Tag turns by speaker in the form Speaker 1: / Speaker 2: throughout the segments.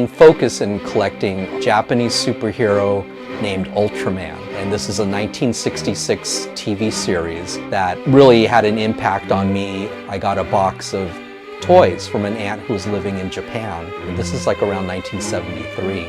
Speaker 1: main focus in collecting Japanese superhero named Ultraman. And this is a 1966 TV series that really had an impact on me. I got a box of toys from an aunt who was living in Japan. And this is like around 1973.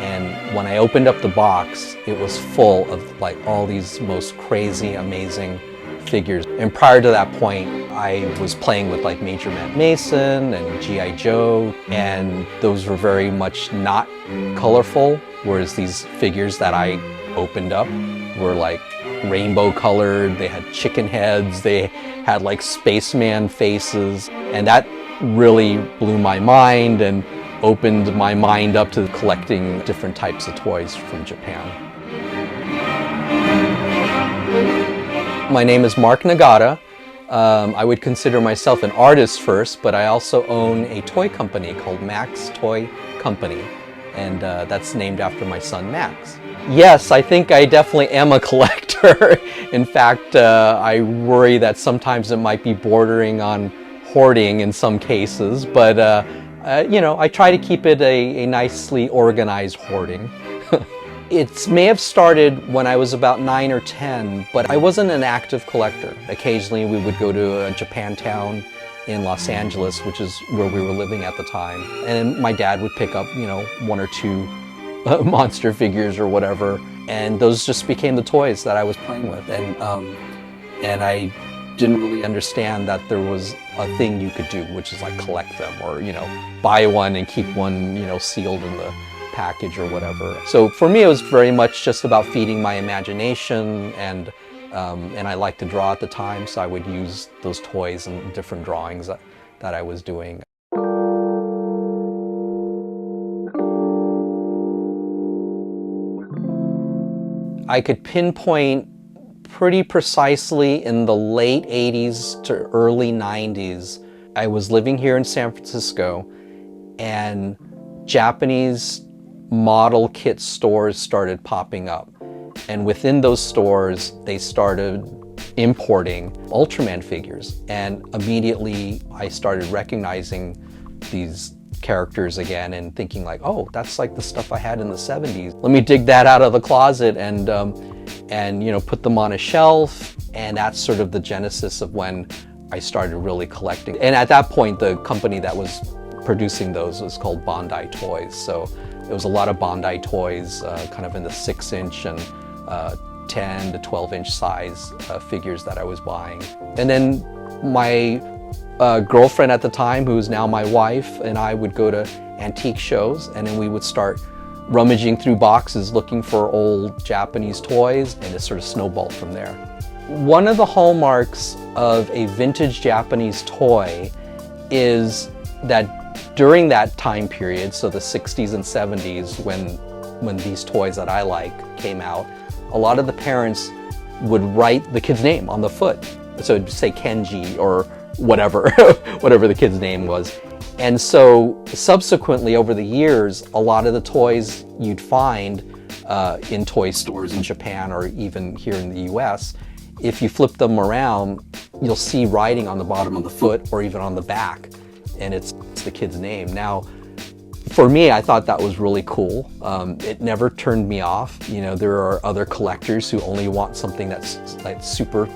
Speaker 1: And when I opened up the box, it was full of like all these most crazy, amazing figures. And prior to that point, I was playing with like Major Matt Mason and G.I. Joe, and those were very much not colorful, whereas these figures that I opened up were like rainbow colored, they had chicken heads, they had like spaceman faces, and that really blew my mind and opened my mind up to collecting different types of toys from Japan. My name is Mark Nagata. I would consider myself an artist first, but I also own a toy company called Max Toy Company, and that's named after my son Max. Yes, I think I definitely am a collector. In fact, I worry that sometimes it might be bordering on hoarding in some cases, but you know, I try to keep it a nicely organized hoarding. It may have started when I was about 9 or 10, but I wasn't an active collector. Occasionally we would go to Japantown in Los Angeles, which is where we were living at the time. And my dad would pick up, you know, 1 or 2 monster figures or whatever. And those just became the toys that I was playing with. And I didn't really understand that there was a thing you could do, which is like collect them or, you know, buy one and keep one, you know, sealed in the package or whatever. So for me, it was very much just about feeding my imagination, and I liked to draw at the time, so I would use those toys and different drawings that I was doing. I could pinpoint pretty precisely in the late 80s to early 90s. I was living here in San Francisco, and Japanese model kit stores started popping up, and within those stores they started importing Ultraman figures, and immediately I started recognizing these characters again and thinking like, oh, that's like the stuff I had in the 70s. Let me dig that out of the closet and you know, put them on a shelf, and that's sort of the genesis of when I started really collecting. And at that point, the company that was producing those was called Bandai Toys. So it was a lot of Bandai toys, kind of in the 6-inch and 10 to 12-inch size figures that I was buying. And then my girlfriend at the time, who's now my wife, and I would go to antique shows, and then we would start rummaging through boxes looking for old Japanese toys, and it sort of snowballed from there. One of the hallmarks of a vintage Japanese toy is that during that time period, so the 60s and 70s, when these toys that I like came out, a lot of the parents would write the kid's name on the foot. So it'd say Kenji or whatever, whatever the kid's name was. And so subsequently over the years, a lot of the toys you'd find in toy stores in Japan or even here in the US, if you flip them around, you'll see writing on the bottom of the foot or even on the back, and it's the kid's name. Now, for me, I thought that was really cool. It never turned me off. You know, there are other collectors who only want something that's like super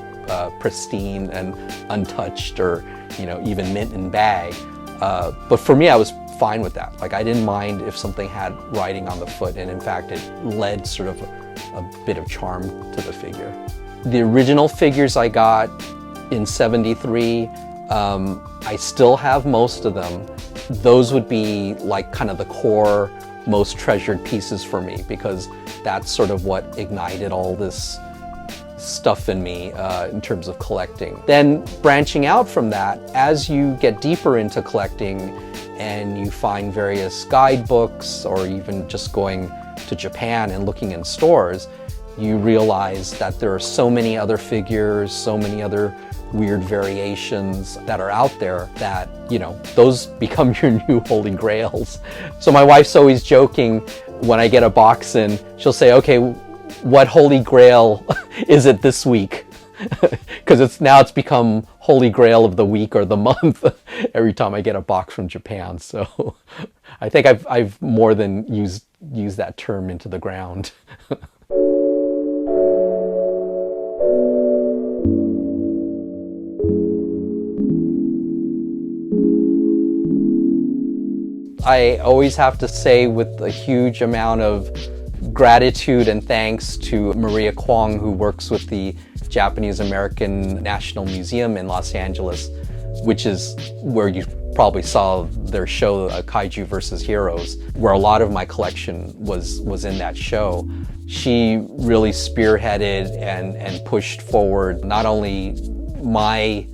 Speaker 1: pristine and untouched, or, you know, even mint in bag. But for me, I was fine with that. Like, I didn't mind if something had writing on the foot, and in fact, it led sort of a bit of charm to the figure. The original figures I got in '73, I still have most of them. Those would be like kind of the core, most treasured pieces for me, because that's sort of what ignited all this stuff in me in terms of collecting. Then branching out from that, as you get deeper into collecting and you find various guidebooks or even just going to Japan and looking in stores, you realize that there are so many other figures, so many other weird variations that are out there that, you know, those become your new holy grails. So my wife's always joking when I get a box in, she'll say, okay, what holy grail is it this week? because it's become holy grail of the week or the month every time I get a box from Japan. So I think I've more than used that term into the ground. I always have to say, with a huge amount of gratitude and thanks, to Maria Kwong, who works with the Japanese American National Museum in Los Angeles, which is where you probably saw their show, Kaiju vs. Heroes, where a lot of my collection was in that show. She really spearheaded and pushed forward not only my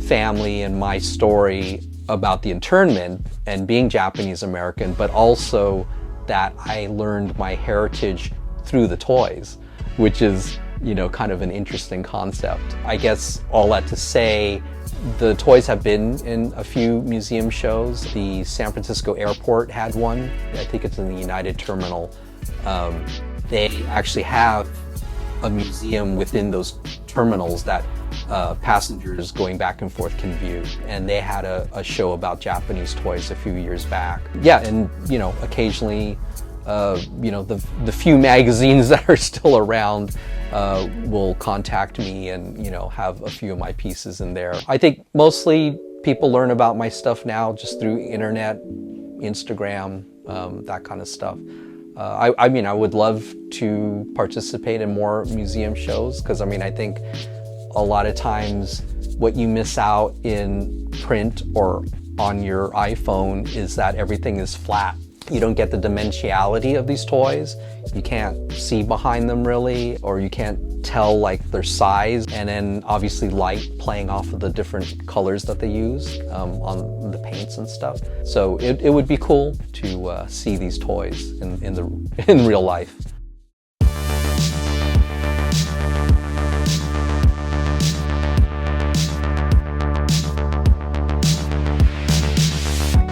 Speaker 1: family and my story about the internment and being Japanese American, but also that I learned my heritage through the toys, which is, you know, kind of an interesting concept. I guess all that to say, the toys have been in a few museum shows. The San Francisco airport had one. I think it's in the United Terminal. They actually have a museum within those terminals that passengers going back and forth can view. And they had a show about Japanese toys a few years back. Yeah, and you know, occasionally, you know, the few magazines that are still around will contact me and, you know, have a few of my pieces in there. I think mostly people learn about my stuff now just through internet, Instagram, that kind of stuff. I mean, I would love to participate in more museum shows, because I mean, I think a lot of times what you miss out in print or on your iPhone is that everything is flat. You don't get the dimensionality of these toys. You can't see behind them really, or you can't tell like their size, and then obviously light playing off of the different colors that they use on the paints and stuff. So it would be cool to see these toys in real life.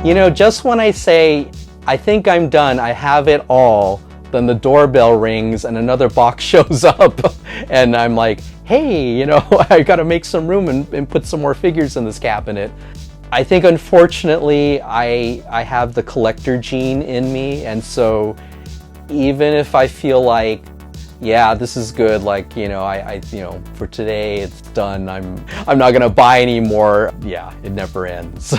Speaker 1: You know, just when I say, I think I'm done, I have it all, then the doorbell rings and another box shows up and I'm like, hey, you know, I gotta make some room and put some more figures in this cabinet. I think unfortunately I have the collector gene in me, and so even if I feel like, yeah, this is good, like, you know, I you know, for today it's done, I'm not gonna buy anymore. Yeah, it never ends.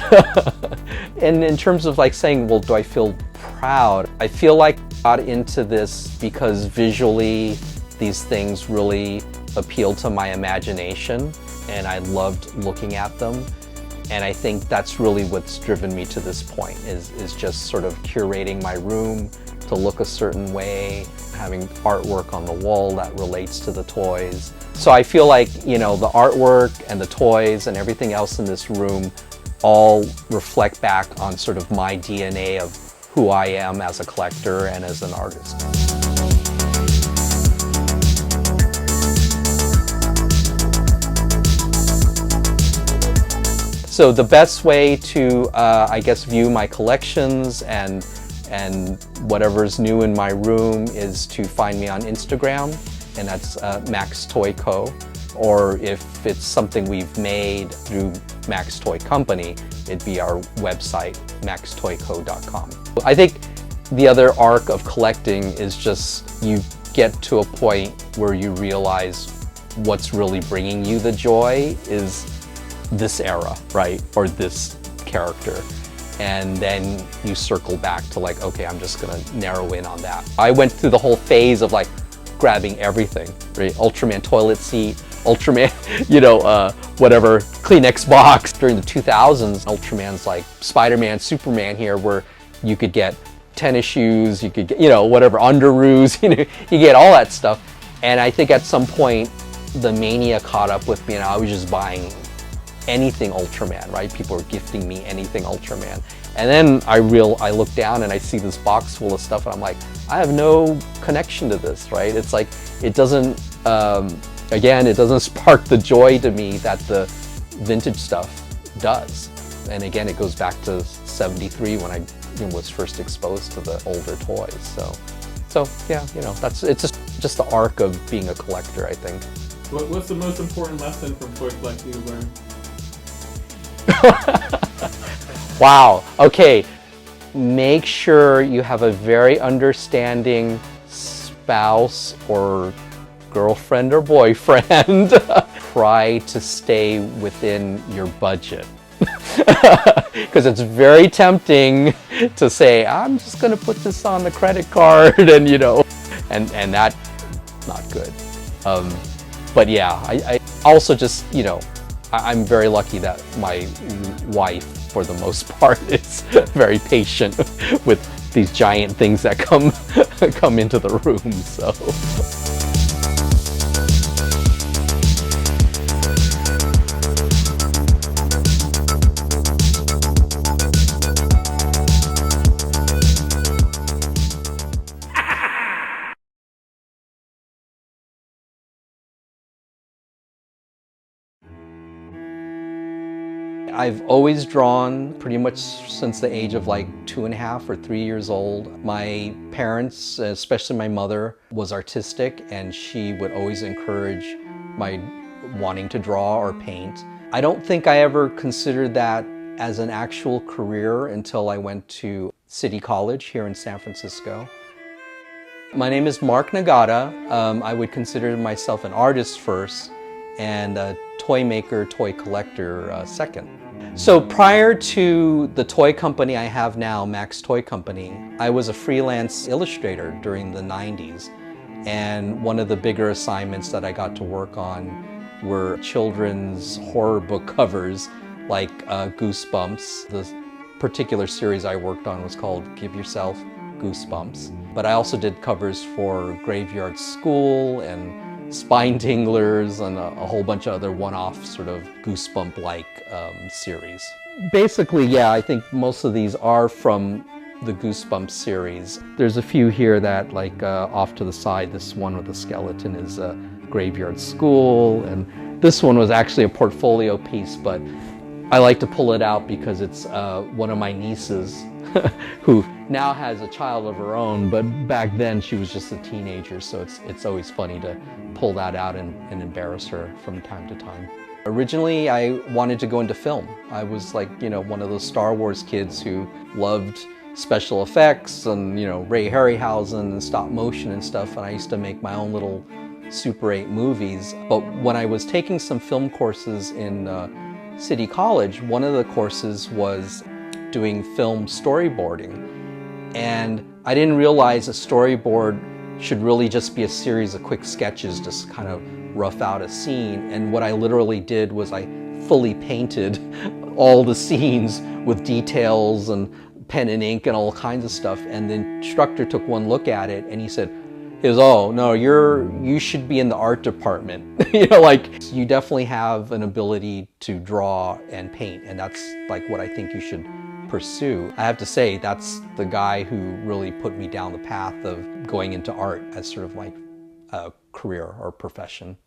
Speaker 1: And in terms of like saying, well, do I feel proud? I feel like I got into this because visually these things really appealed to my imagination and I loved looking at them. And I think that's really what's driven me to this point, is just sort of curating my room to look a certain way, having artwork on the wall that relates to the toys. So I feel like, you know, the artwork and the toys and everything else in this room all reflect back on sort of my DNA of who I am as a collector and as an artist. So the best way to, I guess, view my collections and whatever's new in my room is to find me on Instagram, and that's Max Toy Co. Or if it's something we've made through Max Toy Company, it'd be our website, maxtoyco.com. I think the other arc of collecting is just you get to a point where you realize what's really bringing you the joy is this era, right? Or this character. And then you circle back to like, okay, I'm just gonna narrow in on that. I went through the whole phase of like grabbing everything, right? Ultraman toilet seat, Ultraman, you know, whatever, Kleenex box. During the 2000s, Ultraman's like Spider-Man, Superman here, where you could get tennis shoes, you could get, you know, whatever, underoos, you know, you get all that stuff. And I think at some point, the mania caught up with me and I was just buying anything Ultraman, right? People were gifting me anything Ultraman. And then I look down and I see this box full of stuff and I'm like, I have no connection to this, right? It's like, it doesn't, again, it doesn't spark the joy to me that the vintage stuff does. And again, it goes back to 73 when I was first exposed to the older toys. So yeah, you know, it's just the arc of being a collector, I think.
Speaker 2: What's the most important lesson from toy collecting you learned?
Speaker 1: Wow, okay. Make sure you have a very understanding spouse or girlfriend or boyfriend. Try to stay within your budget. Because it's very tempting to say, I'm just going to put this on the credit card and, you know, and that's not good. But yeah, I also just, you know, I'm very lucky that my wife, for the most part, is very patient with these giant things that come into the room, so. I've always drawn pretty much since the age of like 2.5 or 3 years old. My parents, especially my mother, was artistic and she would always encourage my wanting to draw or paint. I don't think I ever considered that as an actual career until I went to City College here in San Francisco. My name is Mark Nagata. I would consider myself an artist first and a toy maker, toy collector second. So prior to the toy company I have now, Max Toy Company, I was a freelance illustrator during the 90s. And one of the bigger assignments that I got to work on were children's horror book covers like Goosebumps. The particular series I worked on was called Give Yourself Goosebumps. But I also did covers for Graveyard School and Spine Tinglers and a whole bunch of other one-off sort of Goosebump-like series. Basically, yeah, I think most of these are from the Goosebumps series. There's a few here that, like off to the side, this one with the skeleton is Graveyard School, and this one was actually a portfolio piece, but I like to pull it out because it's one of my nieces who now has a child of her own, but back then she was just a teenager, so it's always funny to pull that out and embarrass her from time to time. Originally, I wanted to go into film. I was like, you know, one of those Star Wars kids who loved special effects and, you know, Ray Harryhausen and stop motion and stuff, and I used to make my own little Super 8 movies. But when I was taking some film courses in City College, one of the courses was doing film storyboarding. And I didn't realize a storyboard should really just be a series of quick sketches, just kind of rough out a scene. And what I literally did was I fully painted all the scenes with details and pen and ink and all kinds of stuff. And the instructor took one look at it and he said, oh no, you should be in the art department. You know, like, you definitely have an ability to draw and paint, and that's like what I think you should pursue. I have to say, that's the guy who really put me down the path of going into art as sort of like a career or profession.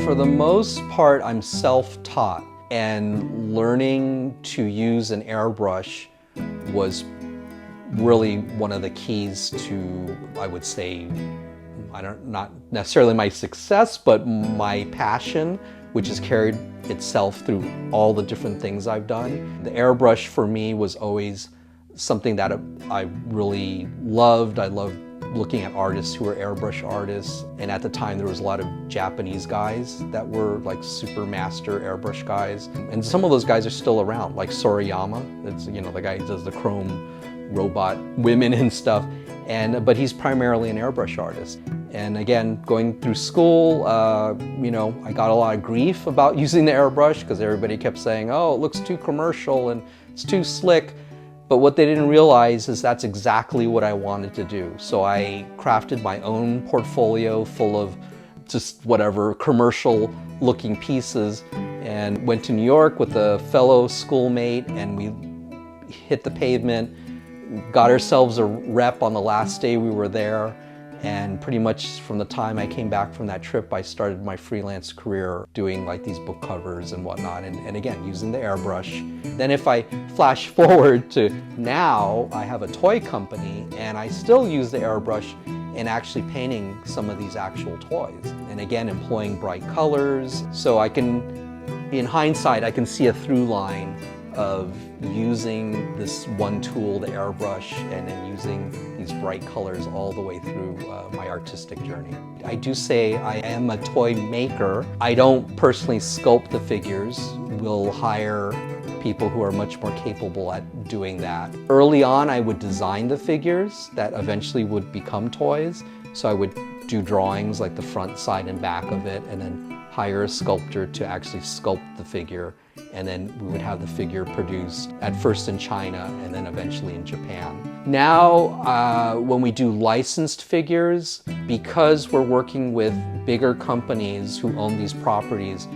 Speaker 1: For the most part, I'm self-taught, and learning to use an airbrush was really one of the keys to, I would say, not necessarily my success, but my passion, which has carried itself through all the different things I've done. The airbrush for me was always something that I really loved. I loved looking at artists who were airbrush artists, and at the time there was a lot of Japanese guys that were like super master airbrush guys, and some of those guys are still around, like Sorayama. It's, you know, the guy who does the chrome robot women and stuff, but he's primarily an airbrush artist. And again, going through school, you know, I got a lot of grief about using the airbrush because everybody kept saying, oh, it looks too commercial and it's too slick. But what they didn't realize is that's exactly what I wanted to do. So I crafted my own portfolio full of just whatever commercial looking pieces and went to New York with a fellow schoolmate, and we hit the pavement, got ourselves a rep on the last day we were there, And pretty much from the time I came back from that trip, I started my freelance career doing like these book covers and whatnot, and again, using the airbrush. Then if I flash forward to now, I have a toy company and I still use the airbrush in actually painting some of these actual toys. And again, employing bright colors. So I can, in hindsight, I can see a through line of using this one tool, the airbrush, and then using these bright colors all the way through my artistic journey. I do say I am a toy maker. I don't personally sculpt the figures. We'll hire people who are much more capable at doing that. Early on, I would design the figures that eventually would become toys. So I would do drawings like the front, side, and back of it, and then hire a sculptor to actually sculpt the figure. And then we would have the figure produced at first in China and then eventually in Japan. Now, when we do licensed figures, because we're working with bigger companies who own these properties,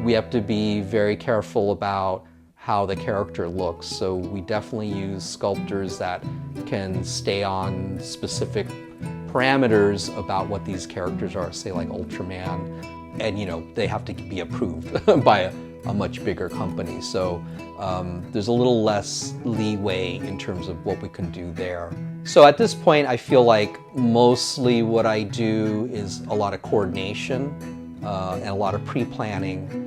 Speaker 1: we have to be very careful about how the character looks. So we definitely use sculptors that can stay on specific parameters about what these characters are, say like Ultraman. And they have to be approved by a much bigger company. So there's a little less leeway in terms of what we can do there. So at this point, I feel like mostly what I do is a lot of coordination and a lot of pre-planning.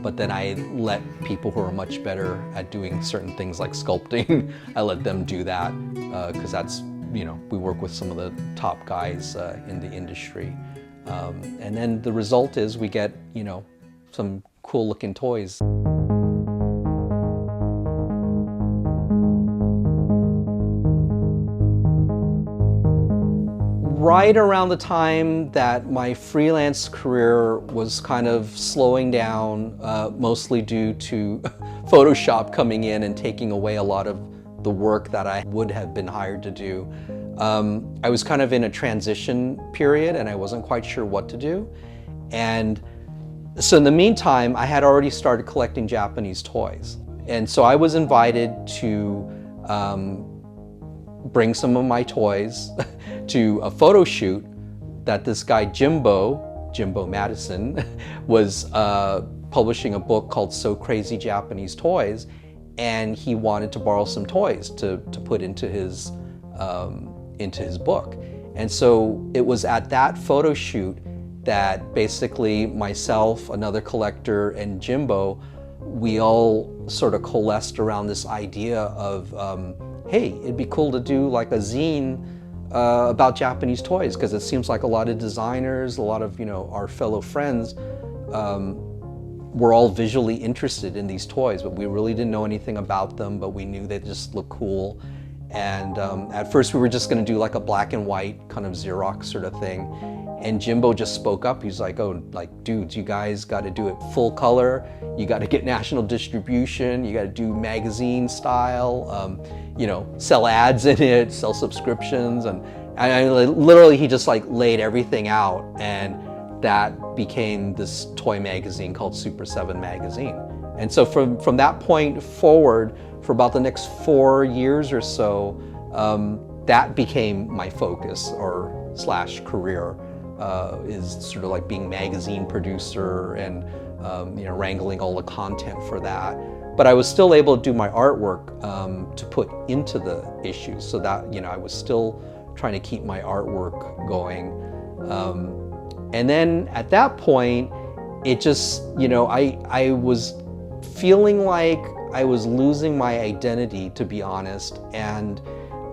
Speaker 1: But then I let people who are much better at doing certain things like sculpting, I let them do that because that's, we work with some of the top guys in the industry. And then the result is we get, some cool looking toys. Right around the time that my freelance career was kind of slowing down, mostly due to Photoshop coming in and taking away a lot of the work that I would have been hired to do. I was kind of in a transition period and I wasn't quite sure what to do. And so in the meantime, I had already started collecting Japanese toys. And so I was invited to bring some of my toys to a photo shoot that this guy Jimbo Madison, was publishing a book called So Crazy Japanese Toys. And he wanted to borrow some toys to put into his book. And so it was at that photo shoot that basically myself, another collector, and Jimbo, we all sort of coalesced around this idea of, hey, it'd be cool to do like a zine about Japanese toys, because it seems like a lot of designers, a lot of our fellow friends, were all visually interested in these toys, but we really didn't know anything about them, but we knew they just looked cool. And at first we were just gonna do like a black and white kind of Xerox sort of thing. And Jimbo just spoke up. He's like, oh, like, dudes, you guys gotta do it full color. You gotta get national distribution. You gotta do magazine style, sell ads in it, sell subscriptions. And literally he just like laid everything out. And that became this toy magazine called Super 7 Magazine. And so from that point forward, for about the next 4 years or so, that became my focus or / career, is sort of like being magazine producer and wrangling all the content for that. But I was still able to do my artwork to put into the issues, so that I was still trying to keep my artwork going. And then at that point, it just, I was feeling like I was losing my identity, to be honest. And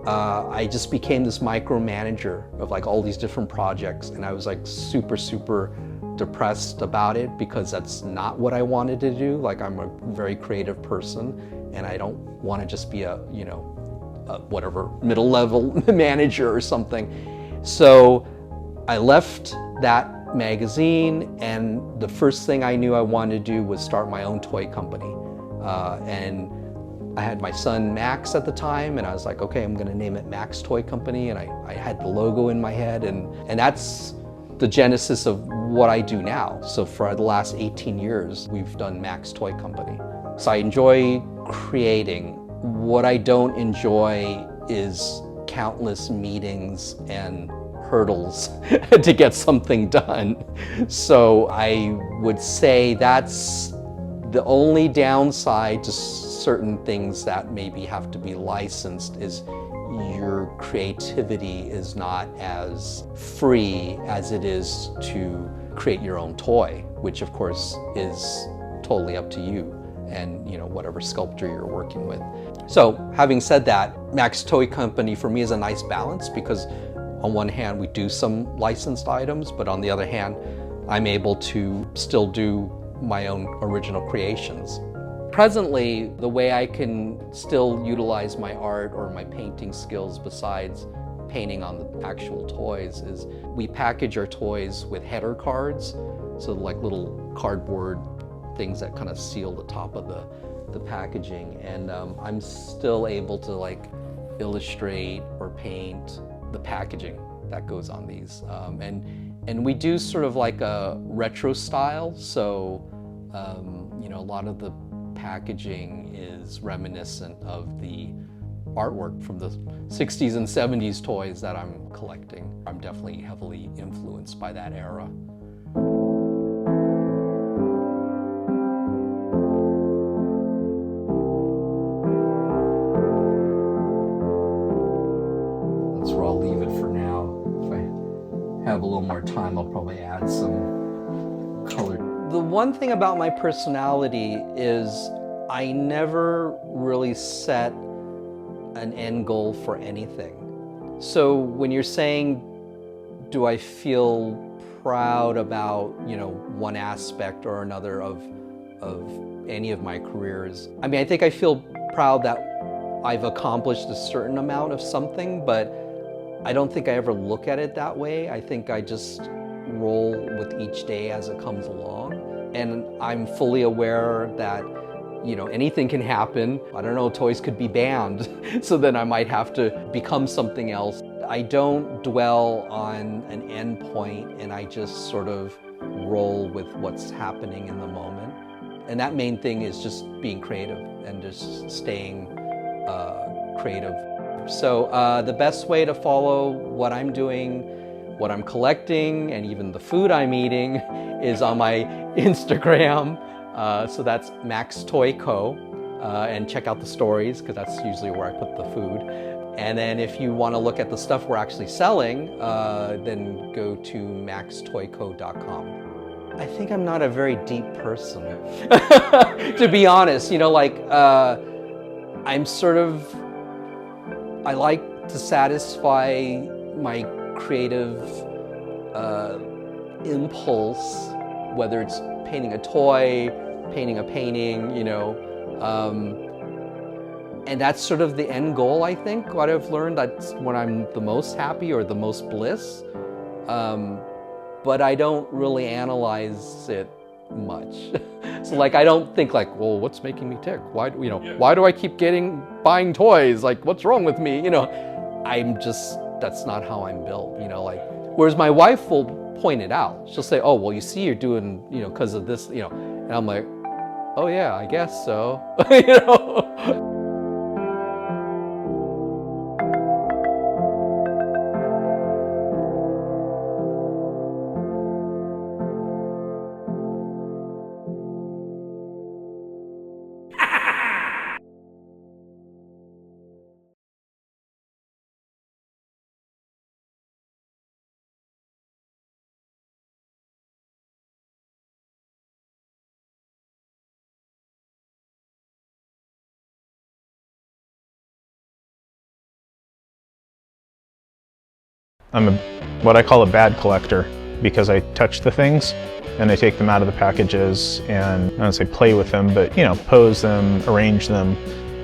Speaker 1: I just became this micromanager of like all these different projects. And I was like super, super depressed about it, because that's not what I wanted to do. Like, I'm a very creative person and I don't want to just be a whatever middle level manager or something. So I left that magazine, and the first thing I knew I wanted to do was start my own toy company. And I had my son Max at the time, and I was like, okay, I'm gonna name it Max Toy Company, and I had the logo in my head, and that's the genesis of what I do now. So for the last 18 years, we've done Max Toy Company. So I enjoy creating. What I don't enjoy is countless meetings and hurdles to get something done. So I would say that's the only downside to certain things that maybe have to be licensed, is your creativity is not as free as it is to create your own toy, which of course is totally up to you and whatever sculptor you're working with. So having said that, Max Toy Company for me is a nice balance, because on one hand we do some licensed items, but on the other hand I'm able to still do my own original creations. Presently, the way I can still utilize my art or my painting skills besides painting on the actual toys is we package our toys with header cards, so like little cardboard things that kind of seal the top of the packaging, and I'm still able to like illustrate or paint the packaging that goes on these, and we do sort of like a retro style, so a lot of the packaging is reminiscent of the artwork from the 60s and 70s toys that I'm collecting. I'm definitely heavily influenced by that era. That's where I'll leave it for now. If I have a little more time, I'll probably add some color. The one thing about my personality is I never really set an end goal for anything. So when you're saying, do I feel proud about, one aspect or another of any of my careers? I mean, I think I feel proud that I've accomplished a certain amount of something, but I don't think I ever look at it that way. I think I just roll with each day as it comes along. And I'm fully aware that, anything can happen. I don't know, toys could be banned, so then I might have to become something else. I don't dwell on an end point, and I just sort of roll with what's happening in the moment. And that main thing is just being creative and just staying creative. So the best way to follow what I'm doing, what I'm collecting, and even the food I'm eating is on my Instagram. So that's Max Toy Co. And check out the stories, because that's usually where I put the food. And then if you want to look at the stuff we're actually selling, then go to maxtoyco.com. I think I'm not a very deep person, to be honest. I'm sort of, I like to satisfy my creative impulse, whether it's painting a toy, painting a painting, and that's sort of the end goal, I think. What I've learned, that's when I'm the most happy or the most bliss. But I don't really analyze it much. So I don't think well, what's making me tick? Why do I keep buying toys? What's wrong with me? That's not how I'm built, whereas my wife will point it out. She'll say, oh, well, you see, you're doing, because of this, and I'm like, oh yeah, I guess so,
Speaker 3: I'm what I call a bad collector, because I touch the things and I take them out of the packages and I don't say play with them, but pose them, arrange them.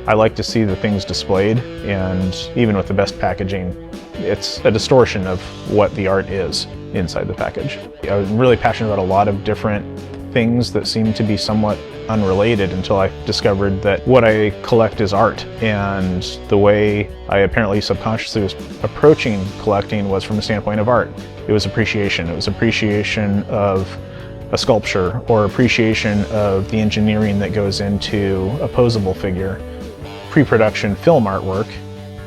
Speaker 3: I like to see the things displayed, and even with the best packaging, it's a distortion of what the art is inside the package. I was really passionate about a lot of different things that seem to be somewhat unrelated until I discovered that what I collect is art, and the way I apparently subconsciously was approaching collecting was from the standpoint of art. It was appreciation. It was appreciation of a sculpture, or appreciation of the engineering that goes into a posable figure. Pre-production film artwork,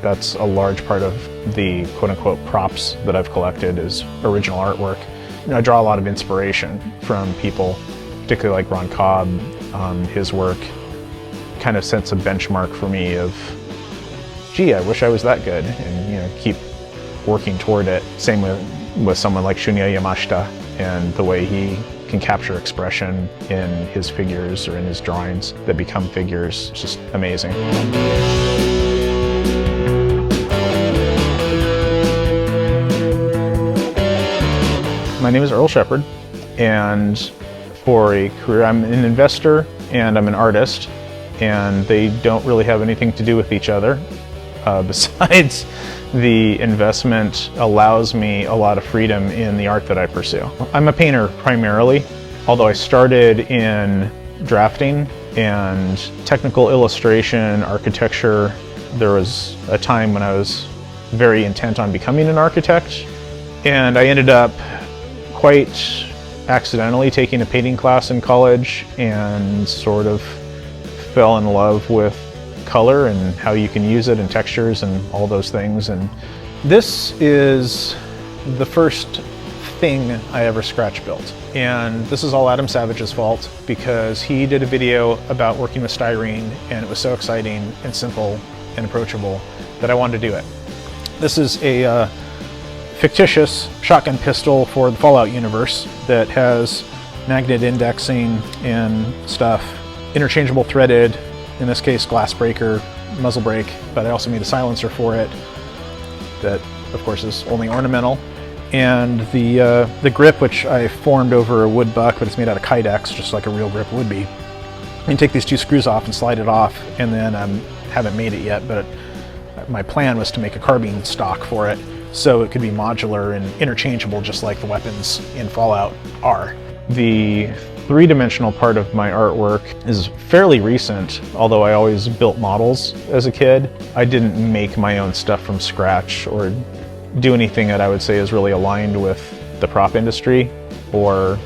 Speaker 3: that's a large part of the quote-unquote props that I've collected as original artwork. I draw a lot of inspiration from people, particularly like Ron Cobb. His work kind of sets a benchmark for me of, gee, I wish I was that good, and keep working toward it. Same with someone like Shunya Yamashita and the way he can capture expression in his figures or in his drawings that become figures. It's just amazing. My name is Earl Shepard, and for a career, I'm an investor and I'm an artist, and they don't really have anything to do with each other. Besides, the investment allows me a lot of freedom in the art that I pursue. I'm a painter primarily, although I started in drafting and technical illustration, architecture. There was a time when I was very intent on becoming an architect, and I ended up quite accidentally taking a painting class in college and sort of fell in love with color and how you can use it and textures and all those things. And this is the first thing I ever scratch built. And this is all Adam Savage's fault, because he did a video about working with styrene, and it was so exciting and simple and approachable that I wanted to do it. This is a fictitious shotgun pistol for the Fallout universe that has magnet indexing and stuff, interchangeable threaded, in this case glass breaker, muzzle brake, but I also made a silencer for it that of course is only ornamental. And the grip, which I formed over a wood buck, but it's made out of Kydex, just like a real grip would be. You can take these two screws off and slide it off, and then haven't made it yet, but my plan was to make a carbine stock for it, so it could be modular and interchangeable just like the weapons in Fallout are. The three-dimensional part of my artwork is fairly recent, although I always built models as a kid. I didn't make my own stuff from scratch or do anything that I would say is really aligned with the prop industry or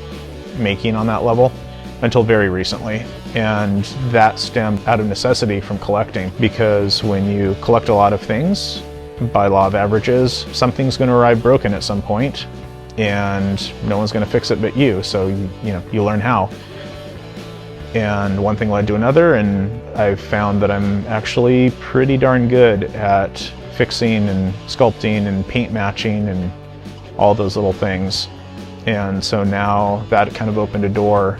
Speaker 3: making on that level until very recently. And that stemmed out of necessity from collecting, because when you collect a lot of things, by law of averages, something's going to arrive broken at some point, and no one's going to fix it but you. So you learn how. And one thing led to another, and I've found that I'm actually pretty darn good at fixing and sculpting and paint matching and all those little things. And so now that kind of opened a door,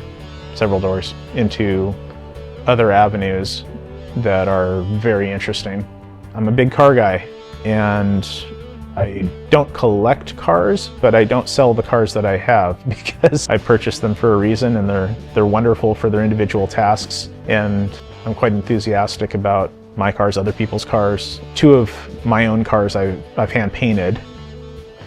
Speaker 3: several doors, into other avenues that are very interesting. I'm a big car guy, and I don't collect cars, but I don't sell the cars that I have, because I purchased them for a reason, and they're wonderful for their individual tasks. And I'm quite enthusiastic about my cars, other people's cars. Two of my own cars I've hand painted,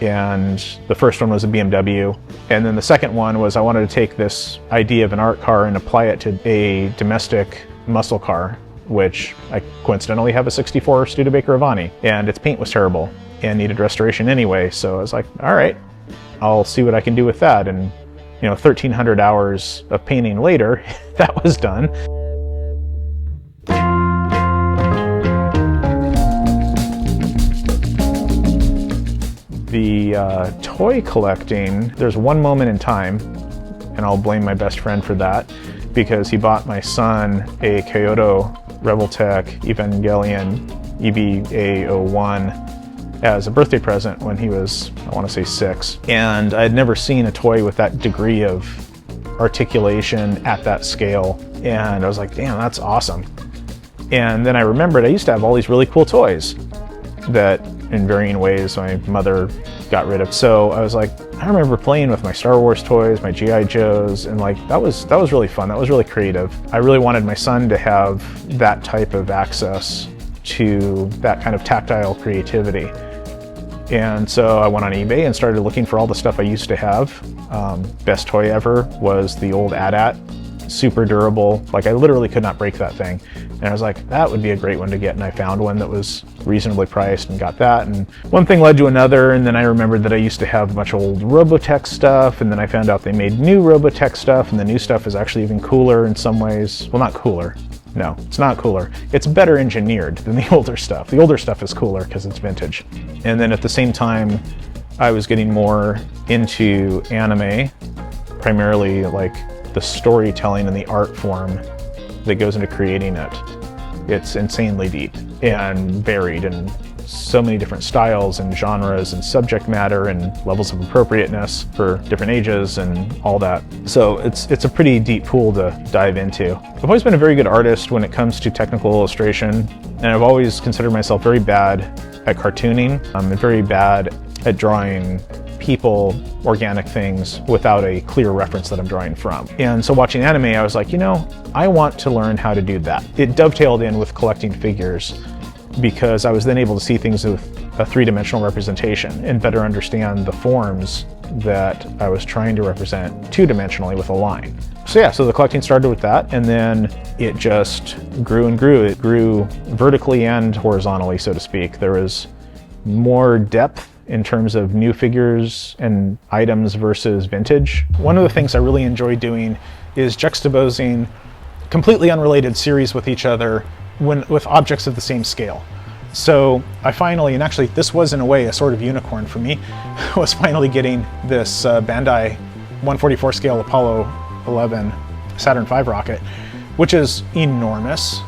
Speaker 3: and the first one was a BMW. And then the second one was I wanted to take this idea of an art car and apply it to a domestic muscle car, which I coincidentally have a '64 Studebaker Avani, and its paint was terrible and needed restoration anyway. So I was like, all right, I'll see what I can do with that. And 1,300 hours of painting later, that was done. The toy collecting, there's one moment in time, and I'll blame my best friend for that, because he bought my son a Kyoto Revoltech Evangelion EVA-01 as a birthday present when he was, I want to say 6. And I had never seen a toy with that degree of articulation at that scale. And I was like, damn, that's awesome. And then I remembered I used to have all these really cool toys that in varying ways my mother got rid of. So I was like, I remember playing with my Star Wars toys, my G.I. Joes, and like that was really fun. That was really creative. I really wanted my son to have that type of access to that kind of tactile creativity. And so I went on eBay and started looking for all the stuff I used to have. Best toy ever was the old AT-AT, super durable. Like I literally could not break that thing. And I was like, that would be a great one to get. And I found one that was reasonably priced and got that. And one thing led to another. And then I remembered that I used to have a bunch of old Robotech stuff. And then I found out they made new Robotech stuff. And the new stuff is actually even cooler in some ways. Well, not cooler. No, it's not cooler. It's better engineered than the older stuff. The older stuff is cooler because it's vintage. And then at the same time, I was getting more into anime, primarily like the storytelling and the art form that goes into creating it. It's insanely deep and varied, and so many different styles and genres and subject matter and levels of appropriateness for different ages and all that. So it's a pretty deep pool to dive into. I've always been a very good artist when it comes to technical illustration, and I've always considered myself very bad at cartooning. I'm very bad at drawing people, organic things, without a clear reference that I'm drawing from. And so watching anime, I was like, you know, I want to learn how to do that. It dovetailed in with collecting figures, because I was then able to see things with a three-dimensional representation and better understand the forms that I was trying to represent two-dimensionally with a line. So yeah, so the collecting started with that, and then it just grew and grew. It grew vertically and horizontally, so to speak. There was more depth in terms of new figures and items versus vintage. One of the things I really enjoy doing is juxtaposing completely unrelated series with each other with objects of the same scale. So I finally, and actually this was in a way a sort of unicorn for me, was finally getting this Bandai 144 scale Apollo 11 Saturn V rocket, which is enormous,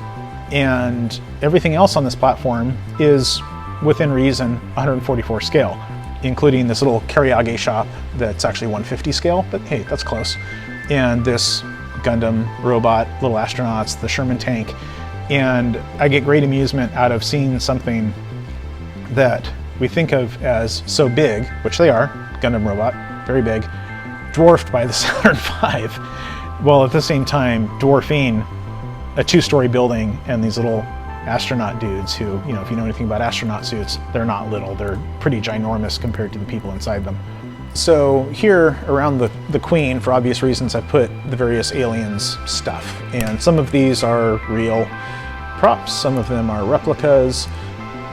Speaker 3: and everything else on this platform is within reason 144 scale, including this little Kariage shop that's actually 150 scale, but hey, that's close. And this Gundam robot, little astronauts, the Sherman tank. And I get great amusement out of seeing something that we think of as so big, which they are, Gundam robot, very big, dwarfed by the Saturn V, while at the same time dwarfing a two-story building and these little astronaut dudes who, you know, if you know anything about astronaut suits, they're not little, they're pretty ginormous compared to the people inside them. So here around the Queen, for obvious reasons, I put the various aliens stuff. And some of these are real props, some of them are replicas,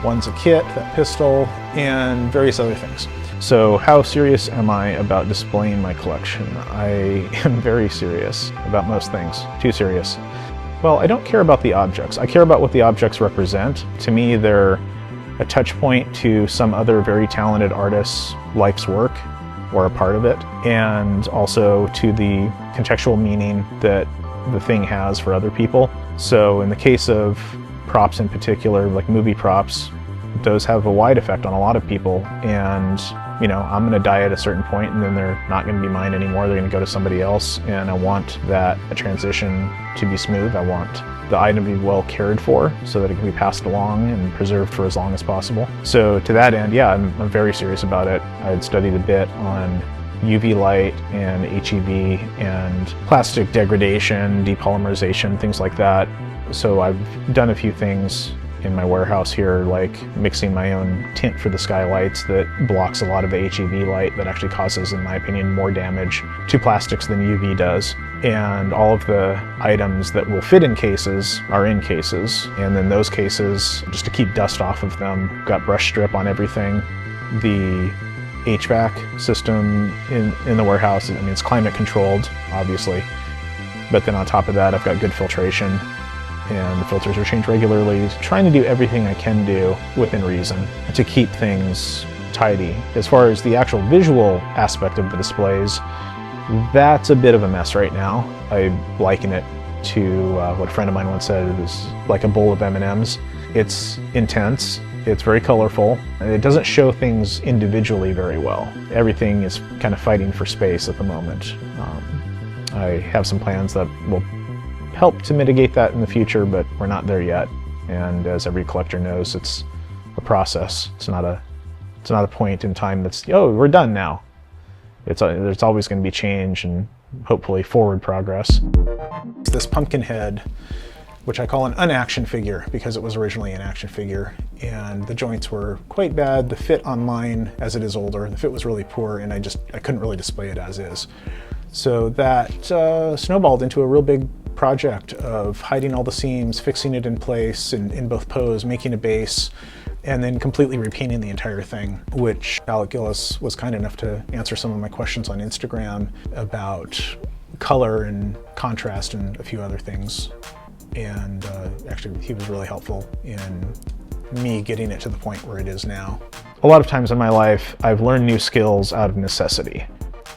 Speaker 3: one's a kit, that pistol, and various other things. So how serious am I about displaying my collection? I am very serious about most things, too serious. Well, I don't care about the objects. I care about what the objects represent. To me, they're a touch point to some other very talented artist's life's work, or a part of it, and also to the contextual meaning that the thing has for other people. So in the case of props in particular, like movie props, those have a wide effect on a lot of people, and you know, I'm gonna die at a certain point and then they're not gonna be mine anymore, they're gonna go to somebody else, and I want that transition to be smooth. I want the item to be well cared for so that it can be passed along and preserved for as long as possible. So to that end, yeah, I'm very serious about it. I had studied a bit on UV light and HEV and plastic degradation, depolymerization, things like that. So I've done a few things in my warehouse here, like mixing my own tint for the skylights that blocks a lot of the HEV light that actually causes, in my opinion, more damage to plastics than UV does. And all of the items that will fit in cases are in cases. And then those cases, just to keep dust off of them, got brush strip on everything. The HVAC system in the warehouse, I mean, it's climate controlled, obviously. But then on top of that, I've got good filtration, and the filters are changed regularly, trying to do everything I can do within reason to keep things tidy. As far as the actual visual aspect of the displays, that's a bit of a mess right now. I liken it to what a friend of mine once said, it was like a bowl of M&Ms. It's intense, it's very colorful, and it doesn't show things individually very well. Everything is kind of fighting for space at the moment. I have some plans that will help to mitigate that in the future, but we're not there yet. And as every collector knows, it's a process. It's not a point in time that's, oh, we're done now. There's always going to be change and hopefully forward progress. This pumpkin head, which I call an unaction figure because it was originally an action figure, and the joints were quite bad. The fit on mine, as it is older, the fit was really poor, and I couldn't really display it as is. So that snowballed into a real big project of hiding all the seams, fixing it in place in both pose, making a base, and then completely repainting the entire thing, which Alec Gillis was kind enough to answer some of my questions on Instagram about color and contrast and a few other things and actually he was really helpful in me getting it to the point where it is now. A lot of times in my life, I've learned new skills out of necessity.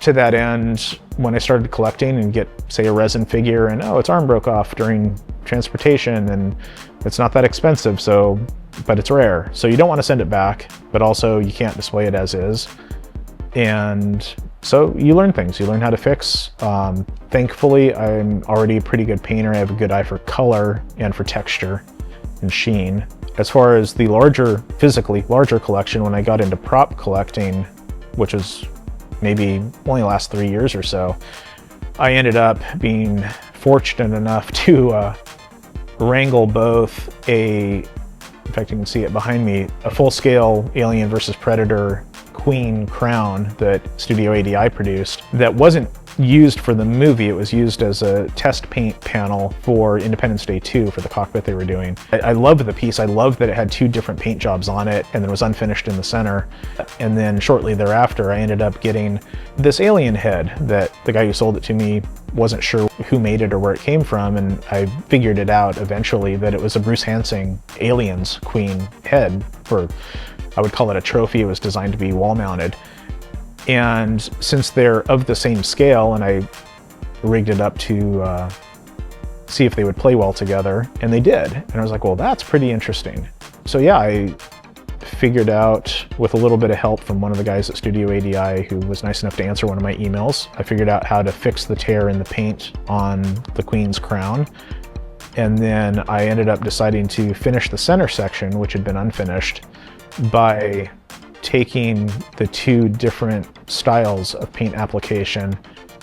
Speaker 3: To that end, when I started collecting and get, say, a resin figure and, oh, its arm broke off during transportation and it's not that expensive, so, but it's rare. So you don't want to send it back, but also you can't display it as is. And so you learn things, you learn how to fix. Thankfully, I'm already a pretty good painter. I have a good eye for color and for texture and sheen. As far as the physically larger collection, when I got into prop collecting, which was maybe only the last 3 years or so, I ended up being fortunate enough to wrangle both in fact you can see it behind me, a full-scale Alien vs. Predator Queen crown that Studio ADI produced that wasn't used for the movie. It was used as a test paint panel for Independence Day 2 for the cockpit they were doing. I loved the piece. I loved that it had 2 different paint jobs on it and it was unfinished in the center. And then shortly thereafter, I ended up getting this alien head that the guy who sold it to me wasn't sure who made it or where it came from, and I figured it out eventually that it was a Bruce Hansing Aliens Queen head. I would call it a trophy. It was designed to be wall mounted. And since they're of the same scale, and I rigged it up to see if they would play well together, and they did. And I was like, well, that's pretty interesting. So yeah, I figured out, with a little bit of help from one of the guys at Studio ADI who was nice enough to answer one of my emails, I figured out how to fix the tear in the paint on the Queen's crown. And then I ended up deciding to finish the center section, which had been unfinished, by taking the 2 different styles of paint application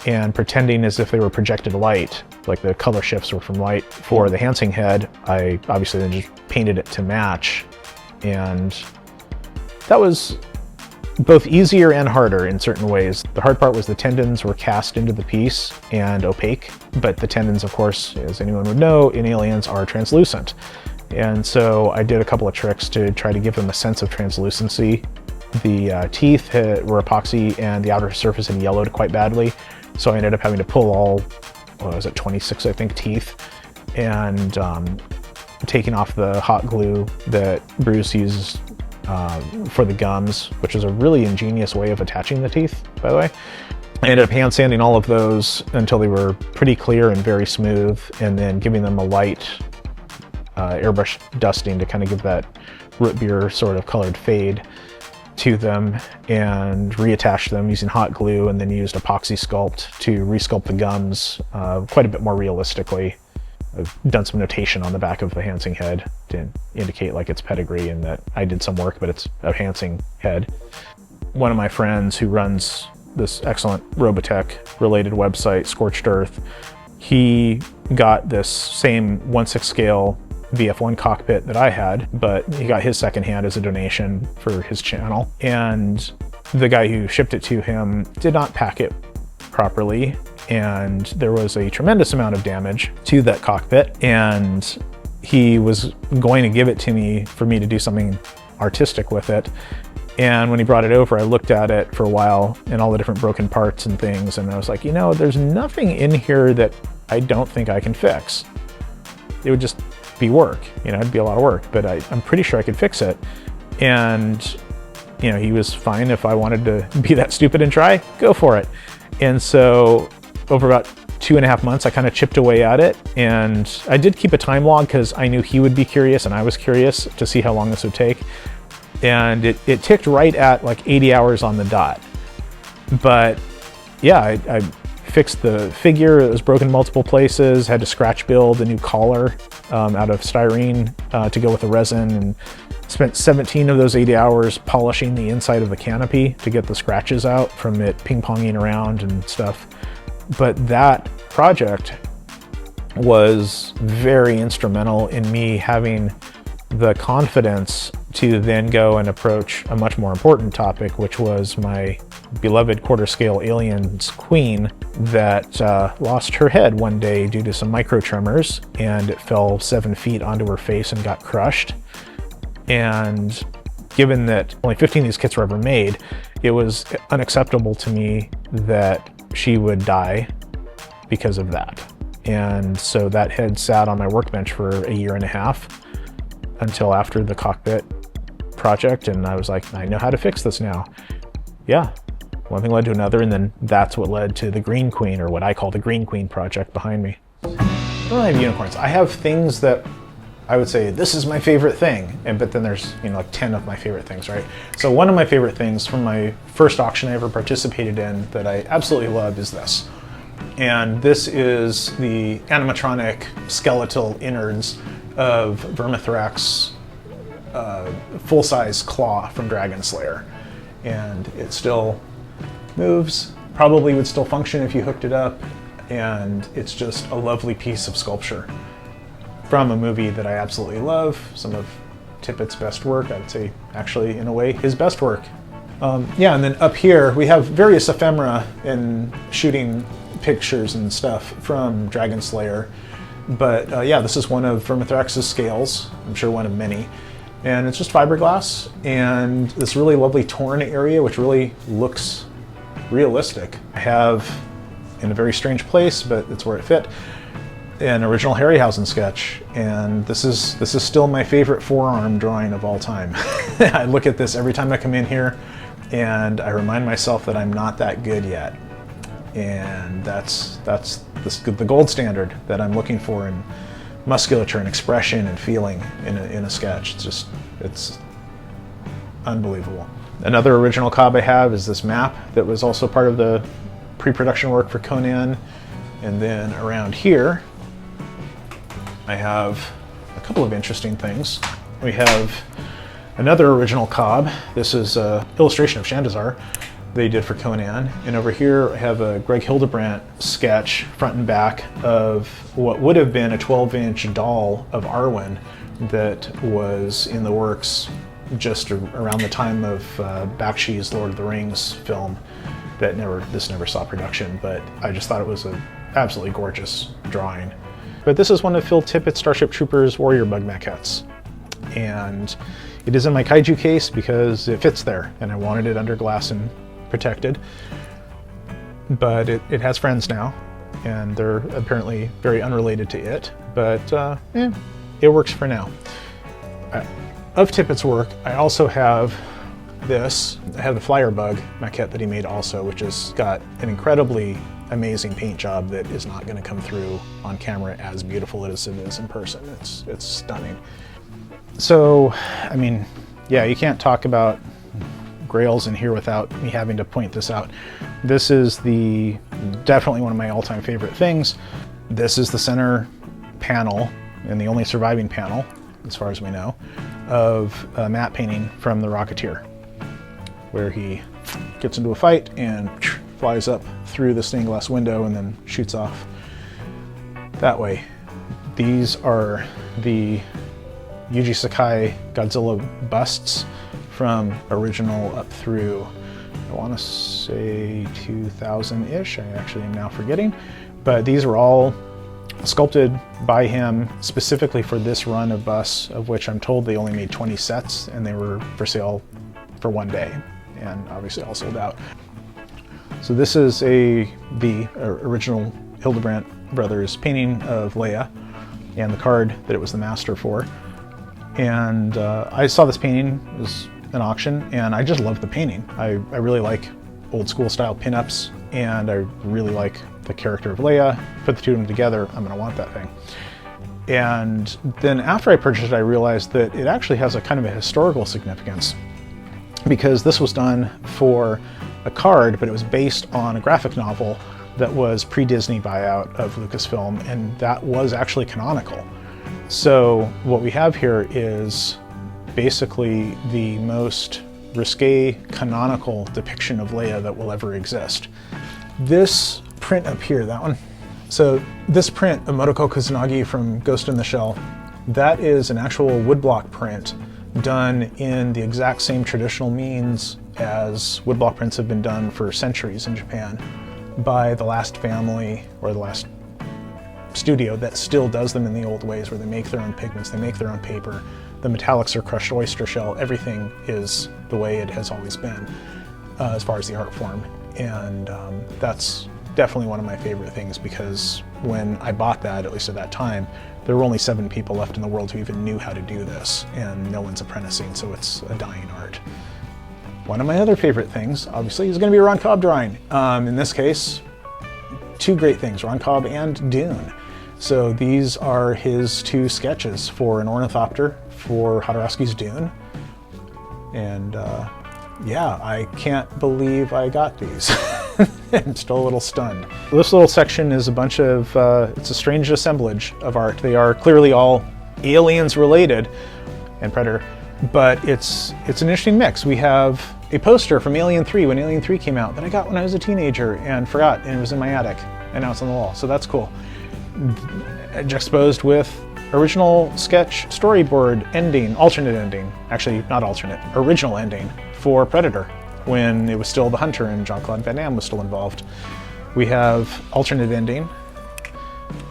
Speaker 3: and pretending as if they were projected light, like the color shifts were from light. For the Hansing head, I obviously then just painted it to match, and that was both easier and harder in certain ways. The hard part was the tendons were cast into the piece and opaque, but the tendons, of course, as anyone would know, in Aliens are translucent. And so I did a couple of tricks to try to give them a sense of translucency. The teeth were epoxy and the outer surface had yellowed quite badly. So I ended up having to pull all, what was it, 26, I think, teeth, and taking off the hot glue that Bruce uses for the gums, which is a really ingenious way of attaching the teeth, by the way. I ended up hand sanding all of those until they were pretty clear and very smooth, and then giving them a light airbrush dusting to kind of give that root beer sort of colored fade to them, and reattached them using hot glue, and then used epoxy sculpt to resculpt the gums quite a bit more realistically. I've done some notation on the back of the Hansing head to indicate like its pedigree and that I did some work, but it's a Hansing head. One of my friends who runs this excellent Robotech related website, Scorched Earth, he got this same 1/6 scale VF1 cockpit that I had, but he got his secondhand as a donation for his channel. And the guy who shipped it to him did not pack it properly, and there was a tremendous amount of damage to that cockpit, and he was going to give it to me for me to do something artistic with it. And when he brought it over, I looked at it for a while and all the different broken parts and things, and I was like, you know, there's nothing in here that I don't think I can fix. It would just be work, you know, it'd be a lot of work, but I'm pretty sure I could fix it. And, you know, he was fine if I wanted to be that stupid and try, go for it. And so over about 2.5 months, I kind of chipped away at it, and I did keep a time log because I knew he would be curious and I was curious to see how long this would take. And it ticked right at like 80 hours on the dot. But yeah, I fixed the figure. It was broken in multiple places, had to scratch build a new collar out of styrene to go with the resin, and spent 17 of those 80 hours polishing the inside of the canopy to get the scratches out from it ping-ponging around and stuff. But that project was very instrumental in me having the confidence to then go and approach a much more important topic, which was my beloved quarter-scale Aliens Queen that lost her head one day due to some micro tremors, and it fell 7 feet onto her face and got crushed. And given that only 15 of these kits were ever made, it was unacceptable to me that she would die because of that. And so that had sat on my workbench for a year and a half until after the cockpit project, and I was like, I know how to fix this now. Yeah, one thing led to another, and then that's what led to the Green Queen, or what I call the Green Queen project behind me. I don't have unicorns. I have things that I would say, this is my favorite thing, but then there's, you know, like 10 of my favorite things, right? So one of my favorite things from my first auction I ever participated in that I absolutely love is this. And this is the animatronic skeletal innards of Vermithrax's full-size claw from Dragon Slayer. And it still moves, probably would still function if you hooked it up, and it's just a lovely piece of sculpture from a movie that I absolutely love. Some of Tippett's best work, I would say actually in a way his best work. Yeah, and then up here we have various ephemera and shooting pictures and stuff from Dragon Slayer. But yeah, this is one of Vermithrax's scales, I'm sure one of many. And it's just fiberglass and this really lovely torn area, which really looks realistic. I have, in a very strange place, but it's where it fit, an original Harryhausen sketch. And this is still my favorite forearm drawing of all time. I look at this every time I come in here and I remind myself that I'm not that good yet. And that's the gold standard that I'm looking for in musculature and expression and feeling in a sketch. It's unbelievable. Another original cob I have is this map that was also part of the pre-production work for Conan. And then around here, I have a couple of interesting things. We have another original cob. This is an illustration of Shandazar they did for Conan. And over here I have a Greg Hildebrandt sketch, front and back, of what would have been a 12-inch doll of Arwen that was in the works just around the time of Bakshi's Lord of the Rings film. This never saw production, but I just thought it was an absolutely gorgeous drawing. But this is one of Phil Tippett's Starship Troopers Warrior Bug maquettes. And it is in my kaiju case because it fits there, and I wanted it under glass and protected. But it has friends now, and they're apparently very unrelated to it, but it works for now. Of Tippett's work, I also have this. I have the Flyer Bug maquette that he made also, which has got an incredibly amazing paint job that is not going to come through on camera as beautiful as it is in person. It's stunning. So, I mean, yeah, you can't talk about grails in here without me having to point this out. This is definitely one of my all-time favorite things. This is the center panel, and the only surviving panel, as far as we know, of a matte painting from The Rocketeer, where he gets into a fight and flies up through the stained glass window and then shoots off that way. These are the Yuji Sakai Godzilla busts from original up through, I want to say 2000-ish, I actually am now forgetting, but these were all sculpted by him specifically for this run of busts, of which I'm told they only made 20 sets, and they were for sale for one day, and obviously all sold out. So this is the original Hildebrandt Brothers painting of Leia and the card that it was the master for. And I saw this painting, it was an auction, and I just love the painting. I really like old school style pinups, and I really like the character of Leia. Put the two of them together, I'm gonna want that thing. And then after I purchased it, I realized that it actually has a kind of a historical significance, because this was done for a card, but it was based on a graphic novel that was pre-Disney buyout of Lucasfilm, and that was actually canonical. So what we have here is basically the most risque canonical depiction of Leia that will ever exist. This print up here, that one. So this print of Motoko Kusanagi from Ghost in the Shell, that is an actual woodblock print done in the exact same traditional means as woodblock prints have been done for centuries in Japan by the last family, or the last studio that still does them in the old ways, where they make their own pigments, they make their own paper, the metallics are crushed oyster shell, everything is the way it has always been as far as the art form. And that's definitely one of my favorite things, because when I bought that, at least at that time, there were only 7 people left in the world who even knew how to do this, and no one's apprenticing, so it's a dying art. One of my other favorite things, obviously, is going to be Ron Cobb drawing. In this case, 2 great things, Ron Cobb and Dune. So these are his 2 sketches for an ornithopter for Jodorowsky's Dune. And yeah, I can't believe I got these. I'm still a little stunned. This little section is a bunch of, it's a strange assemblage of art. They are clearly all aliens related, and Predator, but it's an interesting mix. We have a poster from Alien 3, when Alien 3 came out, that I got when I was a teenager and forgot, and it was in my attic, and now it's on the wall, so that's cool. Juxtaposed with original sketch storyboard ending, alternate ending, actually not alternate, original ending for Predator, when it was still the Hunter and Jean-Claude Van Damme was still involved. We have alternate ending,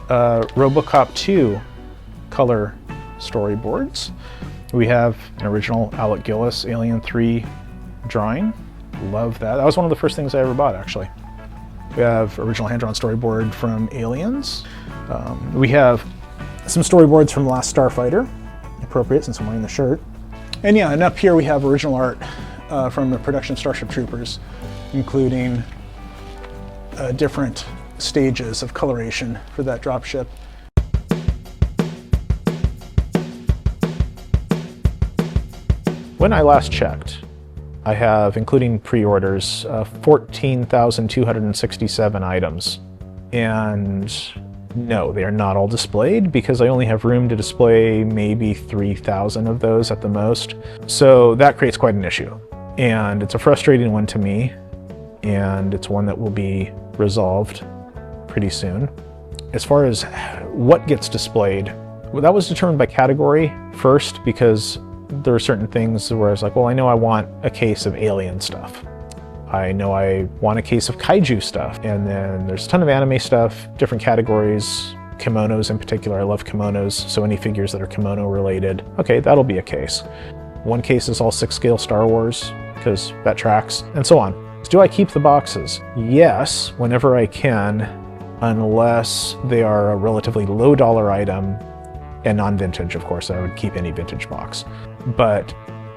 Speaker 3: RoboCop 2 color storyboards. We have an original Alec Gillis Alien 3 drawing. Love that. That was one of the first things I ever bought, actually. We have original hand-drawn storyboard from Aliens. We have some storyboards from The Last Starfighter, appropriate since I'm wearing the shirt. And yeah, and up here we have original art from the production Starship Troopers, including different stages of coloration for that dropship. When I last checked, I have, including pre-orders, 14,267 items. And no, they are not all displayed, because I only have room to display maybe 3,000 of those at the most. So that creates quite an issue. And it's a frustrating one to me, and it's one that will be resolved pretty soon. As far as what gets displayed, well, that was determined by category first, because there are certain things where I was like, well, I know I want a case of alien stuff. I know I want a case of kaiju stuff. And then there's a ton of anime stuff, different categories, kimonos in particular. I love kimonos, so any figures that are kimono related, okay, that'll be a case. One case is all 6-scale Star Wars, because that tracks, and so on. Do I keep the boxes? Yes, whenever I can, unless they are a relatively low dollar item and non-vintage, of course. I would keep any vintage box. But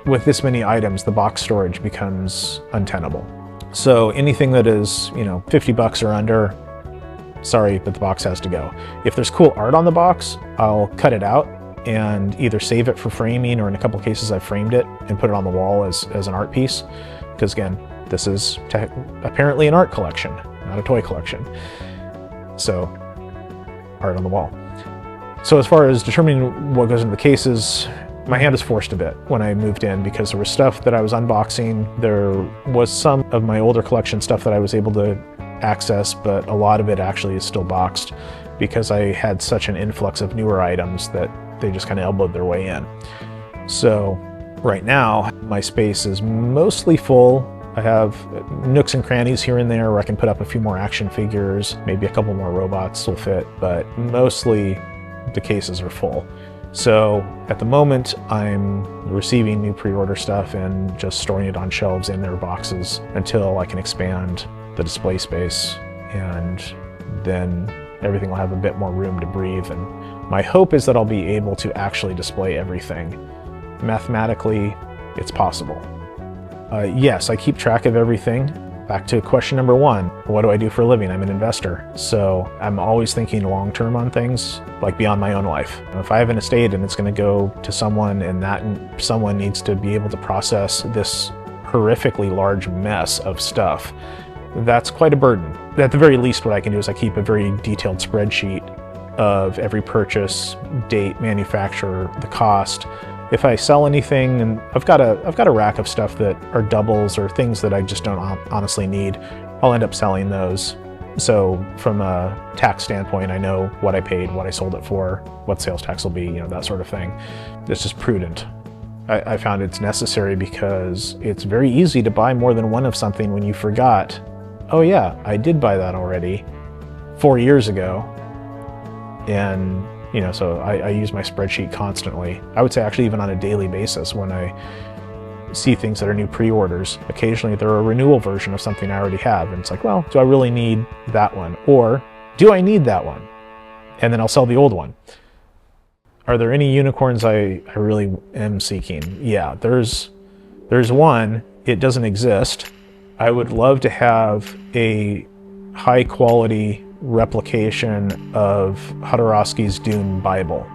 Speaker 3: with this many items, the box storage becomes untenable. So anything that is, 50 bucks or under, sorry, but the box has to go. If there's cool art on the box, I'll cut it out and either save it for framing, or in a couple cases I've framed it and put it on the wall as an art piece. Because again, this is apparently an art collection, not a toy collection. So, art on the wall. So as far as determining what goes into the cases, my hand is forced a bit when I moved in, because there was stuff that I was unboxing. There was some of my older collection stuff that I was able to access, but a lot of it actually is still boxed, because I had such an influx of newer items that they just kind of elbowed their way in. So right now, my space is mostly full. I have nooks and crannies here and there where I can put up a few more action figures, maybe a couple more robots will fit, but mostly the cases are full. So at the moment, I'm receiving new pre-order stuff and just storing it on shelves in their boxes until I can expand the display space, and then everything will have a bit more room to breathe. And my hope is that I'll be able to actually display everything. Mathematically, it's possible. Yes, I keep track of everything. Back to question number 1, what do I do for a living? I'm an investor. So I'm always thinking long-term on things, like beyond my own life. If I have an estate and it's going to go to someone, and that someone needs to be able to process this horrifically large mess of stuff, that's quite a burden. At the very least, what I can do is I keep a very detailed spreadsheet of every purchase, date, manufacturer, the cost. If I sell anything, and I've got a rack of stuff that are doubles or things that I just don't honestly need, I'll end up selling those. So from a tax standpoint, I know what I paid, what I sold it for, what sales tax will be, that sort of thing. It's just prudent. I found it's necessary, because it's very easy to buy more than one of something when you forgot, oh yeah, I did buy that already 4 years ago. And so I use my spreadsheet constantly. I would say actually even on a daily basis when I see things that are new pre-orders. Occasionally they're a renewal version of something I already have, and it's like, well, do I really need that one? Or do I need that one? And then I'll sell the old one. Are there any unicorns I really am seeking? Yeah, there's one. It doesn't exist. I would love to have a high quality replication of Jodorowsky's Dune Bible.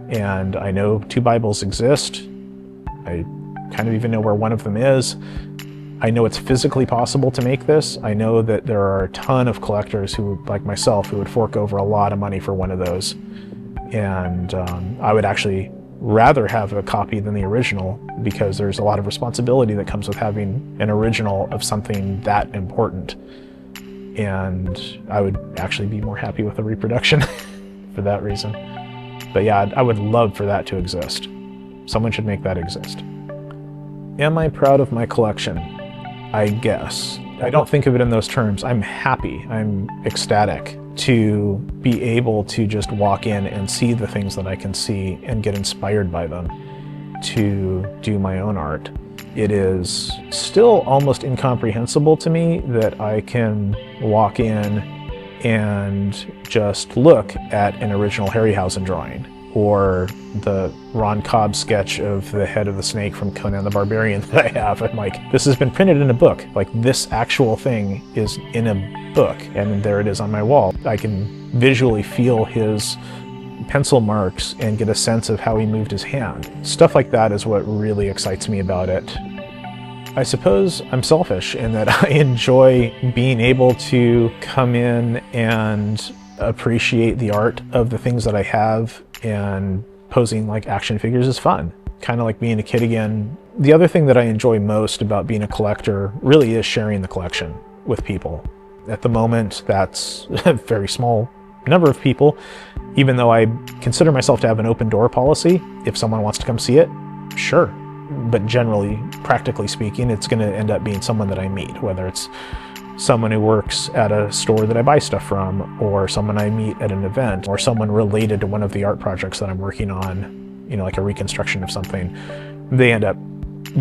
Speaker 3: And I know 2 Bibles exist. I kind of even know where one of them is. I know it's physically possible to make this. I know that there are a ton of collectors who, like myself, who would fork over a lot of money for one of those. And I would actually rather have a copy than the original, because there's a lot of responsibility that comes with having an original of something that important. And I would actually be more happy with a reproduction for that reason. But yeah, I would love for that to exist. Someone should make that exist. Am I proud of my collection? I guess. I don't think of it in those terms. I'm happy, I'm ecstatic to be able to just walk in and see the things that I can see and get inspired by them to do my own art. It is still almost incomprehensible to me that I can walk in and just look at an original Harryhausen drawing, or the Ron Cobb sketch of the head of the snake from Conan the Barbarian that I have. I'm like, this has been printed in a book. Like, this actual thing is in a book, and there it is on my wall. I can visually feel his pencil marks and get a sense of how he moved his hand. Stuff like that is what really excites me about it. I suppose I'm selfish in that I enjoy being able to come in and appreciate the art of the things that I have, and posing like action figures is fun. Kind of like being a kid again. The other thing that I enjoy most about being a collector really is sharing the collection with people. At the moment, that's a very small number of people, even though I consider myself to have an open door policy. If someone wants to come see it, sure. But generally, practically speaking, it's going to end up being someone that I meet, whether it's someone who works at a store that I buy stuff from, or someone I meet at an event, or someone related to one of the art projects that I'm working on, you know, like a reconstruction of something. They end up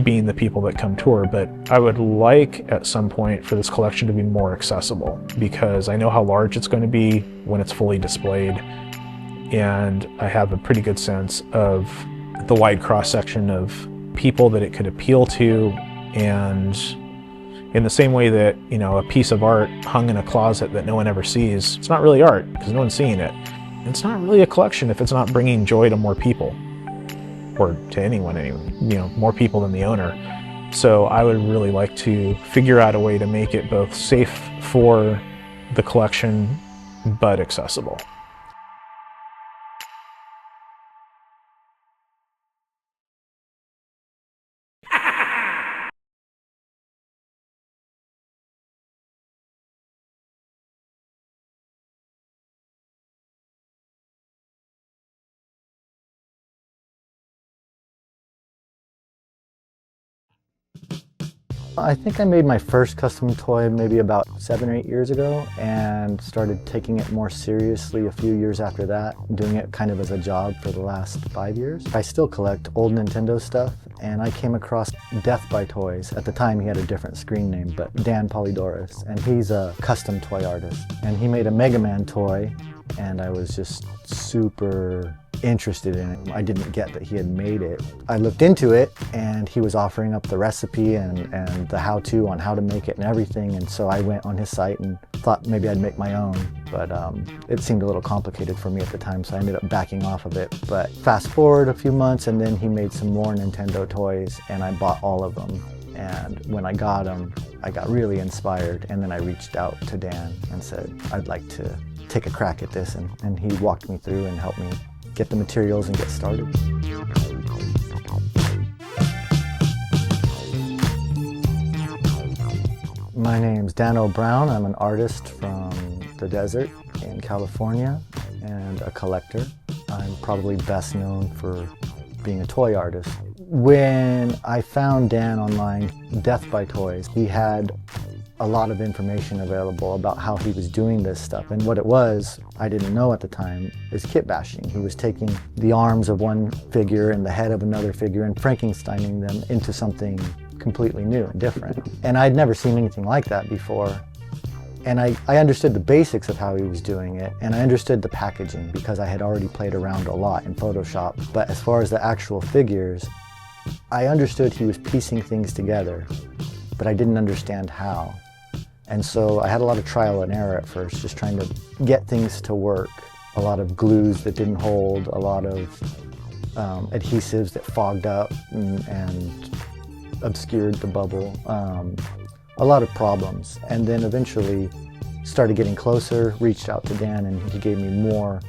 Speaker 3: being the people that come tour. But I would like at some point for this collection to be more accessible, because I know how large it's going to be when it's fully displayed, and I have a pretty good sense of the wide cross-section of people that it could appeal to. And in the same way that, you know, a piece of art hung in a closet that no one ever sees, it's not really art because no one's seeing it. It's not really a collection if it's not bringing joy to more people, or to anyone anyway, you know, more people than the owner. So I would really like to figure out a way to make it both safe for the collection but accessible.
Speaker 4: I think I made my first custom toy maybe about 7 or 8 years ago, and started taking it more seriously a few years after that, doing it kind of as a job for the last 5 years. I still collect old Nintendo stuff, and I came across Death by Toys. At the time he had a different screen name, but Dan Polydoros, and he's a custom toy artist. And he made a Mega Man toy, and I was just super interested in it. I didn't get that he had made it. I looked into it, and he was offering up the recipe and the how-to on how to make it and everything, and so I went on his site and thought maybe I'd make my own, but it seemed a little complicated for me at the time, so I ended up backing off of it. But fast forward a few months, and then he made some more Nintendo toys, and I bought all of them. And when I got them, I got really inspired, and then I reached out to Dan and said, I'd like to take a crack at this, and he walked me through and helped me get the materials and get started. My name's Dan O'Brown. I'm an artist from the desert in California and a collector. I'm probably best known for being a toy artist. When I found Dan online, Death by Toys, he had a lot of information available about how he was doing this stuff. And what it was, I didn't know at the time, is kit bashing. He was taking the arms of one figure and the head of another figure and Frankensteining them into something completely new and different. And I'd never seen anything like that before. And I understood the basics of how he was doing it, and I understood the packaging because I had already played around a lot in Photoshop. But as far as the actual figures, I understood he was piecing things together, but I didn't understand how. And so I had a lot of trial and error at first, just trying to get things to work. A lot of glues that didn't hold, a lot of adhesives that fogged up and obscured the bubble. A lot of problems. And then eventually started getting closer, reached out to Dan, and he gave me more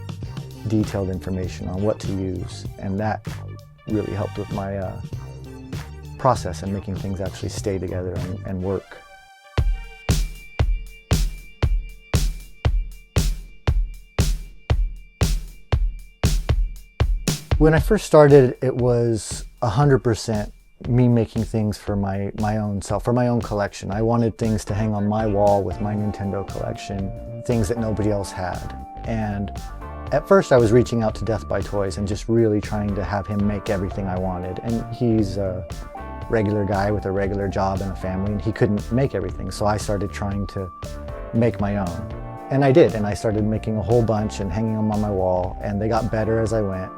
Speaker 4: detailed information on what to use. And that really helped with my process and making things actually stay together and work. When I first started, it was 100% me making things for my own self, for my own collection. I wanted things to hang on my wall with my Nintendo collection, things that nobody else had. And at first I was reaching out to Death by Toys and just really trying to have him make everything I wanted. And he's a regular guy with a regular job and a family, and he couldn't make everything. So I started trying to make my own. And I did, and I started making a whole bunch and hanging them on my wall, and they got better as I went.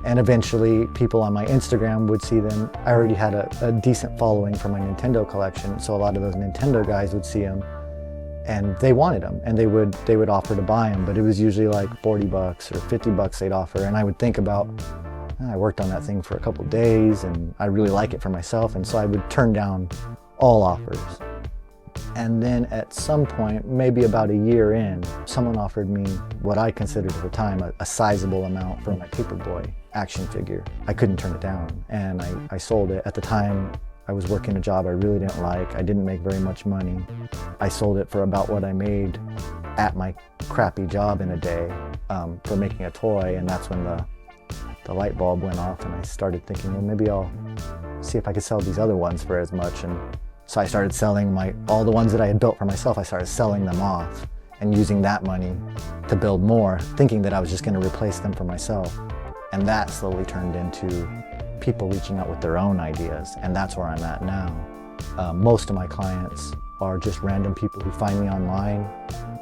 Speaker 4: And eventually people on my Instagram would see them. I already had a decent following for my Nintendo collection, so a lot of those Nintendo guys would see them and they wanted them, and they would offer to buy them, but it was usually like 40 bucks or 50 bucks they'd offer. And I would think about, I worked on that thing for a couple days and I really like it for myself, and so I would turn down all offers. And then at some point, maybe about a year in, someone offered me what I considered at the time a sizable amount for my Paperboy action figure. I couldn't turn it down, and I sold it. At the time, I was working a job I really didn't like. I didn't make very much money. I sold it for about what I made at my crappy job in a day for making a toy, and that's when the light bulb went off, and I started thinking, well, maybe I'll see if I could sell these other ones for as much. And so I started selling all the ones that I had built for myself. I started selling them off and using that money to build more, thinking that I was just going to replace them for myself. And that slowly turned into people reaching out with their own ideas, and that's where I'm at now. Most of my clients are just random people who find me online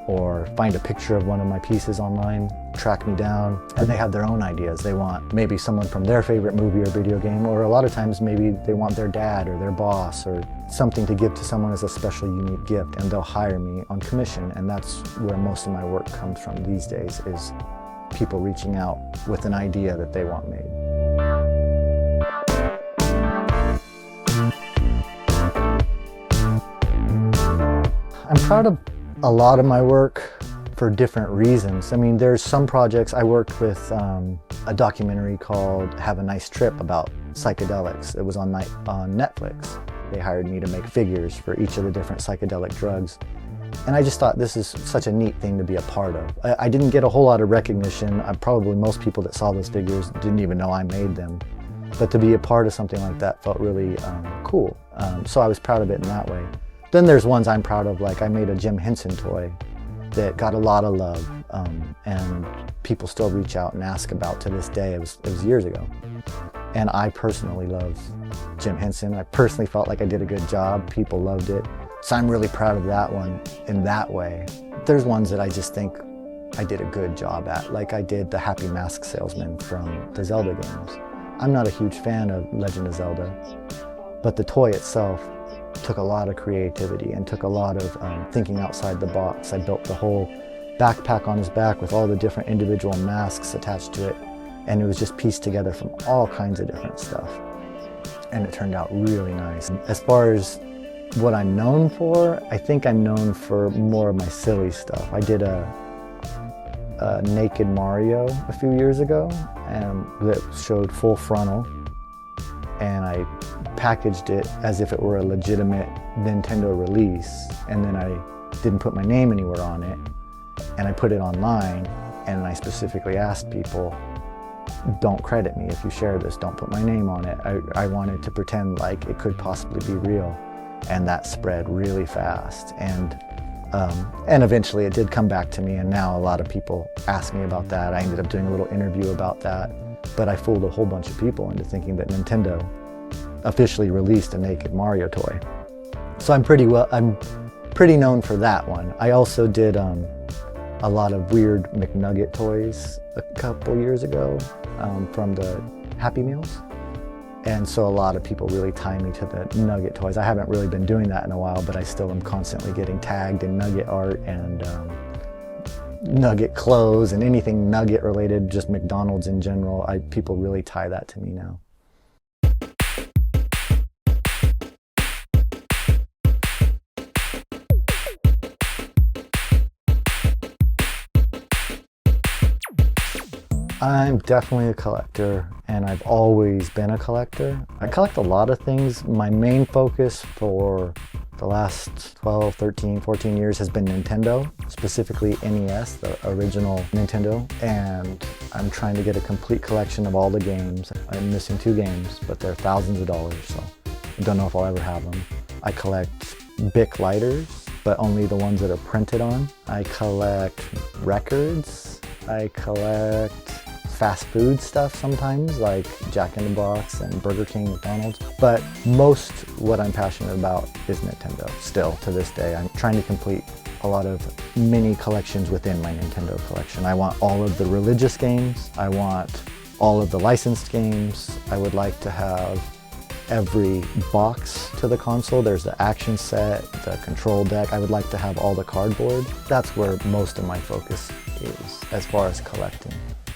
Speaker 4: or find a picture of one of my pieces online, track me down, and they have their own ideas. They want maybe someone from their favorite movie or video game, or a lot of times maybe they want their dad or their boss or something to give to someone as a special, unique gift, and they'll hire me on commission. And that's where most of my work comes from these days, is people reaching out with an idea that they want made. I'm proud of a lot of my work for different reasons. I mean, there's some projects. I worked with a documentary called Have a Nice Trip about psychedelics. It was on Netflix. They hired me to make figures for each of the different psychedelic drugs. And I just thought this is such a neat thing to be a part of. I didn't get a whole lot of recognition. Probably most people that saw those figures didn't even know I made them. But to be a part of something like that felt really cool. So I was proud of it in that way. Then there's ones I'm proud of, like I made a Jim Henson toy that got a lot of love, and people still reach out and ask about to this day. It was years ago. And I personally love Jim Henson. I personally felt like I did a good job. People loved it. So I'm really proud of that one in that way. There's ones that I just think I did a good job at, like I did the Happy Mask Salesman from the Zelda games. I'm not a huge fan of Legend of Zelda, but the toy itself took a lot of creativity and took a lot of thinking outside the box. I built the whole backpack on his back with all the different individual masks attached to it, and it was just pieced together from all kinds of different stuff. And it turned out really nice. As far as what I'm known for, I think I'm known for more of my silly stuff. I did a naked Mario a few years ago that showed full frontal, and I packaged it as if it were a legitimate Nintendo release, and then I didn't put my name anywhere on it, and I put it online, and I specifically asked people, don't credit me if you share this, don't put my name on it. I wanted to pretend like it could possibly be real. and that spread really fast. And eventually it did come back to me, and now a lot of people ask me about that. I ended up doing a little interview about that, but I fooled a whole bunch of people into thinking that Nintendo officially released a naked Mario toy. So I'm pretty known for that one. I also did a lot of weird McNugget toys a couple years ago from the Happy Meals. And so a lot of people really tie me to the Nugget toys. I haven't really been doing that in a while, but I still am constantly getting tagged in Nugget art and Nugget clothes and anything Nugget related, just McDonald's in general. People really tie that to me now. I'm definitely a collector, and I've always been a collector. I collect a lot of things. My main focus for the last 12, 13, 14 years has been Nintendo, specifically NES, the original Nintendo, and I'm trying to get a complete collection of all the games. I'm missing 2 games, but they're thousands of dollars, so I don't know if I'll ever have them. I collect Bic lighters, but only the ones that are printed on. I collect records. I collect fast food stuff sometimes, like Jack in the Box and Burger King, McDonald's. But most what I'm passionate about is Nintendo, still to this day. I'm trying to complete a lot of mini collections within my Nintendo collection. I want all of the religious games. I want all of the licensed games. I would like to have every box to the console. There's the action set, the control deck. I would like to have all the cardboard. That's where most of my focus is as far as collecting.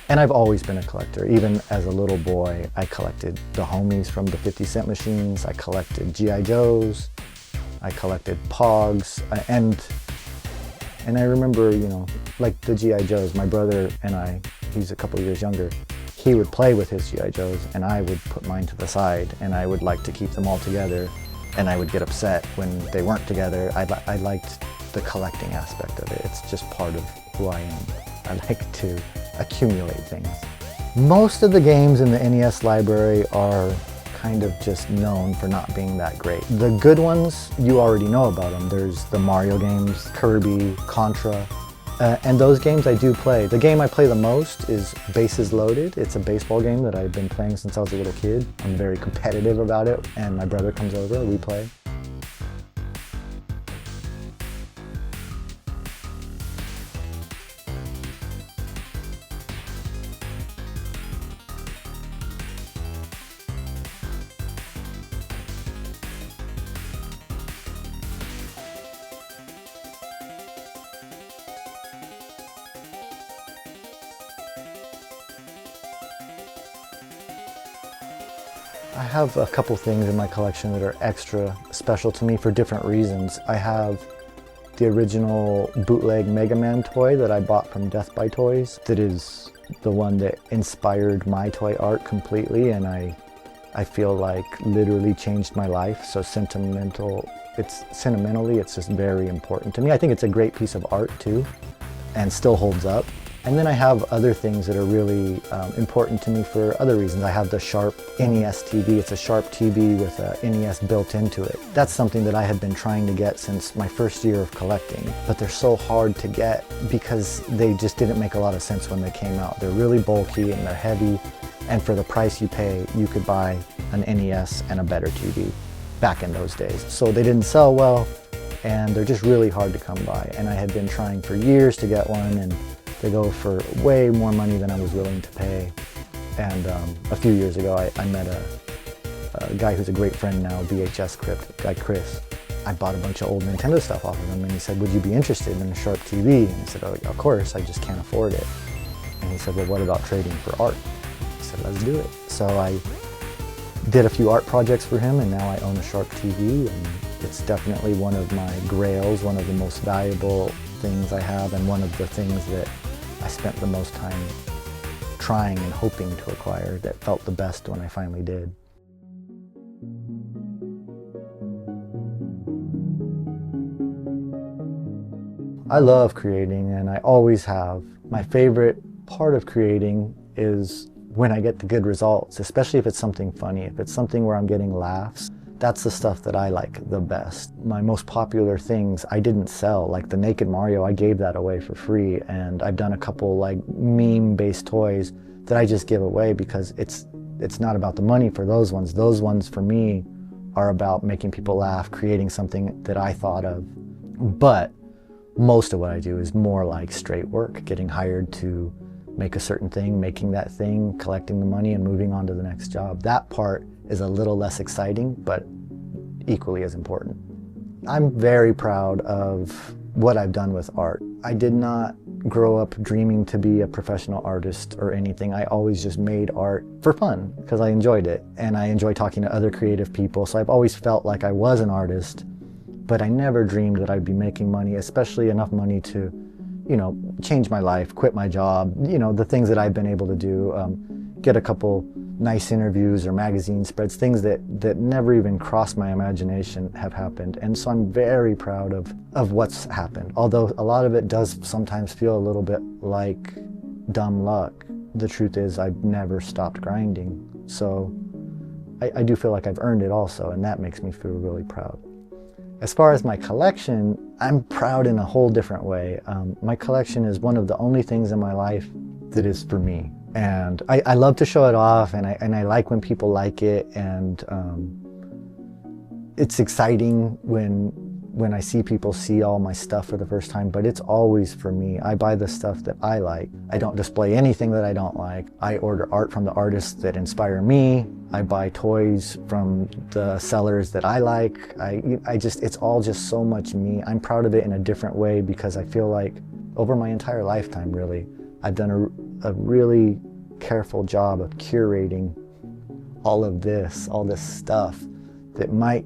Speaker 4: And I've always been a collector. Even as a little boy, I collected the homies from the 50-cent machines. I collected G.I. Joes. I collected Pogs. And I remember, you know, like the G.I. Joes, my brother and I, he's a couple years younger, he would play with his G.I. Joes and I would put mine to the side, and I would like to keep them all together, and I would get upset when they weren't together. I liked the collecting aspect of it. It's just part of who I am. I like to accumulate things. Most of the games in the NES library are kind of just known for not being that great. The good ones, you already know about them. There's the Mario games, Kirby, Contra, and those games I do play. The game I play the most is Bases Loaded. It's a baseball game that I've been playing since I was a little kid. I'm very competitive about it, and my brother comes over, we play. I have a couple things in my collection that are extra special to me for different reasons. I have the original bootleg Mega Man toy that I bought from Death by Toys. That is the one that inspired my toy art completely, and I feel like literally changed my life. So sentimentally, it's just very important to me. I think it's a great piece of art too, and still holds up. And then I have other things that are really important to me for other reasons. I have the Sharp NES TV. It's a Sharp TV with a NES built into it. That's something that I had been trying to get since my first year of collecting. But they're so hard to get because they just didn't make a lot of sense when they came out. They're really bulky and they're heavy. And for the price you pay, you could buy an NES and a better TV back in those days. So they didn't sell well, and they're just really hard to come by. And I had been trying for years to get one, and they go for way more money than I was willing to pay. And a few years ago, I met a guy who's a great friend now, VHS Crypt, guy Chris. I bought a bunch of old Nintendo stuff off of him, and he said, would you be interested in a Sharp TV? And I said, oh, of course, I just can't afford it. And he said, well, what about trading for art? I said, let's do it. So I did a few art projects for him, and now I own a Sharp TV, and it's definitely one of my grails, one of the most valuable things I have, and one of the things that I spent the most time trying and hoping to acquire, that felt the best when I finally did. I love creating, and I always have. My favorite part of creating is when I get the good results, especially if it's something funny, if it's something where I'm getting laughs. That's the stuff that I like the best. My most popular things I didn't sell, like the Naked Mario, I gave that away for free, and I've done a couple like meme-based toys that I just give away because it's not about the money for those ones. Those ones for me are about making people laugh, creating something that I thought of. But most of what I do is more like straight work, getting hired to make a certain thing, making that thing, collecting the money, and moving on to the next job. That part is a little less exciting, but equally as important. I'm very proud of what I've done with art. I did not grow up dreaming to be a professional artist or anything. I always just made art for fun because I enjoyed it, and I enjoy talking to other creative people, so I've always felt like I was an artist, but I never dreamed that I'd be making money, especially enough money to, you know, change my life, quit my job, you know, the things that I've been able to do, get a couple nice interviews or magazine spreads, things that never even crossed my imagination have happened. And so I'm very proud of what's happened. Although a lot of it does sometimes feel a little bit like dumb luck. The truth is I've never stopped grinding. So I do feel like I've earned it also, and that makes me feel really proud. As far as my collection, I'm proud in a whole different way. My collection is one of the only things in my life that is for me. And I love to show it off, and I like when people like it, and it's exciting when I see people see all my stuff for the first time, but it's always for me. I buy the stuff that I like. I don't display anything that I don't like. I order art from the artists that inspire me. I buy toys from the sellers that I like. It's all just so much me. I'm proud of it in a different way because I feel like over my entire lifetime, really, I've done a really careful job of curating all this stuff that might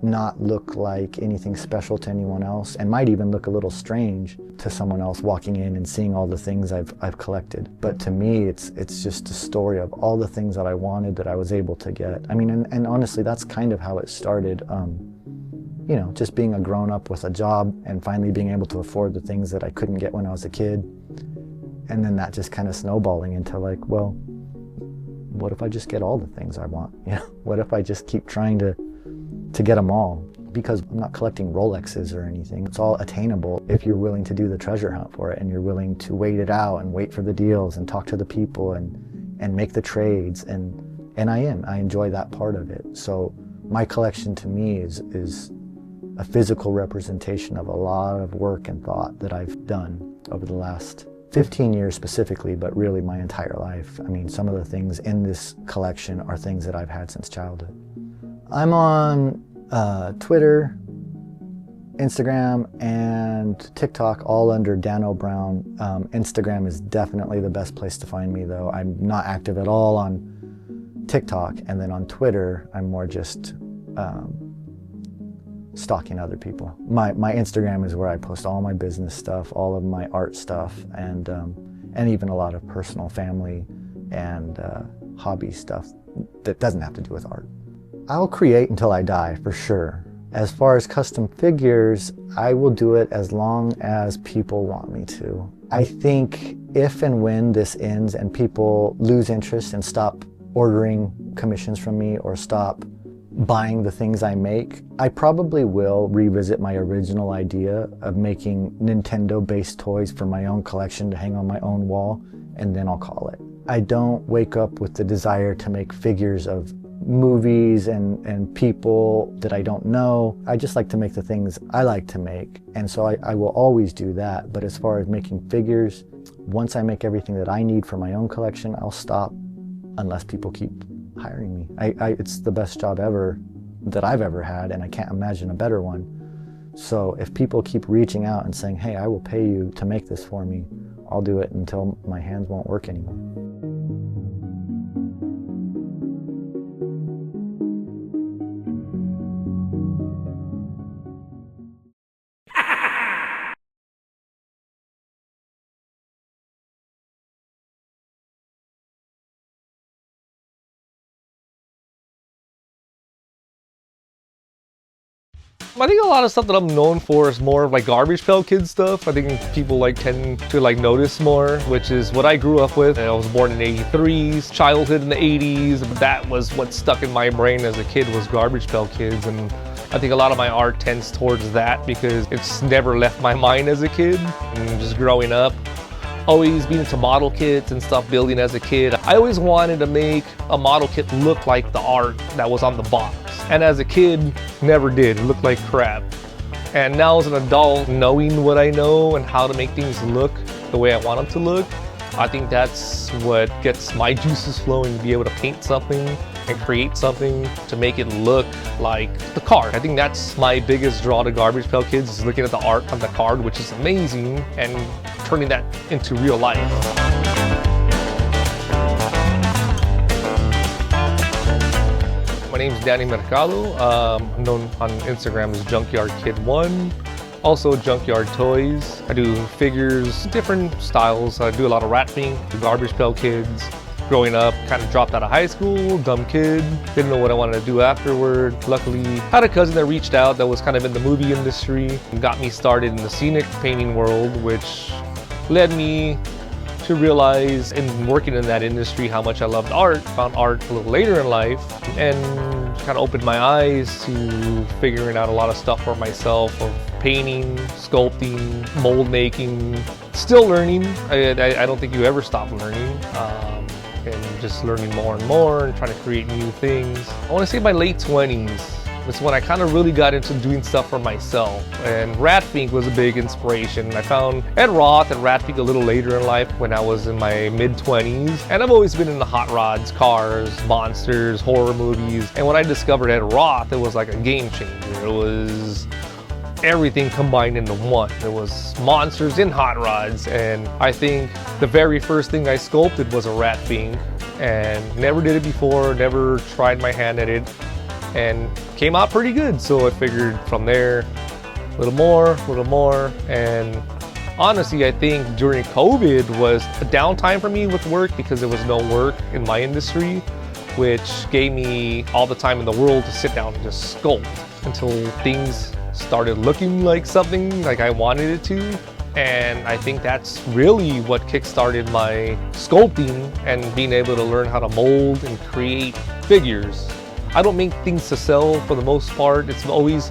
Speaker 4: not look like anything special to anyone else, and might even look a little strange to someone else walking in and seeing all the things I've collected. But to me, it's just a story of all the things that I wanted that I was able to get. I mean, and honestly, that's kind of how it started. You know, just being a grown-up with a job and finally being able to afford the things that I couldn't get when I was a kid. And then that just kind of snowballing into like, well, what if I just get all the things I want? You know, what if I just keep trying to get them all? Because I'm not collecting Rolexes or anything. It's all attainable if you're willing to do the treasure hunt for it, and you're willing to wait it out and wait for the deals and talk to the people and make the trades. And I enjoy that part of it. So my collection to me is a physical representation of a lot of work and thought that I've done over the last 15 years specifically, but really my entire life. I mean, some of the things in this collection are things that I've had since childhood. I'm on Twitter, Instagram, and TikTok, all under Dan O'Brown. Instagram is definitely the best place to find me, though. I'm not active at all on TikTok, and then on Twitter, I'm more just stalking other people. My Instagram is where I post all my business stuff, all of my art stuff, and even a lot of personal, family, and hobby stuff that doesn't have to do with art. I'll create until I die, for sure. As far as custom figures, I will do it as long as people want me to. I think if and when this ends and people lose interest and stop ordering commissions from me or stop buying the things I make, I probably will revisit my original idea of making Nintendo-based toys for my own collection to hang on my own wall, and then I'll call it. I don't wake up with the desire to make figures of movies and people that I don't know. I just like to make the things I like to make, and so I will always do that. But as far as making figures, once I make everything that I need for my own collection, I'll stop unless people keep hiring me. It's the best job ever that I've ever had, and I can't imagine a better one. So if people keep reaching out and saying, hey, I will pay you to make this for me, I'll do it until my hands won't work anymore.
Speaker 5: I think a lot of stuff that I'm known for is more of like garbage pail kid stuff. I think people like tend to like notice more, which is what I grew up with. I was born in '83, childhood in the '80s, but that was what stuck in my brain as a kid was garbage pail kids. And I think a lot of my art tends towards that because it's never left my mind as a kid. And just growing up, always being into model kits and stuff, building as a kid. I always wanted to make a model kit look like the art that was on the box. And as a kid, never did. It looked like crap. And now as an adult, knowing what I know and how to make things look the way I want them to look, I think that's what gets my juices flowing, to be able to paint something and create something to make it look like the card. I think that's my biggest draw to Garbage Pail Kids, is looking at the art on the card, which is amazing, and turning that into real life. My name is Danny Mercado. I'm known on Instagram as Junkyard Kid 1. Also Junkyard Toys. I do figures, different styles. I do a lot of rat pink, Garbage Pail Kids. Growing up, kind of dropped out of high school, dumb kid, didn't know what I wanted to do afterward. Luckily, had a cousin that reached out that was kind of in the movie industry, and got me started in the scenic painting world, which led me to realize in working in that industry how much I loved art. Found art a little later in life and kind of opened my eyes to figuring out a lot of stuff for myself, of painting, sculpting, mold making. Still learning. I don't think you ever stop learning. And just learning more and more and trying to create new things. I want to say my late 20s was when I kind of really got into doing stuff for myself. And Rat Fink was a big inspiration. I found Ed Roth and Rat Fink a little later in life when I was in my mid-20s. And I've always been into hot rods, cars, monsters, horror movies. And when I discovered Ed Roth, it was like a game changer. It was everything combined into one. There was monsters in hot rods, and I think the very first thing I sculpted was a Rat Fink, and never did it before, never tried my hand at it, and came out pretty good. So I figured from there, a little more, and honestly, I think during COVID was a downtime for me with work because there was no work in my industry, which gave me all the time in the world to sit down and just sculpt until things started looking like something like I wanted it to. And I think that's really what kickstarted my sculpting and being able to learn how to mold and create figures. I don't make things to sell for the most part. It's always,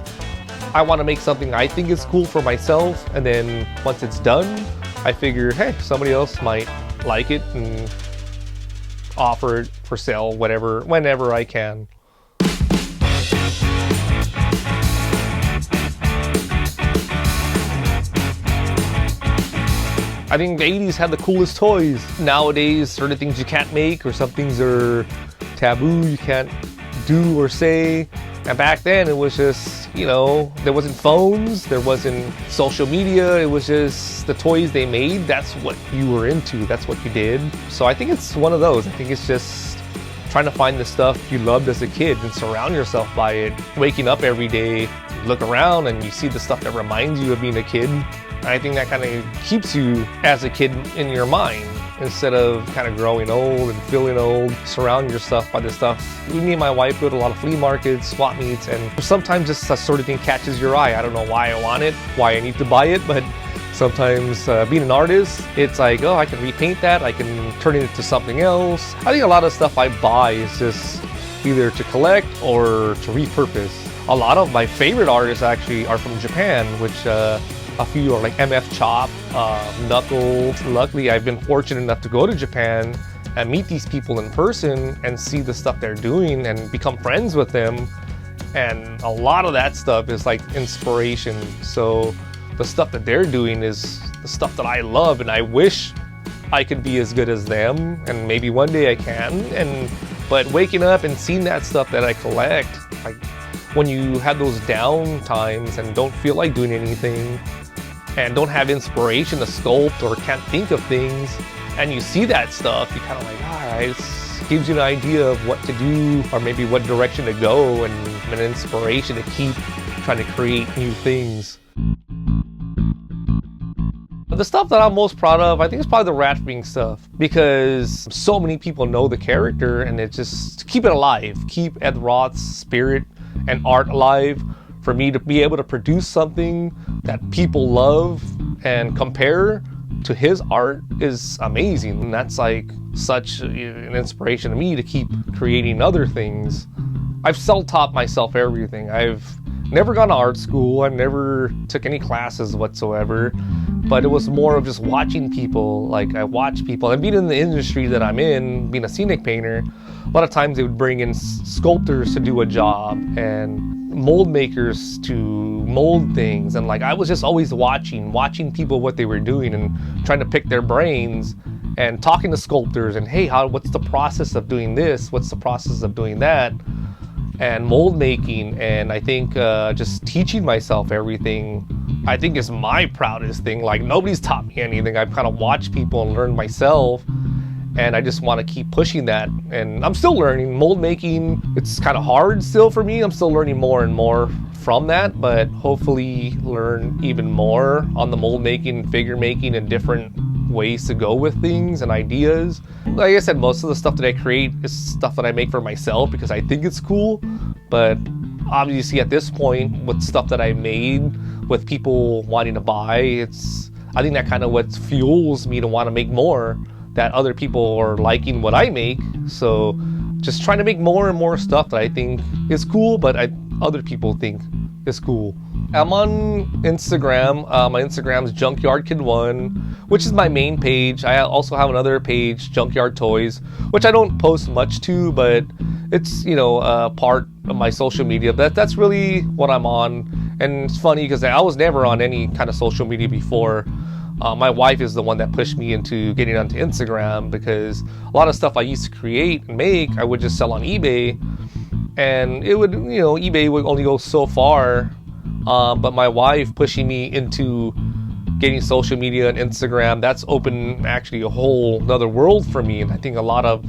Speaker 5: I want to make something I think is cool for myself, and then once it's done, I figure, hey, somebody else might like it and offer it for sale, whenever I can. I think the 80s had the coolest toys. Nowadays, certain things you can't make, or some things are taboo, you can't do or say. And back then it was just, you know, there wasn't phones, there wasn't social media, it was just the toys they made. That's what you were into, that's what you did. So I think it's one of those. I think it's just trying to find the stuff you loved as a kid and surround yourself by it. Waking up every day, you look around and you see the stuff that reminds you of being a kid. I think that kind of keeps you as a kid in your mind, instead of kind of growing old and feeling old. Surround yourself by the stuff. Me and my wife go to a lot of flea markets, swap meets, and sometimes just that sort of thing catches your eye. I don't know why I want it, why I need to buy it, but sometimes being an artist, it's like, oh, I can repaint that, I can turn it into something else. I think a lot of stuff I buy is just either to collect or to repurpose. A lot of my favorite artists actually are from Japan, which a few are like MF Chop, Knuckles. Luckily, I've been fortunate enough to go to Japan and meet these people in person and see the stuff they're doing and become friends with them. And a lot of that stuff is like inspiration. So the stuff that they're doing is the stuff that I love, and I wish I could be as good as them, and maybe one day I can. But waking up and seeing that stuff that I collect, like when you have those down times and don't feel like doing anything and don't have inspiration to sculpt or can't think of things, and you see that stuff, you kind of like, it gives you an idea of what to do or maybe what direction to go, and an inspiration to keep trying to create new things. The stuff that I'm most proud of, I think, is probably the Rat Fink stuff, because so many people know the character, and it's just to keep it alive, keep Ed Roth's spirit and art alive, for me to be able to produce something that people love and compare to his art is amazing. And that's like such an inspiration to me to keep creating other things. I've self-taught myself everything. I've never gone to art school. I've never took any classes whatsoever, but it was more of just watching people. Like I watch people, and being in the industry that I'm in, being a scenic painter, a lot of times they would bring in sculptors to do a job and mold makers to mold things. And like I was just always watching people, what they were doing, and trying to pick their brains and talking to sculptors and, hey, what's the process of doing this? What's the process of doing that? And mold making. And I think just teaching myself everything, I think is my proudest thing. Like nobody's taught me anything. I've kind of watched people and learned myself. And I just want to keep pushing that. And I'm still learning mold making. It's kind of hard still for me. I'm still learning more and more from that, but hopefully learn even more on the mold making, figure making, and different ways to go with things and ideas. Like I said, most of the stuff that I create is stuff that I make for myself because I think it's cool. But obviously at this point, with stuff that I made with people wanting to buy, I think that kind of what fuels me to want to make more, that other people are liking what I make. So just trying to make more and more stuff that I think is cool, but other people think is cool. I'm on Instagram. My Instagram's junkyardkid1, which is my main page. I also have another page, Junkyard Toys, which I don't post much to, but it's, part of my social media. But that's really what I'm on. And it's funny because I was never on any kind of social media before. My wife is the one that pushed me into getting onto Instagram, because a lot of stuff I used to create and make, I would just sell on eBay, and it would, eBay would only go so far. But my wife pushing me into getting social media and Instagram, that's opened actually a whole another world for me. And I think a lot of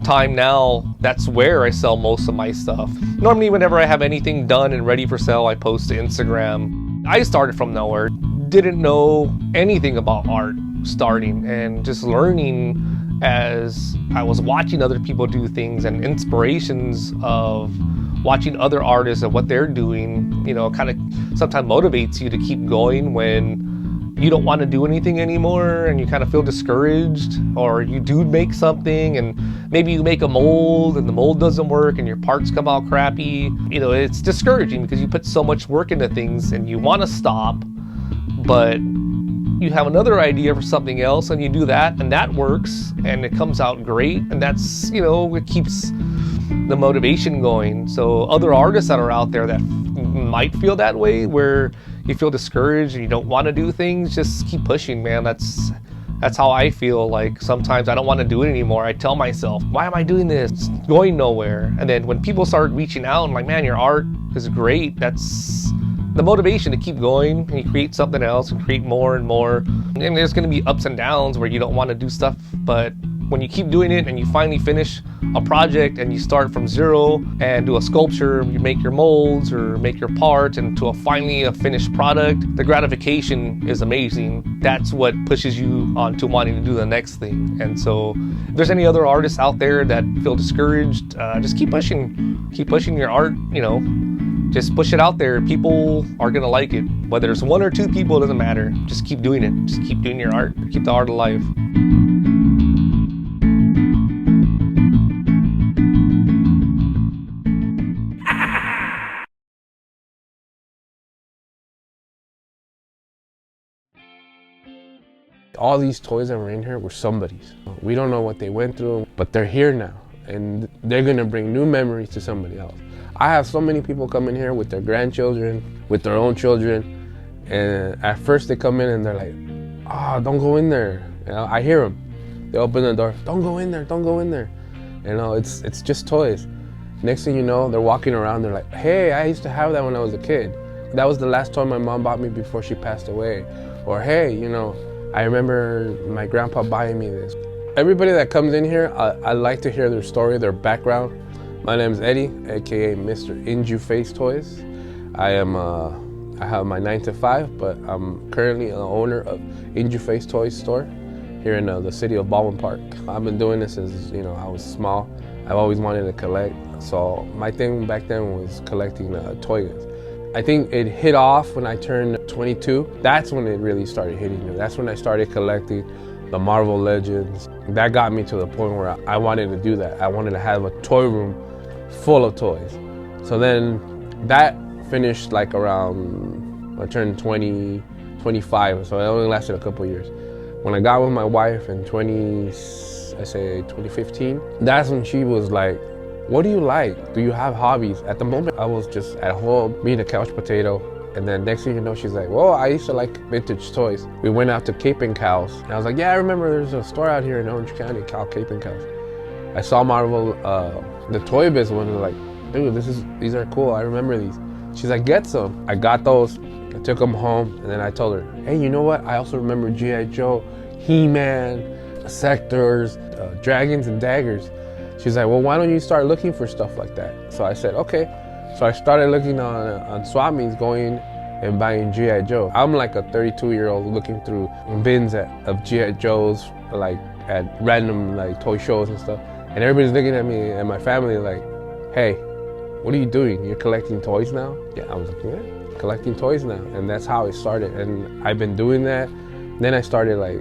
Speaker 5: time now, that's where I sell most of my stuff. Normally, whenever I have anything done and ready for sale, I post to Instagram. I started from nowhere. Didn't know anything about art starting, and just learning as I was watching other people do things, and inspirations of watching other artists and what they're doing, kind of sometimes motivates you to keep going when you don't want to do anything anymore and you kind of feel discouraged, or you do make something and maybe you make a mold and the mold doesn't work and your parts come out crappy. It's discouraging because you put so much work into things and you want to stop, but you have another idea for something else and you do that and that works and it comes out great, and that's, it keeps the motivation going. So other artists that are out there that might feel that way, where you feel discouraged and you don't want to do things, just keep pushing, man. That's how I feel. Like sometimes I don't want to do it anymore. I tell myself, why am I doing this? It's going nowhere. And then when people start reaching out and like, man, your art is great, that's the motivation to keep going, and you create something else and create more and more. And there's going to be ups and downs where you don't want to do stuff, but when you keep doing it and you finally finish a project and you start from zero and do a sculpture, you make your molds or make your part and to finally a finished product, the gratification is amazing. That's what pushes you on to wanting to do the next thing. And so if there's any other artists out there that feel discouraged, just keep pushing your art, just push it out there. People are gonna like it. Whether it's one or two people, it doesn't matter. Just keep doing it. Just keep doing your art. Keep the art alive.
Speaker 6: All these toys that were in here were somebody's. We don't know what they went through, but they're here now, and they're gonna bring new memories to somebody else. I have so many people come in here with their grandchildren, with their own children, and at first they come in and they're like, don't go in there. I hear them. They open the door, don't go in there, don't go in there. It's just toys. Next thing you know, they're walking around, they're like, hey, I used to have that when I was a kid. That was the last toy my mom bought me before she passed away. Or hey, I remember my grandpa buying me this. Everybody that comes in here, I like to hear their story, their background. My name is Eddie, aka Mr. Inju Face Toys. I have my 9 to 5, but I'm currently an owner of Inju Face Toys store here in the city of Baldwin Park. I've been doing this since I was small. I've always wanted to collect, so my thing back then was collecting toy guns. I think it hit off when I turned 22. That's when it really started hitting me. That's when I started collecting the Marvel Legends. That got me to the point where I wanted to do that. I wanted to have a toy room full of toys. So then that finished like around, I turned 25, so it only lasted a couple years. When I got with my wife in 2015, that's when she was like, what do you like? Do you have hobbies? At the moment, I was just at home being a couch potato. And then next thing you know, she's like, well, I used to like vintage toys. We went out to Cape and Cows. And I was like, yeah, I remember there's a store out here in Orange County called Cape and Cows. I saw Marvel, the Toy Biz one, and I was like, dude, these are cool. I remember these. She's like, get some. I got those. I took them home, and then I told her, hey, you know what? I also remember G.I. Joe, He-Man, Sectors, Dragons and Daggers. She's like, well, why don't you start looking for stuff like that? So I said, okay. So I started looking on swap meets, going and buying G.I. Joe. I'm like a 32-year-old looking through bins of G.I. Joes, like at random like toy shows and stuff. And everybody's looking at me and my family like, hey, what are you doing? You're collecting toys now? Yeah, I was like, yeah, collecting toys now. And that's how it started. And I've been doing that. Then I started like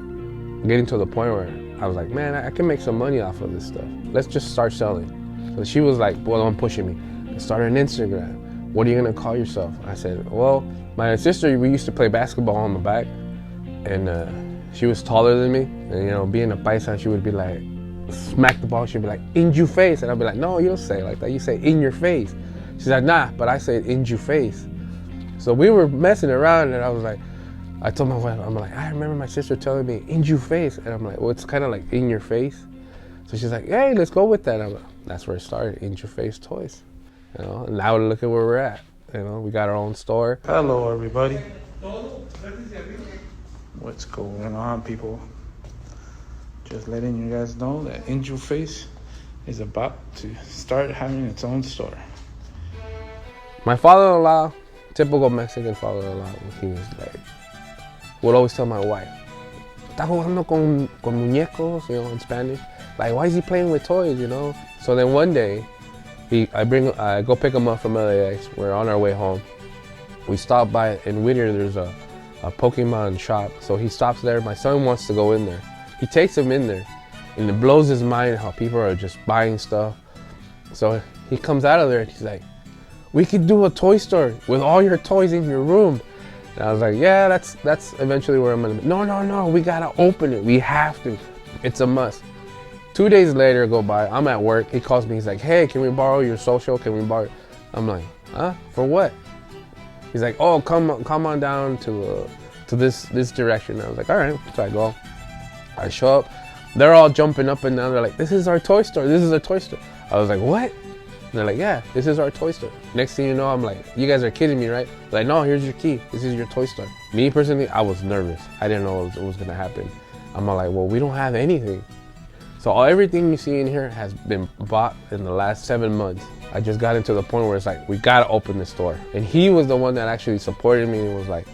Speaker 6: getting to the point where I was like, man, I can make some money off of this stuff. Let's just start selling. So she was like, well, don't pushing me. I started an Instagram. What are you gonna call yourself? I said, well, my sister, we used to play basketball on the back, and she was taller than me. And you know, being a paisa, she would be like, smack the ball, she'd be like, in your face. And I'd be like, no, you don't say it like that. You say in your face. She's like, nah, but I say it in your face. So we were messing around, and I was like, I told my wife, I'm like, I remember my sister telling me in your face. And I'm like, well, it's kind of like in your face. So she's like, hey, let's go with that. I'm like, that's where it started, in your face toys. You know, and now look at where we're at. You know, we got our own store.
Speaker 7: Hello, everybody. What's going on, people? Just letting you guys know that In Your Face is about to start having its own store.
Speaker 6: My father-in-law, typical Mexican father-in-law, he was like, would always tell my wife, "Está jugando con muñecos," you know, in Spanish. Like, why is he playing with toys, you know? So then one day, I go pick him up from LAX. We're on our way home. We stop by in Whittier. There's a Pokemon shop. So he stops there. My son wants to go in there. He takes him in there, and it blows his mind how people are just buying stuff. So he comes out of there and he's like, "We could do a toy store with all your toys in your room." And I was like, "Yeah, that's eventually where I'm gonna be." No, we gotta open it. We have to. It's a must. 2 days later go by, I'm at work, he calls me, he's like, "Hey, can we borrow your social? Can we borrow?" I'm like, "Huh? For what?" He's like, "Oh, come on down to this direction." I was like, "All right." So I go, I show up, they're all jumping up and down, they're like, "This is our toy store, this is a toy store." I was like, "What?" And they're like, "Yeah, this is our toy store." Next thing you know, I'm like, "You guys are kidding me, right?" They're like, "No, here's your key, this is your toy store." Me personally, I was nervous. I didn't know what was gonna happen. I'm like, "Well, we don't have anything." So everything you see in here has been bought in the last 7 months. I just got into the point where it's like, we gotta open this store. And he was the one that actually supported me and was like,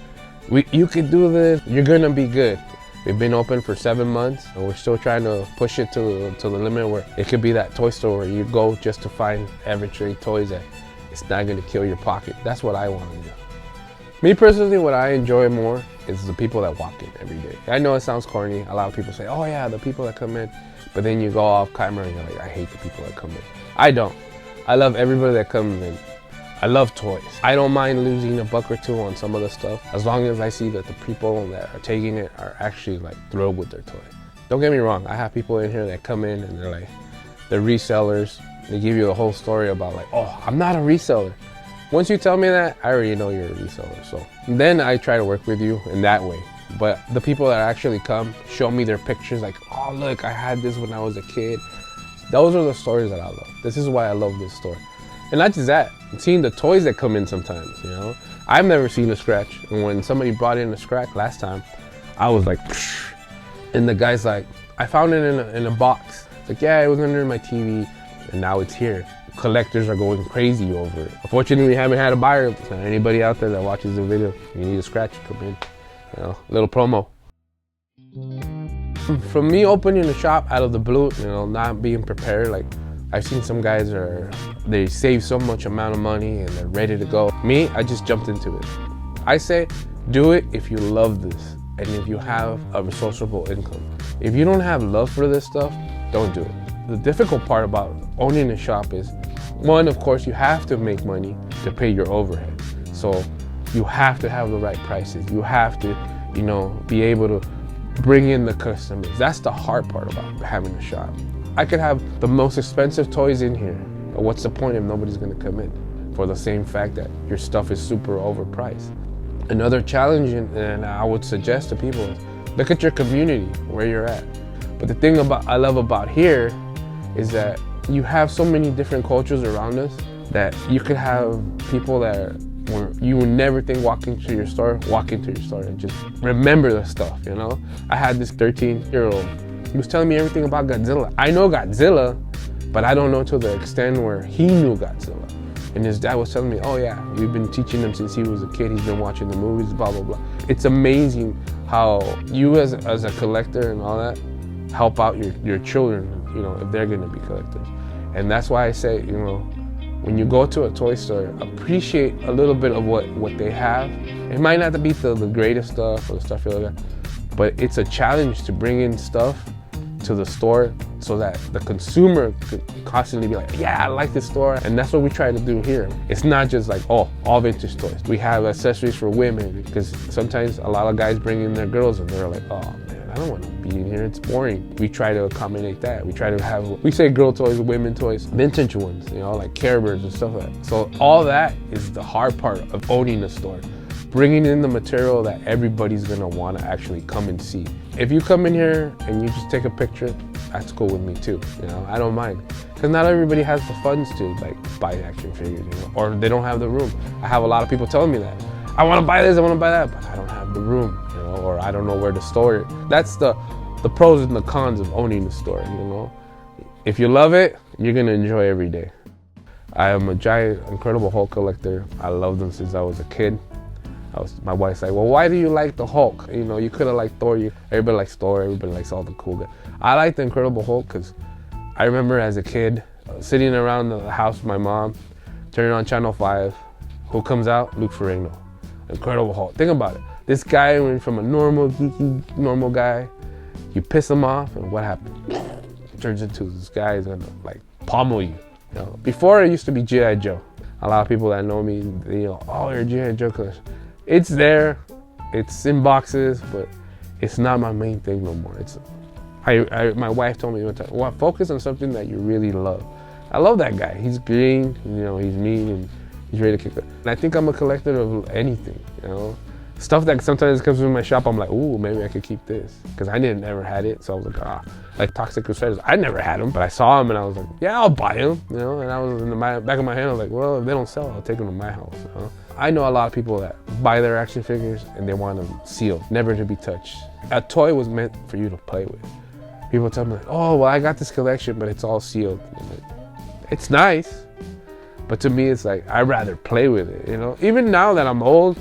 Speaker 6: you could do this, you're gonna be good. We've been open for 7 months and we're still trying to push it to the limit where it could be that toy store where you go just to find arbitrary toys that it's not gonna kill your pocket. That's what I want to do. Me personally, what I enjoy more is the people that walk in every day. I know it sounds corny. A lot of people say, "Oh yeah, the people that come in." But then you go off camera and you're like, "I hate the people that come in." I don't. I love everybody that comes in. I love toys. I don't mind losing $1 or $2 on some of the stuff, as long as I see that the people that are taking it are actually like thrilled with their toy. Don't get me wrong. I have people in here that come in and they're resellers. They give you the whole story about like, "Oh, I'm not a reseller." Once you tell me that, I already know you're a reseller. So then I try to work with you in that way. But the people that actually come, show me their pictures like, "Oh, look, I had this when I was a kid." Those are the stories that I love. This is why I love this store. And not just that, seeing the toys that come in sometimes, you know? I've never seen a scratch. And when somebody brought in a scratch last time, I was like, psh. And the guy's like, "I found it in a box." It's like, "Yeah, it was under my TV, and now it's here." Collectors are going crazy over it. Unfortunately, we haven't had a buyer. So anybody out there that watches the video, you need a scratch, come in. You know, little promo. From me opening the shop out of the blue, you know, not being prepared, like I've seen some guys they save so much amount of money and they're ready to go. Me, I just jumped into it. I say, do it if you love this and if you have a resourceable income. If you don't have love for this stuff, don't do it. The difficult part about owning a shop is, one, of course, you have to make money to pay your overhead. So you have to have the right prices. You have to, be able to bring in the customers. That's the hard part about having a shop. I could have the most expensive toys in here, but what's the point if nobody's gonna come in for the same fact that your stuff is super overpriced? Another challenge, and I would suggest to people, is look at your community, where you're at. But the thing I love about here is that you have so many different cultures around us that you could have people that you would never think walk into your store and just remember the stuff, I had this 13-year-old, he was telling me everything about Godzilla. I know Godzilla, but I don't know to the extent where he knew Godzilla. And his dad was telling me, oh yeah, we've been teaching him since he was a kid, he's been watching the movies, blah, blah, blah. It's amazing how you as a collector and all that help out your children, if they're gonna be collectors. And that's why I say, when you go to a toy store, appreciate a little bit of what they have. It might not be the greatest stuff or the stuff you look at, but it's a challenge to bring in stuff to the store so that the consumer could constantly be like, yeah, I like this store. And that's what we try to do here. It's not just like, oh, all vintage toys. We have accessories for women, because sometimes a lot of guys bring in their girls and they're like, oh man, I don't want to be in here, it's boring. We try to accommodate that. We say girl toys, women toys, vintage ones, like Care Bears and stuff like that. So all that is the hard part of owning a store. Bringing in the material that everybody's gonna wanna actually come and see. If you come in here and you just take a picture, that's cool with me too, I don't mind. Because not everybody has the funds to buy action figures, or they don't have the room. I have a lot of people telling me that. I wanna buy this, I wanna buy that, but I don't have the room, or I don't know where to store it. That's the pros and the cons of owning a store, If you love it, you're gonna enjoy every day. I am a giant Incredible Hulk collector. I love them since I was a kid. My wife's like, well, why do you like the Hulk? You could have liked Thor. Everybody likes Thor. Everybody likes all the cool guys. I like the Incredible Hulk because I remember as a kid sitting around the house with my mom, turning on Channel 5. Who comes out? Luke Ferrigno. Incredible Hulk. Think about it. This guy went from a geeky, normal guy. You piss him off, and what happened? Turns into this guy is gonna pummel you. Before it used to be G.I. Joe. A lot of people that know me, oh, you're a G.I. Joe collection. It's there, it's in boxes, but it's not my main thing no more. My wife told me one time, well, focus on something that you really love. I love that guy. He's green, he's mean, and he's ready to kick it. And I think I'm a collector of anything, Stuff that sometimes comes in my shop, I'm like, ooh, maybe I could keep this. Because I never had it, so I was like, like Toxic Crusaders, I never had them, but I saw them and I was like, yeah, I'll buy them, And I was in the back of my hand, I was like, well, if they don't sell, I'll take them to my house, I know a lot of people that buy their action figures and they want them sealed, never to be touched. A toy was meant for you to play with. People tell me, oh, well, I got this collection, but it's all sealed. It's nice, but to me, it's like, I'd rather play with it, Even now that I'm old,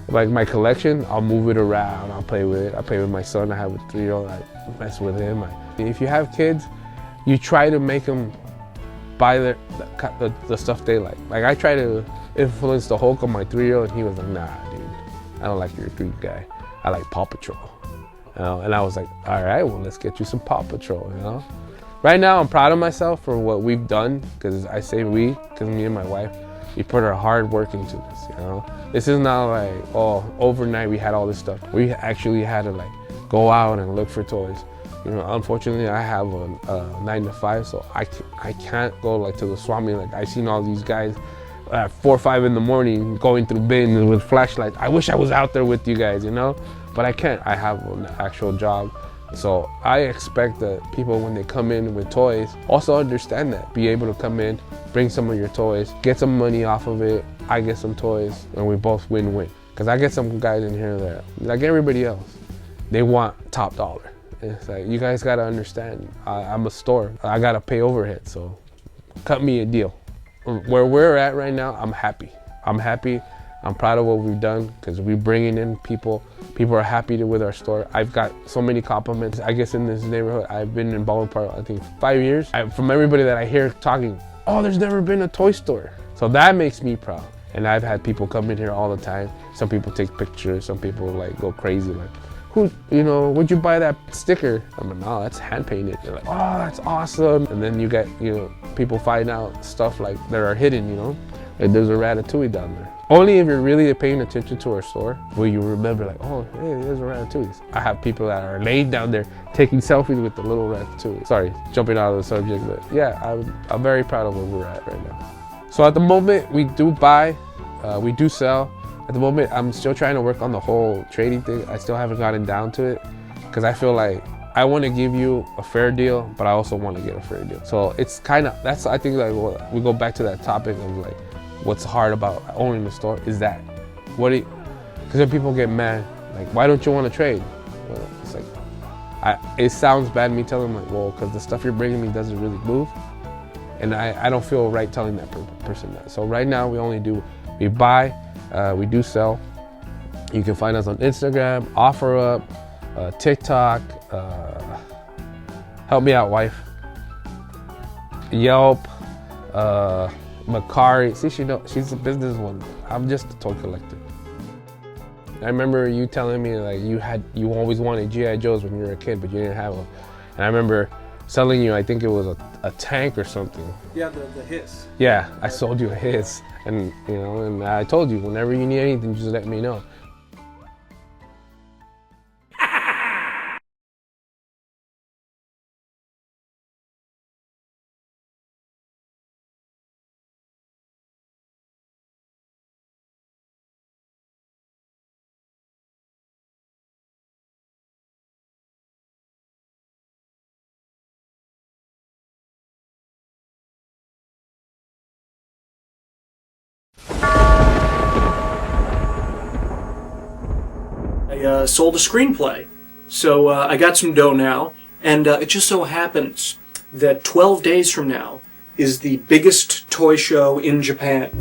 Speaker 6: my collection, I'll move it around, I'll play with it. I play with my son, I have a 3-year-old, I mess with him. If you have kids, you try to make them buy the stuff they like. I try to influence the Hulk on my 3-year-old, and he was like, nah, dude, I don't like your Greek guy. I like Paw Patrol. And I was like, all right, well, let's get you some Paw Patrol, Right now, I'm proud of myself for what we've done, because I say we, because me and my wife, we put our hard work into this, This is not like, oh, overnight we had all this stuff. We actually had to go out and look for toys. Unfortunately, I have a 9 to 5, so I can't go to the swap meet. I've seen all these guys at 4 or 5 in the morning going through bins with flashlights. I wish I was out there with you guys, But I can't. I have an actual job. So I expect that people, when they come in with toys, also understand that. Be able to come in, bring some of your toys, get some money off of it, I get some toys, and we both win-win. Because I get some guys in here that, like everybody else, they want top dollar. It's like, you guys gotta understand, I'm a store. I gotta pay overhead, so cut me a deal. Where we're at right now, I'm happy. I'm proud of what we've done, because we're bringing in people People are happy with our store. I've got so many compliments. I guess in this neighborhood, I've been in Baldwin Park, I think 5 years. From everybody that I hear talking, oh, there's never been a toy store. So that makes me proud. And I've had people come in here all the time. Some people take pictures, some people like go crazy, like, who, you know, would you buy that sticker? I'm like, no, that's hand painted. They're like, oh, that's awesome. And then you get, you know, people find out stuff like that are hidden, you know? Like there's a Ratatouille down there. Only if you're really paying attention to our store will you remember like, oh, hey, there's a Ratatouille. I have people that are laying down there taking selfies with the little Ratatouille. Sorry, jumping out of the subject, but yeah, I'm very proud of where we're at right now. So at the moment, we do buy, we do sell. At the moment, I'm still trying to work on the whole trading thing. I still haven't gotten down to it because I feel like I want to give you a fair deal, but I also want to get a fair deal. So it's kind of, that's, I think, like, we go back to that topic of like, what's hard about owning the store is that, because then people get mad, like, why don't you want to trade? Well, it's like, it sounds bad me telling them like, well, because the stuff you're bringing me doesn't really move. And I don't feel right telling that person that. So right now we buy, we do sell. You can find us on Instagram, OfferUp, TikTok, help me out, wife, Yelp, Macari. See, she's a businesswoman. I'm just a toy collector. I remember you telling me like you always wanted G.I. Joes when you were a kid, but you didn't have them. And I remember selling you, I think it was a tank or something.
Speaker 2: Yeah, the hiss.
Speaker 6: Yeah, I sold you a hiss, and you know, and I told you whenever you need anything, just let me know.
Speaker 8: I sold a screenplay, so I got some dough now, and it just so happens that 12 days from now is the biggest toy show in Japan.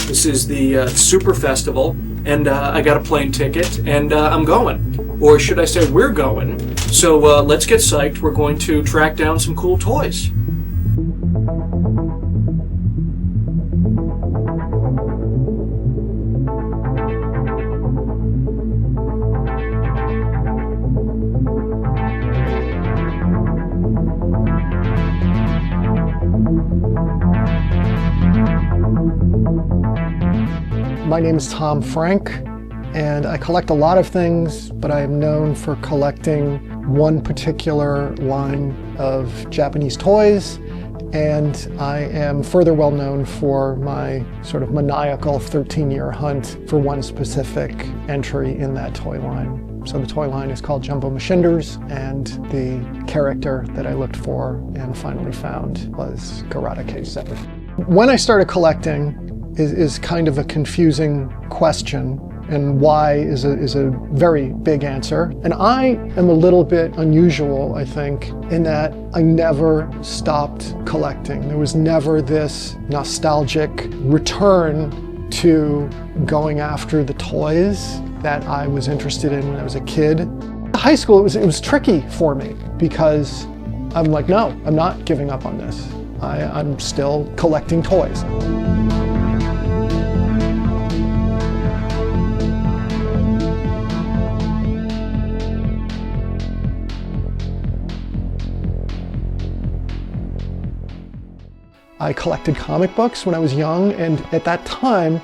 Speaker 8: This is the Super Festival, and I got a plane ticket, and I'm going. Or should I say we're going. So let's get psyched. We're going to track down some cool toys.
Speaker 9: My name is Tom Frank, and I collect a lot of things, but I am known for collecting one particular line of Japanese toys, and I am further well known for my sort of maniacal 13-year hunt for one specific entry in that toy line. So the toy line is called Jumbo Machinders, and the character that I looked for and finally found was Garada K7. When I started collecting is kind of a confusing question, and why is a very big answer. And I am a little bit unusual, I think, in that I never stopped collecting. There was never this nostalgic return to going after the toys that I was interested in when I was a kid. In high school, it was tricky for me because I'm like, no, I'm not giving up on this. I'm still collecting toys. I collected comic books when I was young, and at that time,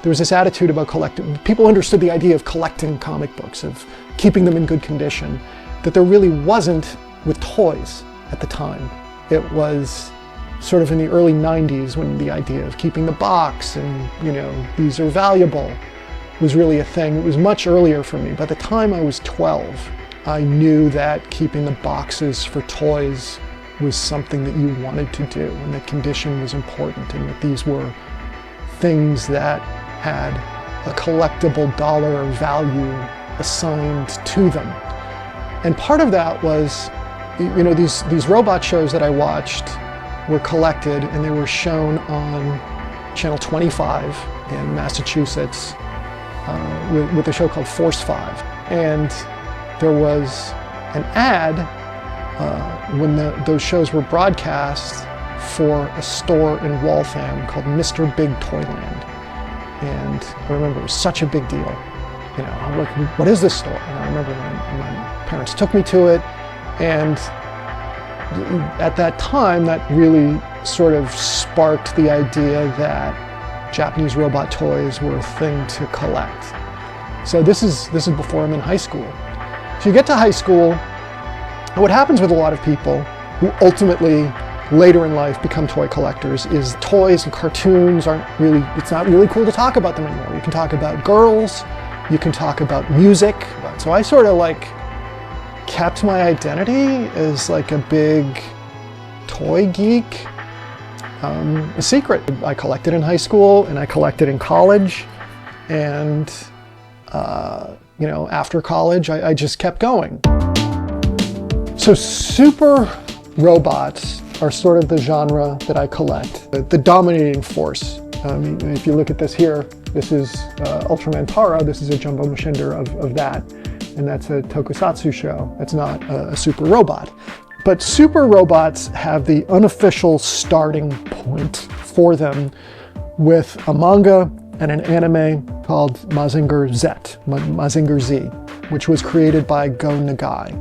Speaker 9: there was this attitude about collecting. People understood the idea of collecting comic books, of keeping them in good condition, that there really wasn't with toys at the time. It was sort of in the early 90s when the idea of keeping the box and, you know, these are valuable was really a thing. It was much earlier for me. By the time I was 12, I knew that keeping the boxes for toys was something that you wanted to do, and that condition was important, and that these were things that had a collectible dollar value assigned to them. And part of that was, you know, these robot shows that I watched were collected, and they were shown on Channel 25 in Massachusetts. with a show called Force 5. And there was an ad when those shows were broadcast for a store in Waltham called Mr. Big Toyland. And I remember it was such a big deal. You know, I'm like, what is this store? And I remember my parents took me to it, and at that time, that really sort of sparked the idea that Japanese robot toys were a thing to collect. So this is before I'm in high school. So you get to high school, and what happens with a lot of people who ultimately later in life become toy collectors is toys and cartoons it's not really cool to talk about them anymore. You can talk about girls, you can talk about music. So I sort of like kept my identity as like a big toy geek, a secret. I collected in high school and I collected in college, and you know, after college I just kept going. So super robots are sort of the genre that I collect, the dominating force. If you look at this here, this is Ultraman Taro. This is a jumbo Mashinder of that, and that's a tokusatsu show. It's not a super robot. But super robots have the unofficial starting point for them with a manga and an anime called Mazinger Z, which was created by Go Nagai.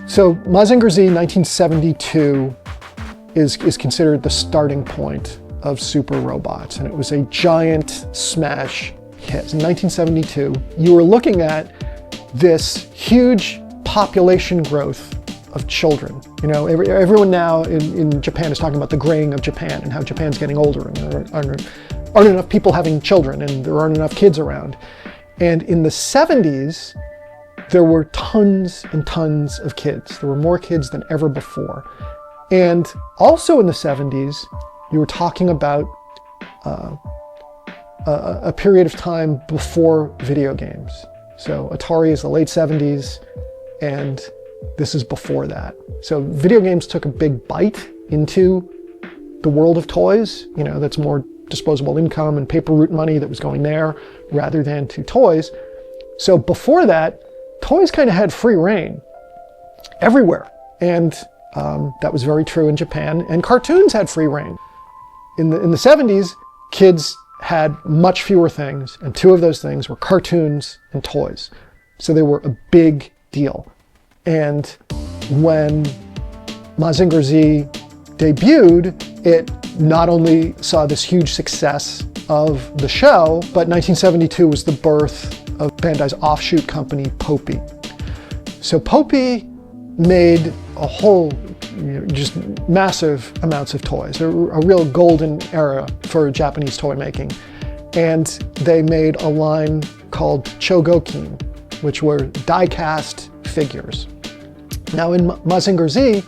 Speaker 9: So Mazinger Z 1972 is considered the starting point of super robots, and it was a giant smash hit. In 1972, you were looking at this huge population growth of children. You know, everyone now in Japan is talking about the graying of Japan and how Japan's getting older and there aren't enough people having children and there aren't enough kids around. And in the 70s, there were tons and tons of kids. There were more kids than ever before. And also in the 70s, you were talking about a period of time before video games. So Atari is the late 70s, and this is before that. So video games took a big bite into the world of toys. You know, that's more disposable income and paper route money that was going there rather than to toys. So before that, toys kind of had free reign everywhere. And that was very true in Japan. And cartoons had free reign. In the 70s, kids had much fewer things, and two of those things were cartoons and toys. So they were a big deal. And when Mazinger Z debuted, it not only saw this huge success of the show, but 1972 was the birth of Bandai's offshoot company, Popey. So Popey made a whole, just massive amounts of toys, a real golden era for Japanese toy making. And they made a line called Chogokin, which were die-cast figures. Now in Mazinger Z,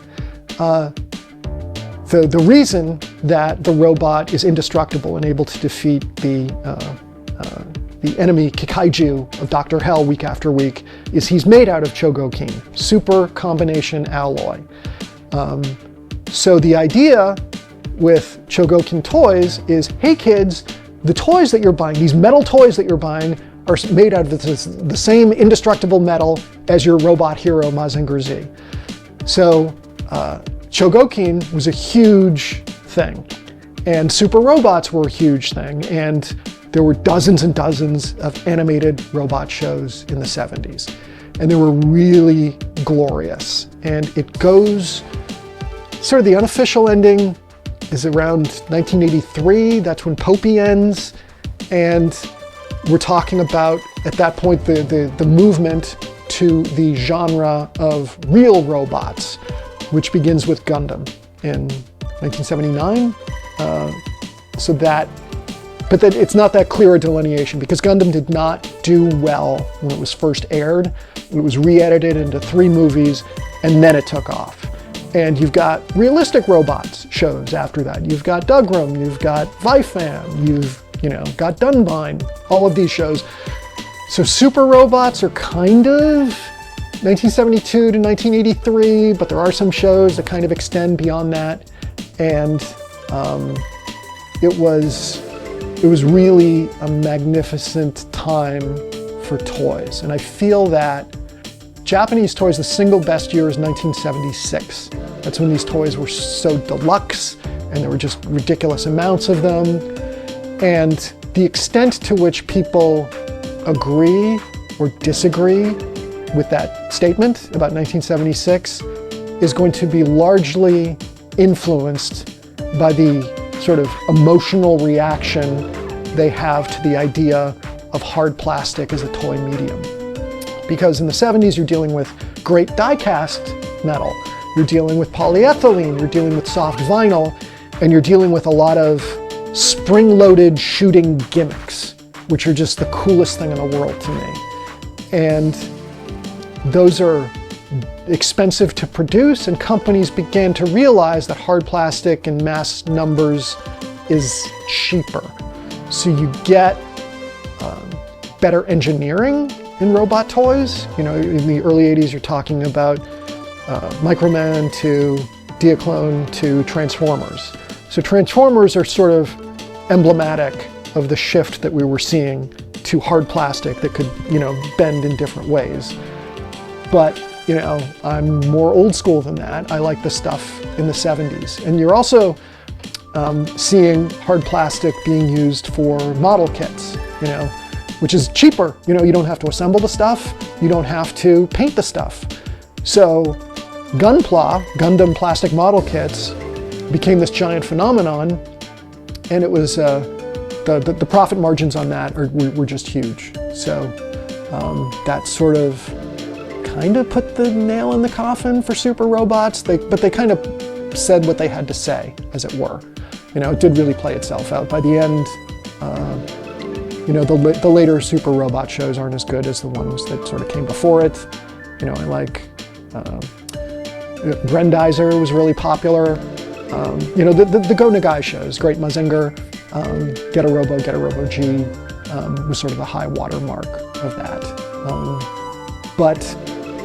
Speaker 9: the reason that the robot is indestructible and able to defeat the enemy Kikaiju of Dr. Hell week after week is he's made out of Chogokin, super combination alloy. So the idea with Chogokin toys is, hey kids, the toys that you're buying, these metal toys that you're buying, are made out of the same indestructible metal as your robot hero Mazinger Z. So Chogokin was a huge thing, and super robots were a huge thing, and there were dozens and dozens of animated robot shows in the 70s, and they were really glorious. And it goes, sort of the unofficial ending is around 1983, that's when Popey ends, and we're talking about, at that point, the movement to the genre of real robots, which begins with Gundam in 1979. But then it's not that clear a delineation, because Gundam did not do well when it was first aired. It was re-edited into 3 movies, and then it took off. And you've got realistic robots shows after that. You've got Dougram, you've got Vifam, you've got Dunbine, all of these shows. So super robots are kind of 1972 to 1983, but there are some shows that kind of extend beyond that. And it it was really a magnificent time for toys. And I feel that Japanese toys, the single best year is 1976. That's when these toys were so deluxe and there were just ridiculous amounts of them. And the extent to which people agree or disagree with that statement about 1976 is going to be largely influenced by the sort of emotional reaction they have to the idea of hard plastic as a toy medium. Because in the 70s, you're dealing with great die-cast metal, you're dealing with polyethylene, you're dealing with soft vinyl, and you're dealing with a lot of spring-loaded shooting gimmicks, which are just the coolest thing in the world to me. And those are expensive to produce, and companies began to realize that hard plastic in mass numbers is cheaper. So you get better engineering in robot toys. You know, in the early 80s, you're talking about Microman to Diaclone to Transformers. So Transformers are sort of emblematic of the shift that we were seeing to hard plastic that could, you know, bend in different ways. But, you know, I'm more old school than that. I like the stuff in the 70s. And you're also seeing hard plastic being used for model kits, you know, which is cheaper. You know, you don't have to assemble the stuff. You don't have to paint the stuff. So Gunpla, Gundam plastic model kits, became this giant phenomenon. And it was, the profit margins on that were just huge. So that sort of kind of put the nail in the coffin for super robots, but they kind of said what they had to say, as it were. You know, it did really play itself out. By the end, you know, the later super robot shows aren't as good as the ones that sort of came before it. You know, I like Grendizer was really popular. You know, the Go Nagai shows, Great Mazinger, Get a Robo G was sort of the high water mark of that. But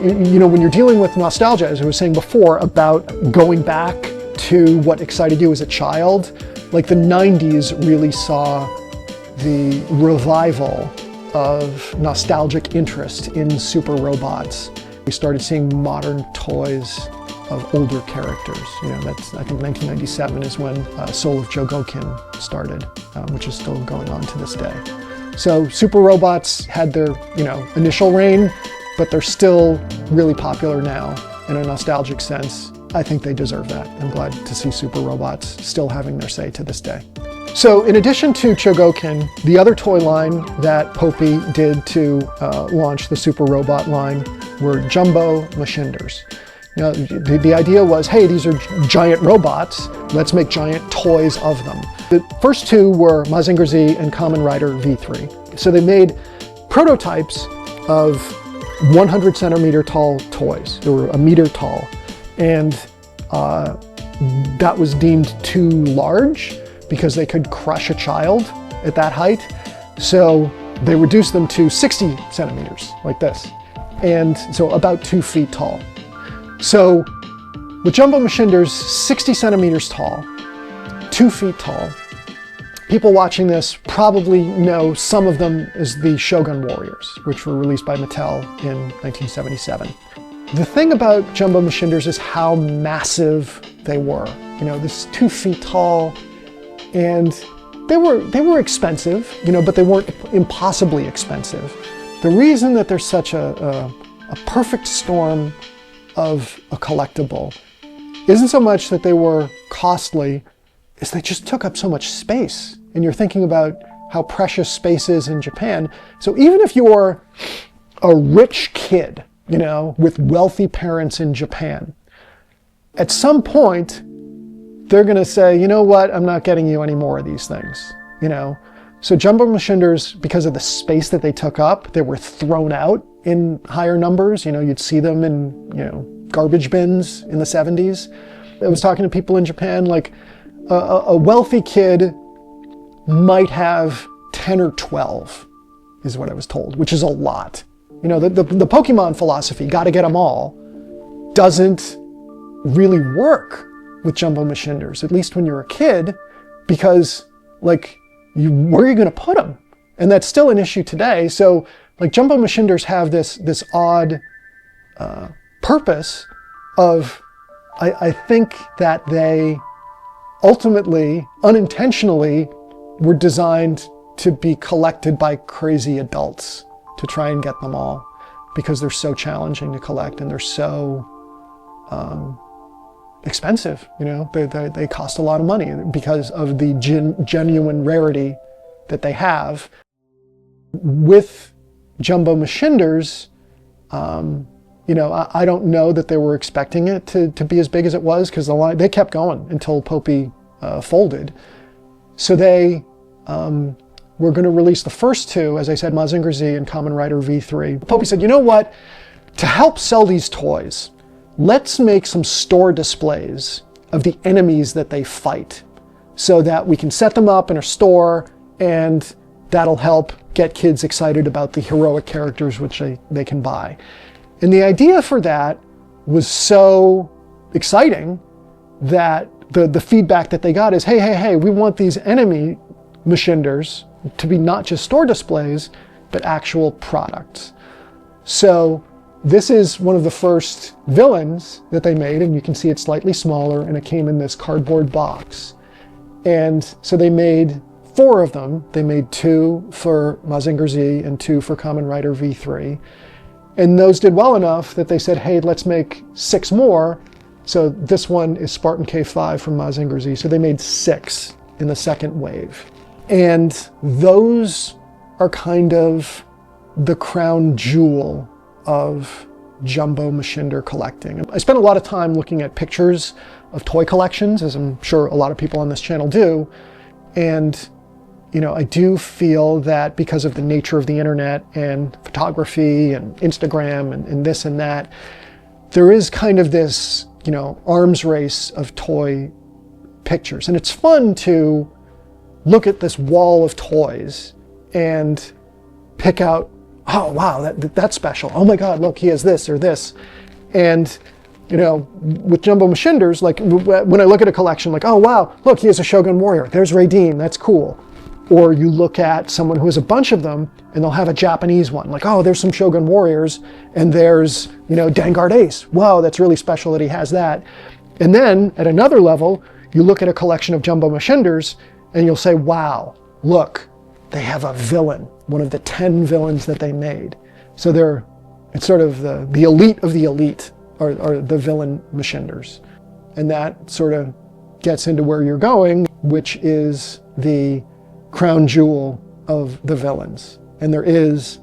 Speaker 9: you know, when you're dealing with nostalgia, as I was saying before, about going back to what excited you as a child, like the 90s really saw the revival of nostalgic interest in super robots. We started seeing modern toys of older characters. You know, that's, I think 1997 is when Soul of Jogokin started, which is still going on to this day. So super robots had their, you know, initial reign, but they're still really popular now in a nostalgic sense. I think they deserve that. I'm glad to see super robots still having their say to this day. So in addition to Chogokin, the other toy line that Popey did to launch the super robot line were jumbo machinders. You know, the idea was, hey, these are giant robots, let's make giant toys of them. The first two were Mazinger Z and Kamen Rider V3. So they made prototypes of 100 centimeter tall toys. They were a meter tall. And that was deemed too large because they could crush a child at that height. So they reduced them to 60 centimeters, like this. And so about 2 feet tall. So with jumbo machinders, 60 centimeters tall, 2 feet tall, people watching this probably know some of them as the Shogun Warriors, which were released by Mattel in 1977. The thing about jumbo machinders is how massive they were. You know, this 2 feet tall, and they were expensive, you know, but they weren't impossibly expensive. The reason that they're such a perfect storm of a collectible isn't so much that they were costly, is they just took up so much space. And you're thinking about how precious space is in Japan. So even if you're a rich kid, you know, with wealthy parents in Japan, at some point, they're gonna say, you know what, I'm not getting you any more of these things, you know? So jumbo machinders, because of the space that they took up, they were thrown out in higher numbers. You know, you'd see them in, you know, garbage bins in the 70s. I was talking to people in Japan, like a wealthy kid might have 10 or 12, is what I was told, which is a lot. You know, the Pokemon philosophy, gotta get them all, doesn't really work with jumbo machinders, at least when you're a kid, because like where are you going to put them? And that's still an issue today. So like jumbo machinders have this odd purpose of, I think that they ultimately, unintentionally, were designed to be collected by crazy adults to try and get them all, because they're so challenging to collect and they're so expensive. You know, they cost a lot of money because of the genuine rarity that they have. With jumbo machinders, you know, I don't know that they were expecting it to be as big as it was, because the line, they kept going until Popey folded. So they were going to release the first two, as I said, Mazinger Z and Kamen Rider V3. Popey said, you know what? To help sell these toys, let's make some store displays of the enemies that they fight, so that we can set them up in a store, and that'll help get kids excited about the heroic characters which they can buy. And the idea for that was so exciting that the feedback that they got is, hey, we want these enemy machinders to be not just store displays, but actual products. So this is one of the first villains that they made, and you can see it's slightly smaller, and it came in this cardboard box. And so they made 4 of them. They made 2 for Mazinger Z and 2 for Kamen Rider V3. And those did well enough that they said, hey, let's make 6 more. So this one is Spartan K5 from Mazinger Z. So they made 6 in the second wave. And those are kind of the crown jewel of jumbo machinder collecting. I spent a lot of time looking at pictures of toy collections, as I'm sure a lot of people on this channel do. And you know, I do feel that because of the nature of the internet and photography and Instagram and this and that, there is kind of this, you know, arms race of toy pictures. And it's fun to look at this wall of toys and pick out, oh wow, that's special. Oh my God, look, he has this or this. And you know, with jumbo machinders, like when I look at a collection, like, oh wow, look, he has a Shogun Warrior. There's Raideen, that's cool. Or you look at someone who has a bunch of them and they'll have a Japanese one. Like, oh, there's some Shogun Warriors and there's, you know, Dengard Ace. Wow, that's really special that he has that. And then at another level, you look at a collection of jumbo machinders and you'll say, wow, look, they have a villain, one of the 10 villains that they made. So it's sort of the elite of the elite are the villain machinders. And that sort of gets into where you're going, which is the crown jewel of the villains. And there is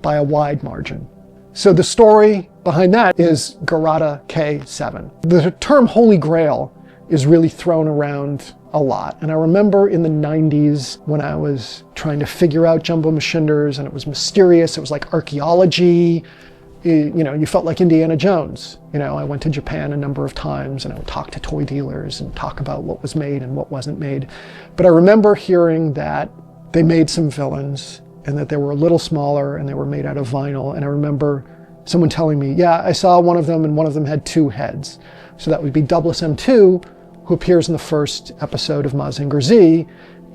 Speaker 9: by a wide margin. So the story behind that is Garada K7. The term Holy Grail is really thrown around a lot. And I remember in the 90s when I was trying to figure out jumbo machinders, and it was mysterious, it was like archaeology. You know, you felt like Indiana Jones. You know, I went to Japan a number of times and I would talk to toy dealers and talk about what was made and what wasn't made. But I remember hearing that they made some villains and that they were a little smaller and they were made out of vinyl. And I remember someone telling me, yeah, I saw one of them and one of them had 2 heads. So that would be Douglas M2, who appears in the first episode of Mazinger Z.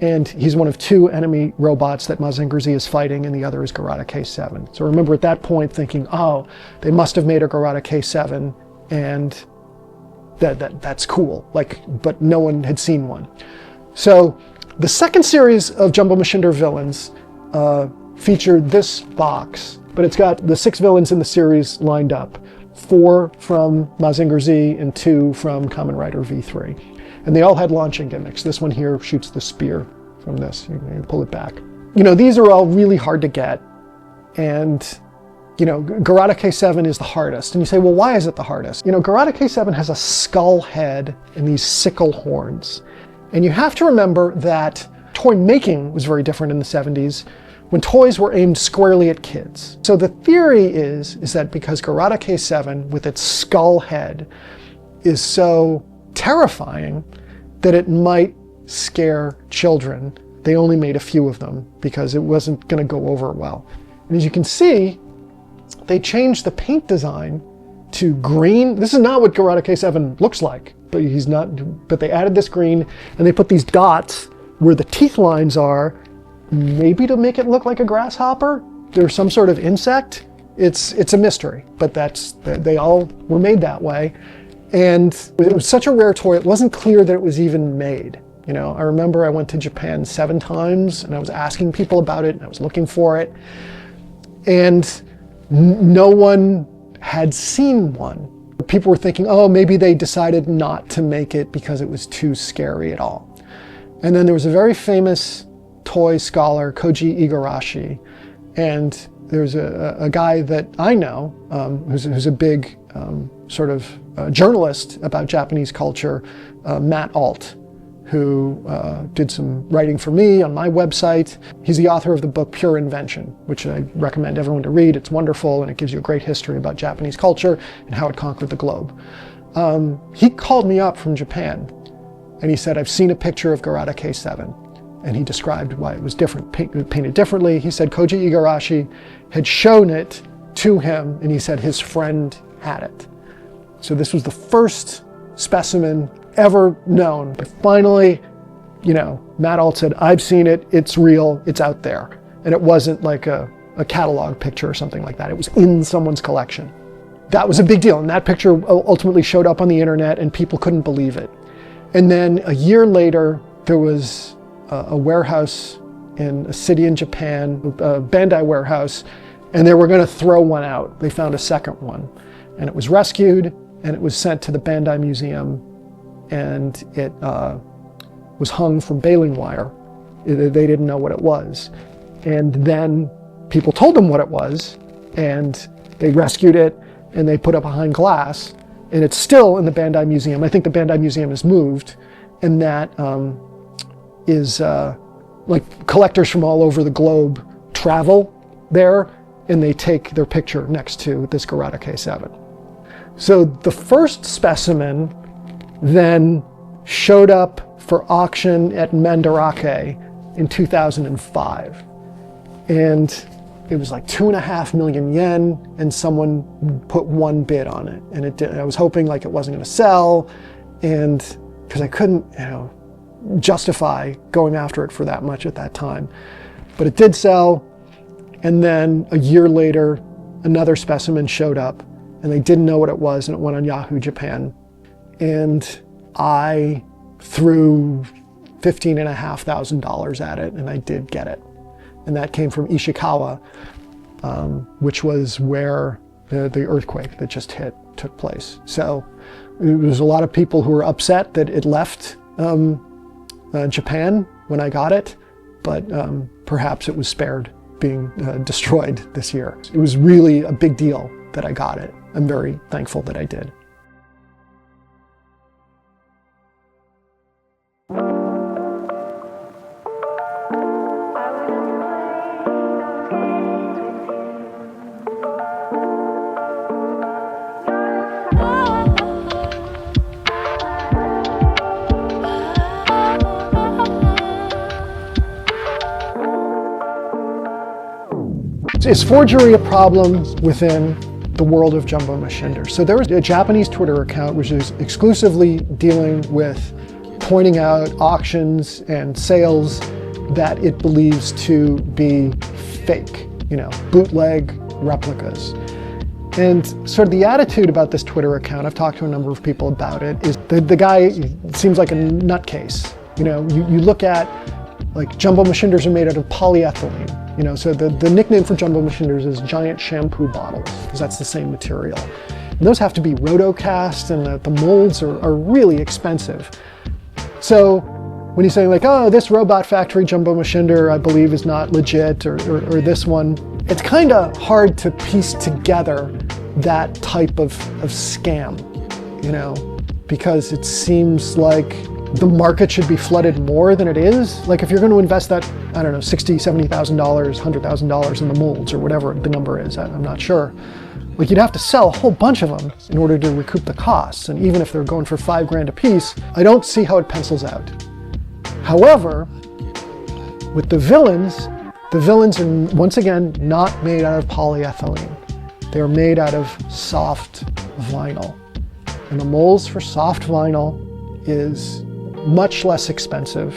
Speaker 9: And he's one of 2 enemy robots that Mazinger Z is fighting, and the other is Garada K7. So I remember at that point thinking, oh, they must have made a Garada K7, and that's cool. Like, but no one had seen one. So the second series of Jumbo Machinder villains featured this box, but it's got the 6 villains in the series lined up. 4 from Mazinger Z and 2 from Kamen Rider V3. And they all had launching gimmicks. This one here shoots the spear from this. You pull it back. You know, these are all really hard to get. And, you know, Garada K7 is the hardest. And you say, well, why is it the hardest? You know, Garada K7 has a skull head and these sickle horns. And you have to remember that toy making was very different in the 70s, when toys were aimed squarely at kids. So the theory is that because Garada K7, with its skull head, is so terrifying that it might scare children, they only made a few of them because it wasn't going to go over well. And as you can see, they changed the paint design to green. This is not what Garada K7 looks like, but but they added this green and they put these dots where the teeth lines are, maybe to make it look like a grasshopper. There's some sort of insect. It's a mystery, but they all were made that way. And it was such a rare toy, it wasn't clear that it was even made. You know, I remember I went to Japan 7 times and I was asking people about it and I was looking for it. And no one had seen one. People were thinking, oh, maybe they decided not to make it because it was too scary at all. And then there was a very famous toy scholar, Koji Igarashi, and there's a guy that I know who's a big sort of journalist about Japanese culture, Matt Alt, who did some writing for me on my website. He's the author of the book Pure Invention, which I recommend everyone to read. It's wonderful and it gives you a great history about Japanese culture and how it conquered the globe. He called me up from Japan and he said, I've seen a picture of Garada K7. And he described why it was different, painted differently. He said Koji Igarashi had shown it to him and he said his friend had it. So this was the first specimen ever known. But finally, you know, Matt Alt said, I've seen it, it's real, it's out there. And it wasn't like a catalog picture or something like that. It was in someone's collection. That was a big deal. And that picture ultimately showed up on the internet and people couldn't believe it. And then a year later, there was a warehouse in a city in Japan, a Bandai warehouse, and they were going to throw one out. They found a second one. And it was rescued and it was sent to the Bandai Museum and it was hung from baling wire. They didn't know what it was. And then people told them what it was and they rescued it and they put it behind glass and it's still in the Bandai Museum. I think the Bandai Museum has moved and that is like collectors from all over the globe travel there and they take their picture next to this Garada K7. So the first specimen then showed up for auction at Mandarake in 2005. And it was like 2.5 million yen and someone put one bid on it. And it did. I was hoping like it wasn't gonna sell and because I couldn't, you know, justify going after it for that much at that time. But it did sell. And then a year later, another specimen showed up and they didn't know what it was and it went on Yahoo Japan. And I threw $15,500 at it and I did get it. And that came from Ishikawa, which was where the earthquake that just hit took place. So there was a lot of people who were upset that it left Japan when I got it, but perhaps it was spared being destroyed this year. It was really a big deal that I got it. I'm very thankful that I did. Is forgery a problem within the world of Jumbo Machinder? So there was a Japanese Twitter account which is exclusively dealing with pointing out auctions and sales that it believes to be fake, you know, bootleg replicas. And sort of the attitude about this Twitter account, I've talked to a number of people about it, is the guy seems like a nutcase. You know, you look at like Jumbo Machinders are made out of polyethylene. You know, so the nickname for Jumbo Machinders is giant shampoo bottles, because that's the same material. And those have to be rotocast, and the molds are really expensive. So when he's saying like, oh, this Robot Factory Jumbo Machinder, I believe is not legit, or this one, it's kind of hard to piece together that type of scam, you know, because it seems like the market should be flooded more than it is. Like if you're going to invest that, I don't know, $60,000, $70,000, $100,000 in the molds or whatever the number is, I'm not sure. Like you'd have to sell a whole bunch of them in order to recoup the costs. And even if they're going for $5 grand a piece, I don't see how it pencils out. However, with the villains are once again not made out of polyethylene. They're made out of soft vinyl. And the molds for soft vinyl is much less expensive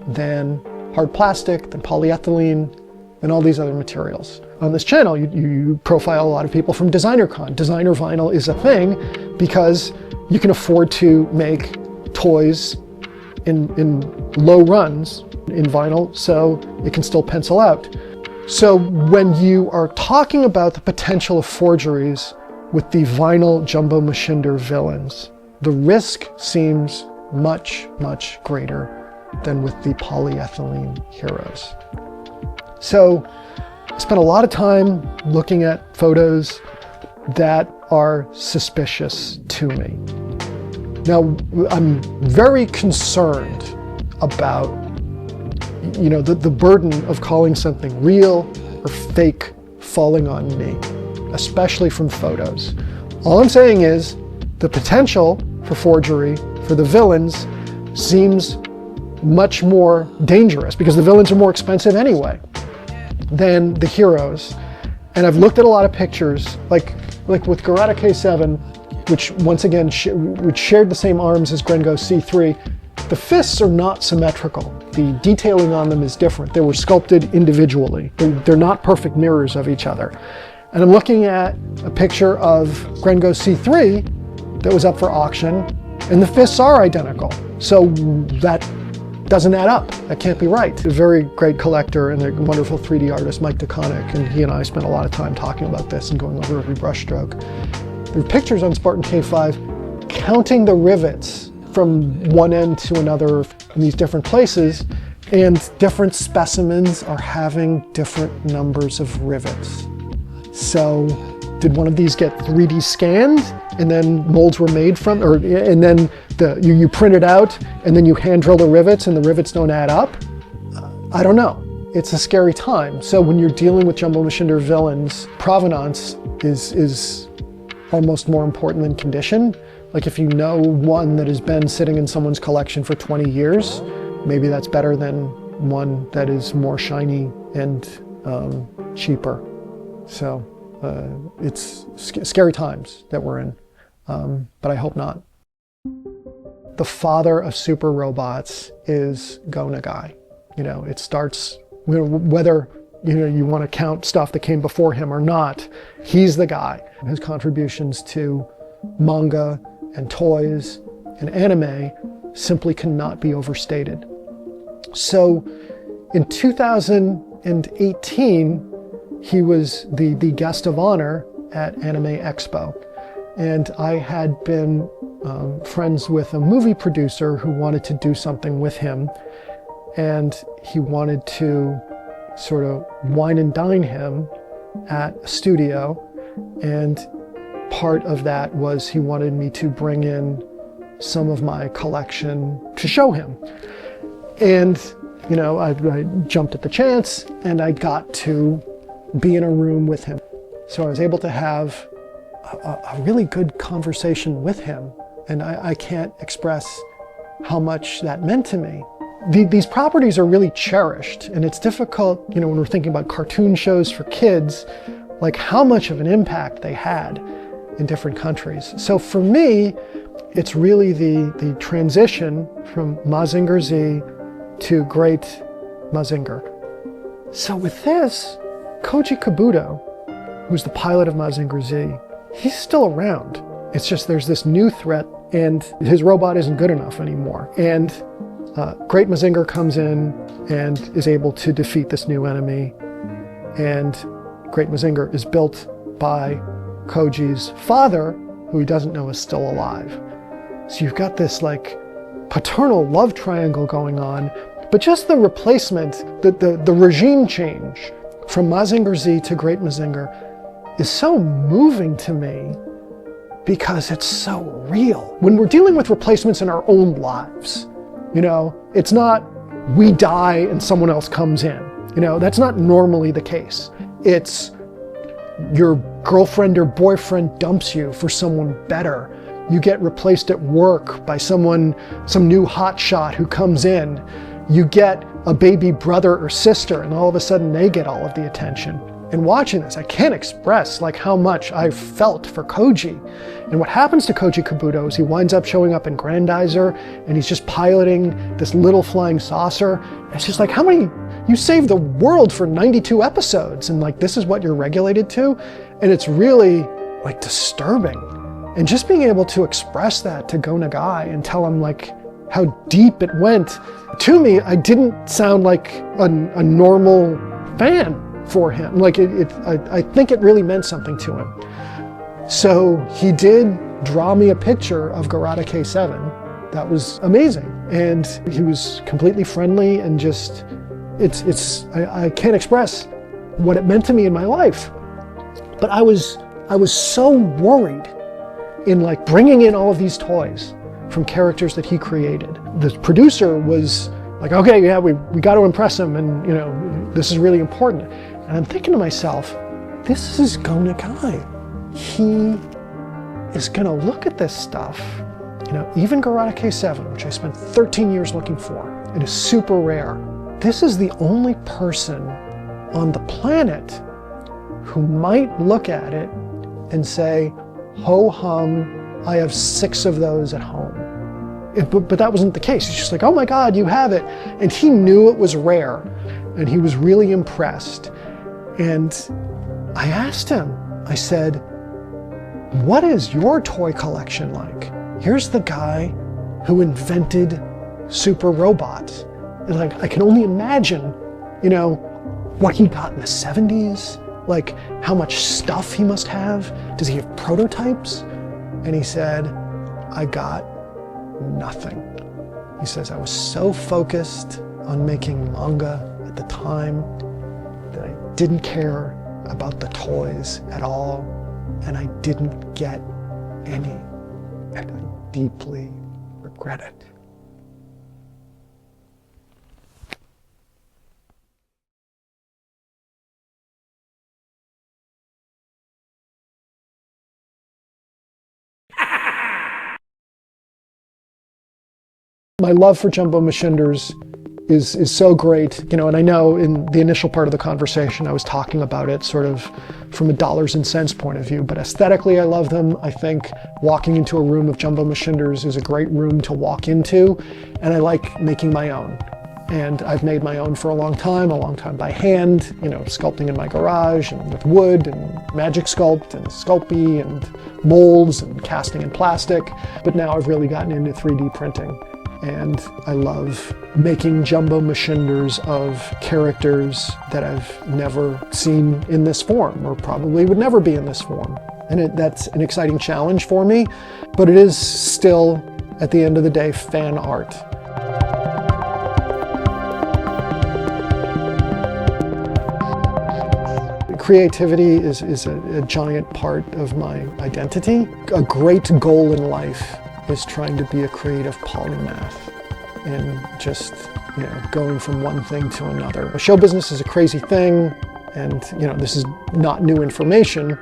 Speaker 9: than hard plastic, than polyethylene, than all these other materials. On this channel, you profile a lot of people from DesignerCon. Designer vinyl is a thing because you can afford to make toys in low runs in vinyl, so it can still pencil out. So when you are talking about the potential of forgeries with the vinyl Jumbo Machinder villains, the risk seems much, much greater than with the polyethylene heroes. So I spent a lot of time looking at photos that are suspicious to me. Now, I'm very concerned about, the burden of calling something real or fake falling on me, especially from photos. All I'm saying is the potential for forgery for the villains seems much more dangerous because the villains are more expensive anyway than the heroes. And I've looked at a lot of pictures, like with Garada K7, which once again, which shared the same arms as Grengo C3, the fists are not symmetrical. The detailing on them is different. They were sculpted individually. They're not perfect mirrors of each other. And I'm looking at a picture of Grengo C3 that was up for auction, and the fists are identical. So that doesn't add up. That can't be right. A very great collector and a wonderful 3D artist, Mike DeConnick, and he and I spent a lot of time talking about this and going over every brush stroke. There are pictures on Spartan K5 counting the rivets from one end to another in these different places, and different specimens are having different numbers of rivets. So did one of these get 3D scanned and then molds were made from, and then you print it out and then you hand drill the rivets and the rivets don't add up? I don't know. It's a scary time. So when you're dealing with Jumbo Machinder villains, provenance is almost more important than condition. Like if you know one that has been sitting in someone's collection for 20 years, maybe that's better than one that is more shiny and cheaper. So it's scary times that we're in, but I hope not. The father of super robots is Go Nagai. It starts, whether you want to count stuff that came before him or not, he's the guy. His contributions to manga and toys and anime simply cannot be overstated. So in 2018, he was the guest of honor at Anime Expo. And I had been friends with a movie producer who wanted to do something with him. And he wanted to sort of wine and dine him at a studio. And part of that was he wanted me to bring in some of my collection to show him. And, I jumped at the chance and I got to be in a room with him. So I was able to have a really good conversation with him. And I can't express how much that meant to me. These properties are really cherished, and it's difficult, when we're thinking about cartoon shows for kids, like how much of an impact they had in different countries. So for me, it's really the transition from Mazinger Z to Great Mazinger. So with this, Koji Kabuto, who's the pilot of Mazinger Z, he's still around. It's just there's this new threat, and his robot isn't good enough anymore. And Great Mazinger comes in and is able to defeat this new enemy. And Great Mazinger is built by Koji's father, who he doesn't know is still alive. So you've got this paternal love triangle going on, but just the replacement, the regime change from Mazinger Z to Great Mazinger is so moving to me because it's so real. When we're dealing with replacements in our own lives, it's not we die and someone else comes in. That's not normally the case. It's your girlfriend or boyfriend dumps you for someone better. You get replaced at work by some new hotshot who comes in. You get a baby brother or sister, and all of a sudden they get all of the attention. And watching this, I can't express like how much I felt for Koji. And what happens to Koji Kabuto is he winds up showing up in Grandizer and he's just piloting this little flying saucer. It's just like, how many, you saved the world for 92 episodes and like this is what you're regulated to? And it's really like disturbing. And just being able to express that to Go Nagai and tell him like how deep it went. To me, I didn't sound like a normal fan for him. Like I think it really meant something to him. So he did draw me a picture of Garada K7. That was amazing. And he was completely friendly and just, I can't express what it meant to me in my life. But I was so worried in like bringing in all of these toys from characters that he created. The producer was like, okay, yeah, we got to impress him and, you know, this is really important. And I'm thinking to myself, this is Go Nagai. He is gonna look at this stuff. You know, even Garada K7, which I spent 13 years looking for, it is super rare. This is the only person on the planet who might look at it and say, ho hum, I have 6 of those at home. But that wasn't the case. He's just like, oh my God, you have it. And he knew it was rare and he was really impressed. And I asked him, I said, what is your toy collection like? Here's the guy who invented super robots. And like, I can only imagine, you know, what he got in the 70s, like how much stuff he must have. Does he have prototypes? And he said, I got nothing. He says, I was so focused on making manga at the time that I didn't care about the toys at all, and I didn't get any, and I deeply regret it. My love for Jumbo Machinders is so great, you know, and I know in the initial part of the conversation I was talking about it sort of from a dollars and cents point of view, but aesthetically I love them. I think walking into a room of Jumbo Machinders is a great room to walk into, and I like making my own. And I've made my own for a long time by hand, you know, sculpting in my garage and with wood and Magic Sculpt and Sculpey and molds and casting in plastic. But now I've really gotten into 3D printing. And I love making Jumbo Machinders of characters that I've never seen in this form, or probably would never be in this form. And that's an exciting challenge for me, but it is still, at the end of the day, fan art. Creativity is a giant part of my identity. A great goal in life is trying to be a creative polymath and just, you know, going from one thing to another. Show business is a crazy thing, and, you know, this is not new information,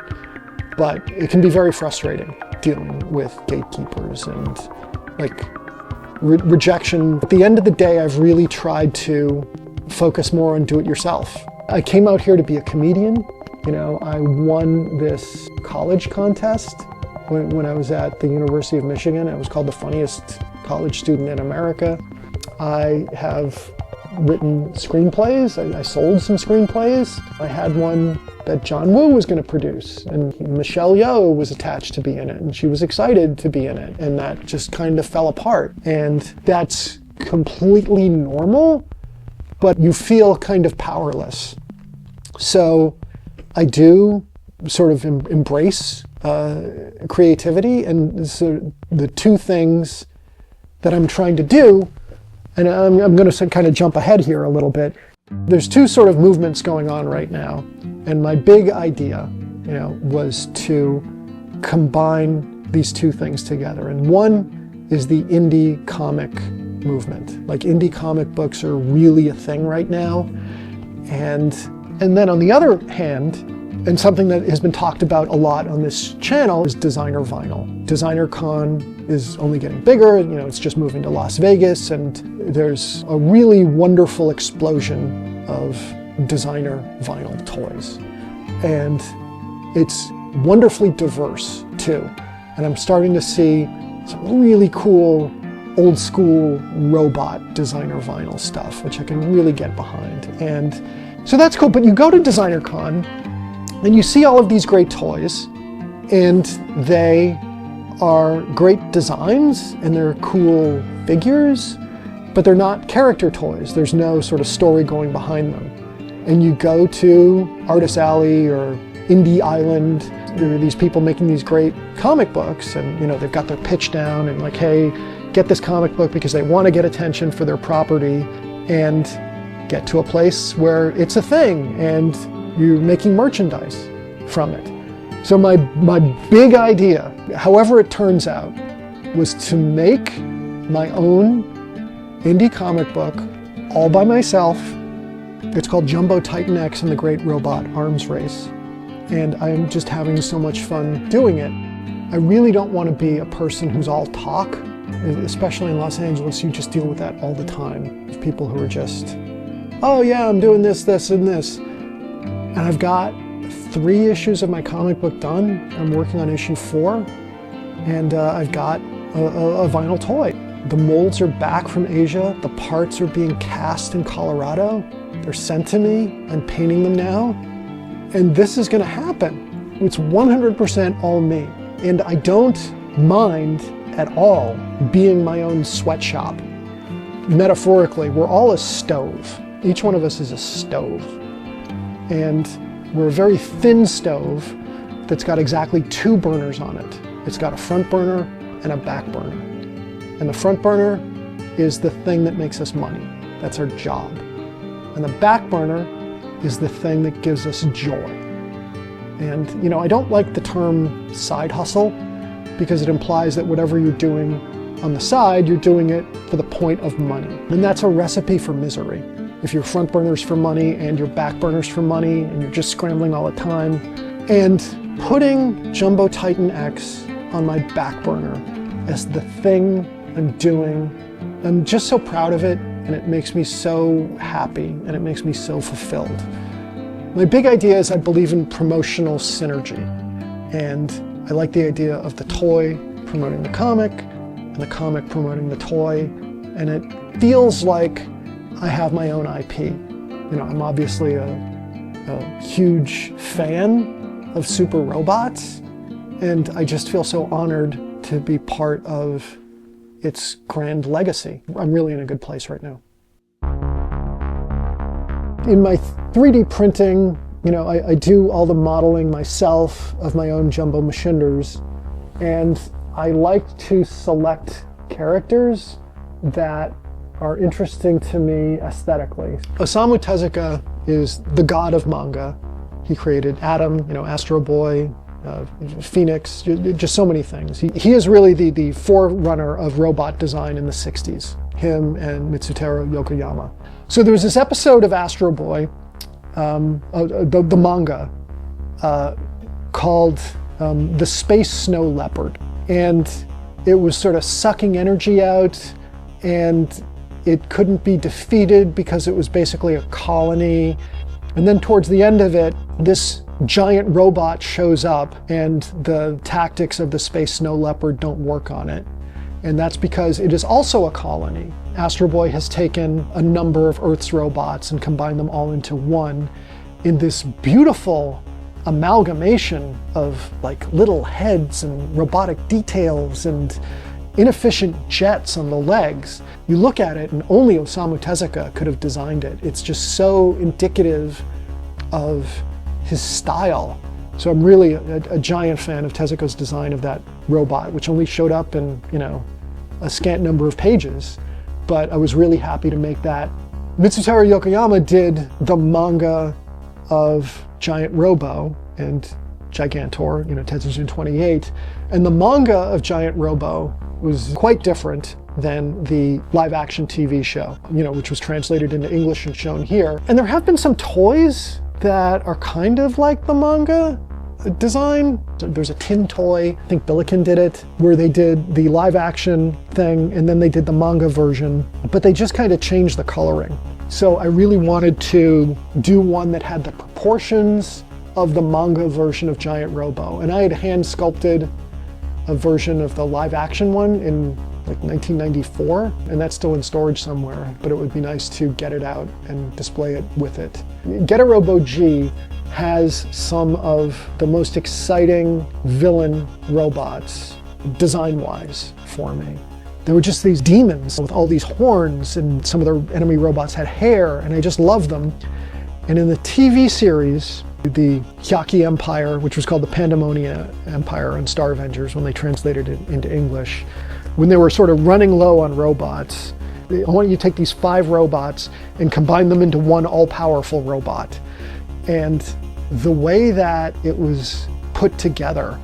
Speaker 9: but it can be very frustrating dealing with gatekeepers and like rejection. At the end of the day, I've really tried to focus more on do-it-yourself. I came out here to be a comedian. You know, I won this college contest when I was at the University of Michigan. It was called the funniest college student in America. I have written screenplays. I sold some screenplays. I had one that John Woo was going to produce, and Michelle Yeoh was attached to be in it, and she was excited to be in it, and that just kind of fell apart. And that's completely normal, but you feel kind of powerless. So I do sort of embrace creativity, and so the two things that I'm trying to do, and I'm going to kind of jump ahead here a little bit. There's two sort of movements going on right now, and my big idea, you know, was to combine these two things together. And one is the indie comic movement. Like, indie comic books are really a thing right now, and then on the other hand, and something that has been talked about a lot on this channel, is designer vinyl. Designer Con is only getting bigger, you know, it's just moving to Las Vegas, and there's a really wonderful explosion of designer vinyl toys. And it's wonderfully diverse too. And I'm starting to see some really cool old school robot designer vinyl stuff, which I can really get behind. And so that's cool, but you go to Designer Con and you see all of these great toys, and they are great designs and they're cool figures, but they're not character toys. There's no sort of story going behind them. And you go to Artist Alley or Indie Island, there are these people making these great comic books, and they've got their pitch down and like, hey, get this comic book because they want to get attention for their property, and get to a place where it's a thing and you're making merchandise from it. So my big idea, however it turns out, was to make my own indie comic book all by myself. It's called Jumbo Titan X and the Great Robot Arms Race. And I'm just having so much fun doing it. I really don't want to be a person who's all talk, especially in Los Angeles. You just deal with that all the time. People who are just, oh yeah, I'm doing this, this, and this. And I've got 3 issues of my comic book done. I'm working on issue 4, and I've got a vinyl toy. The molds are back from Asia. The parts are being cast in Colorado. They're sent to me. I'm painting them now. And this is gonna happen. It's 100% all me. And I don't mind at all being my own sweatshop. Metaphorically, we're all a stove. Each one of us is a stove. And we're a very thin stove that's got exactly 2 burners on it. It's got a front burner and a back burner. And the front burner is the thing that makes us money. That's our job. And the back burner is the thing that gives us joy. And I don't like the term side hustle because it implies that whatever you're doing on the side, you're doing it for the point of money. And that's a recipe for misery. If your front burner's for money and your back burner's for money and you're just scrambling all the time. And putting Jumbo Titan X on my back burner as the thing I'm doing, I'm just so proud of it, and it makes me so happy and it makes me so fulfilled. My big idea is I believe in promotional synergy, and I like the idea of the toy promoting the comic and the comic promoting the toy, and it feels like I have my own IP. I'm obviously a huge fan of super robots, and I just feel so honored to be part of its grand legacy. I'm really in a good place right now. In my 3D printing, I do all the modeling myself of my own jumbo machinders, and I like to select characters that are interesting to me aesthetically. Osamu Tezuka is the god of manga. He created Atom, Astro Boy, Phoenix, just so many things. He is really the forerunner of robot design in the 60s, him and Mitsuteru Yokoyama. So there was this episode of Astro Boy, the manga, called The Space Snow Leopard. And it was sort of sucking energy out, and it couldn't be defeated because it was basically a colony. And then towards the end of it, this giant robot shows up, and the tactics of the Space Snow Leopard don't work on it. And that's because it is also a colony. Astro Boy has taken a number of Earth's robots and combined them all into one in this beautiful amalgamation of like little heads and robotic details and inefficient jets on the legs. You look at it and only Osamu Tezuka could have designed it. It's just so indicative of his style. So I'm really a giant fan of Tezuka's design of that robot, which only showed up in, a scant number of pages. But I was really happy to make that. Mitsuteru Yokoyama did the manga of Giant Robo and Gigantor, Tetsujin 28. And the manga of Giant Robo was quite different than the live-action TV show, which was translated into English and shown here. And there have been some toys that are kind of like the manga design. There's a tin toy, I think Billiken did it, where they did the live-action thing and then they did the manga version, but they just kind of changed the coloring. So I really wanted to do one that had the proportions of the manga version of Giant Robo. And I had hand sculpted a version of the live action one in like 1994, and that's still in storage somewhere, but it would be nice to get it out and display it with it. Get a Robo G has some of the most exciting villain robots, design-wise, for me. There were just these demons with all these horns, and some of their enemy robots had hair, and I just loved them. And in the TV series, the Hyaki Empire, which was called the Pandemonia Empire on Star Avengers when they translated it into English, when they were sort of running low on robots, I want you to take these 5 robots and combine them into one all-powerful robot. And the way that it was put together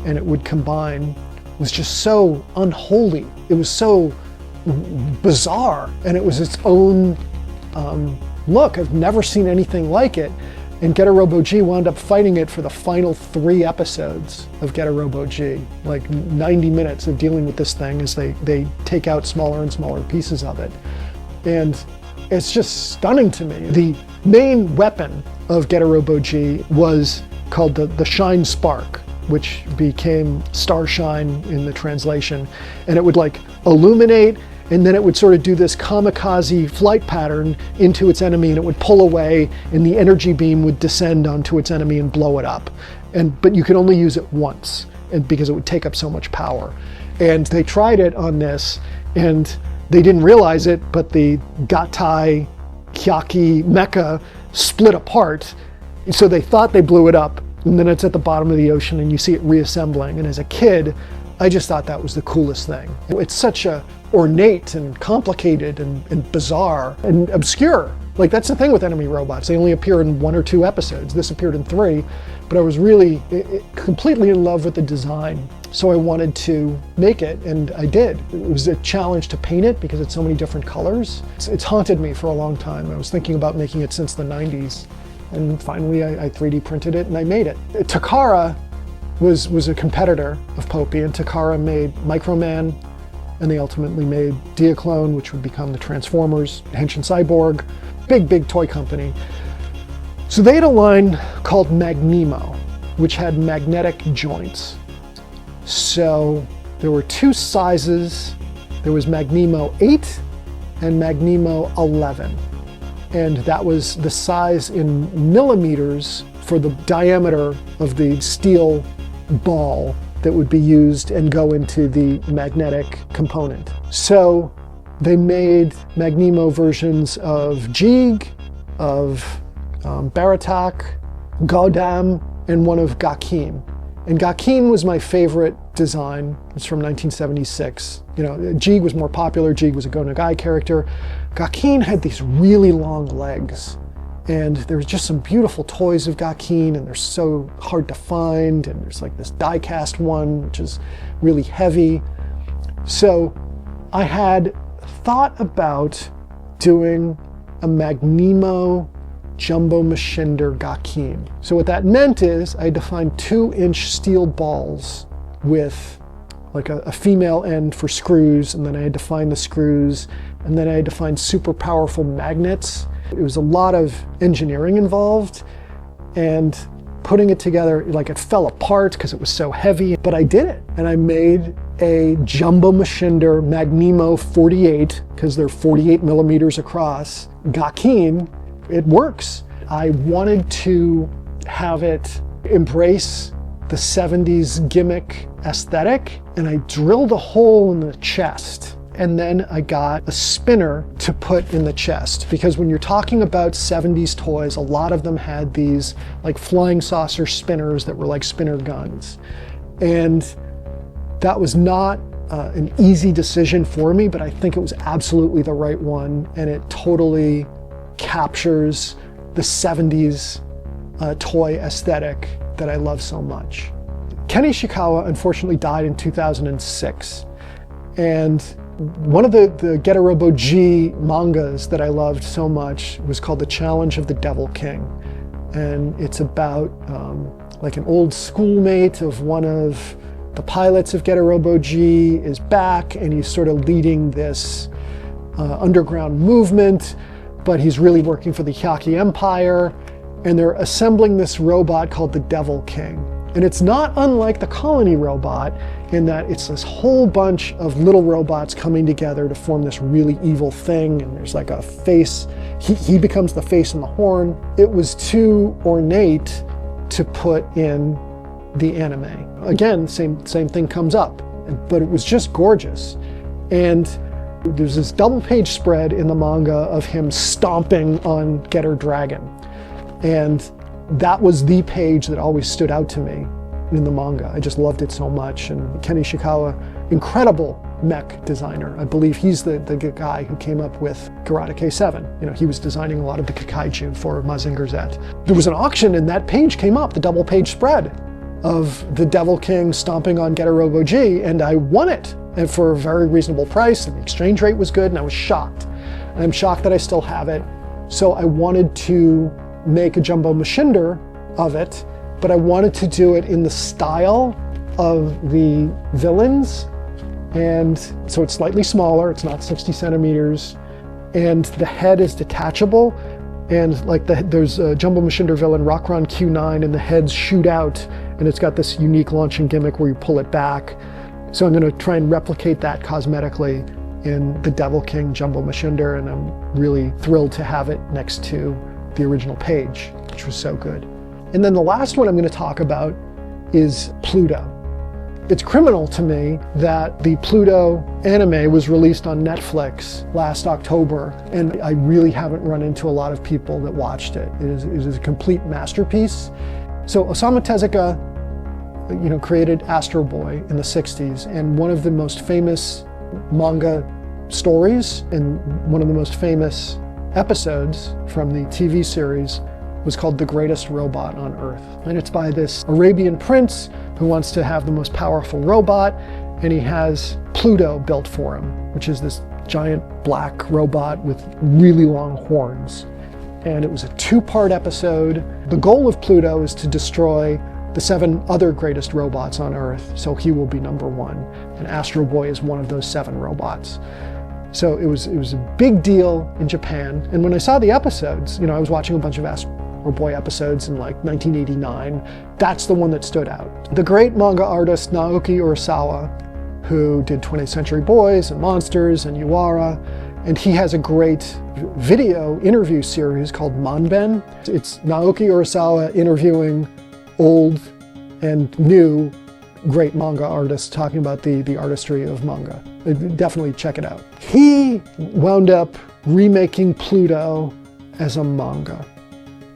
Speaker 9: and it would combine was just so unholy. It was so bizarre, and it was its own look. I've never seen anything like it. And Get a Robo G wound up fighting it for the final 3 episodes of Get a Robo G. Like 90 minutes of dealing with this thing as they take out smaller and smaller pieces of it. And it's just stunning to me. The main weapon of Get a Robo G was called the Shine Spark, which became Starshine in the translation. And it would like illuminate, and then it would sort of do this kamikaze flight pattern into its enemy, and it would pull away, and the energy beam would descend onto its enemy and blow it up. But you could only use it once, and because it would take up so much power. And they tried it on this, and they didn't realize it, but the Gatai Hyaki mecha split apart. So they thought they blew it up, and then it's at the bottom of the ocean, and you see it reassembling. And as a kid, I just thought that was the coolest thing. It's such a ornate and complicated and bizarre and obscure. Like, that's the thing with enemy robots. They only appear in 1 or 2 episodes. This appeared in 3, but I was really completely in love with the design. So I wanted to make it, and I did. It was a challenge to paint it because it's so many different colors. It's haunted me for a long time. I was thinking about making it since the 90s. And finally I 3D printed it and I made it. Takara was a competitor of Popey, and Takara made Microman, and they ultimately made Diaclone, which would become the Transformers, Henshin Cyborg, big toy company. So they had a line called Magnemo, which had magnetic joints. So there were 2 sizes. There was Magnemo 8 and Magnemo 11. And that was the size in millimeters for the diameter of the steel ball that would be used and go into the magnetic component. So they made Magnemo versions of Jig, of Baratak, Gaudam, and one of Gakin. And Gakin was my favorite design. It's from 1976. You know, Jig was more popular. Jig was a Go Nagai character. Gakin had these really long legs. And there's just some beautiful toys of Gakin, and they're so hard to find. And there's like this die-cast one, which is really heavy. So I had thought about doing a Magnemo Jumbo Machinder Gakin. So what that meant is I had to find 2-inch steel balls with like a female end for screws, and then I had to find the screws, and then I had to find super powerful magnets. It was a lot of engineering involved, and putting it together, like, it fell apart because it was so heavy, but I did it. And I made a Jumbo Machinder Magnemo 48, because they're 48 millimeters across, Gakin. It works. I wanted to have it embrace the 70s gimmick aesthetic, and I drilled a hole in the chest. And then I got a spinner to put in the chest, because when you're talking about 70s toys, a lot of them had these like flying saucer spinners that were like spinner guns. And that was not an easy decision for me, but I think it was absolutely the right one, and it totally captures the 70s toy aesthetic that I love so much. Ken Ishikawa unfortunately died in 2006, and one of the Get a Robo G mangas that I loved so much was called The Challenge of the Devil King. And it's about like an old schoolmate of one of the pilots of Get a Robo G is back, and he's sort of leading this underground movement, but he's really working for the Hyaki Empire. and they're assembling this robot called the Devil King. And it's not unlike the Colony robot in that it's this whole bunch of little robots coming together to form this really evil thing, and there's like a face. He becomes the face and the horn. It was too ornate to put in the anime. Again, same thing comes up, but it was just gorgeous. And there's this double page spread in the manga of him stomping on Getter Dragon. And that was the page that always stood out to me in the manga. I just loved it so much. And Ken Ishikawa, incredible mech designer. I believe he's the guy who came up with Karate K7. You know, he was designing a lot of the Kakaiju for Mazinger Z. There was an auction and that page came up, the double page spread of the Devil King stomping on Getter Robo G, and I won it, and for a very reasonable price, and the exchange rate was good, and I was shocked. And I'm shocked that I still have it. So I wanted to make a Jumbo Machinder of it, but I wanted to do it in the style of the villains. And so it's slightly smaller, it's not 60 centimeters, and the head is detachable. And like there's a Jumbo Machinder villain, Rockron Q9, and the heads shoot out, and it's got this unique launching gimmick where you pull it back. So I'm gonna try and replicate that cosmetically in the Devil King Jumbo Machinder, and I'm really thrilled to have it next to the original page, which was so good. And then the last one I'm going to talk about is Pluto. It's criminal to me that the Pluto anime was released on Netflix last October, and I really haven't run into a lot of people that watched it. It is a complete masterpiece. So Osamu Tezuka, you know, created Astro Boy in the 60s, and one of the most famous manga stories and one of the most famous episodes from the TV series was called The Greatest Robot on Earth. And it's by this Arabian prince who wants to have the most powerful robot, and he has Pluto built for him, which is this giant black robot with really long horns. And it was a 2-part episode. The goal of Pluto is to destroy the 7 other greatest robots on Earth, so he will be number 1. And Astro Boy is one of those 7 robots. So it was a big deal in Japan. And when I saw the episodes, you know, I was watching a bunch of Astro Boy episodes in like 1989. That's the one that stood out. The great manga artist Naoki Urasawa, who did 20th Century Boys and Monsters and Yuara, and he has a great video interview series called Manben. It's Naoki Urasawa interviewing old and new great manga artists talking about the artistry of manga. Definitely check it out. He wound up remaking Pluto as a manga,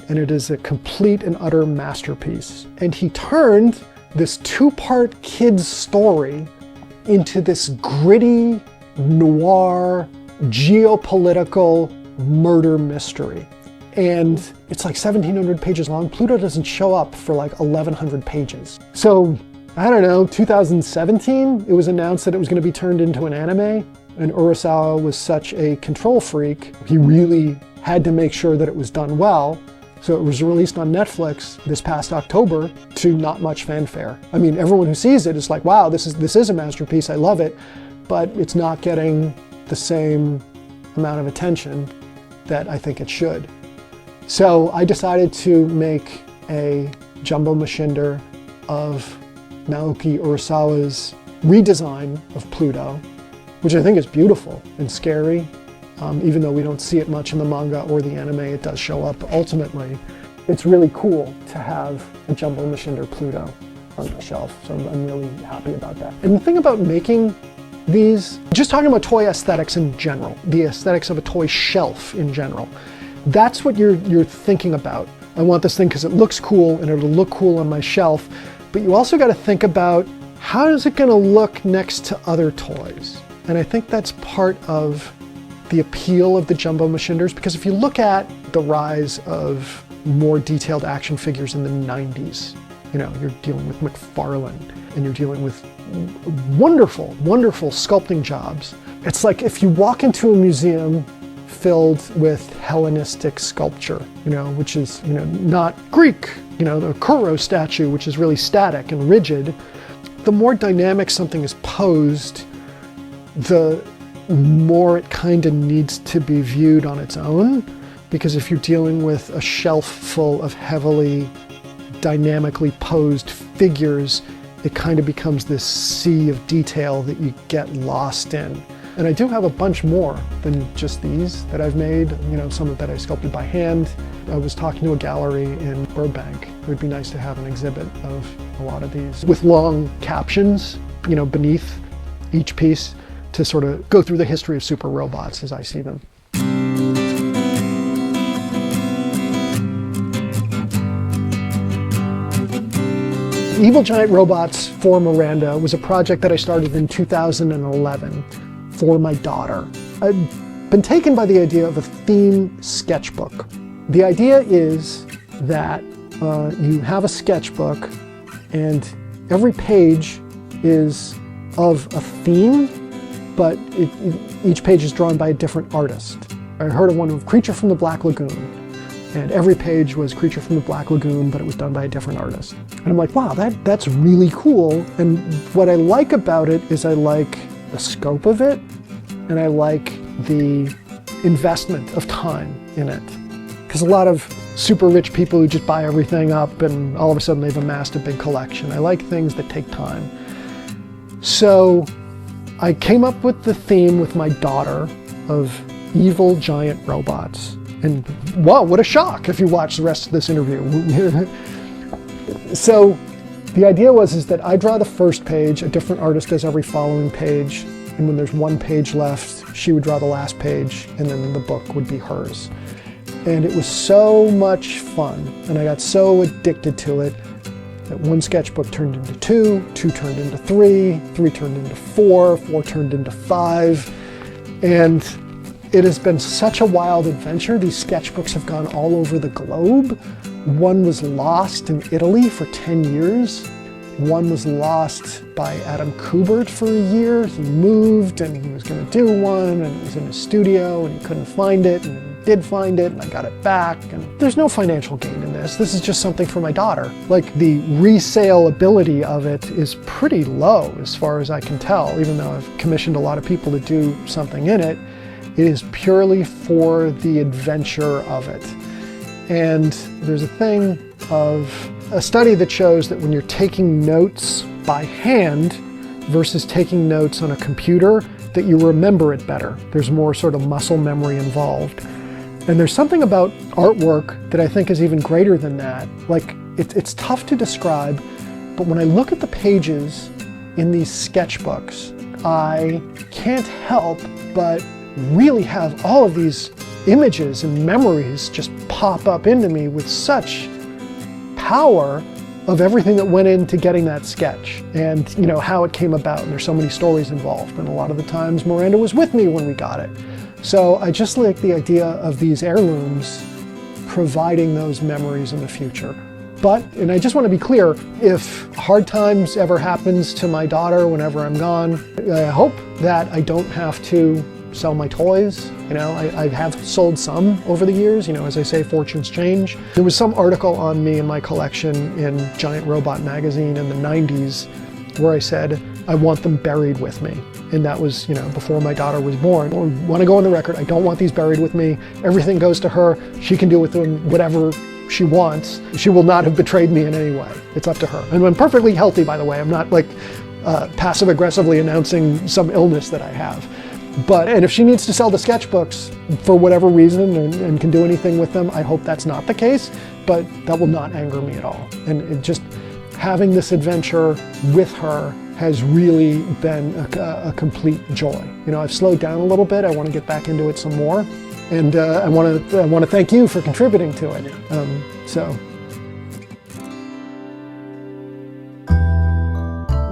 Speaker 9: and it is a complete and utter masterpiece. And he turned this 2-part kids story into this gritty, noir, geopolitical murder mystery. And it's like 1,700 pages long. Pluto doesn't show up for like 1,100 pages. So, I don't know, 2017, it was announced that it was going to be turned into an anime, and Urasawa was such a control freak, he really had to make sure that it was done well. So it was released on Netflix this past October to not much fanfare. I mean, everyone who sees it is like, wow, this is a masterpiece, I love it, but it's not getting the same amount of attention that I think it should. So I decided to make a Jumbo Machinder of Naoki Urasawa's redesign of Pluto, which I think is beautiful and scary. Even though we don't see it much in the manga or the anime, it does show up ultimately. It's really cool to have a Jumbo Machinder Pluto on the shelf, so I'm really happy about that. And the thing about making these, just talking about toy aesthetics in general, the aesthetics of a toy shelf in general, that's what you're thinking about. I want this thing because it looks cool and it'll look cool on my shelf, but you also got to think about how is it going to look next to other toys? And I think that's part of the appeal of the Jumbo Machinders, because if you look at the rise of more detailed action figures in the 90s, you know, you're dealing with McFarlane and you're dealing with wonderful, wonderful sculpting jobs. It's like if you walk into a museum filled with Hellenistic sculpture, you know, which is, you know, not Greek, you know, the Kuro statue, which is really static and rigid. The more dynamic something is posed, the more it kind of needs to be viewed on its own. because if you're dealing with a shelf full of heavily dynamically posed figures, it kind of becomes this sea of detail that you get lost in. And I do have a bunch more than just these that I've made, some of that I sculpted by hand. I was talking to a gallery in Burbank. It would be nice to have an exhibit of a lot of these with long captions, beneath each piece to sort of go through the history of super robots as I see them. Evil Giant Robots for Miranda was a project that I started in 2011 for my daughter. I've been taken by the idea of a theme sketchbook. The idea is that you have a sketchbook and every page is of a theme, but each page is drawn by a different artist. I heard of one of Creature from the Black Lagoon, and every page was Creature from the Black Lagoon, but it was done by a different artist. And I'm like, wow, that's really cool. And what I like about it is I like the scope of it, and I like the investment of time in it. Because a lot of super rich people who just buy everything up and all of a sudden they've amassed a big collection. I like things that take time. So I came up with the theme with my daughter of evil giant robots. And wow, what a shock if you watch the rest of this interview. So the idea is that I draw the first page, a different artist does every following page, and when there's one page left, she would draw the last page, and then the book would be hers. And it was so much fun, and I got so addicted to it that one sketchbook turned into two turned into three turned into four turned into five, and it has been such a wild adventure. These sketchbooks have gone all over the globe. One was lost in Italy for 10 years. One was lost by Adam Kubert for a year. He moved and he was going to do one, and it was in his studio and he couldn't find it, and he did find it and I got it back. And there's no financial gain in this. This is just something for my daughter. Like, the resale ability of it is pretty low as far as I can tell, even though I've commissioned a lot of people to do something in it. It is purely for the adventure of it. And there's a study that shows that when you're taking notes by hand versus taking notes on a computer, that you remember it better. There's more sort of muscle memory involved. And there's something about artwork that I think is even greater than that. Like, it's tough to describe, but when I look at the pages in these sketchbooks, I can't help but really have all of these images and memories just pop up into me with such power of everything that went into getting that sketch, and how it came about. And there's so many stories involved, and a lot of the times Miranda was with me when we got it. So I just like the idea of these heirlooms providing those memories in the future. And I just want to be clear, if hard times ever happens to my daughter whenever I'm gone, I hope that I don't have to sell my toys. I have sold some over the years. As I say, fortunes change. There was some article on me in my collection in Giant Robot magazine in the 90s where I said, I want them buried with me. And that was, before my daughter was born. I want to go on the record, I don't want these buried with me. Everything goes to her. She can do with them whatever she wants. She will not have betrayed me in any way. It's up to her. And I'm perfectly healthy, by the way. I'm not passive aggressively announcing some illness that I have. And if she needs to sell the sketchbooks for whatever reason and can do anything with them, I hope that's not the case, but that will not anger me at all. And just having this adventure with her has really been a complete joy. I've slowed down a little bit. I want to get back into it some more. And I want to thank you for contributing to it.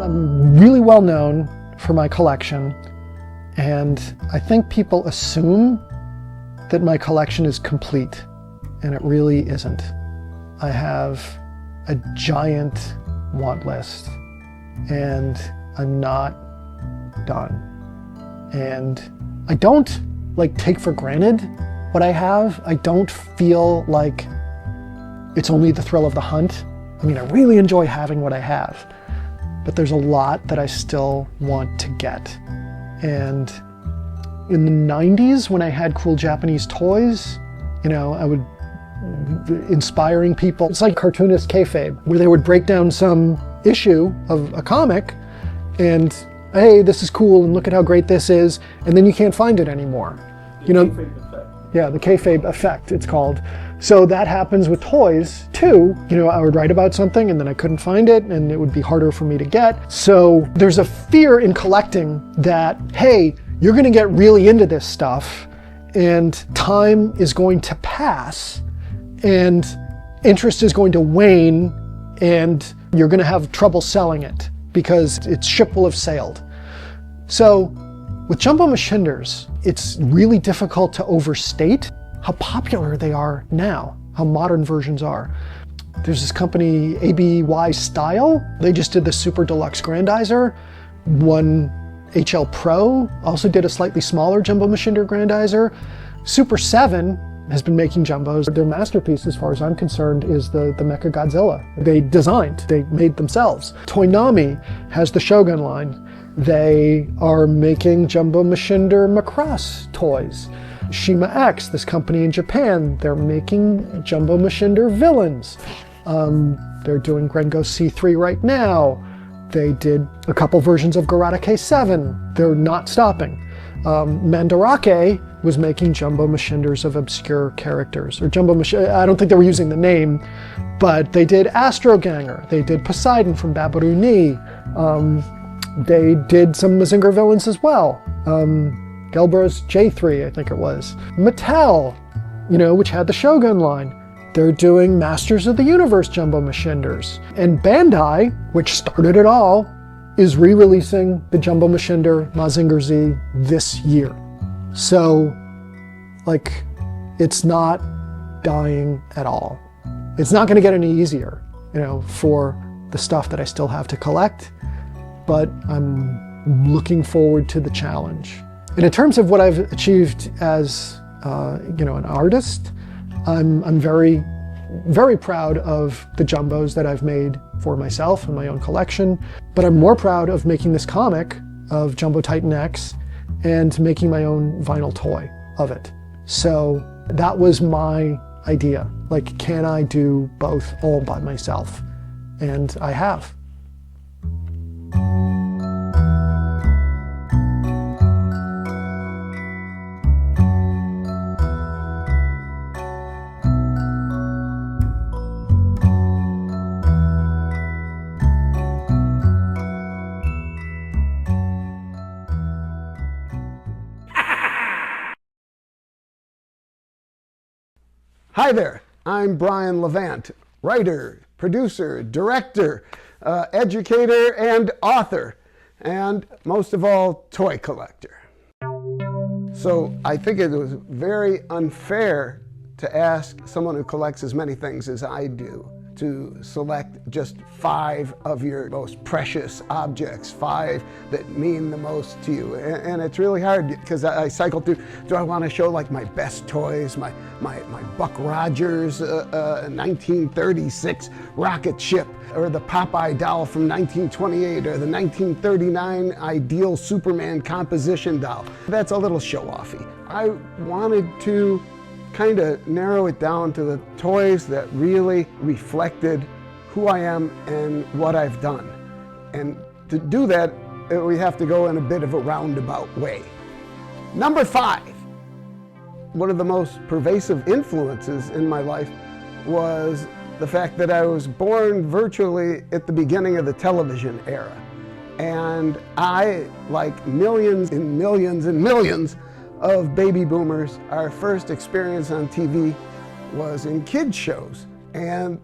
Speaker 9: I'm really well known for my collection. And I think people assume that my collection is complete, and it really isn't. I have a giant want list, and I'm not done. And I don't take for granted what I have. I don't feel like it's only the thrill of the hunt. I mean, I really enjoy having what I have, but there's a lot that I still want to get. And in the 90s, when I had Cool Japanese Toys, You know, I would inspiring people. It's like cartoonist kayfabe, where they would break down some issue of a comic and, hey, this is cool and look at how great this is, and then you can't find it anymore. You know, yeah, the kayfabe effect, it's called. So that happens with toys too. You know, I would write about something and then I couldn't find it and it would be harder for me to get. So there's a fear in collecting that, hey, you're going to get really into this stuff and time is going to pass and interest is going to wane and you're going to have trouble selling it because its ship will have sailed. So with jumbo machinders, it's really difficult to overstate how popular they are now, how modern versions are. There's this company, ABY Style. They just did the Super Deluxe Grandizer. One HL Pro also did a slightly smaller jumbo machinder Grandizer. Super 7 has been making jumbos. Their masterpiece, as far as I'm concerned, is the Mecha Godzilla. They designed, they made themselves. Toynami has the Shogun line. They are making jumbo machinder Macross toys. Shima X, this company in Japan, they're making jumbo machinder villains. They're doing Grengo C3 right now. They did a couple versions of Garada K7. They're not stopping. Mandarake was making jumbo machinders of obscure characters, or I don't think they were using the name, but they did Astro Ganger. They did Poseidon from Babaru Ni. They did some Mazinger villains as well. Gelbros J3, I think it was. Mattel, you know, which had the Shogun line. They're doing Masters of the Universe jumbo machinders. And Bandai, which started it all, is re-releasing the jumbo machinder Mazinger Z this year. So, like, it's not dying at all. It's not going to get any easier, you know, for the stuff that I still have to collect, but I'm looking forward to the challenge. And in terms of what I've achieved as, you know, an artist, I'm very, very proud of the jumbos that I've made for myself and my own collection, but I'm more proud of making this comic of Jumbo Titan X and making my own vinyl toy of it. So that was my idea. Like, can I do both all by myself? And I have.
Speaker 10: Hi there, I'm Brian Levant, writer, producer, director, educator, and author, and most of all, toy collector. So I think it was very unfair to ask someone who collects as many things as I do to select just 5 of your most precious objects, 5 that mean the most to you. And it's really hard because I cycle through, do I want to show like my best toys, my Buck Rogers 1936 rocket ship, or the Popeye doll from 1928, or the 1939 Ideal Superman composition doll. That's a little show-offy. I wanted to kind of narrow it down to the toys that really reflected who I am and what I've done. And to do that, we have to go in a bit of a roundabout way. Number 5, one of the most pervasive influences in my life was the fact that I was born virtually at the beginning of the television era. And I, like millions and millions and millions of baby boomers, our first experience on TV was in kids shows. And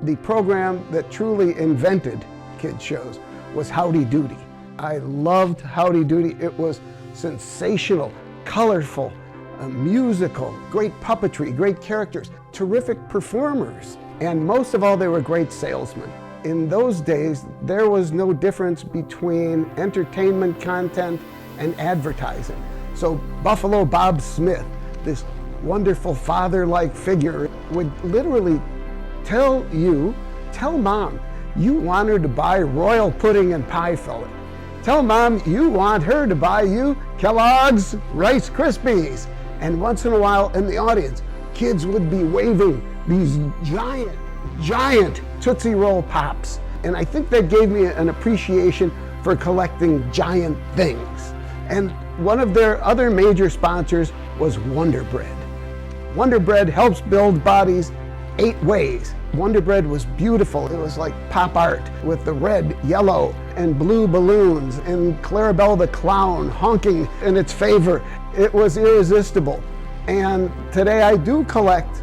Speaker 10: the program that truly invented kids shows was Howdy Doody. I loved Howdy Doody. It was sensational, colorful, musical, great puppetry, great characters, terrific performers, and most of all, they were great salesmen. In those days, there was no difference between entertainment content and advertising. So Buffalo Bob Smith, this wonderful father-like figure, would literally tell mom, you want her to buy royal pudding and pie filling. Tell mom you want her to buy you Kellogg's Rice Krispies. And once in a while in the audience, kids would be waving these giant Tootsie Roll Pops. And I think that gave me an appreciation for collecting giant things. And one of their other major sponsors was Wonder Bread. Wonder Bread helps build bodies 8 ways. Wonder Bread was beautiful. It was like pop art with the red, yellow, and blue balloons and Clarabelle the Clown honking in its favor. It was irresistible. And today I do collect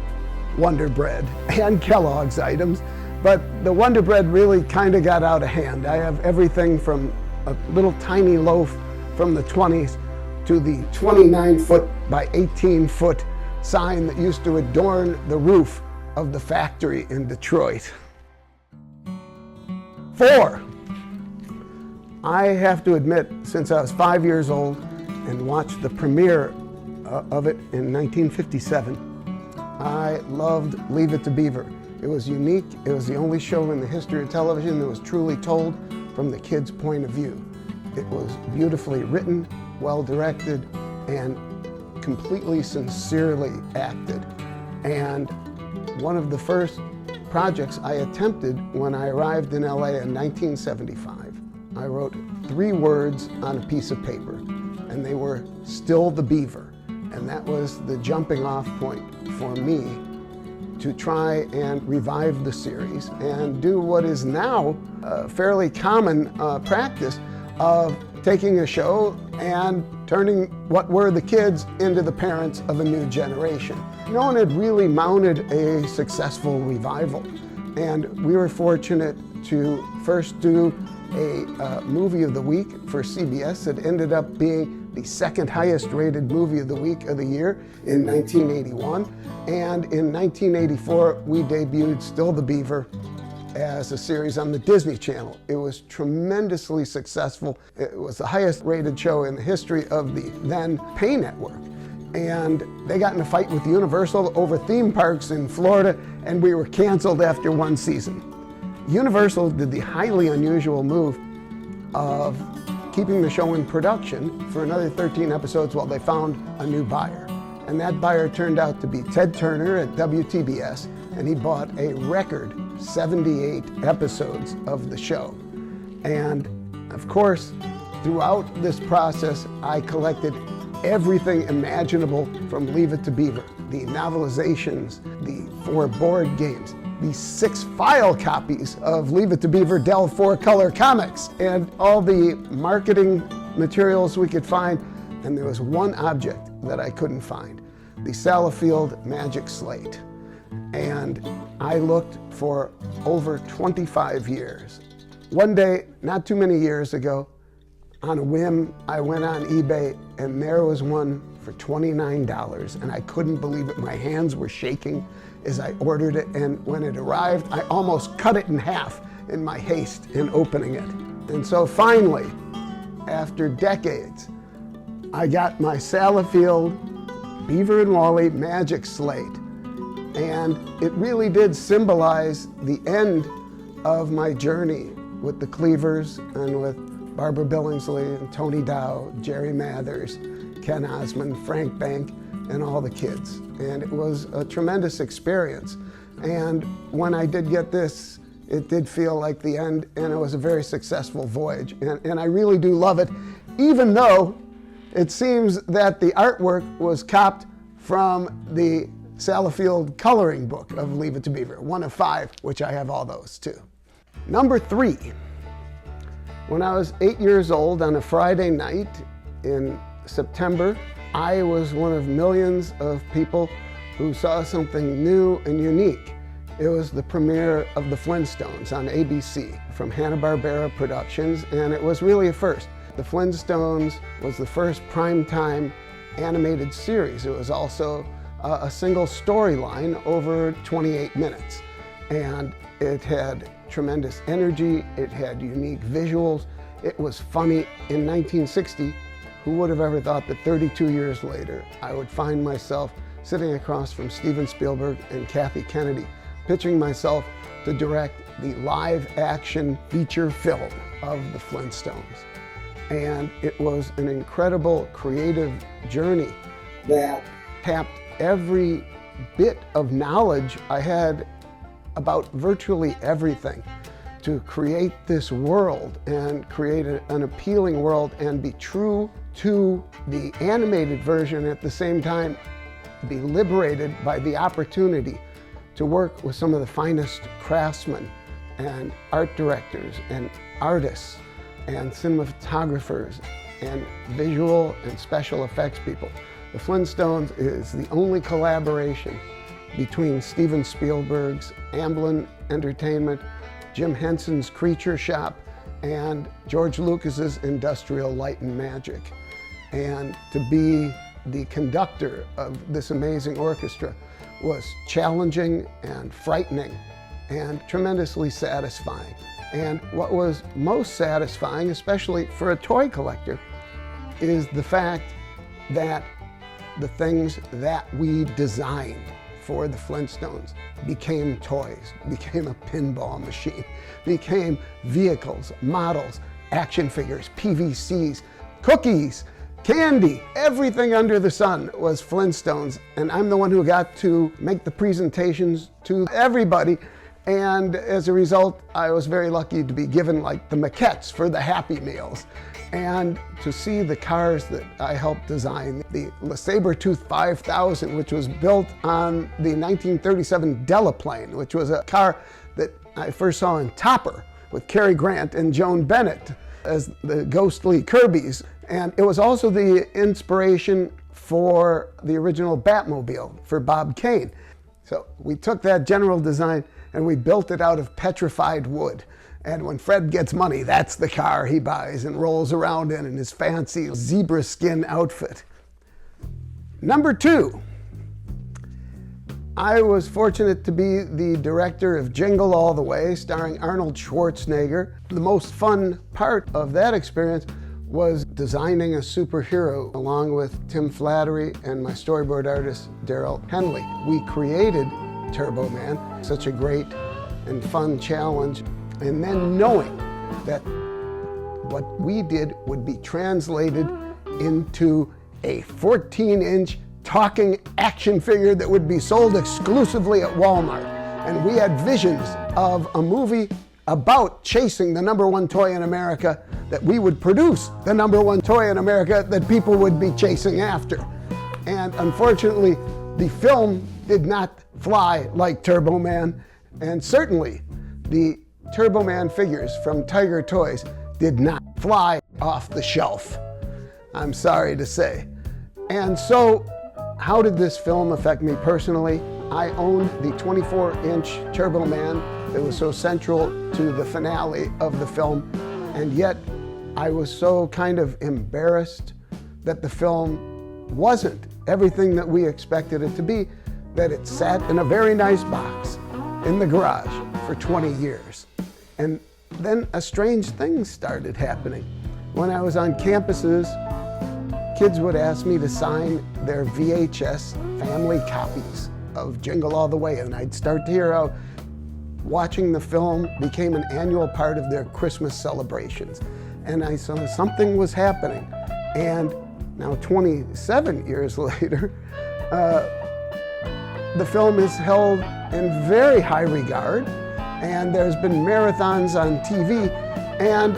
Speaker 10: Wonder Bread and Kellogg's items, but the Wonder Bread really kind of got out of hand. I have everything from a little tiny loaf from the 20s to the 29-foot by 18-foot sign that used to adorn the roof of the factory in Detroit. 4, I have to admit, since I was 5 years old and watched the premiere of it in 1957, I loved Leave It to Beaver. It was unique. It was the only show in the history of television that was truly told from the kid's point of view. It was beautifully written, well directed, and completely sincerely acted. And one of the first projects I attempted when I arrived in LA in 1975, I wrote 3 words on a piece of paper, and they were "Still the Beaver." And that was the jumping off point for me to try and revive the series and do what is now a fairly common practice of taking a show and turning what were the kids into the parents of a new generation. No one had really mounted a successful revival, and we were fortunate to first do a movie of the week for CBS that ended up being the second highest rated movie of the week of the year in 1981. And in 1984, we debuted Still the Beaver as a series on the Disney Channel. It was tremendously successful. It was the highest rated show in the history of the then Pay Network. And they got in a fight with Universal over theme parks in Florida, and we were canceled after 1 season. Universal did the highly unusual move of keeping the show in production for another 13 episodes while they found a new buyer. And that buyer turned out to be Ted Turner at WTBS, and he bought a record 78 episodes of the show. And of course, throughout this process, I collected everything imaginable from Leave It to Beaver. The novelizations, the 4 board games, the 6 file copies of Leave It to Beaver Dell 4-color comics, and all the marketing materials we could find. And there was one object that I couldn't find, the Salafield Magic Slate. And I looked for over 25 years. One day, not too many years ago, on a whim, I went on eBay, and there was one for $29, and I couldn't believe it. My hands were shaking as I ordered it, and when it arrived, I almost cut it in half in my haste in opening it. And so finally, after decades, I got my Salafield Beaver and Wally Magic Slate, and it really did symbolize the end of my journey with the Cleavers and with Barbara Billingsley and Tony Dow, Jerry Mathers, Ken Osmond, Frank Bank, and all the kids. And it was a tremendous experience. And when I did get this, it did feel like the end, and it was a very successful voyage. And I really do love it, even though it seems that the artwork was copped from the Salafield coloring book of Leave It to Beaver, 1 of 5, which I have all those too. Number 3. When I was 8 years old on a Friday night in September, I was one of millions of people who saw something new and unique. It was the premiere of The Flintstones on ABC from Hanna-Barbera Productions, and it was really a first. The Flintstones was the first primetime animated series. It was also a single storyline over 28 minutes. And it had tremendous energy, it had unique visuals, it was funny. In 1960, who would have ever thought that 32 years later, I would find myself sitting across from Steven Spielberg and Kathy Kennedy, pitching myself to direct the live-action feature film of the Flintstones. And it was an incredible creative journey that tapped every bit of knowledge I had about virtually everything to create this world and create an appealing world and be true to the animated version, at the same time be liberated by the opportunity to work with some of the finest craftsmen and art directors and artists and cinematographers and visual and special effects people. The Flintstones is the only collaboration between Steven Spielberg's Amblin Entertainment, Jim Henson's Creature Shop, and George Lucas's Industrial Light and Magic. And to be the conductor of this amazing orchestra was challenging and frightening and tremendously satisfying. And what was most satisfying, especially for a toy collector, is the fact that the things that we designed for the Flintstones became toys, became a pinball machine, became vehicles, models, action figures, PVCs, cookies, candy, everything under the sun was Flintstones. And I'm the one who got to make the presentations to everybody. And as a result, I was very lucky to be given like the maquettes for the Happy Meals. And to see the cars that I helped design, the Sabertooth 5000, which was built on the 1937 Delaplane, which was a car that I first saw in Topper with Cary Grant and Joan Bennett as the ghostly Kirby's. And it was also the inspiration for the original Batmobile for Bob Kane. So we took that general design and we built it out of petrified wood. And when Fred gets money, that's the car he buys and rolls around in his fancy zebra skin outfit. Number 2, I was fortunate to be the director of Jingle All the Way, starring Arnold Schwarzenegger. The most fun part of that experience was designing a superhero along with Tim Flattery and my storyboard artist, Daryl Henley. We created Turbo Man, such a great and fun challenge. And then knowing that what we did would be translated into a 14-inch talking action figure that would be sold exclusively at Walmart. And we had visions of a movie about chasing the #1 toy in America, that we would produce the #1 toy in America that people would be chasing after. And unfortunately, the film did not fly like Turbo Man, and certainly the Turbo Man figures from Tiger Toys did not fly off the shelf, I'm sorry to say. And so, how did this film affect me personally? I owned the 24-inch Turbo Man that was so central to the finale of the film, and yet I was so kind of embarrassed that the film wasn't everything that we expected it to be, that it sat in a very nice box in the garage for 20 years. And then a strange thing started happening. When I was on campuses, kids would ask me to sign their VHS family copies of Jingle All the Way, and I'd start to hear how watching the film became an annual part of their Christmas celebrations. And I saw something was happening. And now 27 years later, the film is held in very high regard, and there's been marathons on TV, and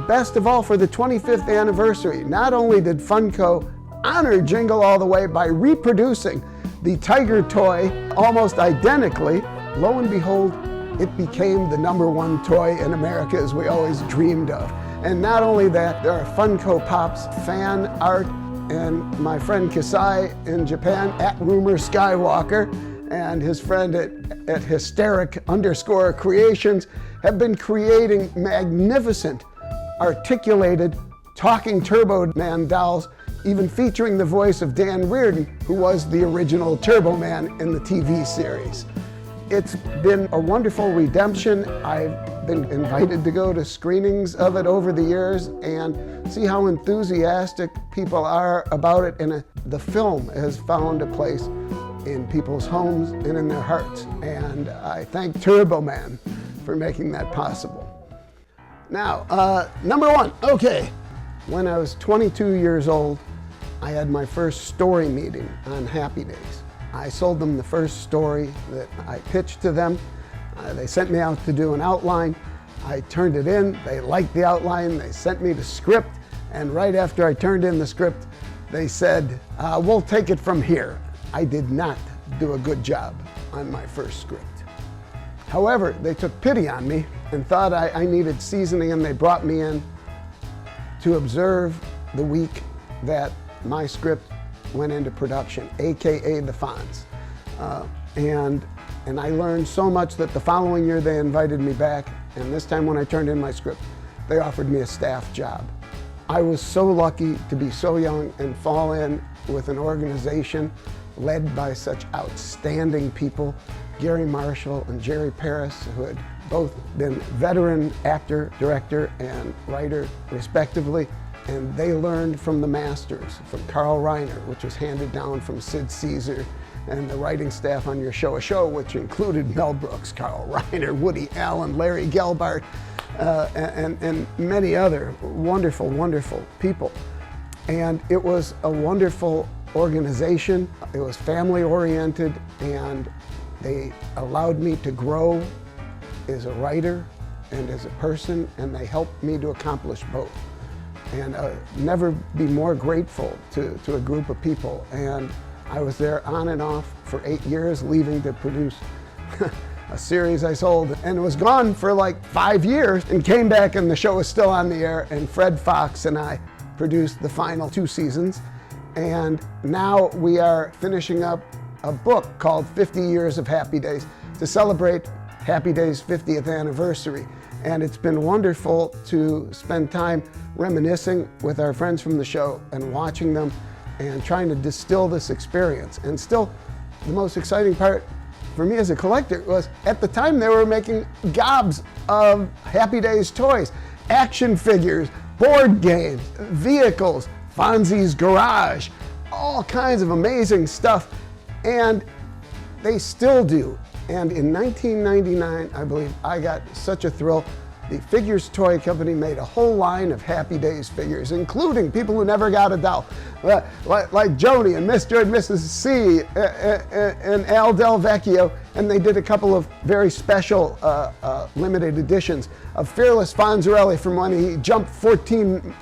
Speaker 10: best of all, for the 25th anniversary, not only did Funko honor Jingle All the Way by reproducing the Tiger toy almost identically, lo and behold, it became the #1 toy in America as we always dreamed of. And not only that, there are Funko Pops fan art, and my friend Kasai in Japan, at Rumor Skywalker, and his friend at Hysteric_Creations have been creating magnificent, articulated, talking Turbo Man dolls, even featuring the voice of Dan Reardon, who was the original Turbo Man in the TV series. It's been a wonderful redemption. I've been invited to go to screenings of it over the years and see how enthusiastic people are about it, and the film has found a place in people's homes and in their hearts. And I thank Turbo Man for making that possible. Now, #1, okay. When I was 22 years old, I had my first story meeting on Happy Days. I sold them the first story that I pitched to them. They sent me out to do an outline. I turned it in, they liked the outline, they sent me the script, and right after I turned in the script, they said, we'll take it from here. I did not do a good job on my first script. However, they took pity on me and thought I needed seasoning, and they brought me in to observe the week that my script went into production, AKA the Fonz. And I learned so much that the following year they invited me back, and this time when I turned in my script, they offered me a staff job. I was so lucky to be so young and fall in with an organization led by such outstanding people, Gary Marshall and Jerry Paris, who had both been veteran actor, director, and writer, respectively. And they learned from the masters, from Carl Reiner, which was handed down from Sid Caesar, and the writing staff on Your Show a Show, which included Mel Brooks, Carl Reiner, Woody Allen, Larry Gelbart, and many other wonderful, wonderful people. And it was a wonderful organization. It was family-oriented, and they allowed me to grow as a writer and as a person, and they helped me to accomplish both. And never be more grateful to a group of people. And I was there on and off for 8 years, leaving to produce a series I sold, and was gone for like 5 years, and came back and the show was still on the air, and Fred Fox and I produced the final 2 seasons. And now we are finishing up a book called 50 Years of Happy Days to celebrate Happy Days' 50th anniversary. And it's been wonderful to spend time reminiscing with our friends from the show and watching them and trying to distill this experience. And still, the most exciting part for me as a collector was, at the time they were making gobs of Happy Days toys, action figures, board games, vehicles, Fonzie's Garage, all kinds of amazing stuff. And they still do. And in 1999, I believe, I got such a thrill. The Figures Toy Company made a whole line of Happy Days figures, including people who never got a doll, like Joni and Mr. and Mrs. C and Al Del Vecchio. And they did a couple of very special limited editions of Fearless Fonzarelli from when he jumped 14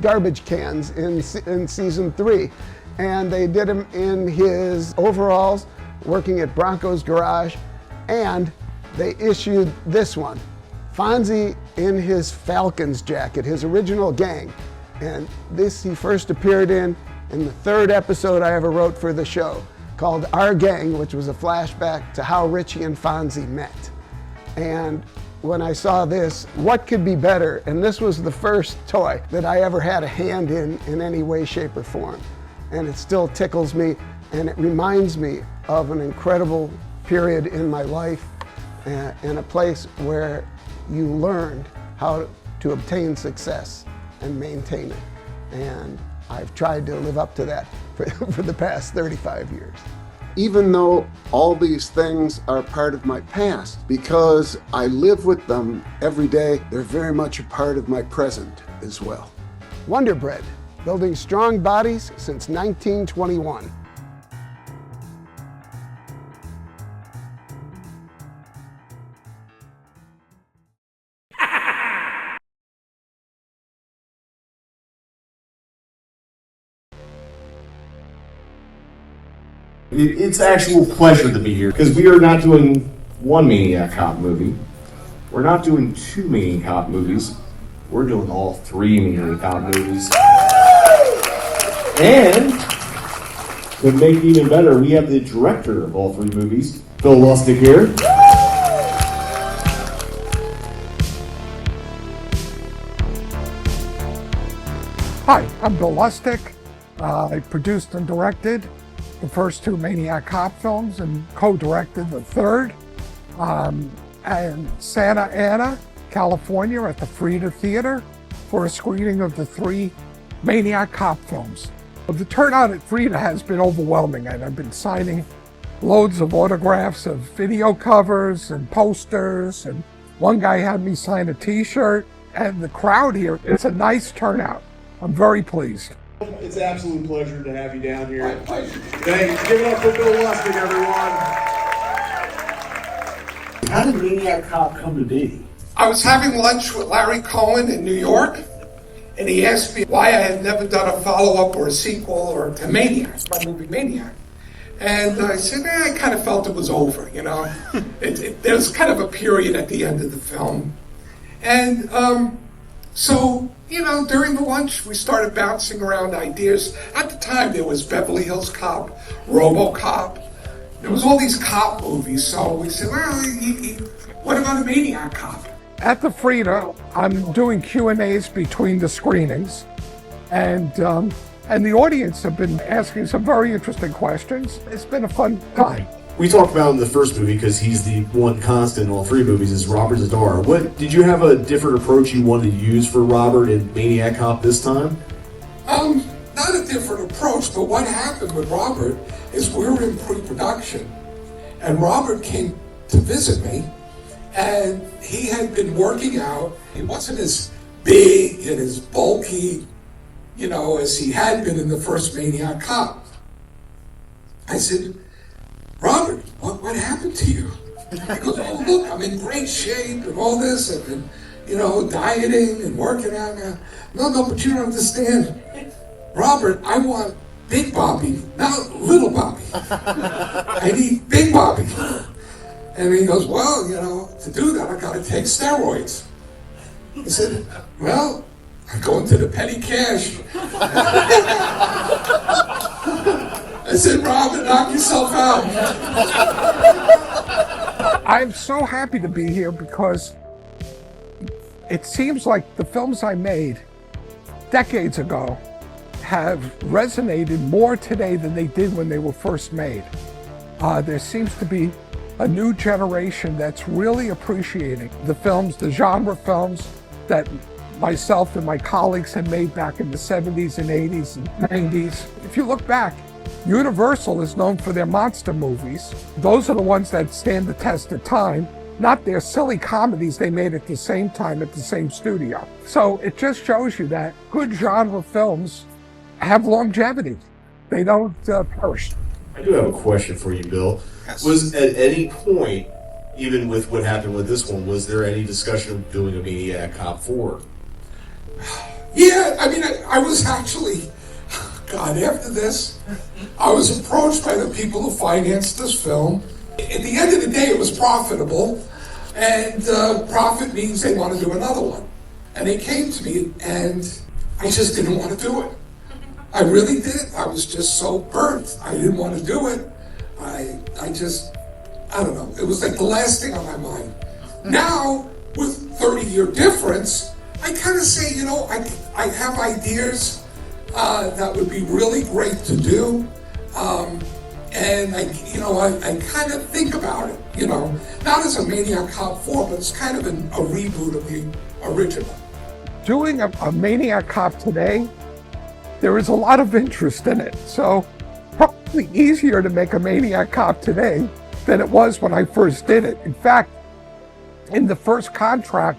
Speaker 10: garbage cans in season 3. And they did him in his overalls, working at Bronco's Garage, and they issued this one, Fonzie in his Falcons jacket, his original gang. And this he first appeared in the 3rd episode I ever wrote for the show, called Our Gang, which was a flashback to how Richie and Fonzie met. And when I saw this, what could be better? And this was the first toy that I ever had a hand in any way, shape, or form. And it still tickles me, and it reminds me of an incredible period in my life, and a place where you learned how to obtain success and maintain it. And I've tried to live up to that for the past 35 years. Even though all these things are part of my past, because I live with them every day, they're very much a part of my present as well. Wonder Bread, building strong bodies since 1921.
Speaker 11: It's actual pleasure to be here, because we are not doing one Maniac Cop movie. We're not doing 2 Maniac Cop movies. We're doing all 3 Maniac Cop movies. And to make it even better, we have the director of all 3 movies, Phil Lustig here.
Speaker 12: Hi, I'm Bill Lustig. I produced and directed the first 2 Maniac Cop films and co-directed the 3rd. And Santa Ana, California at the Frida Theater for a screening of the 3 Maniac Cop films. The turnout at Frida has been overwhelming, and I've been signing loads of autographs of video covers and posters, and one guy had me sign a t-shirt, and the crowd here, it's a nice turnout. I'm very pleased.
Speaker 11: It's an absolute pleasure to have you down here. Thanks. Give it up for Bill Lustig, everyone. How did Maniac Cop come to be?
Speaker 12: I was having lunch with Larry Cohen in New York, and he asked me why I had never done a follow-up or a sequel or to Maniac, my movie Maniac. And I said, I kind of felt it was over, you know. There was kind of a period at the end of the film. And so, you know, during the lunch, we started bouncing around ideas. At the time, there was Beverly Hills Cop, RoboCop. There was all these cop movies, so we said, well, what about a Maniac Cop? At the Frida, I'm doing Q&As between the screenings, and the audience have been asking some very interesting questions. It's been a fun time.
Speaker 11: We talked about in the first movie, because he's the one constant in all three movies, is Robert Zadar. What did you have a different approach you wanted to use for Robert in Maniac Cop this time?
Speaker 12: Not a different approach, but what happened with Robert is we were in pre-production, and Robert came to visit me, and he had been working out. He wasn't as big and as bulky, you know, as he had been in the first Maniac Cop. I said, Robert, what happened to you? He goes, oh, look, I'm in great shape and all this. I've been, you know, dieting and working out now. No, but you don't understand. Robert, I want Big Bobby, not Little Bobby. I need Big Bobby. And he goes, well, you know, to do that, I got to take steroids. I said, well, I go into the petty cash. I said, Robert, knock yourself out. I'm so happy to be here because it seems like the films I made decades ago have resonated more today than they did when they were first made. There seems to be a new generation that's really appreciating the films, the genre films that myself and my colleagues had made back in the 70s and 80s and 90s. If you look back, Universal is known for their monster movies. Those are the ones that stand the test of time, not their silly comedies they made at the same time at the same studio. So it just shows you that good genre films have longevity. They don't perish.
Speaker 11: I do have a question for you, Bill. Yes. Was at any point, even with what happened with this one, was there any discussion of doing a Maniac Cop 4?
Speaker 12: Yeah, I mean, I was actually, God, after this, I was approached by the people who financed this film. At the end of the day, it was profitable, and profit means they want to do another one. And they came to me, and I just didn't want to do it. I really did. I was just so burnt. I didn't want to do it. I don't know. It was like the last thing on my mind. Now, with 30-year difference, I kind of say, you know, I have ideas that would be really great to do. And I kind of think about it, you know, not as a Maniac Cop 4, but it's kind of a reboot of the original. Doing a Maniac Cop today, there is a lot of interest in it. So probably easier to make a Maniac Cop today than it was when I first did it. In fact, in the first contract,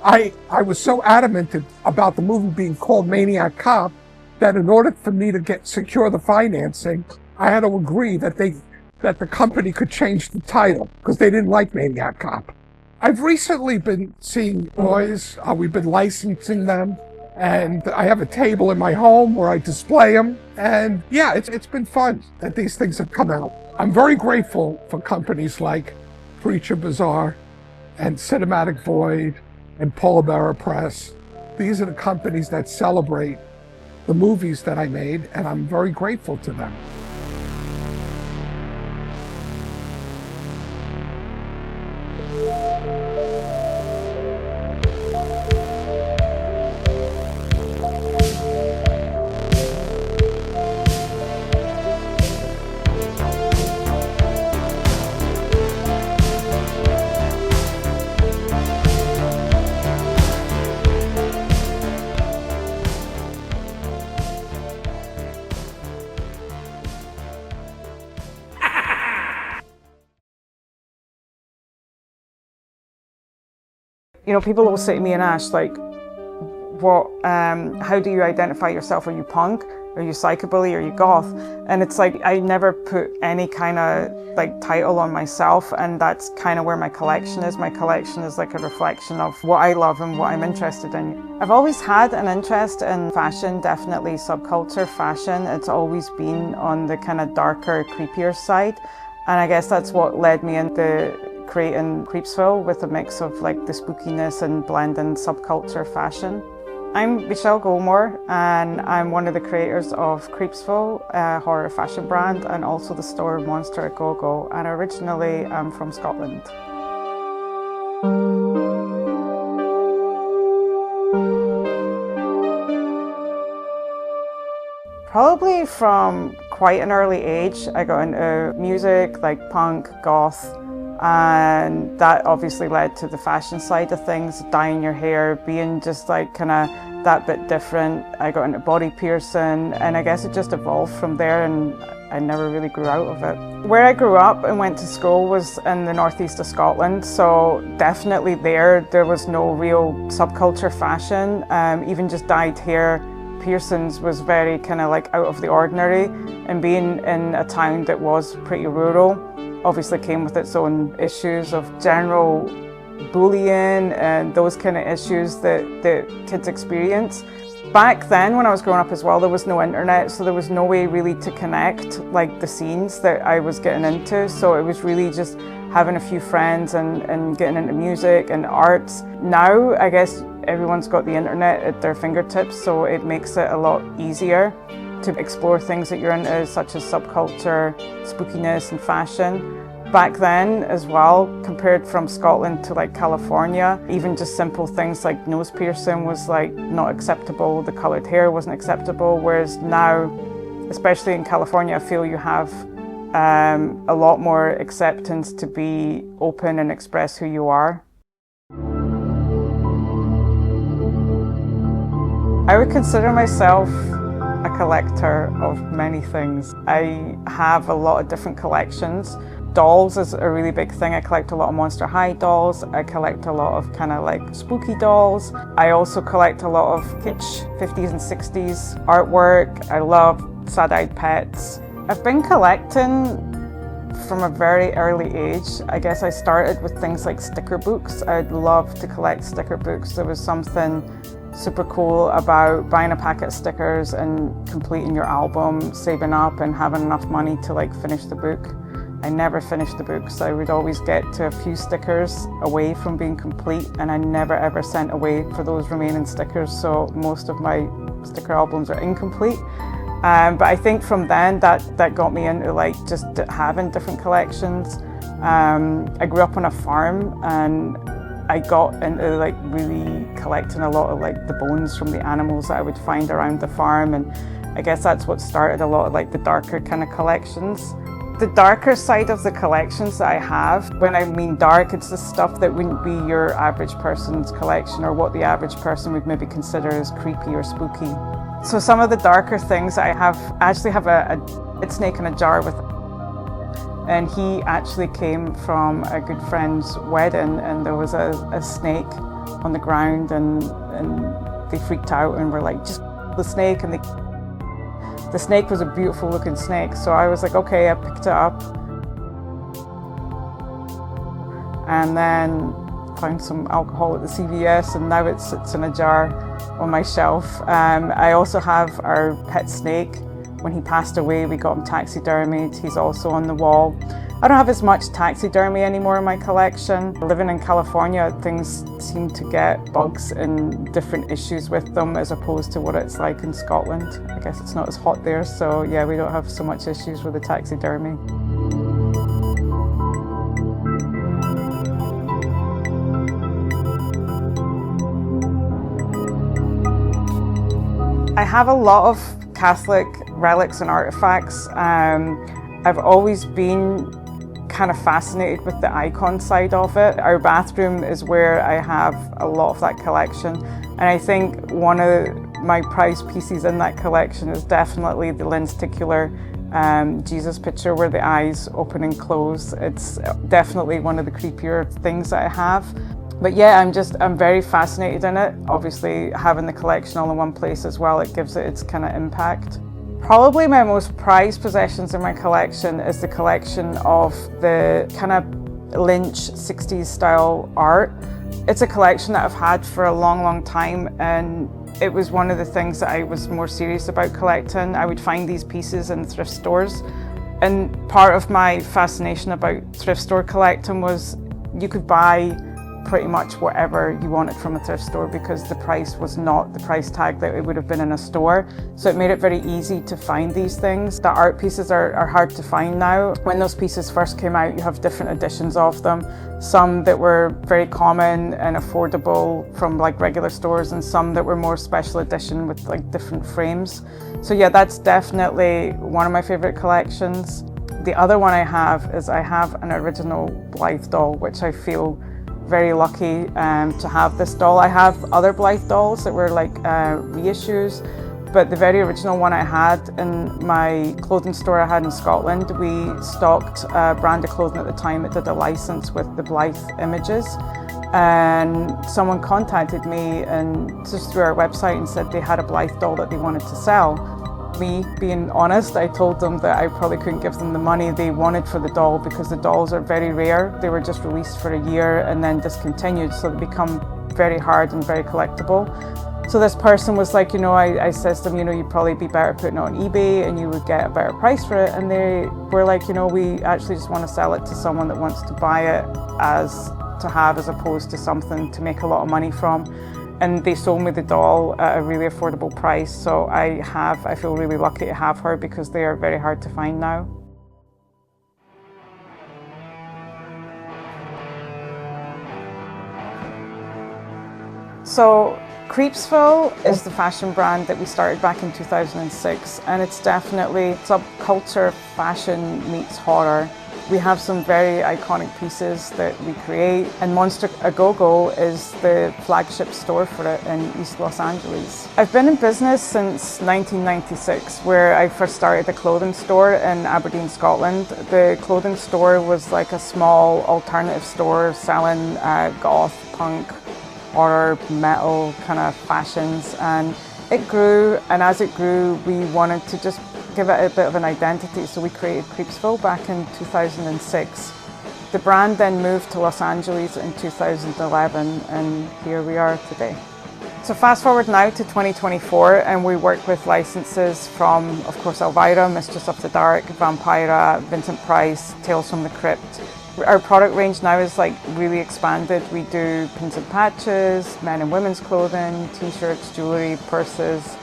Speaker 12: I was so adamant about the movie being called Maniac Cop that in order for me to secure the financing, I had to agree that the company could change the title because they didn't like Maniac Cop. I've recently been seeing toys. We've been licensing them. And I have a table in my home where I display them. And yeah, it's been fun that these things have come out. I'm very grateful for companies like Preacher Bazaar and Cinematic Void and Polar Bear Press. These are the companies that celebrate the movies that I made, and I'm very grateful to them.
Speaker 13: You know, people will say to me and ask, like, how do you identify yourself? Are you punk? Are you psychobilly? Are you goth? And it's like, I never put any kind of like title on myself, and that's kind of where my collection is. My collection is like a reflection of what I love and what I'm interested in. I've always had an interest in fashion, definitely subculture fashion. It's always been on the kind of darker, creepier side. And I guess that's what led me into creating Creepsville with a mix of like the spookiness and blending subculture fashion. I'm Michelle Goldmore, and I'm one of the creators of Creepsville, a horror fashion brand, and also the store Monster at Go-Go, and originally I'm from Scotland. Probably from quite an early age, I got into music like punk, goth, and that obviously led to the fashion side of things, dyeing your hair, being just like kind of that bit different. I got into body piercing, and I guess it just evolved from there, and I never really grew out of it. Where I grew up and went to school was in the northeast of Scotland, so definitely there was no real subculture fashion. Even just dyed hair, piercings was very kind of like out of the ordinary, and being in a town that was pretty rural obviously came with its own issues of general bullying and those kind of issues that kids experience. Back then when I was growing up as well, there was no internet, so there was no way really to connect like the scenes that I was getting into. So it was really just having a few friends and getting into music and arts. Now I guess everyone's got the internet at their fingertips, so it makes it a lot easier to explore things that you're into, such as subculture, spookiness and fashion. Back then as well, compared from Scotland to like California, even just simple things like nose piercing was like not acceptable, the coloured hair wasn't acceptable, whereas now, especially in California, I feel you have a lot more acceptance to be open and express who you are. I would consider myself a collector of many things. I have a lot of different collections. Dolls is a really big thing. I collect a lot of Monster High dolls. I collect a lot of kind of like spooky dolls. I also collect a lot of kitsch 50s and 60s artwork. I love sad-eyed pets. I've been collecting from a very early age. I guess I started with things like sticker books. I'd love to collect sticker books. There was something super cool about buying a packet of stickers and completing your album, saving up and having enough money to like finish the book. I never finished the books. I would always get to a few stickers away from being complete, and I never ever sent away for those remaining stickers, so most of my sticker albums are incomplete. But I think from then that got me into like just having different collections. I grew up on a farm, and I got into like really collecting a lot of like the bones from the animals that I would find around the farm, and I guess that's what started a lot of like the darker kind of collections. The darker side of the collections that I have, when I mean dark, it's the stuff that wouldn't be your average person's collection, or what the average person would maybe consider as creepy or spooky. So some of the darker things I actually have a dead snake in a jar with, and he actually came from a good friend's wedding, and there was a snake on the ground, and they freaked out and were like, just the snake, and the snake was a beautiful looking snake. So I was like, okay, I picked it up and then found some alcohol at the CVS, and now it sits in a jar on my shelf. I also have our pet snake. When he passed away, we got him taxidermied. He's also on the wall. I don't have as much taxidermy anymore in my collection. Living in California, things seem to get bugs and different issues with them as opposed to what it's like in Scotland. I guess it's not as hot there, so yeah, we don't have so much issues with the taxidermy. I have a lot of Catholic relics and artifacts. I've always been kind of fascinated with the icon side of it. Our bathroom is where I have a lot of that collection, and I think one of my prized pieces in that collection is definitely the lenticular Jesus picture where the eyes open and close. It's definitely one of the creepier things that I have. But yeah, I'm very fascinated in it. Obviously, having the collection all in one place as well, it gives it its kind of impact. Probably my most prized possessions in my collection is the collection of the kind of Lynch 60s style art. It's a collection that I've had for a long, long time, and it was one of the things that I was more serious about collecting. I would find these pieces in thrift stores, and part of my fascination about thrift store collecting was you could buy pretty much whatever you wanted from a thrift store because the price was not the price tag that it would have been in a store. So it made it very easy to find these things. The art pieces are hard to find now. When those pieces first came out, you have different editions of them. Some that were very common and affordable from like regular stores, and some that were more special edition with like different frames. So yeah, that's definitely one of my favorite collections. The other one I have is I have an original Blythe doll, which I feel very lucky to have this doll. I have other Blythe dolls that were like reissues, but the very original one I had in my clothing store I had in Scotland, we stocked a brand of clothing at the time that did a license with the Blythe images, and someone contacted me and just through our website and said they had a Blythe doll that they wanted to sell. Me being honest, I told them that I probably couldn't give them the money they wanted for the doll because the dolls are very rare. They were just released for a year and then discontinued, so they become very hard and very collectible. So this person was like, I says to them, you'd probably be better putting it on eBay and you would get a better price for it. And they were like, we actually just want to sell it to someone that wants to buy it as to have as opposed to something to make a lot of money from. And they sold me the doll at a really affordable price. So I feel really lucky to have her because they are very hard to find now. So Creepsville is the fashion brand that we started back in 2006, and it's definitely subculture fashion meets horror. We have some very iconic pieces that we create, and Monster A Go-Go is the flagship store for it in East Los Angeles. I've been in business since 1996, where I first started a clothing store in Aberdeen, Scotland. The clothing store was like a small alternative store selling goth, punk, horror, metal kind of fashions, and it grew, and as it grew we wanted to just give it a bit of an identity, so we created Creepsville back in 2006. The brand then moved to Los Angeles in 2011, and here we are today. So fast forward now to 2024, and we work with licenses from, of course, Elvira, Mistress of the Dark, Vampira, Vincent Price, Tales from the Crypt. Our product range now is like really expanded. We do pins and patches, men and women's clothing, t-shirts, jewelry, purses,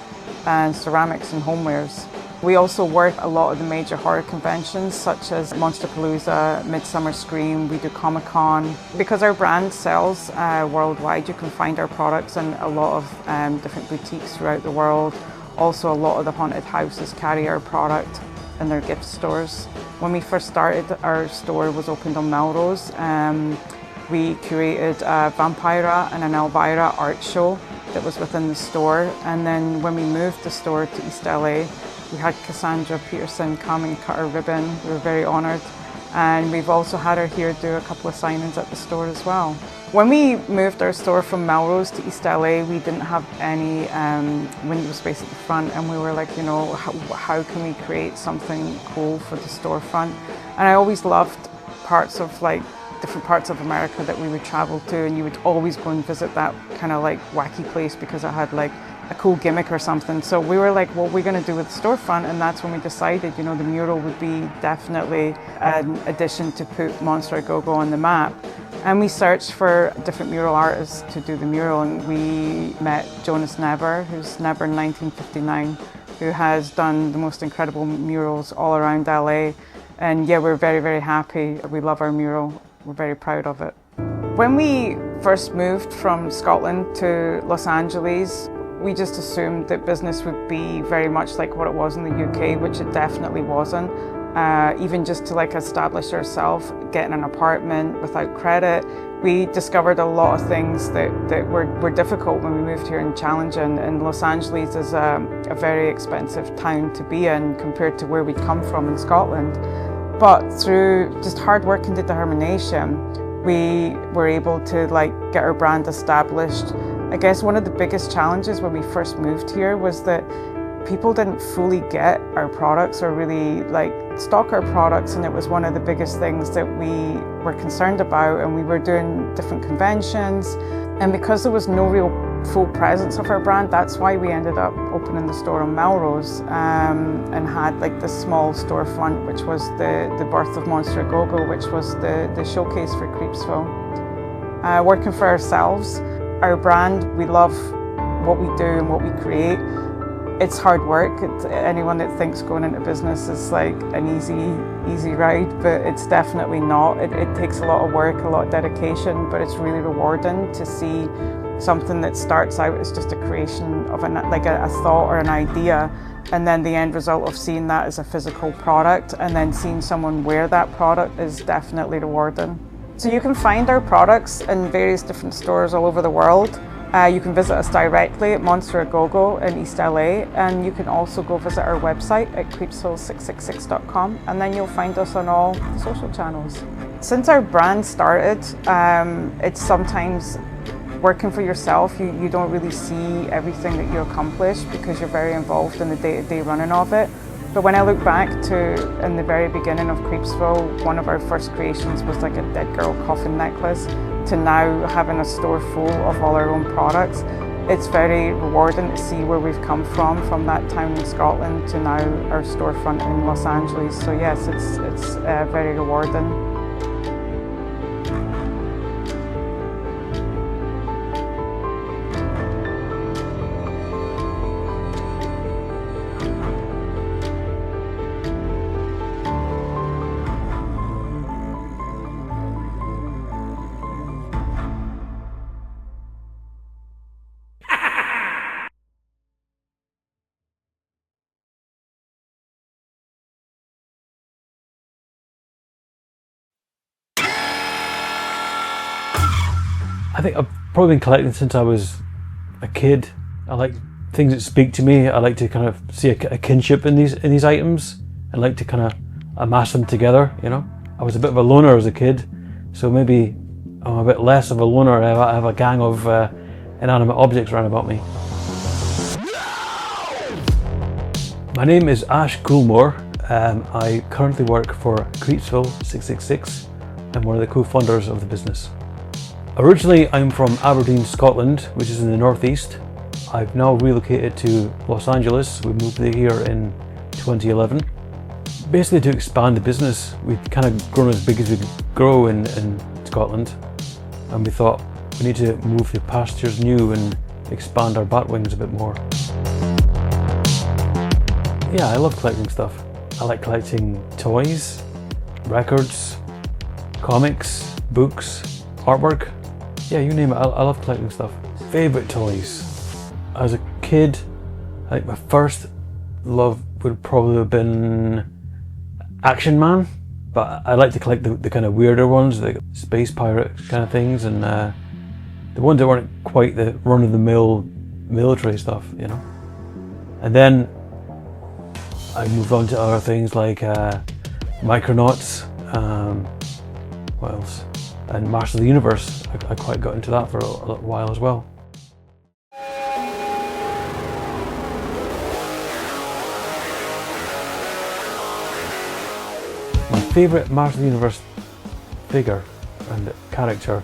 Speaker 13: and ceramics and homewares. We also work a lot of the major horror conventions such as Monsterpalooza, Midsummer Scream, we do Comic-Con. Because our brand sells worldwide, you can find our products in a lot of different boutiques throughout the world. Also, a lot of the haunted houses carry our product in their gift stores. When we first started, our store was opened on Melrose. We curated a Vampira and an Elvira art show that was within the store. And then when we moved the store to East LA, we had Cassandra Peterson come and cut our ribbon. We were very honoured. And we've also had her here do a couple of signings at the store as well. When we moved our store from Melrose to East LA, we didn't have any window space at the front, and we were like, how can we create something cool for the storefront? And I always loved parts of different parts of America that we would travel to, and you would always go and visit that kind of like wacky place because it had like a cool gimmick or something. So we were like, what are we going to do with the storefront? And that's when we decided, the mural would be definitely an addition to put Monster A Go-Go on the map. And we searched for different mural artists to do the mural, and we met Jonas Never, who's Never in 1959, who has done the most incredible murals all around LA. And yeah, we're very, very happy. We love our mural. We're very proud of it. When we first moved from Scotland to Los Angeles, we just assumed that business would be very much like what it was in the UK, which it definitely wasn't. Even just to establish ourselves, getting an apartment without credit, we discovered a lot of things that were difficult when we moved here and challenging. And Los Angeles is a very expensive town to be in compared to where we'd come from in Scotland. But through just hard work and determination, We were able to get our brand established. I guess one of the biggest challenges when we first moved here was that people didn't fully get our products or really stock our products, and it was one of the biggest things that we were concerned about, and we were doing different conventions, and because there was no real full presence of our brand, that's why we ended up opening the store on Melrose and had this small storefront, which was the birth of Monster A Go-Go, which was the showcase for Creepsville. Working for ourselves, our brand, we love what we do and what we create. It's hard work. Anyone that thinks going into business is an easy ride, but it's definitely not. It takes a lot of work, a lot of dedication, but it's really rewarding to see something that starts out as just a creation of a thought or an idea, and then the end result of seeing that as a physical product and then seeing someone wear that product is definitely rewarding. So you can find our products in various different stores all over the world. You can visit us directly at Monster A Go-Go in East LA, and you can also go visit our website at creepsville666.com, and then you'll find us on all the social channels. Since our brand started, it's sometimes working for yourself, you don't really see everything that you accomplish because you're very involved in the day-to-day running of it. But when I look back to in the very beginning of Creepsville, one of our first creations was a dead girl coffin necklace, to now having a store full of all our own products. It's very rewarding to see where we've come from that town in Scotland to now our storefront in Los Angeles. So yes, it's very rewarding.
Speaker 14: I think I've probably been collecting since I was a kid. I like things that speak to me. I like to kind of see a kinship in these items and like to kind of amass them together, you know. I was a bit of a loner as a kid, so maybe I'm a bit less of a loner. I have a gang of inanimate objects around about me. My name is Ash Coolmore. I currently work for Creepsville 666. I'm one of the co-founders of the business. Originally, I'm from Aberdeen, Scotland, which is in the northeast. I've now relocated to Los Angeles. We moved here in 2011. Basically to expand the business. We've kind of grown as big as we could grow in Scotland. And we thought we need to move to pastures new and expand our bat wings a bit more. Yeah, I love collecting stuff. I like collecting toys, records, comics, books, artwork. Yeah, you name it, I love collecting stuff. Favorite toys. As a kid, I think my first love would probably have been Action Man, but I like to collect the kind of weirder ones, like space pirate kind of things, and the ones that weren't quite the run-of-the-mill military stuff, you know. And then I moved on to other things like Micronauts, what else? And Masters of the Universe. I quite got into that for a little while as well. My favourite Masters of the Universe figure and character,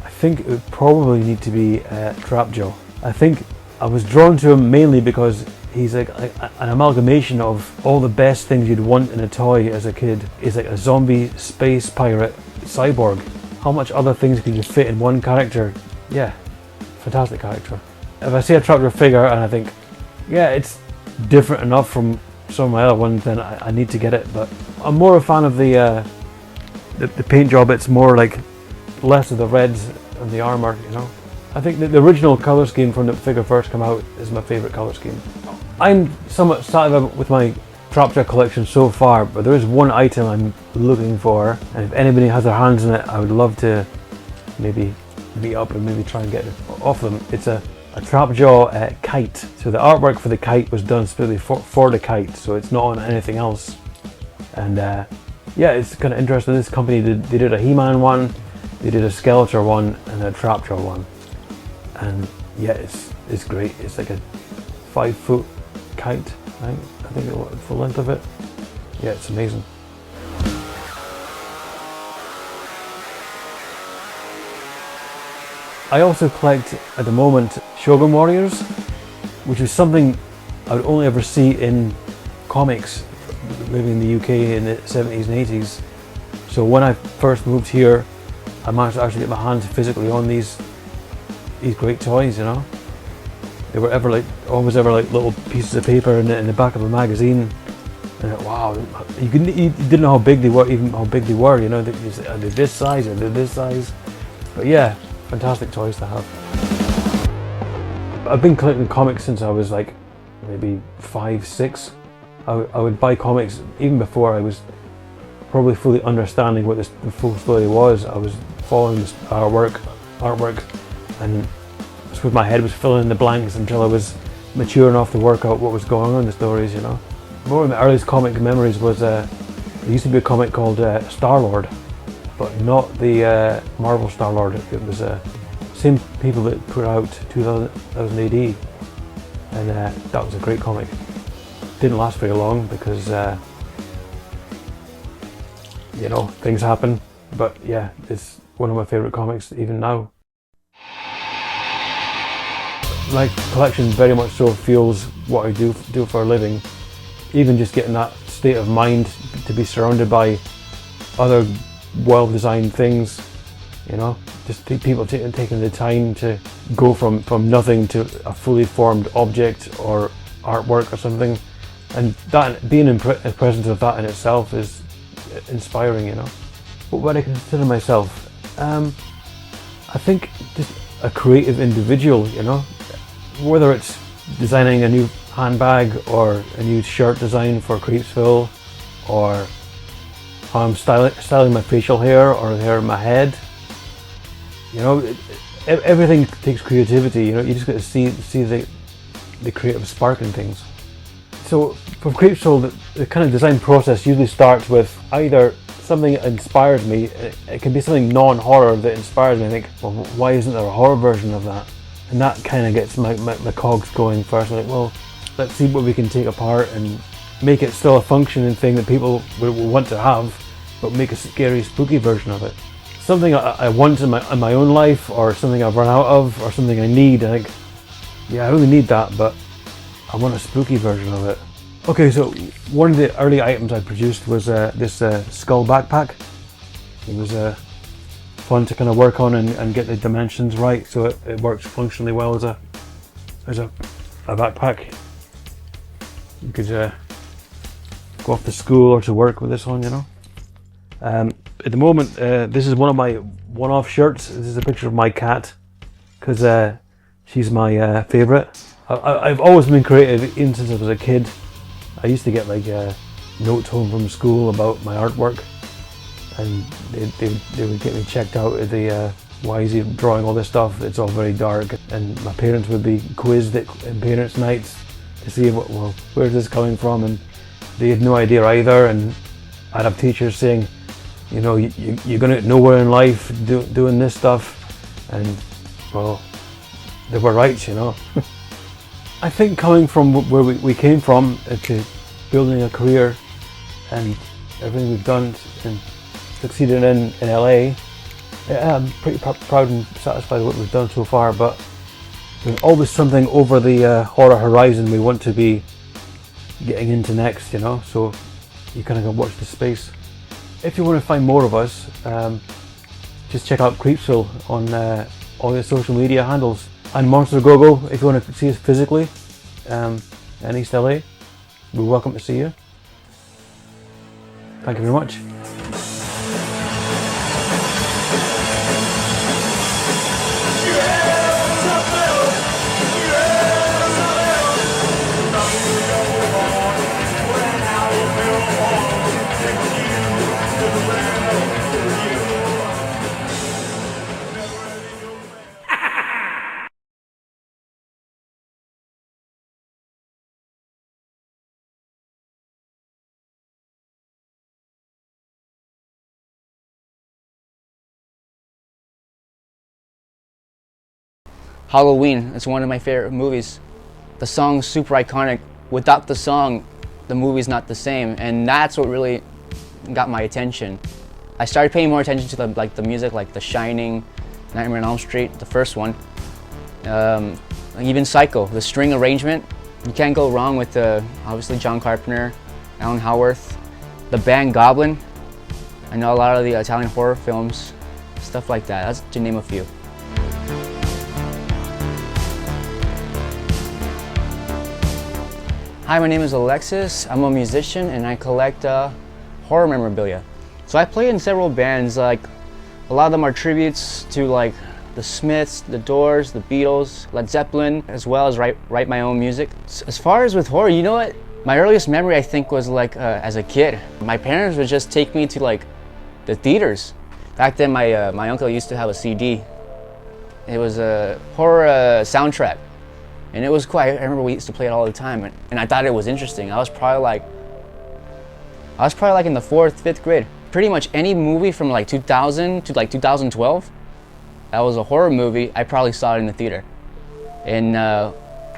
Speaker 14: I think it would probably need to be Trapjaw. I think I was drawn to him mainly because he's like an amalgamation of all the best things you'd want in a toy as a kid. He's like a zombie, space pirate, cyborg. How much other things can you fit in one character? Yeah, fantastic character. If I see a Trapjaw figure and I think, yeah, it's different enough from some of my other ones, then I need to get it. But I'm more a fan of the paint job. It's more like less of the reds and the armor, you know. I think that the original colour scheme from the figure first came out is my favourite colour scheme. I'm somewhat satisfied with my Trapjaw collection so far, but there is one item I'm looking for, and if anybody has their hands in it, I would love to maybe meet up and maybe try and get it off them. It's a Trapjaw kite. So the artwork for the kite was done specifically for the kite, so it's not on anything else. And yeah, it's kind of interesting. This company they did a He-Man one, They did a Skeletor one and a Trapjaw one, and yeah, it's great. It's like a 5-foot kite, right? I think the length of it. Yeah, it's amazing. I also collect, at the moment, Shogun Warriors, which is something I would only ever see in comics, living in the UK in the 70s and 80s. So when I first moved here, I managed to actually get my hands physically on these great toys, you know. They were always ever like little pieces of paper in the back of a magazine. And wow, you didn't know how big they were, even how big they were, you know. Are they this size, are they this size? But yeah, fantastic toys to have. I've been collecting comics since I was like maybe 5, 6. I would buy comics even before I was probably fully understanding what the full story was. I was following this artwork, and with my head was filling in the blanks until I was mature enough to work out what was going on in the stories, you know. One of my earliest comic memories was there used to be a comic called Star-Lord, but not the Marvel Star-Lord. It was same people that put out 2000 AD, and that was a great comic. Didn't last very long because you know, things happen, but yeah, it's one of my favourite comics even now. My collection very much so fuels what I do for a living. Even just getting that state of mind to be surrounded by other well-designed things, you know, just people taking the time to go from nothing to a fully formed object or artwork or something, and that being in presence of that in itself is inspiring, you know. But what I consider myself, I think just a creative individual, you know, whether it's designing a new handbag or a new shirt design for Creepsville, or how I'm styling my facial hair or the hair in my head. You know, everything takes creativity. You know, you just got to see the creative spark in things. So for Creepsville, the kind of design process usually starts with either something that inspires me. It can be something non-horror that inspires me. I think, well, why isn't there a horror version of that? And that kind of gets my cogs going first. I'm like, well, let's see what we can take apart and make it still a functioning thing that people will want to have, but make a scary, spooky version of it. Something I want in my own life, or something I've run out of, or something I need. I think, yeah, I really need that, but I want a spooky version of it. Okay, so one of the early items I produced was this skull backpack. It was fun to kind of work on and get the dimensions right, so it works functionally well as a backpack. You could go off to school or to work with this one, you know. At the moment, this is one of my one-off shirts. This is a picture of my cat, because she's my favourite. I've always been creative even since I was a kid. I used to get like notes home from school about my artwork, and they would get me checked out at the why is he drawing all this stuff? It's all very dark. And my parents would be quizzed in parents' nights to see well, where's this coming from, and they had no idea either. And I'd have teachers saying, you know, you're going to get nowhere in life doing this stuff, and well, they were right, you know. I think coming from where we came from to building a career and everything we've done and succeeded in LA, I'm pretty proud and satisfied with what we've done so far, but there's always something over the horror horizon we want to be getting into next, you know, so you kind of got to watch the space. If you want to find more of us, just check out Creepsville on all your social media handles. And Monster Go-Go, if you want to see us physically in East LA, we're welcome to see you. Thank you very much.
Speaker 15: Halloween, it's one of my favorite movies. The song's super iconic. Without the song, the movie's not the same, and that's what really got my attention. I started paying more attention to the music, like The Shining, Nightmare on Elm Street, the first one. Even Psycho, the string arrangement. You can't go wrong with obviously John Carpenter, Alan Howarth, the band Goblin. I know a lot of the Italian horror films, stuff like that. That's to name a few. Hi, my name is Alexis. I'm a musician and I collect horror memorabilia. So I play in several bands. Like a lot of them are tributes to like the Smiths, the Doors, the Beatles, Led Zeppelin, as well as write my own music. As far as with horror, you know what? My earliest memory I think was like as a kid. My parents would just take me to like the theaters. Back then my uncle used to have a CD. It was a horror soundtrack. And it was cool. I remember we used to play it all the time, and I thought it was interesting. I was probably like in the 4th, 5th grade. Pretty much any movie from like 2000 to like 2012, that was a horror movie, I probably saw it in the theater. And I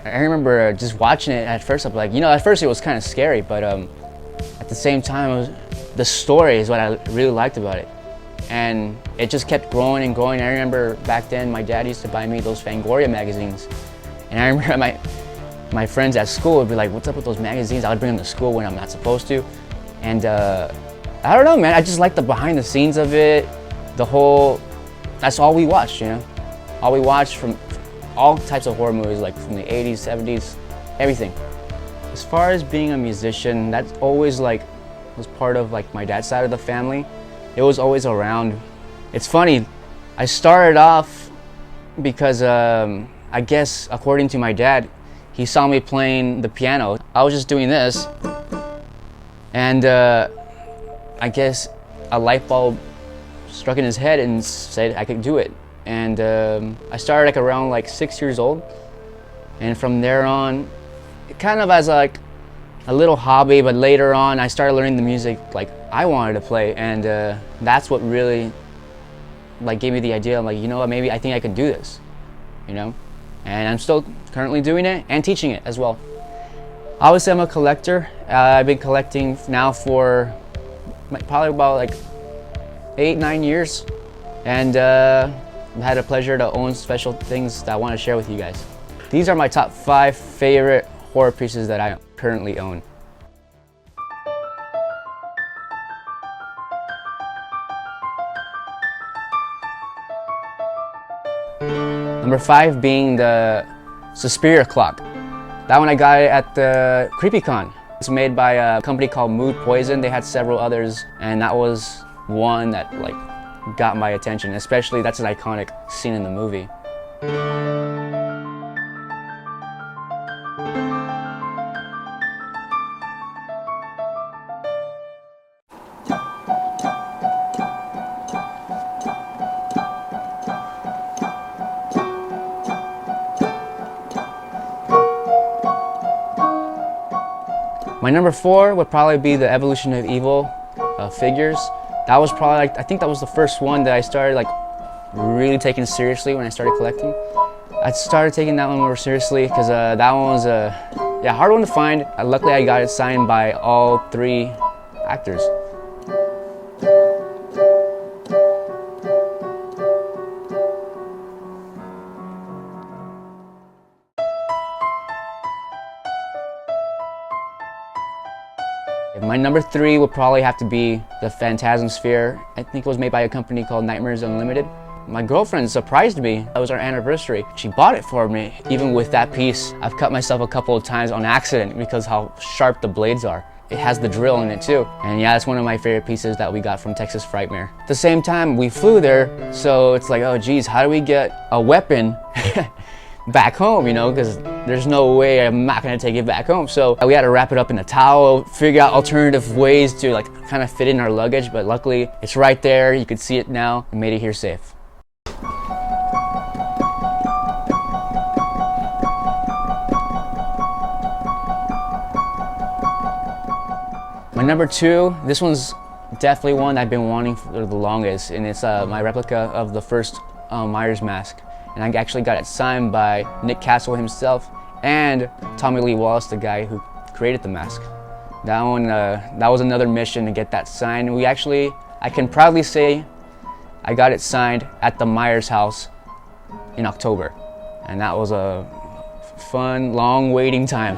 Speaker 15: remember just watching it at first. I'm like, you know, at first it was kind of scary, but at the same time, the story is what I really liked about it. And it just kept growing and growing. I remember back then my dad used to buy me those Fangoria magazines. And I remember my friends at school would be like, what's up with those magazines? I would bring them to school when I'm not supposed to. And I don't know, man, I just like the behind the scenes of it. That's all we watched, you know? All we watched from all types of horror movies, like from the 80s, 70s, everything. As far as being a musician, that's always like, was part of like my dad's side of the family. It was always around. It's funny, I started off because I guess, according to my dad, he saw me playing the piano. I was just doing this, and I guess a light bulb struck in his head and said I could do it. And I started like around like 6 years old, and from there on, kind of as like a little hobby, but later on I started learning the music like I wanted to play, and that's what really like gave me the idea. I'm like, you know what, maybe I think I could do this, you know? And I'm still currently doing it and teaching it as well. Obviously, I'm a collector. I've been collecting now for probably about like 8-9 years, and I've had a pleasure to own special things that I want to share with you guys. These are my top 5 favorite horror pieces that I currently own. Number 5 being the Suspiria clock. That one I got it at the CreepyCon. It's made by a company called Mood Poison. They had several others, and that was one that like got my attention, especially that's an iconic scene in the movie. My number 4 would probably be the Evolution of Evil figures. That was probably like, I think that was the first one that I started like really taking seriously when I started collecting. I started taking that one more seriously because that one was a hard one to find. Luckily I got it signed by all 3 actors. My number 3 would probably have to be the Phantasm Sphere. I think it was made by a company called Nightmares Unlimited. My girlfriend surprised me. It was our anniversary. She bought it for me. Even with that piece, I've cut myself a couple of times on accident because how sharp the blades are. It has the drill in it too. And yeah, it's one of my favorite pieces that we got from Texas Frightmare. At the same time, we flew there, so it's like, oh geez, how do we get a weapon back home, you know, because there's no way I'm not gonna take it back home. So we had to wrap it up in a towel, figure out alternative ways to like kind of fit in our luggage, but luckily it's right there. You could see it now and made it here safe. My number 2, this one's definitely one I've been wanting for the longest, and it's my replica of the first Myers mask. and I actually got it signed by Nick Castle himself and Tommy Lee Wallace, the guy who created the mask. That one, that was another mission to get that signed. I can proudly say I got it signed at the Myers house in October. And that was a fun, long waiting time.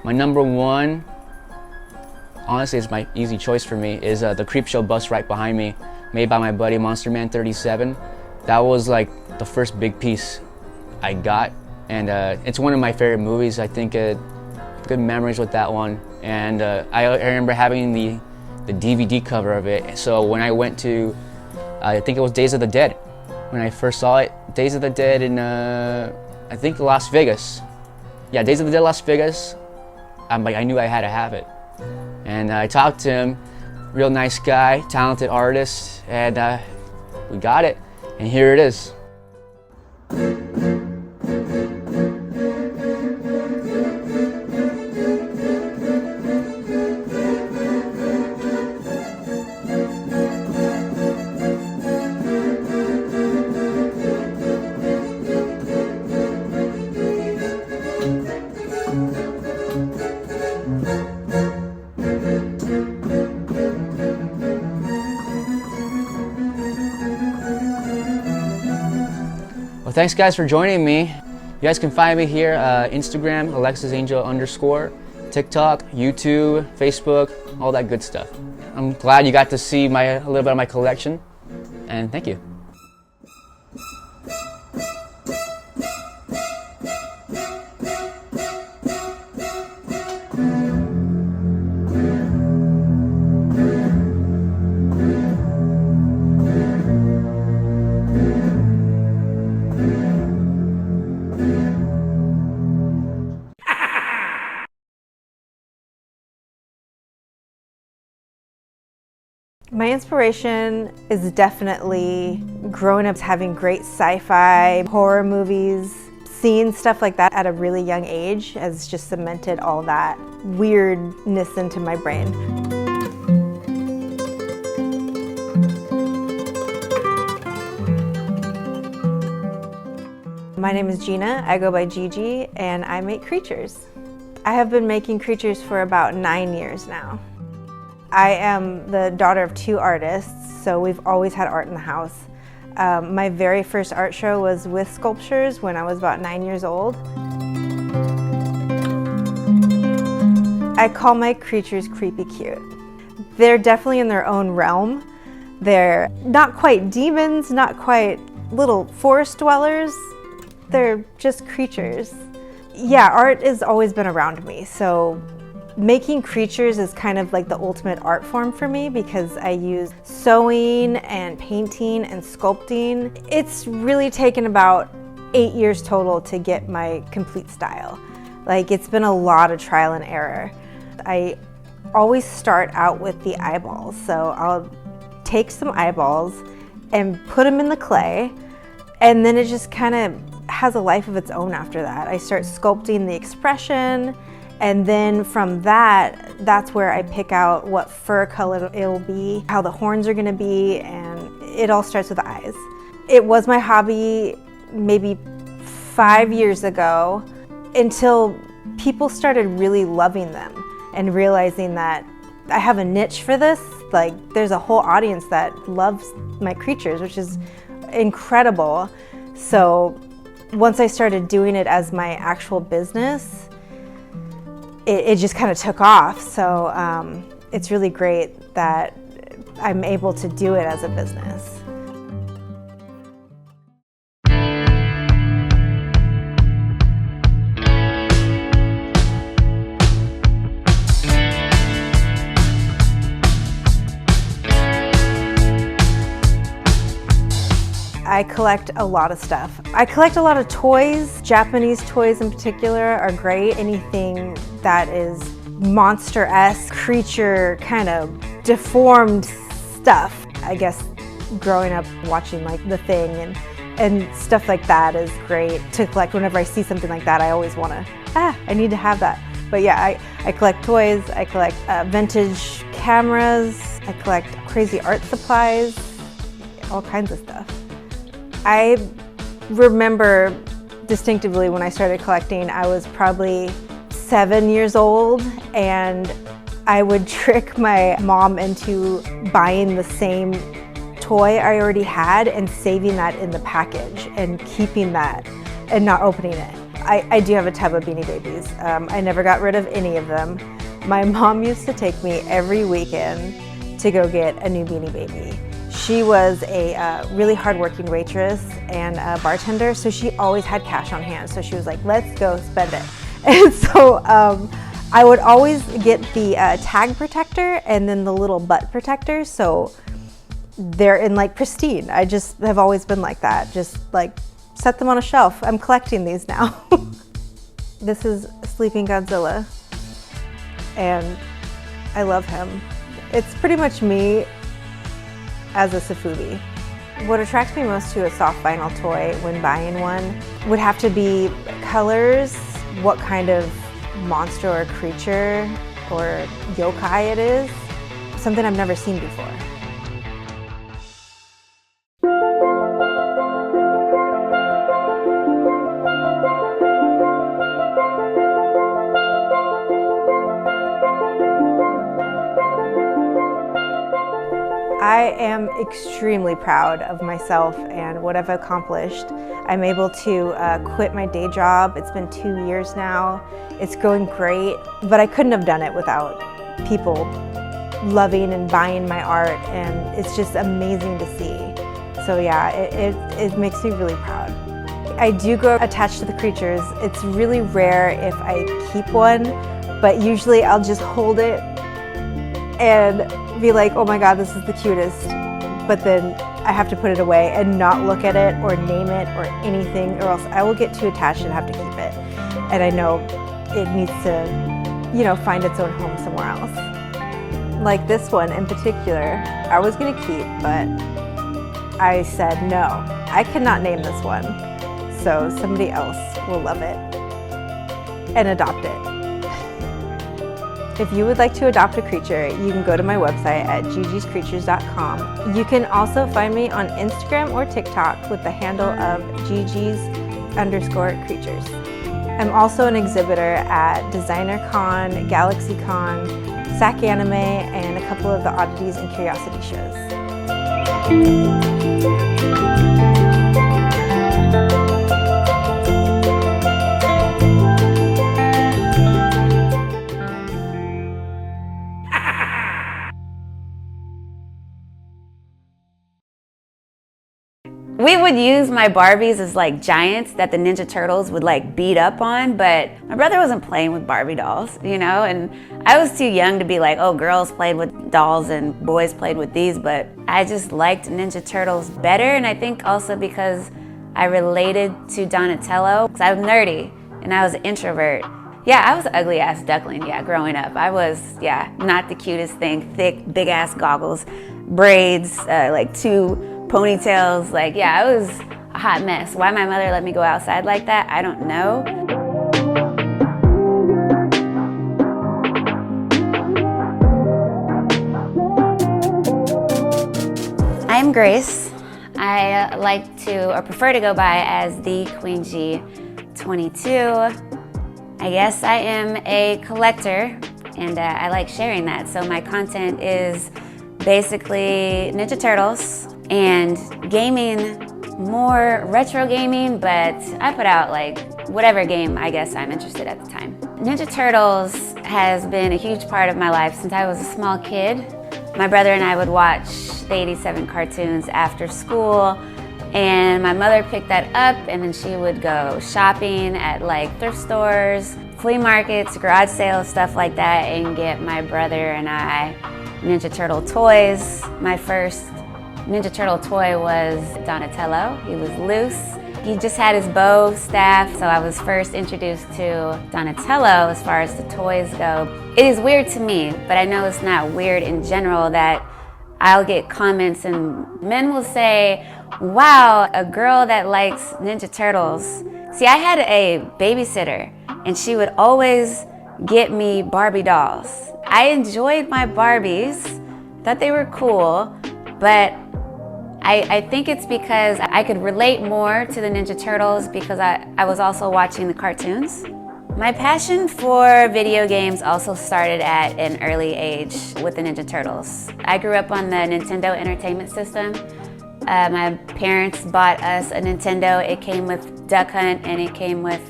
Speaker 15: My number one, honestly, it's my easy choice for me, is the Creepshow bust right behind me, made by my buddy Monster Man 37. That was like the first big piece I got, and it's one of my favorite movies. I think good memories with that one, and I remember having the DVD cover of it. So when I went to, I think it was Days of the Dead, when I first saw it, Days of the Dead in, I think Las Vegas. Yeah, Days of the Dead Las Vegas. I knew I had to have it. And I talked to him, real nice guy, talented artist, and we got it, and here it is. Well, thanks guys for joining me. You guys can find me here, Instagram, AlexisAngel_, TikTok, YouTube, Facebook, all that good stuff. I'm glad you got to see a little bit of my collection, and thank you.
Speaker 16: My inspiration is definitely growing up having great sci-fi, horror movies. Seeing stuff like that at a really young age has just cemented all that weirdness into my brain. My name is Gina, I go by Gigi, and I make creatures. I have been making creatures for about 9 years now. I am the daughter of 2 artists, so we've always had art in the house. My very first art show was with sculptures when I was about 9 years old. I call my creatures creepy cute. They're definitely in their own realm. They're not quite demons, not quite little forest dwellers. They're just creatures. Yeah, art has always been around me, so making creatures is kind of like the ultimate art form for me because I use sewing and painting and sculpting. It's really taken about 8 years total to get my complete style. Like, it's been a lot of trial and error. I always start out with the eyeballs. So I'll take some eyeballs and put them in the clay, and then it just kind of has a life of its own after that. I start sculpting the expression, and then from that, that's where I pick out what fur color it'll be, how the horns are gonna be, and it all starts with the eyes. It was my hobby maybe 5 years ago until people started really loving them and realizing that I have a niche for this. Like, there's a whole audience that loves my creatures, which is incredible. So once I started doing it as my actual business, it just kind of took off. So it's really great that I'm able to do it as a business. I collect a lot of stuff. I collect a lot of toys. Japanese toys in particular are great. Anything that is monster-esque, creature, kind of deformed stuff. I guess growing up watching like The Thing and And stuff like that is great to collect. Whenever I see something like that, I always want to, I need to have that. But yeah, I collect toys, I collect vintage cameras, I collect crazy art supplies, all kinds of stuff. I remember distinctively when I started collecting, I was probably 7 years old, and I would trick my mom into buying the same toy I already had and saving that in the package and keeping that and not opening it. I do have a tub of Beanie Babies. I never got rid of any of them. My mom used to take me every weekend to go get a new Beanie Baby. She was a really hardworking waitress and a bartender, so she always had cash on hand. So she was like, let's go spend it. And so I would always get the tag protector and then the little butt protector, so they're in like pristine. I just have always been like that, just like set them on a shelf. I'm collecting these now. This is Sleeping Godzilla, and I love him. It's pretty much me as a Safubi. What attracts me most to a soft vinyl toy when buying one would have to be colors, what kind of monster or creature or yokai it is, something I've never seen before. I am extremely proud of myself and what I've accomplished. I'm able to quit my day job. It's been 2 years now. It's going great, but I couldn't have done it without people loving and buying my art, and it's just amazing to see. So yeah, it makes me really proud. I do go attached to the creatures. It's really rare if I keep one, but usually I'll just hold it and be like, oh my God, this is the cutest. But then I have to put it away and not look at it or name it or anything, or else I will get too attached and have to keep it. And I know it needs to, you know, find its own home somewhere else. Like this one in particular, I was gonna keep, but I said no. I cannot name this one, so somebody else will love it and adopt it. If you would like to adopt a creature, you can go to my website at gigiscreatures.com. You can also find me on Instagram or TikTok with the handle of gg's_creatures. I'm also an exhibitor at DesignerCon, GalaxyCon, SAC Anime, and a couple of the Oddities and Curiosity shows.
Speaker 17: We would use my Barbies as like giants that the Ninja Turtles would like beat up on, but my brother wasn't playing with Barbie dolls, you know, and I was too young to be like, oh, girls played with dolls and boys played with these, but I just liked Ninja Turtles better, and I think also because I related to Donatello, because I was nerdy and I was an introvert. Yeah, I was an ugly ass duckling, yeah, growing up. I was, yeah, not the cutest thing, thick, big ass goggles, braids, like 2 ponytails, like, yeah, I was a hot mess. Why my mother let me go outside like that, I don't know. I'm Grace. I like to, or prefer to go by as the Queen G 22. I guess I am a collector, and I like sharing that. So my content is basically Ninja Turtles and gaming, more retro gaming, but I put out like whatever game I guess I'm interested at the time. Ninja Turtles has been a huge part of my life since I was a small kid. My brother and I would watch the 87 cartoons after school, and my mother picked that up, and then she would go shopping at like thrift stores, flea markets, garage sales, stuff like that, and get my brother and I Ninja Turtle toys. My first Ninja Turtle toy was Donatello. He was loose. He just had his bow staff, so I was first introduced to Donatello as far as the toys go. It is weird to me, but I know it's not weird in general, that I'll get comments and men will say, wow, a girl that likes Ninja Turtles. See, I had a babysitter and she would always get me Barbie dolls. I enjoyed my Barbies, thought they were cool, but I think it's because I could relate more to the Ninja Turtles because I was also watching the cartoons. My passion for video games also started at an early age with the Ninja Turtles. I grew up on the Nintendo Entertainment System. My parents bought us a Nintendo. It came with Duck Hunt and it came with,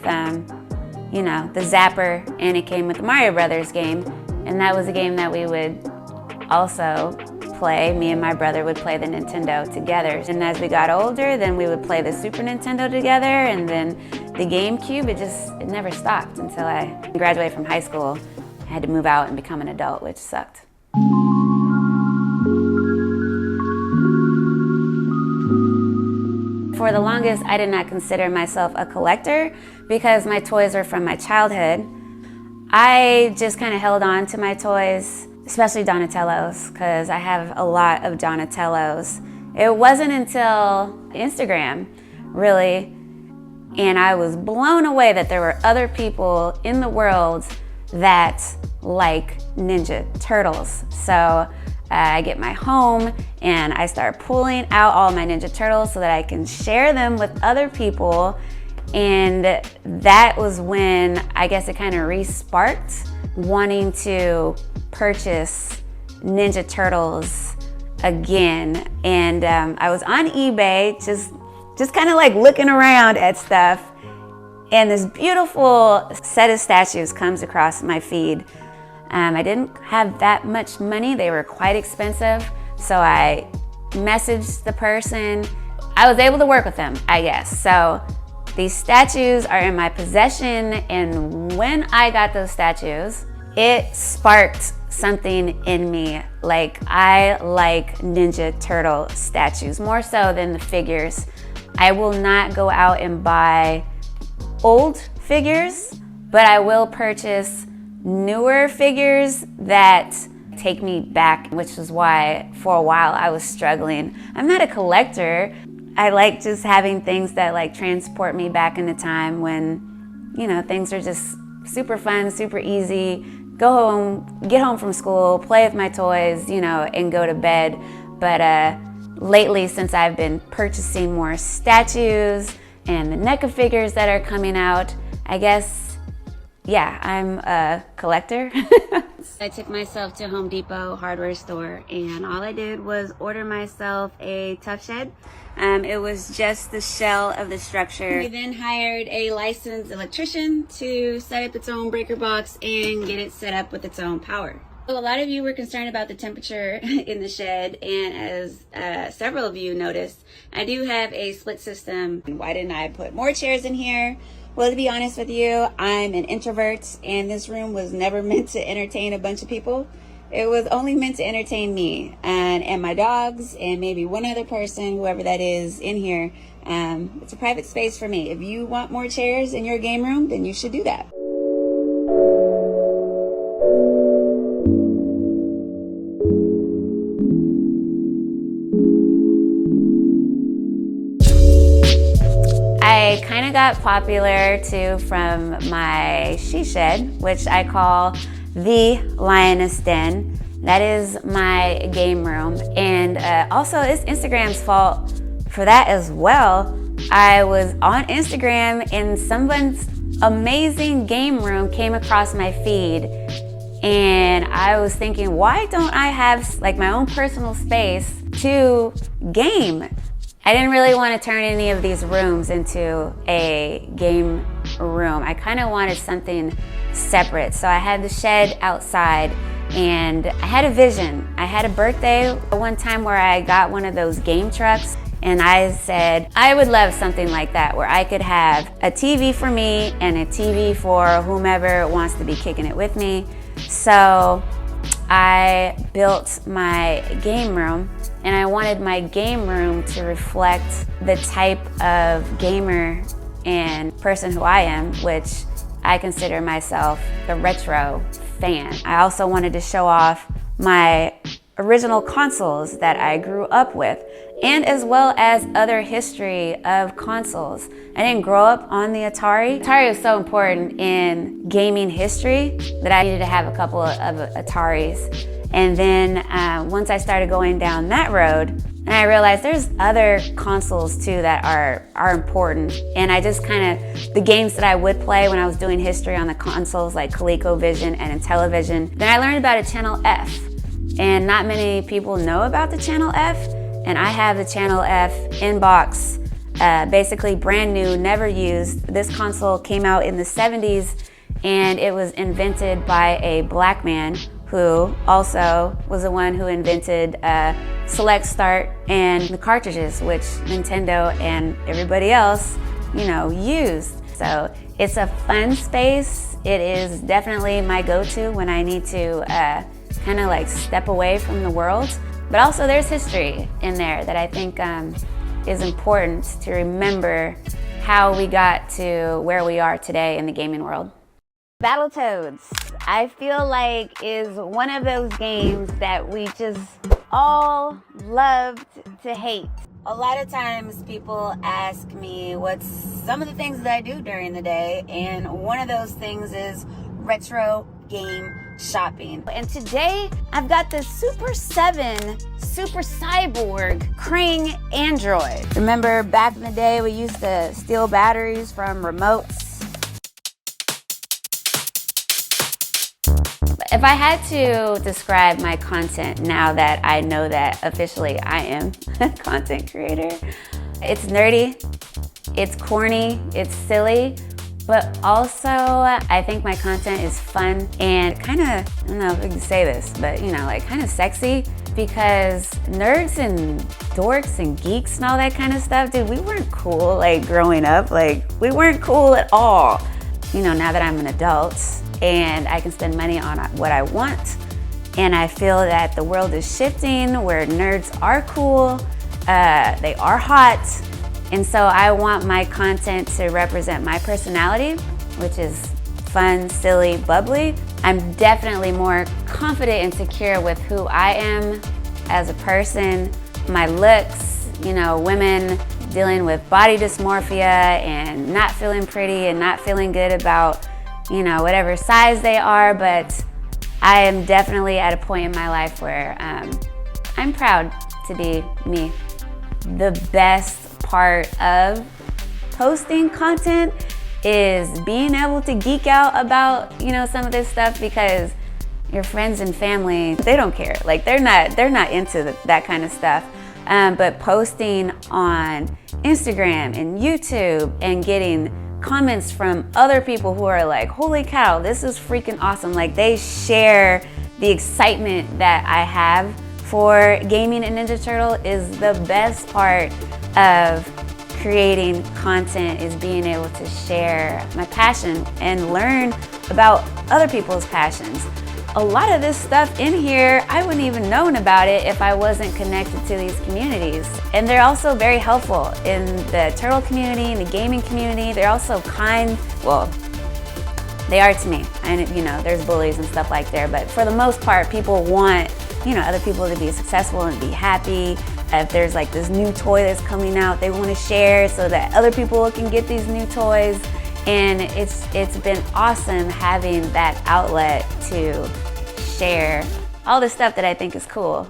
Speaker 17: you know, the Zapper, and it came with the Mario Brothers game. And that was a game that we would also play. Me and my brother would play the Nintendo together. And as we got older, then we would play the Super Nintendo together, and then the GameCube. It never stopped until I graduated from high school. I had to move out and become an adult, which sucked. For the longest, I did not consider myself a collector because my toys were from my childhood. I just kind of held on to my toys, especially Donatello's, because I have a lot of Donatello's. It wasn't until Instagram, really, and I was blown away that there were other people in the world that like Ninja Turtles. So I get my home and I start pulling out all my Ninja Turtles so that I can share them with other people. And that was when I guess it kind of re-sparked wanting to purchase Ninja Turtles again. And I was on eBay just kind of like looking around at stuff, and this beautiful set of statues comes across my feed. I didn't have that much money. They were quite expensive. So I messaged the person. I was able to work with them, I guess. So these statues are in my possession, and when I got those statues, it sparked something in me. Like, I like Ninja Turtle statues more so than the figures. I will not go out and buy old figures, but I will purchase newer figures that take me back, which is why for a while I was struggling. I'm not a collector. I like just having things that like transport me back in a time when, you know, things are just super fun, super easy. Go home, get home from school, play with my toys, you know, and go to bed. But lately, since I've been purchasing more statues and the NECA figures that are coming out, I guess, yeah, I'm a collector. I took myself to Home Depot hardware store, and all I did was order myself a tough shed. It was just the shell of the structure. We then hired a licensed electrician to set up its own breaker box and get it set up with its own power. Well, a lot of you were concerned about the temperature in the shed, and as several of you noticed, I do have a split system. Why didn't I put more chairs in here? Well, to be honest with you, I'm an introvert, and this room was never meant to entertain a bunch of people. It was only meant to entertain me and my dogs and maybe one other person, whoever that is in here. It's a private space for me. If you want more chairs in your game room, then you should do that. I kind of got popular too from my she shed, which I call the Lioness Den. That is my game room. And also it's Instagram's fault for that as well. I was on Instagram and someone's amazing game room came across my feed. And I was thinking, why don't I have like my own personal space to game? I didn't really want to turn any of these rooms into a game room. I kind of wanted something separate. So I had the shed outside and I had a vision. I had a birthday one time where I got one of those game trucks, and I said, I would love something like that where I could have a TV for me and a TV for whomever wants to be kicking it with me. So I built my game room, and I wanted my game room to reflect the type of gamer and person who I am, which I consider myself a retro fan. I also wanted to show off my original consoles that I grew up with, and as well as other history of consoles. I didn't grow up on the Atari. Atari was so important in gaming history that I needed to have a couple of Ataris. And then once I started going down that road, and I realized there's other consoles too that are important. And I just the games that I would play when I was doing history on the consoles like ColecoVision and Intellivision, then I learned about a Channel F. And not many people know about the Channel F. And I have the Channel F in box, basically brand new, never used. This console came out in the 70s and it was invented by a black man who also was the one who invented Select Start and the cartridges, which Nintendo and everybody else, used. So it's a fun space. It is definitely my go-to when I need to step away from the world. But also there's history in there that I think is important to remember how we got to where we are today in the gaming world. Battletoads, I feel like is one of those games that we just all loved to hate. A lot of times people ask me what's some of the things that I do during the day, and one of those things is retro game shopping. And today I've got this Super 7 Super Cyborg Krang Android. Remember back in the day we used to steal batteries from remotes? If I had to describe my content now that I know that officially I am a content creator, it's nerdy, it's corny, it's silly, but also I think my content is fun and I don't know if I can say this, but kind of sexy, because nerds and dorks and geeks and all that kind of stuff, dude, we weren't cool growing up. We weren't cool at all. Now that I'm an adult and I can spend money on what I want, and I feel that the world is shifting where nerds are cool, they are hot, and so I want my content to represent my personality, which is fun, silly, bubbly. I'm definitely more confident and secure with who I am as a person, my looks, women dealing with body dysmorphia and not feeling pretty and not feeling good about whatever size they are, but I am definitely at a point in my life where I'm proud to be me. The best part of posting content is being able to geek out about some of this stuff, because your friends and family, they don't care. They're not into that kind of stuff. But posting on Instagram and YouTube and getting comments from other people who are like, holy cow, this is freaking awesome. They share the excitement that I have for gaming and Ninja Turtle is the best part of creating content, is being able to share my passion and learn about other people's passions. A lot of this stuff in here, I wouldn't even known about it if I wasn't connected to these communities. And they're also very helpful in the turtle community, in the gaming community. They're also kind, well, they are to me. And there's bullies and stuff like there, but for the most part, people want, other people to be successful and be happy. If there's this new toy that's coming out, they want to share so that other people can get these new toys. And it's been awesome having that outlet to share all the stuff that I think is cool.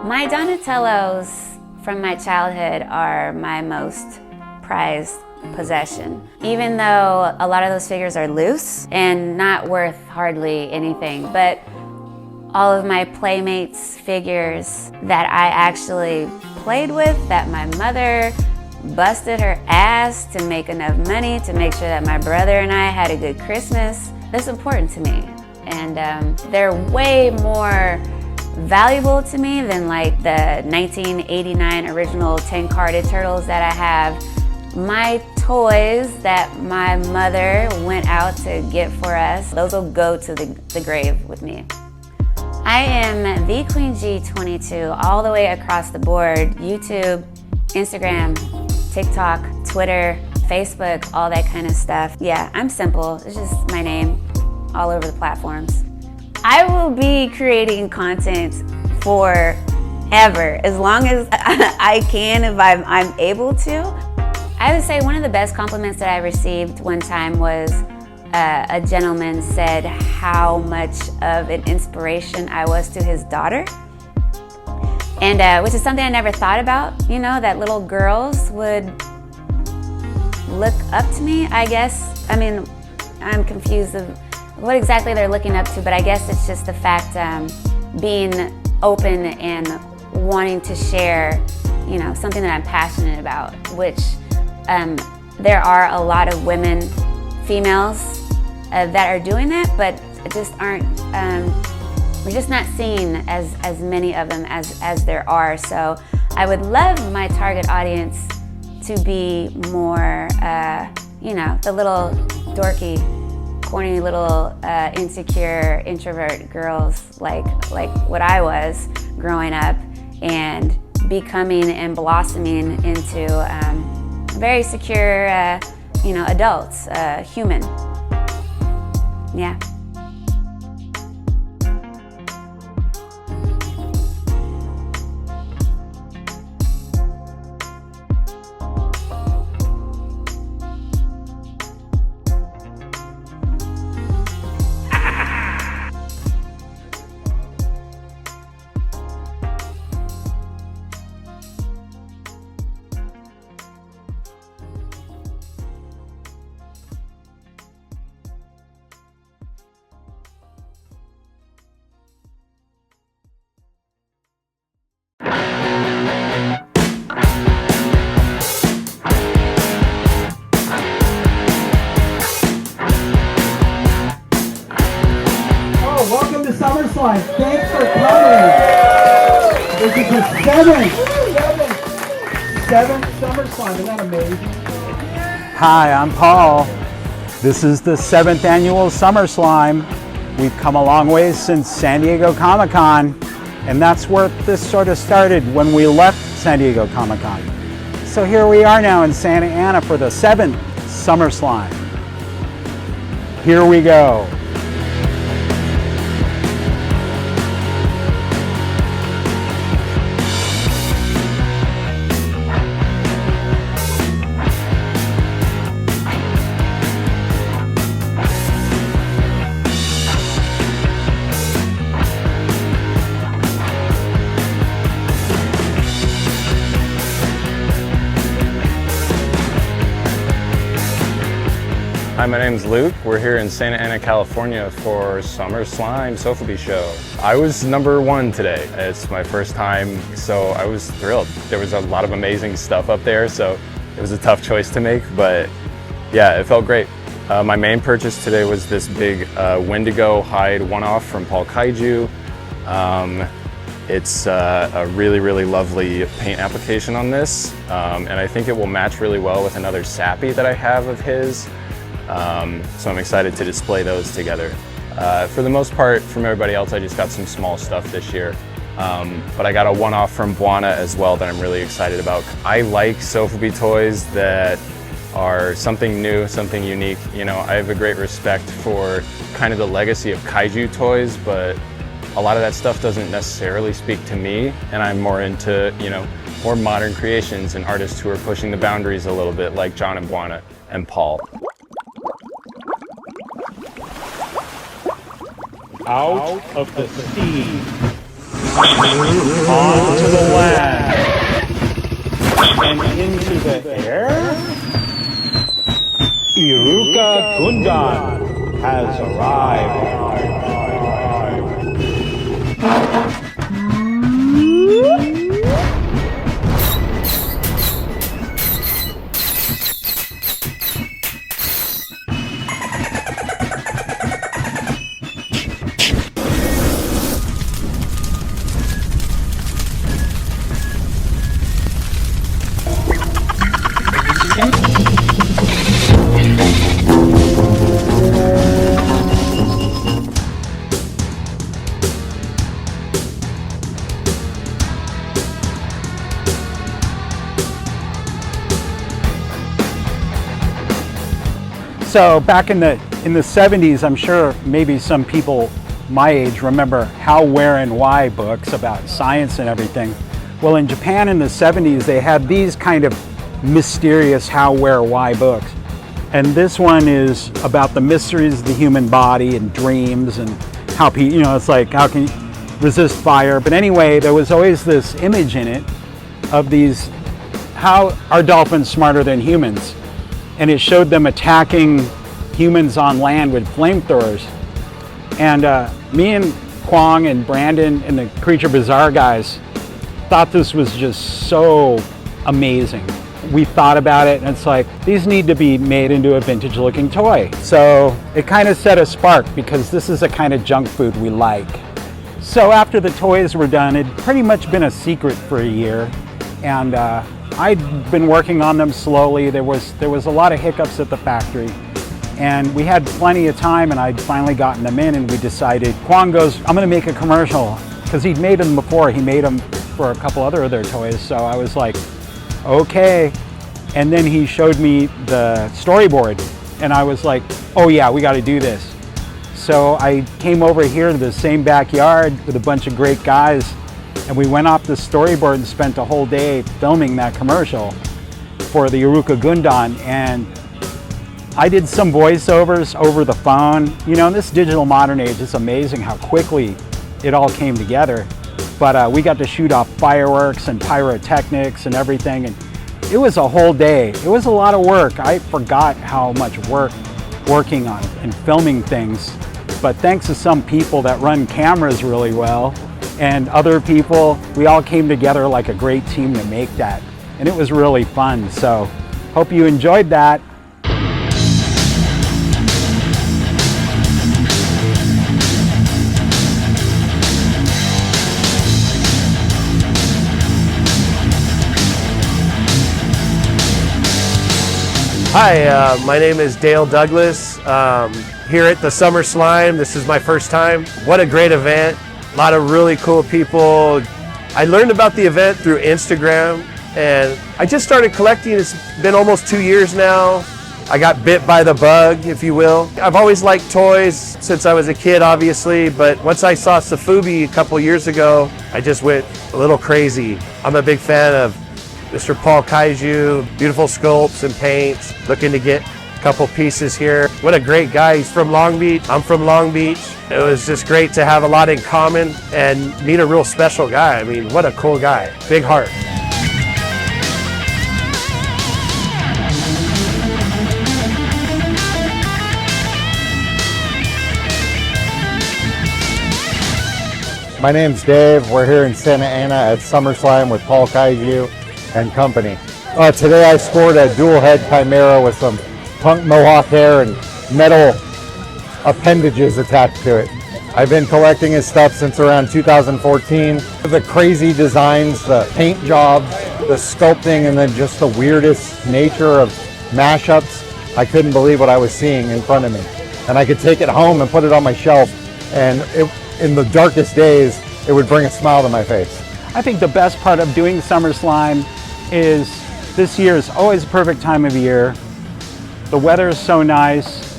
Speaker 17: My Donatellos from my childhood are my most prized possession. Even though a lot of those figures are loose and not worth hardly anything, but all of my Playmates figures that I actually played with, that my mother busted her ass to make enough money to make sure that my brother and I had a good Christmas, that's important to me. And they're way more valuable to me than the 1989 original 10-carded turtles that I have. My toys that my mother went out to get for us, those will go to the grave with me. I am the Queen G 22 all the way across the board: YouTube, Instagram, TikTok, Twitter, Facebook, all that kind of stuff. Yeah, I'm simple. It's just my name all over the platforms. I will be creating content forever, as long as I can, if I'm able to. I would say one of the best compliments that I received one time was a gentleman said how much of an inspiration I was to his daughter. And which is something I never thought about, you know, that little girls would look up to me, I guess. I mean, I'm confused of what exactly they're looking up to, but I guess it's just the fact being open and wanting to share, you know, something that I'm passionate about, which there are a lot of women, females that are doing that, but just aren't, we're just not seeing as many of them as there are. So I would love my target audience to be more, you know, the little dorky, corny little insecure introvert girls like what I was growing up, and becoming and blossoming into very secure, you know, adults, human. Yeah.
Speaker 18: Welcome to SummerSlam. Thanks for coming. This is the seventh SummerSlam. Isn't that amazing?
Speaker 19: Hi, I'm Paul. This is the 7th annual SummerSlam. We've come a long ways since San Diego Comic-Con, and that's where this sort of started when we left San Diego Comic-Con. So here we are now in Santa Ana for the 7th SummerSlam. Here we go.
Speaker 20: Hi, my name's Luke. We're here in Santa Ana, California for SummerSlam Sophie Show. I was #1 today. It's my first time, so I was thrilled. There was a lot of amazing stuff up there, so it was a tough choice to make, but yeah, it felt great. My main purchase today was this big Wendigo hide one-off from Paul Kaiju. It's a really, really lovely paint application on this, and I think it will match really well with another Sappy that I have of his. So I'm excited to display those together. For the most part, from everybody else, I just got some small stuff this year. But I got a one-off from Buana as well that I'm really excited about. I like Sophie toys that are something new, something unique. You know, I have a great respect for kind of the legacy of Kaiju toys, but a lot of that stuff doesn't necessarily speak to me, and I'm more into, you know, more modern creations and artists who are pushing the boundaries a little bit, like John and Buana and Paul.
Speaker 21: Out of the sea, onto the land, and into the air, Iruka Gundam has arrived.
Speaker 19: So back in the 70s, I'm sure maybe some people my age remember How, Where, and Why books about science and everything. Well, in Japan in the 70s, they had these kind of mysterious How, Where, Why books. And this one is about the mysteries of the human body and dreams and how it's like, how can you resist fire? But anyway, there was always this image in it of these, how are dolphins smarter than humans? And it showed them attacking humans on land with flamethrowers. And me and Kwong and Brandon and the Creature Bazaar guys thought this was just so amazing. We thought about it and it's like, these need to be made into a vintage looking toy. So it kind of set a spark because this is a kind of junk food we like. So after the toys were done, it'd pretty much been a secret for a year. And I'd been working on them slowly. There was a lot of hiccups at the factory. And we had plenty of time and I'd finally gotten them in and we decided, Kwong goes, I'm gonna make a commercial. Because he'd made them before, he made them for a couple other of their toys. So I was like, okay. And then he showed me the storyboard and I was like, oh yeah, we gotta do this. So I came over here to the same backyard with a bunch of great guys and we went off the storyboard and spent a whole day filming that commercial for the Iruka Gundam. And I did some voiceovers over the phone. You know, in this digital modern age, it's amazing how quickly it all came together. But we got to shoot off fireworks and pyrotechnics and everything. And it was a whole day. It was a lot of work. I forgot how much work working on and filming things. But thanks to some people that run cameras really well and other people, we all came together like a great team to make that. And it was really fun. So hope you enjoyed that.
Speaker 1: Hi, my name is Dale Douglas. Here at the Summer Slime, this is my first time. What a great event. A lot of really cool people. I learned about the event through Instagram and I just started collecting. It's been almost 2 years now. I got bit by the bug, if you will. I've always liked toys since I was a kid, obviously, but once I saw Sofubi a couple years ago, I just went a little crazy. I'm a big fan of Mr. Paul Kaiju, beautiful sculpts and paints. Looking to get a couple pieces here. What a great guy. He's from Long Beach. I'm from Long Beach. It was just great to have a lot in common and meet a real special guy. I mean, what a cool guy. Big heart.
Speaker 22: My name's Dave. We're here in Santa Ana at SummerSlam with Paul Kaiju and company. Today I scored a dual head chimera with some punk mohawk hair and metal appendages attached to it. I've been collecting his stuff since around 2014. The crazy designs, the paint jobs, the sculpting, and then just the weirdest nature of mashups. I couldn't believe what I was seeing in front of me. And I could take it home and put it on my shelf, and in the darkest days, it would bring a smile to my face.
Speaker 19: I think the best part of doing Summer Slime is this year is always a perfect time of year. The weather is so nice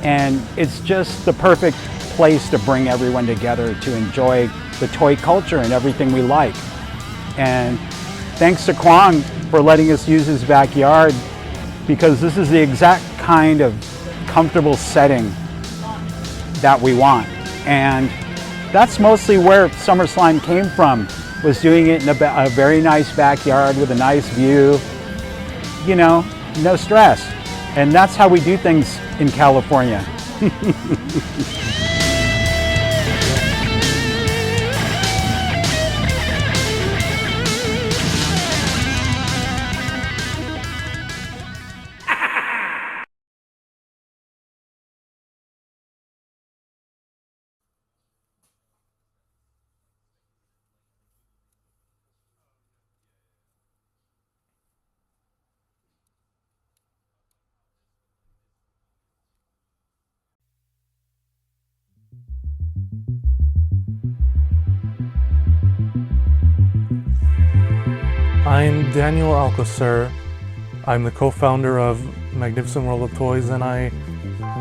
Speaker 19: and it's just the perfect place to bring everyone together to enjoy the toy culture and everything we like. And thanks to Kwong for letting us use his backyard, because this is the exact kind of comfortable setting that we want. And that's mostly where Summer Slime came from, was doing it in a very nice backyard with a nice view, you know, no stress. And that's how we do things in California.
Speaker 23: I'm Daniel Alcocer. I'm the co-founder of Magnificent World of Toys, and I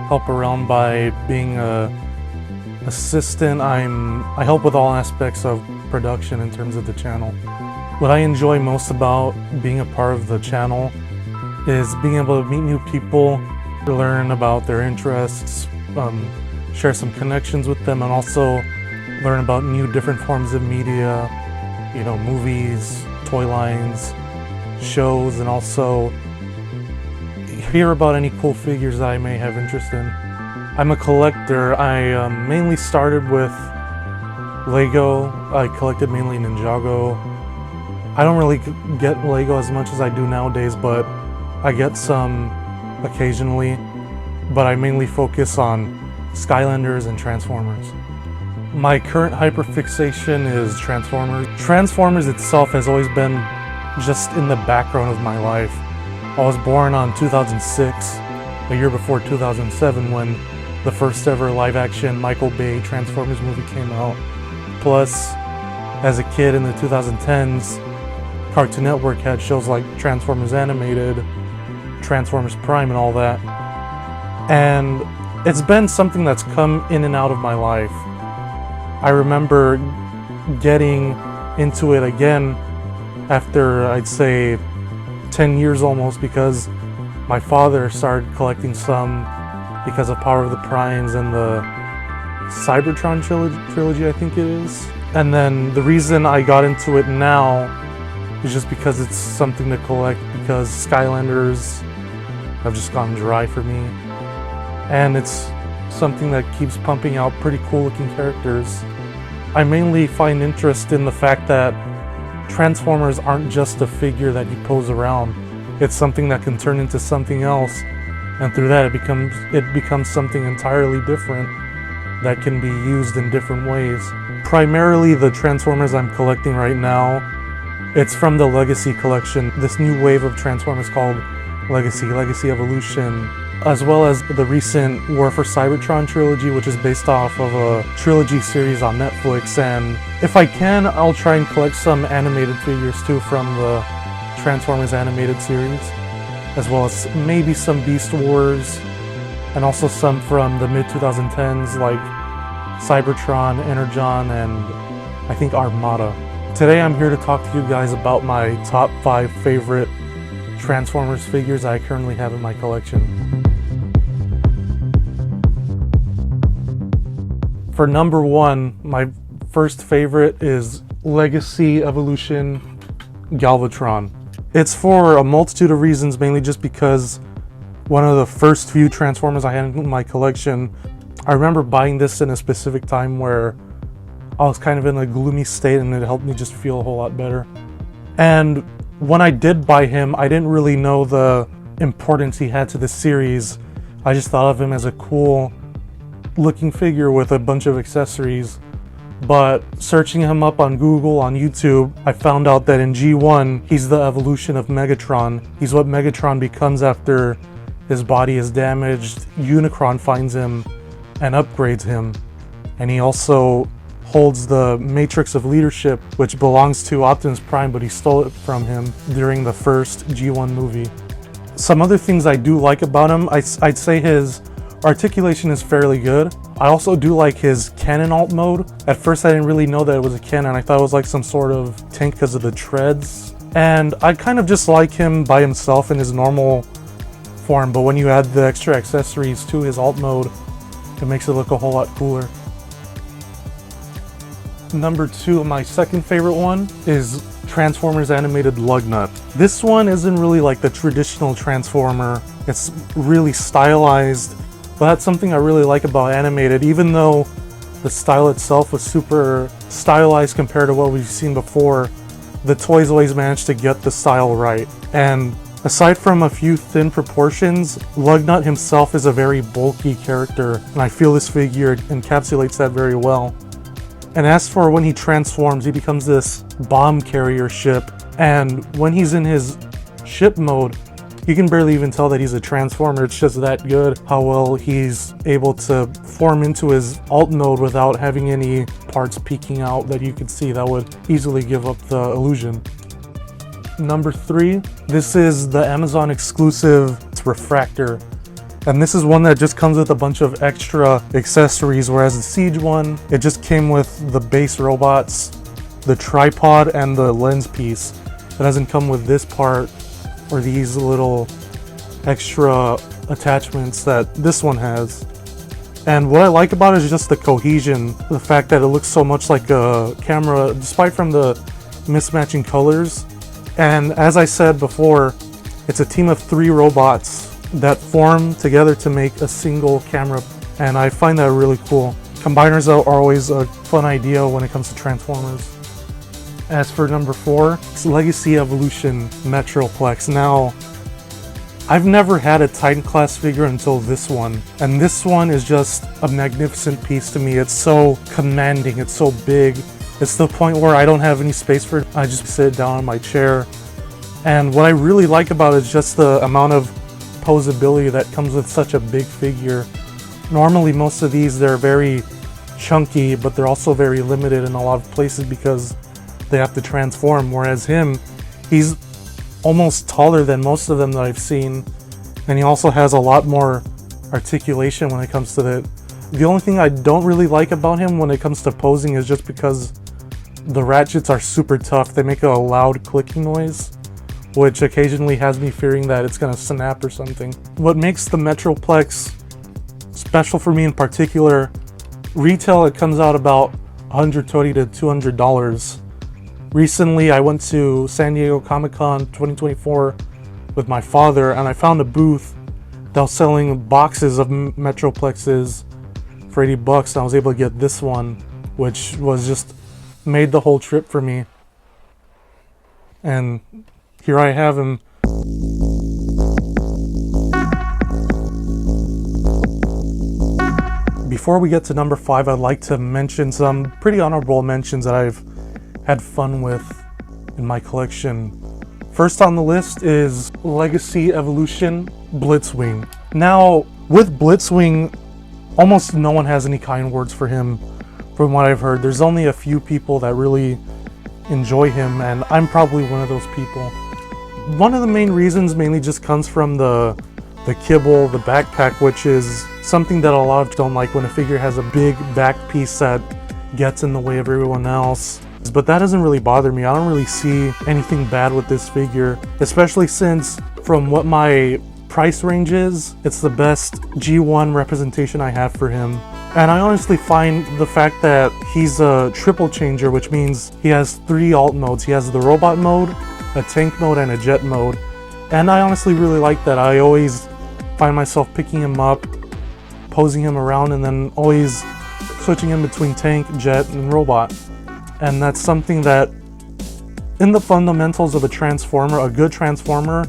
Speaker 3: help around by being a assistant. I help with all aspects of production in terms of the channel. What I enjoy most about being a part of the channel is being able to meet new people, learn about their interests, share some connections with them, and also learn about new different forms of media, you know, movies, toy lines, shows, and also hear about any cool figures that I may have interest in. I'm a collector. I mainly started with Lego. I collected mainly Ninjago. I don't really get Lego as much as I do nowadays, but I get some occasionally. But I mainly focus on Skylanders and Transformers. My current hyperfixation is Transformers. Transformers itself has always been just in the background of my life. I was born on 2006, a year before 2007, when the first ever live-action Michael Bay Transformers movie came out. Plus, as a kid in the 2010s, Cartoon Network had shows like Transformers Animated, Transformers Prime, and all that. And it's been something that's come in and out of my life. I remember getting into it again after, I'd say, 10 years almost, because my father started collecting some because of Power of the Primes and the Cybertron trilogy, I think it is. And then the reason I got into it now is just because it's something to collect, because Skylanders have just gone dry for me. And it's something that keeps pumping out pretty cool looking characters. I mainly find interest in the fact that Transformers aren't just a figure that you pose around. It's something that can turn into something else, and through that it becomes something entirely different that can be used in different ways. Primarily the Transformers I'm collecting right now, it's from the Legacy collection, this new wave of Transformers called Legacy Evolution, as well as the recent War for Cybertron trilogy, which is based off of a trilogy series on Netflix. And if I can, I'll try and collect some animated figures too from the Transformers animated series, as well as maybe some Beast Wars, and also some from the mid-2010s like Cybertron, Energon, and I think Armada. Today I'm here to talk to you guys about my top 5 favorite Transformers figures I currently have in my collection. For number 1, my first favorite is Legacy Evolution Galvatron. It's for a multitude of reasons, mainly just because one of the first few Transformers I had in my collection, I remember buying this in a specific time where I was kind of in a gloomy state, and it helped me just feel a whole lot better. And when I did buy him, I didn't really know the importance he had to the series. I just thought of him as a cool looking figure with a bunch of accessories. But searching him up on Google, on YouTube, I found out that in G1, he's the evolution of Megatron. He's what Megatron becomes after his body is damaged. Unicron finds him and upgrades him. And he also holds the Matrix of Leadership, which belongs to Optimus Prime, but he stole it from him during the first G1 movie. Some other things I do like about him, I'd say his articulation is fairly good. I also do like his cannon alt mode. At first I didn't really know that it was a cannon. I thought it was like some sort of tank because of the treads. And I kind of just like him by himself in his normal form, but when you add the extra accessories to his alt mode, it makes it look a whole lot cooler. Number 2, my second favorite one is Transformers Animated Lugnut. This one isn't really like the traditional Transformer. It's really stylized, but that's something I really like about Animated. Even though the style itself was super stylized compared to what we've seen before, the toys always managed to get the style right. And aside from a few thin proportions, Lugnut himself is a very bulky character, and I feel this figure encapsulates that very well. And as for when he transforms, he becomes this bomb carrier ship, and when he's in his ship mode, you can barely even tell that he's a Transformer. It's just that good how well he's able to form into his alt mode without having any parts peeking out that you could see that would easily give up the illusion. Number 3, this is the Amazon exclusive Refractor. And this is one that just comes with a bunch of extra accessories, whereas the Siege one, it just came with the base robots, the tripod, and the lens piece. It doesn't come with this part or these little extra attachments that this one has. And what I like about it is just the cohesion, the fact that it looks so much like a camera, despite from the mismatching colors. And as I said before, it's a team of 3 robots that form together to make a single camera, and I find that really cool. Combiners are always a fun idea when it comes to Transformers. As for number 4, it's Legacy Evolution Metroplex. Now, I've never had a Titan class figure until this one, and this one is just a magnificent piece to me. It's so commanding, it's so big. It's the point where I don't have any space for it. I just sit down in my chair. And what I really like about it is just the amount of posability that comes with such a big figure. Normally most of these, they're very chunky, but they're also very limited in a lot of places because they have to transform, whereas him, he's almost taller than most of them that I've seen, and he also has a lot more articulation when it comes to that. The only thing I don't really like about him when it comes to posing is just because the ratchets are super tough. They make a loud clicking noise, which occasionally has me fearing that it's gonna snap or something. What makes the Metroplex special for me in particular, retail it comes out about $120 to $200. Recently I went to San Diego Comic-Con 2024 with my father, and I found a booth that was selling boxes of Metroplexes for $80, and I was able to get this one, which was just made the whole trip for me. And here I have him. Before we get to number 5, I'd like to mention some pretty honorable mentions that I've had fun with in my collection. First on the list is Legacy Evolution Blitzwing. Now, with Blitzwing, almost no one has any kind words for him from what I've heard. There's only a few people that really enjoy him, and I'm probably one of those people. One of the main reasons mainly just comes from the kibble, the backpack, which is something that a lot of don't like when a figure has a big back piece that gets in the way of everyone else. But that doesn't really bother me. I don't really see anything bad with this figure, especially since from what my price range is, it's the best G1 representation I have for him. And I honestly find the fact that he's a triple changer, which means he has 3 alt modes. He has the robot mode, a tank mode, and a jet mode. And I honestly really like that. I always find myself picking him up, posing him around, and then always switching in between tank, jet, and robot. And that's something that, in the fundamentals of a transformer, a good transformer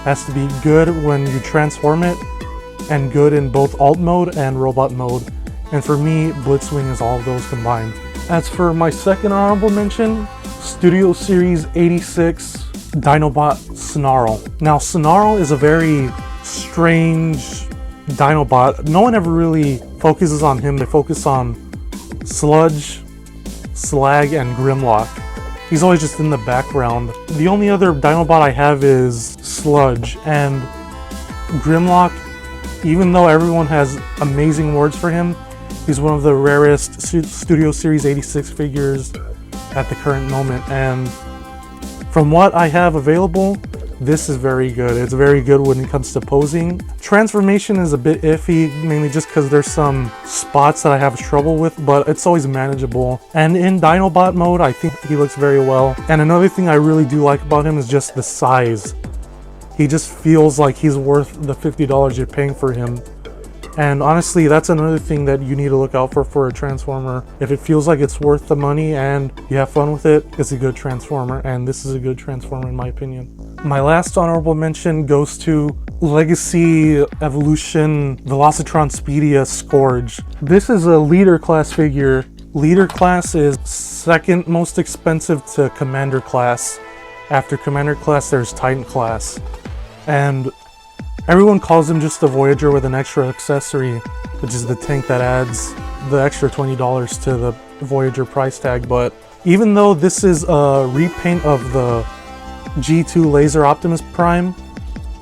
Speaker 3: has to be good when you transform it, and good in both alt mode and robot mode. And for me, Blitzwing is all of those combined. As for my second honorable mention, Studio Series 86 Dinobot Snarl. Now, Snarl is a very strange Dinobot. No one ever really focuses on him. They focus on Sludge, Slag, and Grimlock. He's always just in the background. The only other Dinobot I have is Sludge, and Grimlock, even though everyone has amazing words for him, he's one of the rarest Studio Series 86 figures at the current moment. And from what I have available, this is very good. It's very good when it comes to posing. Transformation is a bit iffy, mainly just because there's some spots that I have trouble with, but it's always manageable. And in Dinobot mode, I think he looks very well. And another thing I really do like about him is just the size. He just feels like he's worth the $50 you're paying for him. And honestly, that's another thing that you need to look out for a Transformer. If it feels like it's worth the money and you have fun with it, it's a good Transformer, and this is a good Transformer in my opinion. My last honorable mention goes to Legacy Evolution Velocitron Speedia Scourge. This is a Leader class figure. Leader class is second most expensive to Commander class. After Commander class, there's Titan class. And everyone calls him just a Voyager with an extra accessory, which is the tank that adds the extra $20 to the Voyager price tag. But even though this is a repaint of the G2 Laser Optimus Prime,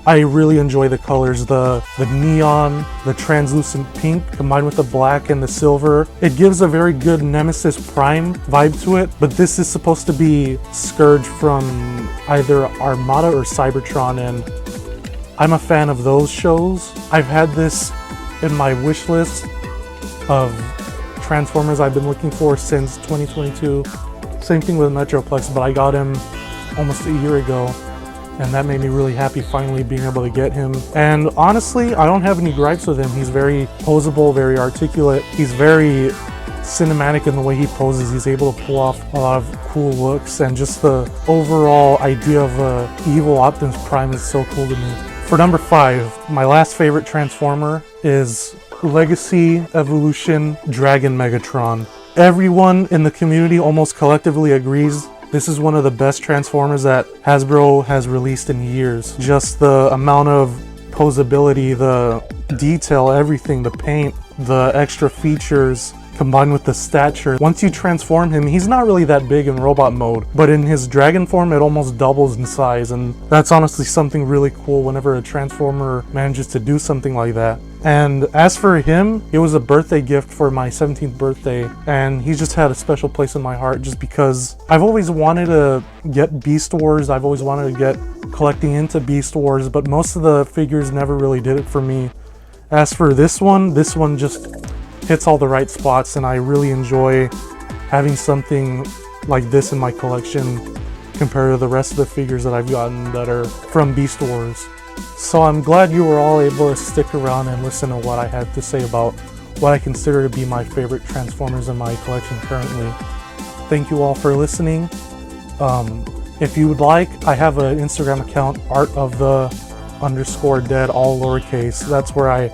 Speaker 3: I really enjoy the colors, the neon, the translucent pink combined with the black and the silver. It gives a very good Nemesis Prime vibe to it, but this is supposed to be Scourge from either Armada or Cybertron, and I'm a fan of those shows. I've had this in my wish list of Transformers I've been looking for since 2022. Same thing with Metroplex, but I got him almost a year ago, and that made me really happy finally being able to get him. And honestly, I don't have any gripes with him. He's very posable, very articulate. He's very cinematic in the way he poses. He's able to pull off a lot of cool looks, and just the overall idea of evil Optimus Prime is so cool to me. For number 5, my last favorite Transformer is Legacy Evolution Dragon Megatron. Everyone in the community almost collectively agrees this is one of the best Transformers that Hasbro has released in years. Just the amount of posability, the detail, everything, the paint, the extra features, combined with the stature. Once you transform him, he's not really that big in robot mode, but in his dragon form, it almost doubles in size, and that's honestly something really cool whenever a Transformer manages to do something like that. And as for him, it was a birthday gift for my 17th birthday, and he just had a special place in my heart just because I've always wanted to get Beast Wars, I've always wanted to get collecting into Beast Wars, but most of the figures never really did it for me. As for this one just hits all the right spots, and I really enjoy having something like this in my collection compared to the rest of the figures that I've gotten that are from Beast Wars. So I'm glad you were all able to stick around and listen to what I had to say about what I consider to be my favorite Transformers in my collection currently. Thank you all for listening. If you would like, I have an Instagram account, art_of_the_dead, all lowercase. That's where I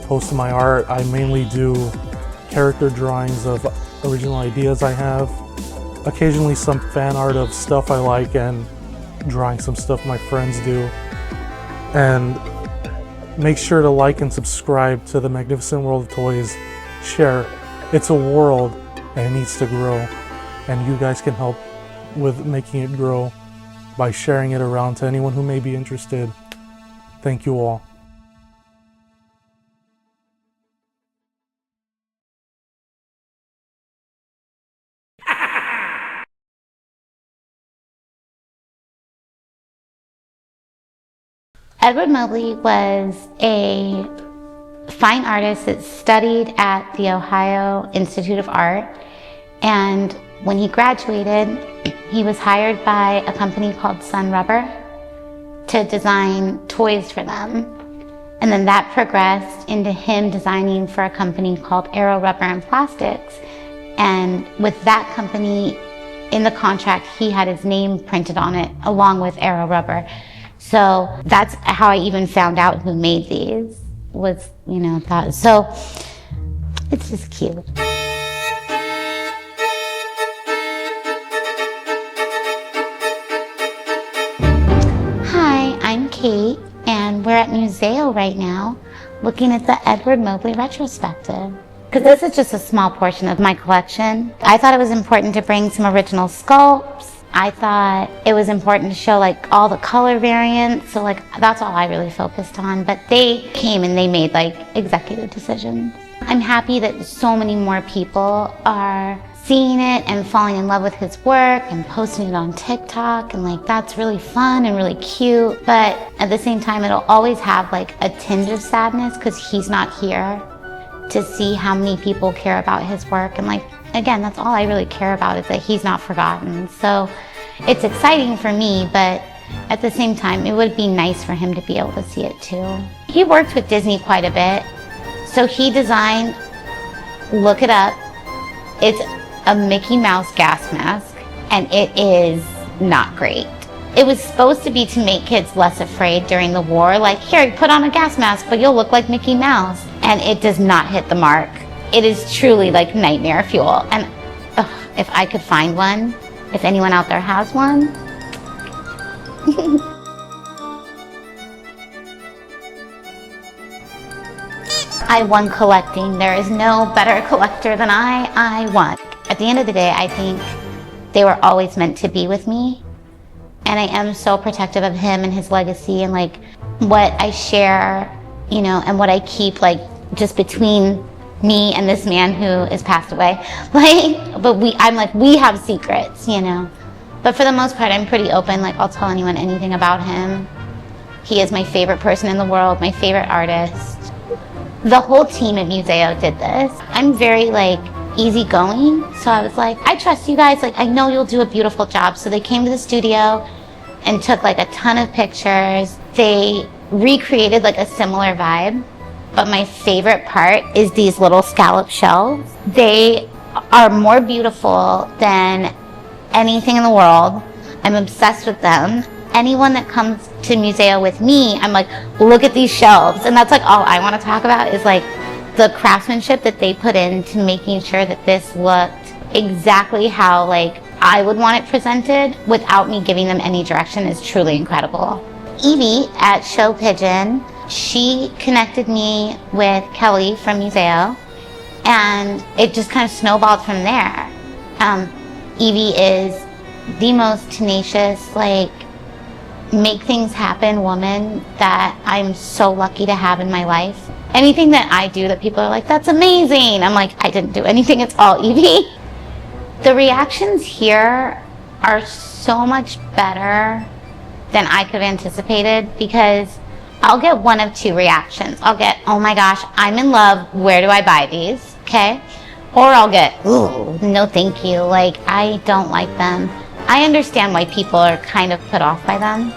Speaker 3: post my art. I mainly do character drawings of original ideas I have, occasionally some fan art of stuff I like, and drawing some stuff my friends do. And make sure to like and subscribe to the Magnificent World of Toys. Share. It's a world and it needs to grow, and you guys can help with making it grow by sharing it around to anyone who may be interested. Thank you all.
Speaker 4: Edward Mobley was a fine artist that studied at the Ohio Institute of Art, and when he graduated, he was hired by a company called Sun Rubber to design toys for them. And then that progressed into him designing for a company called Aero Rubber and Plastics. And with that company, in the contract, he had his name printed on it along with Aero Rubber. So that's how I even found out who made these, was, that. So it's just cute. Hi, I'm Kate, and we're at Museo right now looking at the Edward Mobley retrospective. Because this is just a small portion of my collection. I thought it was important to bring some original sculpts. I thought it was important to show all the color variants, so that's all I really focused on. But they came and they made executive decisions. I'm happy that so many more people are seeing it and falling in love with his work and posting it on TikTok, and that's really fun and really cute. But at the same time, it'll always have a tinge of sadness because he's not here to see how many people care about his work. And again, that's all I really care about, is that he's not forgotten. So it's exciting for me, but at the same time, it would be nice for him to be able to see it too. He worked with Disney quite a bit. So he designed, look it up, it's a Mickey Mouse gas mask, and it is not great. It was supposed to be to make kids less afraid during the war. Here, put on a gas mask, but you'll look like Mickey Mouse. And it does not hit the mark. It is truly nightmare fuel. And if I could find one, if anyone out there has one. I won collecting. There is no better collector than I won. At the end of the day, I think they were always meant to be with me. And I am so protective of him and his legacy, and what I share, you know, and what I keep like just between me and this man who is passed away. Like, but I'm like, we have secrets, you know. But for the most part, I'm pretty open. Like, I'll tell anyone anything about him. He is my favorite person in the world, my favorite artist. The whole team at Museo did this. I'm very like easygoing, so I was like, I trust you guys. Like, I know you'll do a beautiful job. So they came to the studio and took like a ton of pictures. They recreated like a similar vibe. But my favorite part is these little scallop shells. They are more beautiful than anything in the world. I'm obsessed with them. Anyone that comes to Museo with me, I'm like, look at these shelves. And that's like all I want to talk about is like the craftsmanship that they put into making sure that this looked exactly how like I would want it presented without me giving them any direction is truly incredible. Evie at Show Pigeon, she connected me with Kelly from Museo, and it just kind of snowballed from there. Evie is the most tenacious, like, make things happen woman that I'm so lucky to have in my life. Anything that I do that people are like, that's amazing, I'm like, I didn't do anything, it's all Evie. The reactions here are so much better than I could have anticipated, because I'll get one of two reactions. I'll get, oh my gosh, I'm in love, where do I buy these? Okay? Or I'll get, ooh, no thank you, like, I don't like them. I understand why people are kind of put off by them,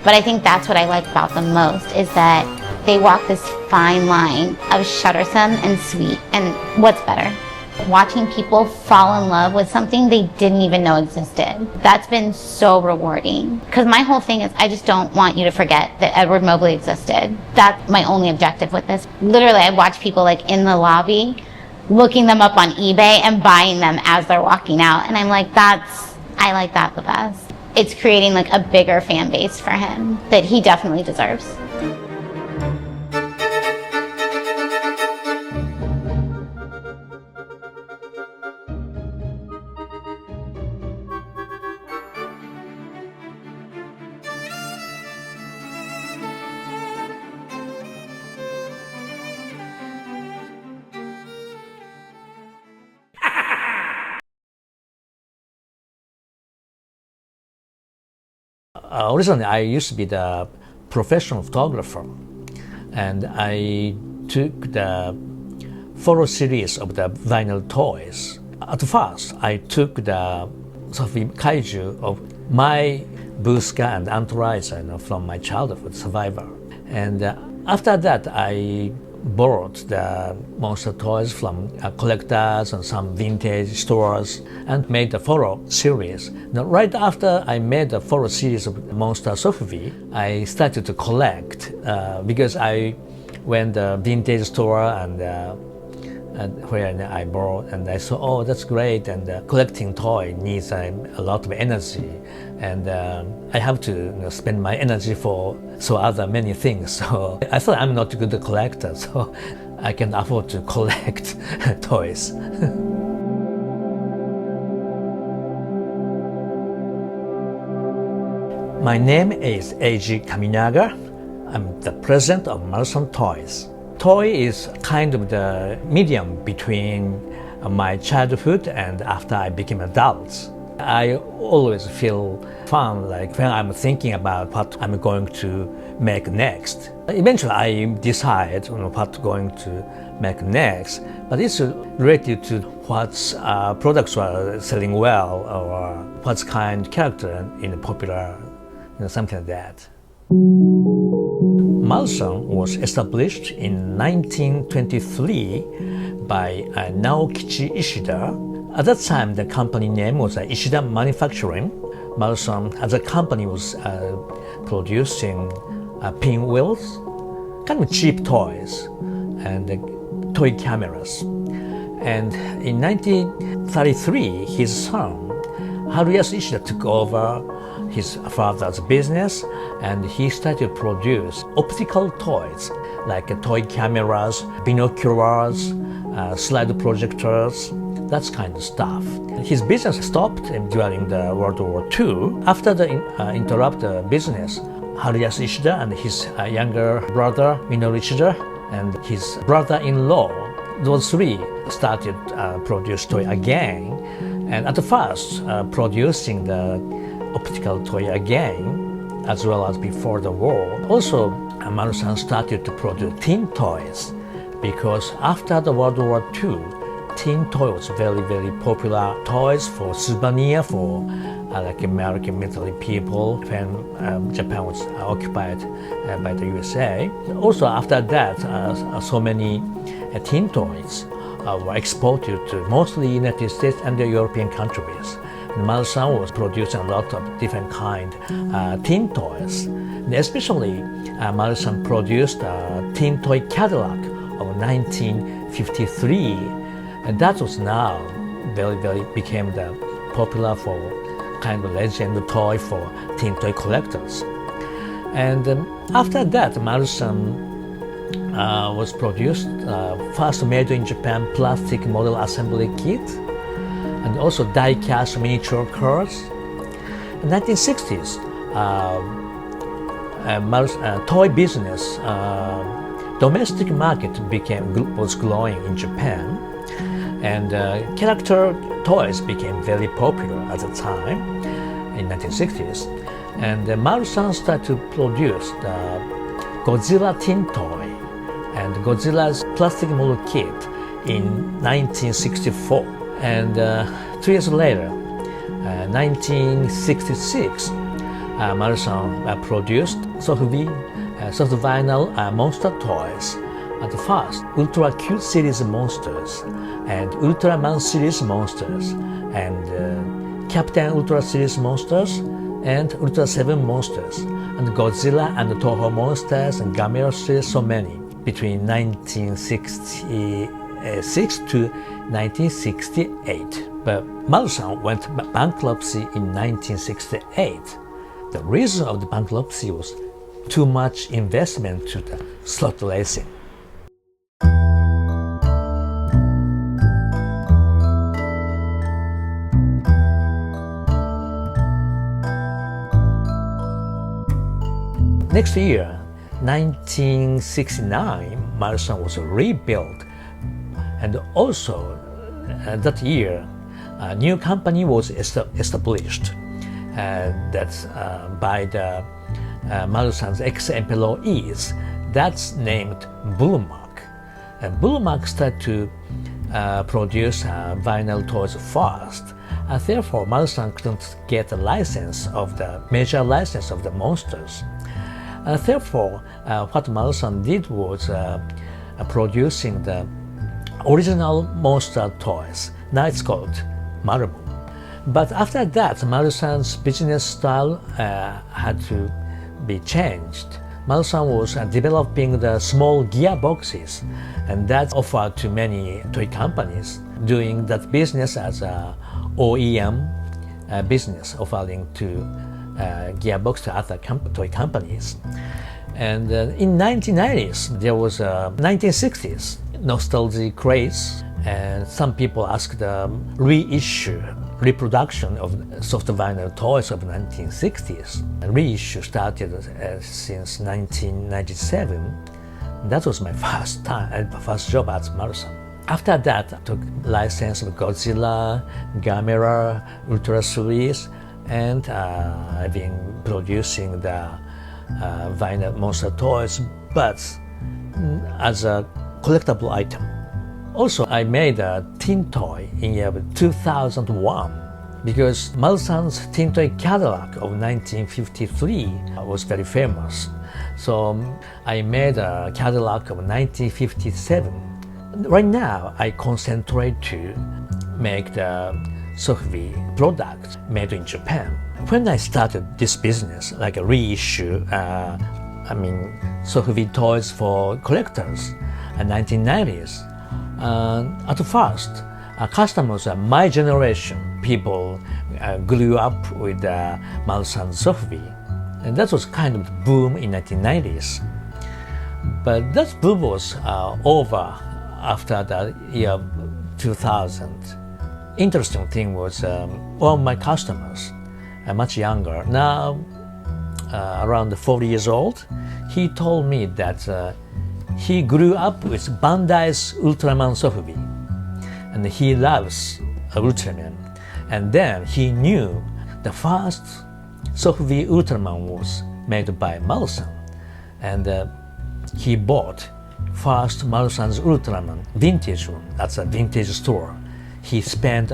Speaker 4: but I think that's what I like about them most, is that they walk this fine line of shuttersome and sweet. And what's better? Watching people fall in love with something they didn't even know existed. That's been so rewarding. Because my whole thing is, I just don't want you to forget that Edward Mobley existed. That's my only objective with this. Literally, I watch people like in the lobby, looking them up on eBay and buying them as they're walking out. And I'm like, I like that the best. It's creating like a bigger fan base for him that he definitely deserves.
Speaker 5: Originally, I used to be the professional photographer, and I took the photo series of the vinyl toys. At first, I took the kaiju of my Buska and Entourage, from my childhood, Survivor. And after that, I borrowed the monster toys from collectors and some vintage stores and made a photo series. Now, right after I made the photo series of Monster Sophie, I started to collect because I went to the vintage store and where I borrowed, and I saw, oh, that's great, and collecting toy needs a lot of energy, and I have to spend my energy for other many things. So I thought I'm not a good collector, so I can afford to collect toys. My name is Eiji Kaminaga. I'm the president of Marathon Toys. Toy is kind of the medium between my childhood and after I became an adult. I always feel fun, like when I'm thinking about what I'm going to make next. Eventually I decide what I'm going to make next, but it's related to what products are selling well, or what kind of character in popular, something like that. Malson was established in 1923 by Naokichi Ishida. At that time, the company name was Ishida Manufacturing. Malson, as a company, was producing pinwheels, kind of cheap toys, and toy cameras. And in 1933, his son, Haruyasu Ishida, took over his father's business, and he started to produce optical toys like toy cameras, binoculars, slide projectors, that kind of stuff. His business stopped during the World War II. After the interrupt business, Haruyasu Ishida and his younger brother Minoru Ishida and his brother-in-law. Those three started produce toy again, and at first producing the optical toy again, as well as before the war. Also, Maru-san started to produce tin toys because after the World War II, tin toy was very popular toys for souvenir for like American military people when Japan was occupied by the USA. Also after that, so many tin toys were exported to mostly United States and the European countries. Maru-san was producing a lot of different kind tin toys. And especially Maru-san produced a tin toy catalog of 1953, and that was now very became the popular for kind of legend toy for tin toy collectors. And after that, Maru-san was produced first made in Japan plastic model assembly kit, and also die-cast miniature cars. In the 1960s, toy business, domestic market was growing in Japan, and character toys became very popular at the time in 1960s. And Maru-san started to produce the Godzilla tin toy and Godzilla's plastic model kit in 1964. And 2 years later, 1966, Maru-san produced soft vinyl monster toys. At first, Ultra Cute series monsters and Ultraman series monsters and Captain Ultra series monsters and Ultra 7 monsters and Godzilla and Toho monsters and Gamera series, so many. Between 1966 to 1968. But Maru-san went bankruptcy in 1968. The reason of the bankruptcy was too much investment to the slot racing. Next year, 1969, Maru-san was rebuilt, and also that year, a new company was established. That's by the Maru-san's ex-employees. That's named Bullmark. And Bullmark started to produce vinyl toys first. Therefore, Maru-san couldn't get a license of the major license of the monsters. Therefore, what Maru-san did was producing the original monster toys. Now it's called Marubu. But after that, Maru-san's business style had to be changed. Maru-san was developing the small gearboxes, and that's offered to many toy companies, doing that business as a OEM business, offering to gearbox to other toy companies. And in 1990s, there was a 1960s nostalgia craze, and some people asked the reproduction of soft vinyl toys of the 1960s. And reissue started since 1997. That was my first job at Maru-san. After that, I took license of Godzilla, Gamera, Ultra series, and I've been producing the vinyl monster toys, but as a collectible item. Also, I made a tin toy in year 2001 because Maru-san's tin toy catalog of 1953 was very famous. So I made a catalog of 1957. Right now, I concentrate to make the Software products made in Japan. When I started this business, like a reissue, Software toys for collectors in 1990s, at first, customers, my generation, people grew up with Maru-san Software, and that was kind of the boom in 1990s. But that boom was over after the year 2000. Interesting thing was all my customers are much younger. Now around 40 years old, he told me that he grew up with Bandai's Ultraman Sofubi, and he loves Ultraman. And then he knew the first Sofubi Ultraman was made by Marusan, and he bought first Marusan's Ultraman vintage one at a vintage store. He spent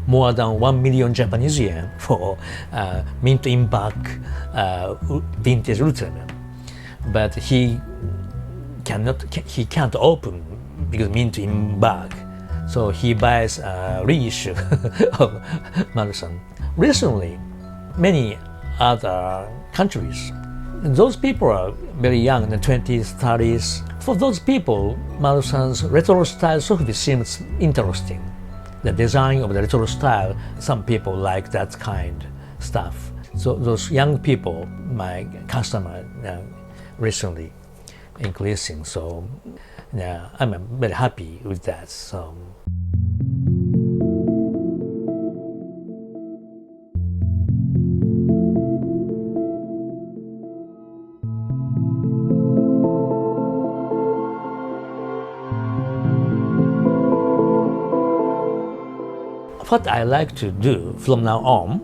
Speaker 5: more than 1 million Japanese yen for mint in bag vintage Ultraman, but he can't open because mint in bag, so he buys a reissue of Marusan. Recently, many other countries, those people are very young, in the 20s, 30s. For those people, Marusan's retro style Sofubi seems interesting. The design of the retro style, some people like that kind of stuff. So those young people, my customer recently increasing. So yeah, I'm very happy with that. So. What I like to do from now on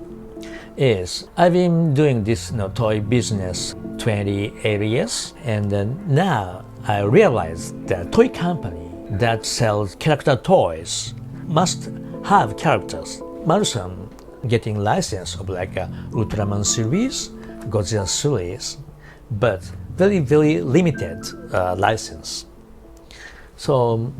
Speaker 5: is I've been doing this toy business 28 years, and now I realize that toy company that sells character toys must have characters. Marusan getting license of like a Ultraman series, Godzilla series, but very limited license. So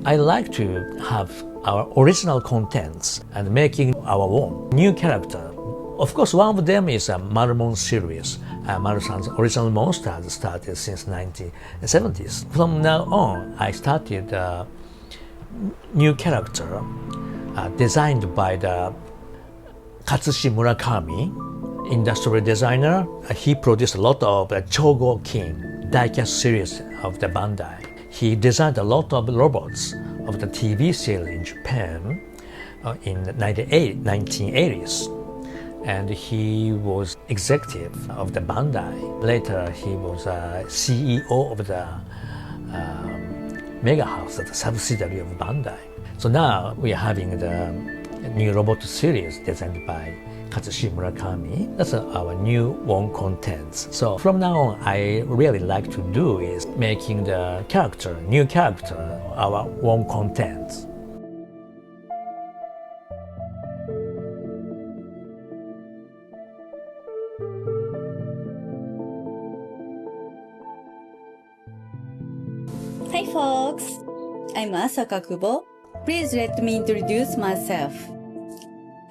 Speaker 5: I like to have our original contents and making our own new character. Of course, one of them is a Marmon series. Marusan's original monsters started since 1970s. From now on, I started a new character designed by the Katsushi Murakami, industrial designer. He produced a lot of Chogo King diecast series of the Bandai. He designed a lot of robots of the TV series in Japan in the 1980s. And he was executive of the Bandai. Later, he was CEO of the Mega House, the subsidiary of Bandai. So now we are having the new robot series designed by Katsushi Murakami. That's our new one contents. So from now on, I really like to do is making the character, new character, our one contents.
Speaker 2: Hi folks, I'm Asaka Kubo. Please let me introduce myself.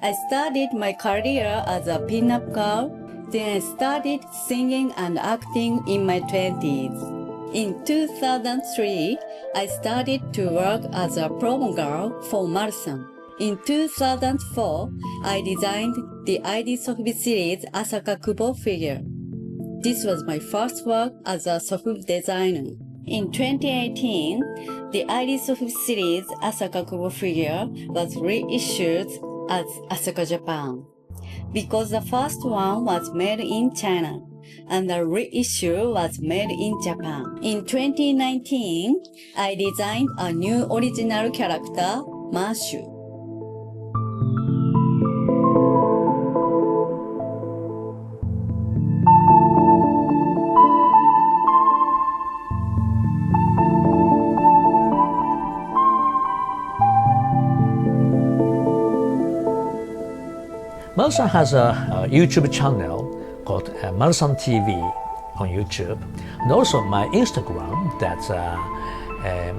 Speaker 2: I started my career as a pin-up girl, then I started singing and acting in my 20s. In 2003, I started to work as a promo girl for Marusan. In 2004, I designed the ID Sofubi series Asaka Kubo figure. This was my first work as a Sofubi designer. In 2018, the ID Sofubi series Asaka Kubo figure was reissued as Asaka Japan, because the first one was made in China and the reissue was made in Japan. In 2019, I designed a new original character, Mashu.
Speaker 5: Marusan has a YouTube channel called Marusan TV on YouTube, and also my Instagram, that's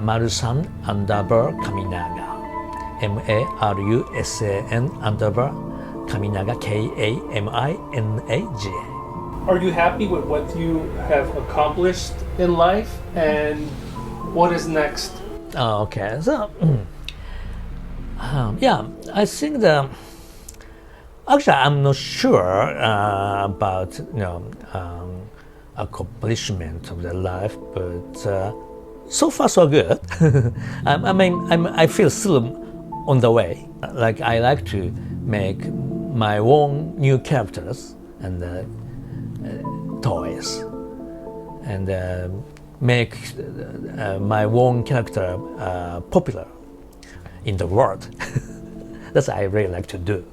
Speaker 5: Marusan _Kaminaga, MARUSAN _Kaminaga, KAMINAGA.
Speaker 3: Are you happy with what you have accomplished in life, and what is next?
Speaker 5: Okay, so yeah, I think actually, I'm not sure about accomplishment of the life, but so far so good. I feel still on the way. Like I like to make my own new characters and toys and make my own character popular in the world. That's what I really like to do.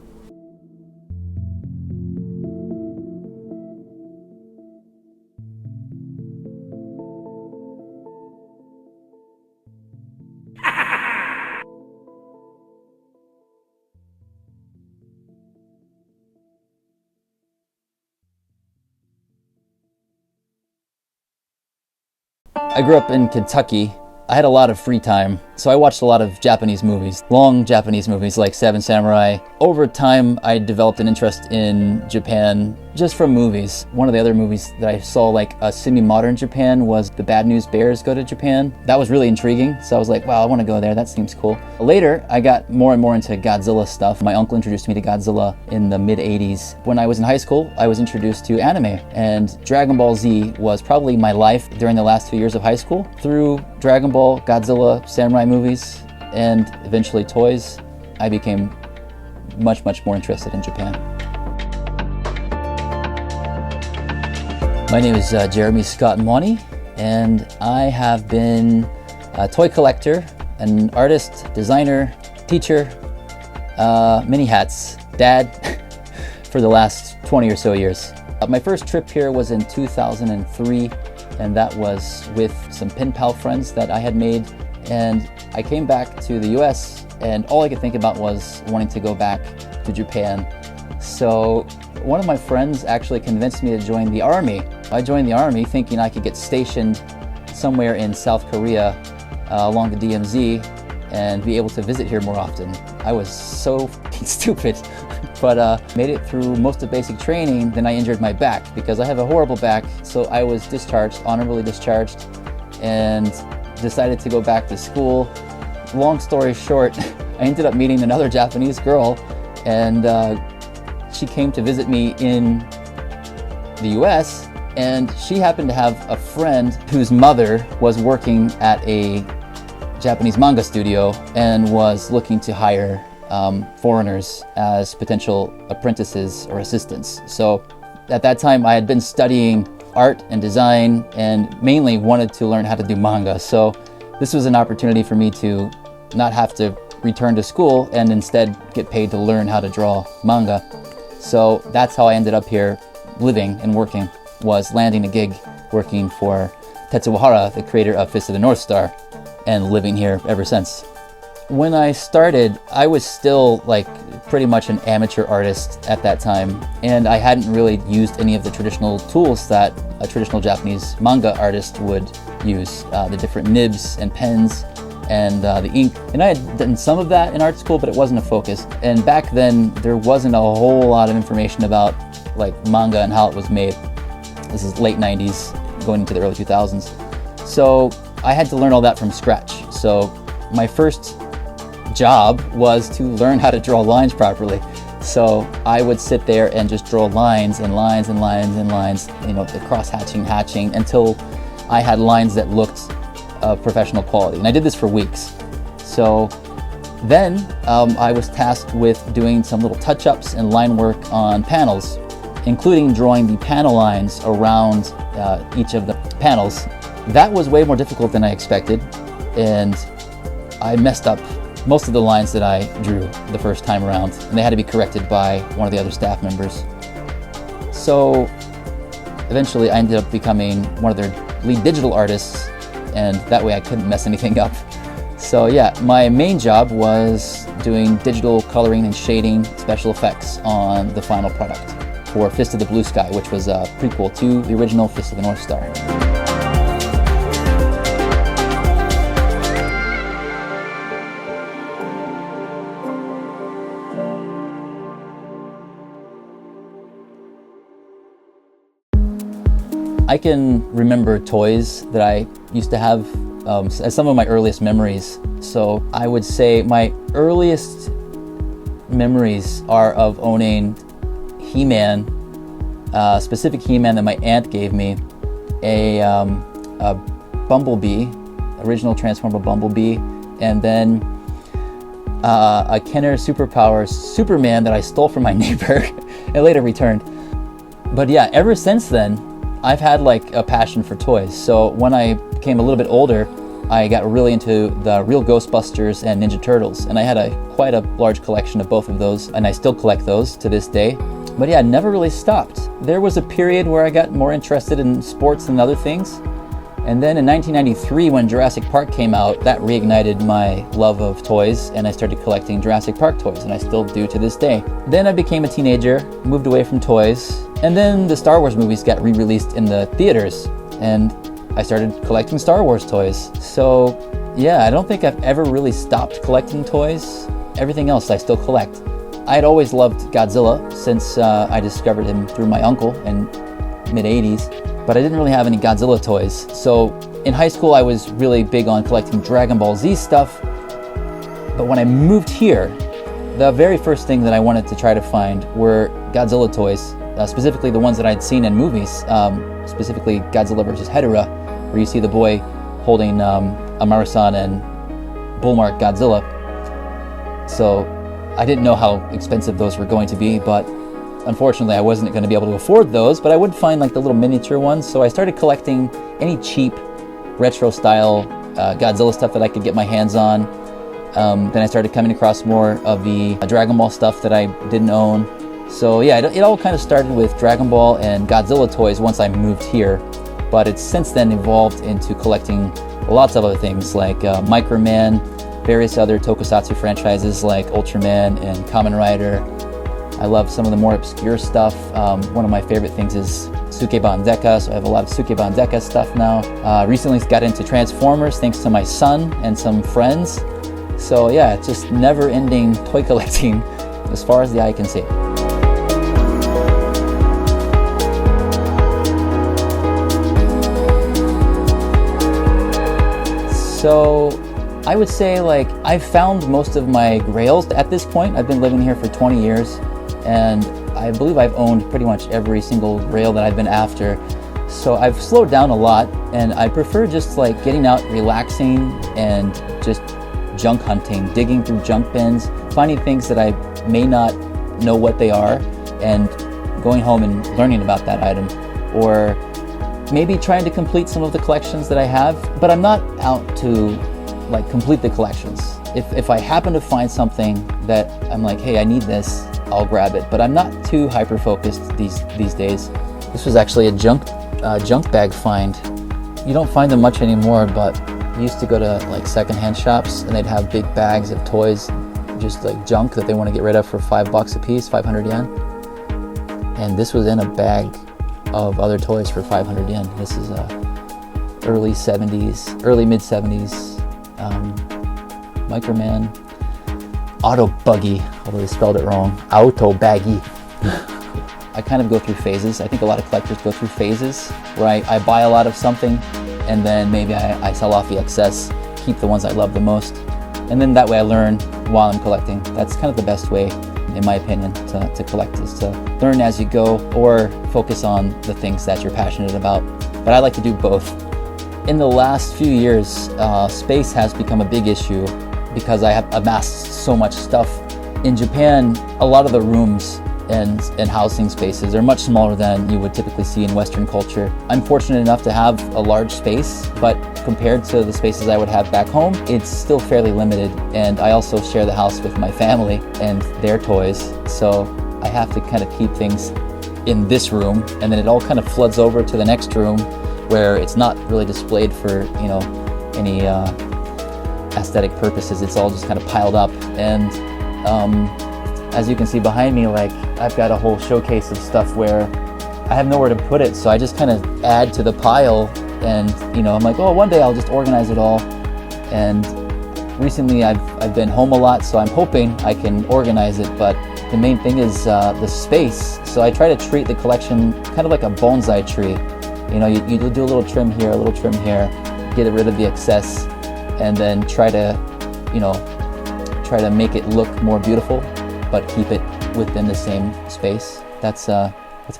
Speaker 6: I grew up in Kentucky. I had a lot of free time, so I watched a lot of Japanese movies, long Japanese movies like Seven Samurai. Over time, I developed an interest in Japan just from movies. One of the other movies that I saw, like a semi-modern Japan, was The Bad News Bears Go to Japan. That was really intriguing, so I was like, wow, I want to go there, that seems cool. Later, I got more and more into Godzilla stuff. My uncle introduced me to Godzilla in the mid-80s. When I was in high school, I was introduced to anime, and Dragon Ball Z was probably my life during the last 2 years of high school. Through Dragon Ball, Godzilla, samurai movies, and eventually toys, I became much more interested in Japan. My name is Jeremy Scott Mwani, and I have been a toy collector, an artist, designer, teacher, many hats, dad, for the last 20 or so years. My first trip here was in 2003, and that was with some pen pal friends that I had made. And I came back to the US, and all I could think about was wanting to go back to Japan. So one of my friends actually convinced me to join the army. I joined the army thinking I could get stationed somewhere in South Korea along the DMZ and be able to visit here more often. I was so stupid, but made it through most of basic training. Then I injured my back because I have a horrible back. So I was discharged, honorably discharged, and decided to go back to school. Long story short, I ended up meeting another Japanese girl, and she came to visit me in the US, and she happened to have a friend whose mother was working at a Japanese manga studio and was looking to hire foreigners as potential apprentices or assistants. So at that time I had been studying art and design and mainly wanted to learn how to do manga. So this was an opportunity for me to not have to return to school and instead get paid to learn how to draw manga. So that's how I ended up here living and working, was landing a gig working for Tetsuo Hara, the creator of Fist of the North Star, and living here ever since. When I started, I was still like pretty much an amateur artist at that time, and I hadn't really used any of the traditional tools that a traditional Japanese manga artist would use, the different nibs and pens and the ink. And I had done some of that in art school, but it wasn't a focus. And back then, there wasn't a whole lot of information about like manga and how it was made. This is late 90s, going into the early 2000s. So I had to learn all that from scratch. So my first job was to learn how to draw lines properly. So I would sit there and just draw lines and lines and lines and lines, you know, the cross-hatching, hatching, until I had lines that looked of professional quality. And I did this for weeks. So then I was tasked with doing some little touch-ups and line work on panels, including drawing the panel lines around each of the panels. That was way more difficult than I expected, and I messed up most of the lines that I drew the first time around, and they had to be corrected by one of the other staff members. So eventually I ended up becoming one of their lead digital artists, and that way I couldn't mess anything up. So yeah, my main job was doing digital coloring and shading special effects on the final product for Fist of the Blue Sky, which was a prequel to the original Fist of the North Star. I can remember toys that I used to have as some of my earliest memories. So I would say my earliest memories are of owning He-Man, specific He-Man that my aunt gave me, a Bumblebee, original transformable Bumblebee, and then a Kenner Superpowers Superman that I stole from my neighbor and later returned. But yeah, ever since then, I've had like a passion for toys. So when I became a little bit older, I got really into the real Ghostbusters and Ninja Turtles, and I had quite a large collection of both of those, and I still collect those to this day. But yeah, never really stopped. There was a period where I got more interested in sports and other things, and then in 1993 when Jurassic Park came out, that reignited my love of toys, and I started collecting Jurassic Park toys, and I still do to this day. Then I became a teenager, moved away from toys, and then the Star Wars movies got re-released in the theaters, and I started collecting Star Wars toys. So yeah, I don't think I've ever really stopped collecting toys. Everything else I still collect. I had always loved Godzilla since I discovered him through my uncle in mid-80s, but I didn't really have any Godzilla toys. So in high school I was really big on collecting Dragon Ball Z stuff, but when I moved here, the very first thing that I wanted to try to find were Godzilla toys, specifically the ones that I'd seen in movies, specifically Godzilla vs. Hedorah, where you see the boy holding Amara-san and Bullmark Godzilla. So I didn't know how expensive those were going to be, but unfortunately I wasn't going to be able to afford those, but I would find like the little miniature ones, so I started collecting any cheap retro style Godzilla stuff that I could get my hands on. Then I started coming across more of the Dragon Ball stuff that I didn't own. So yeah, it all kind of started with Dragon Ball and Godzilla toys once I moved here, but it's since then evolved into collecting lots of other things like Microman, various other tokusatsu franchises like Ultraman and Kamen Rider. I love some of the more obscure stuff. One of my favorite things is Sukeban Deka, so I have a lot of Sukeban Deka stuff now. Recently got into Transformers thanks to my son and some friends. So yeah, it's just never-ending toy collecting as far as the eye can see. So I would say like I've found most of my grails at this point. I've been living here for 20 years and I believe I've owned pretty much every single grail that I've been after. So I've slowed down a lot and I prefer just like getting out, relaxing and just junk hunting, digging through junk bins, finding things that I may not know what they are and going home and learning about that item, or maybe trying to complete some of the collections that I have, but I'm not out to like complete the collections. If I happen to find something that I'm like, hey, I need this, I'll grab it, but I'm not too hyper-focused these days. This was actually a junk bag find. You don't find them much anymore, but I used to go to like secondhand shops and they'd have big bags of toys, just like junk that they want to get rid of for $5 a piece, 500 yen. And this was in a bag of other toys for 500 yen. This is early mid 70s Microman Auto Buggy, although they spelled it wrong, Auto Baggy. I kind of go through phases. I think a lot of collectors go through phases where I buy a lot of something and then maybe I sell off the excess, keep the ones I love the most, and then that way I learn while I'm collecting. That's kind of the best way, in my opinion, to collect, is to learn as you go or focus on the things that you're passionate about. But I like to do both. In the last few years, space has become a big issue because I have amassed so much stuff. In Japan, a lot of the rooms and housing spaces are much smaller than you would typically see in Western culture. I'm fortunate enough to have a large space, but compared to the spaces I would have back home, it's still fairly limited. And I also share the house with my family and their toys, so I have to kind of keep things in this room, and then it all kind of floods over to the next room where it's not really displayed for, you know, any aesthetic purposes. It's all just kind of piled up. And as you can see behind me, like, I've got a whole showcase of stuff where I have nowhere to put it, so I just kind of add to the pile, and you know, I'm like, oh, one day I'll just organize it all. And recently I've been home a lot, so I'm hoping I can organize it, but the main thing is the space. So I try to treat the collection kind of like a bonsai tree. You know, you do a little trim here, a little trim here, get rid of the excess, and then try to make it look more beautiful, but keep it within the same space. That's kind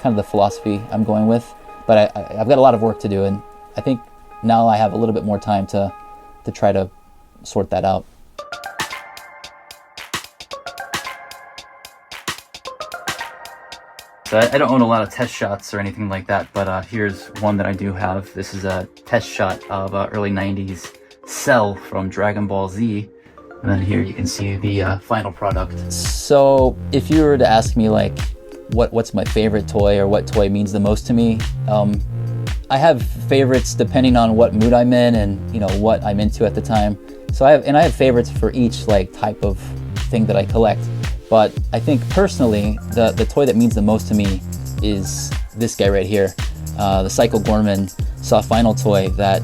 Speaker 6: of the philosophy I'm going with. But I've got a lot of work to do, and I think now I have a little bit more time to try to sort that out. So I don't own a lot of test shots or anything like that, but here's one that I do have. This is a test shot of early 90s Cell from Dragon Ball Z. And then here you can see the final product. So if you were to ask me like, what's my favorite toy or what toy means the most to me, I have favorites depending on what mood I'm in and, you know, what I'm into at the time. So I have favorites for each like type of thing that I collect. But I think personally, the toy that means the most to me is this guy right here, the Psycho Gorman Soft Vinyl toy that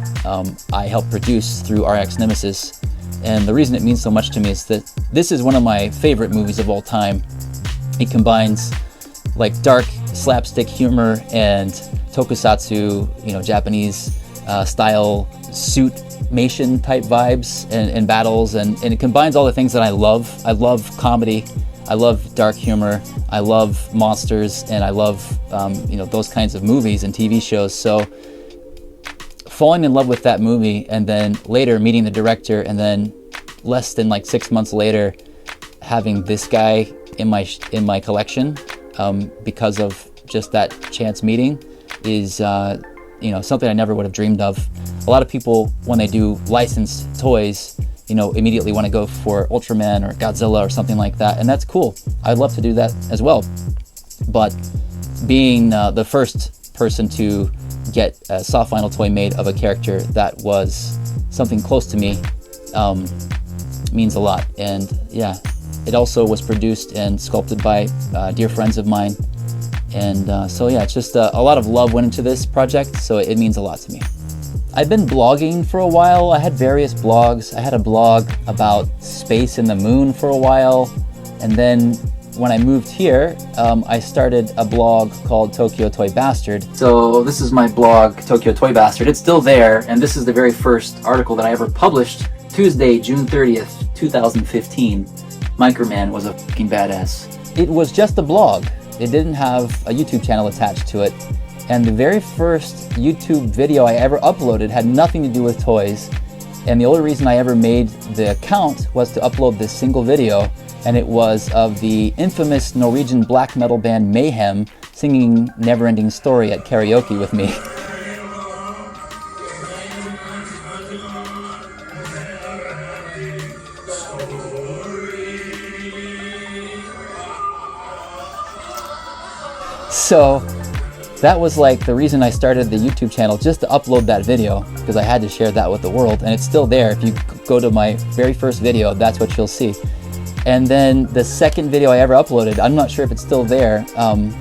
Speaker 6: I helped produce through RX Nemesis. And the reason it means so much to me is that this is one of my favorite movies of all time. It combines like dark slapstick humor and tokusatsu, you know, Japanese style suitmation type vibes and battles, and it combines all the things that I love. I love comedy, I love dark humor, I love monsters, and I love you know, those kinds of movies and TV shows. So falling in love with that movie, and then later meeting the director, and then less than like 6 months later having this guy in my collection because of just that chance meeting is you know, something I never would have dreamed of. A lot of people, when they do licensed toys, you know, immediately want to go for Ultraman or Godzilla or something like that, and that's cool. I'd love to do that as well. But being the first person to get a soft vinyl toy made of a character that was something close to me means a lot. And yeah, it also was produced and sculpted by dear friends of mine. And so yeah, it's just a lot of love went into this project, so it means a lot to me. I've been blogging for a while. I had various blogs. I had a blog about space and the moon for a while. And then when I moved here, I started a blog called Tokyo Toy Bastard. So this is my blog, Tokyo Toy Bastard. It's still there, and this is the very first article that I ever published, Tuesday, June 30th, 2015. Microman was a fucking badass. It was just a blog. It didn't have a YouTube channel attached to it. And the very first YouTube video I ever uploaded had nothing to do with toys. And the only reason I ever made the account was to upload this single video. And it was of the infamous Norwegian black metal band Mayhem singing Neverending Story at karaoke with me. So that was like the reason I started the YouTube channel, just to upload that video, because I had to share that with the world. And it's still there. If you go to my very first video, that's what you'll see. And then the second video I ever uploaded, I'm not sure if it's still there,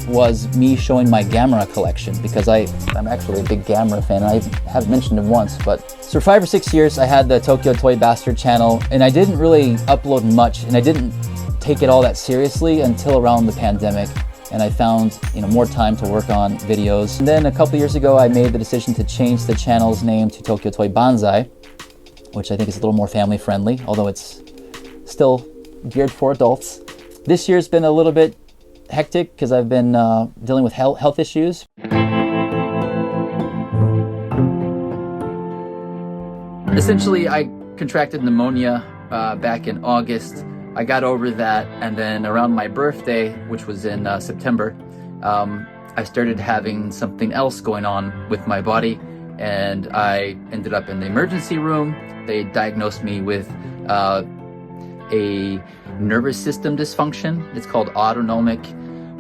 Speaker 6: was me showing my Gamera collection, because I'm actually a big Gamera fan. I haven't mentioned him once, but so for 5 or 6 years I had the Tokyo Toy Bastard channel, and I didn't really upload much, and I didn't take it all that seriously until around the pandemic. And I found, you know, more time to work on videos. And then a couple years ago, I made the decision to change the channel's name to Tokyo Toy Banzai, which I think is a little more family friendly, although it's still geared for adults. This year's been a little bit hectic because I've been dealing with health issues. Essentially, I contracted pneumonia back in August. I got over that, and then around my birthday, which was in September, I started having something else going on with my body, and I ended up in the emergency room. They diagnosed me with a nervous system dysfunction. It's called autonomic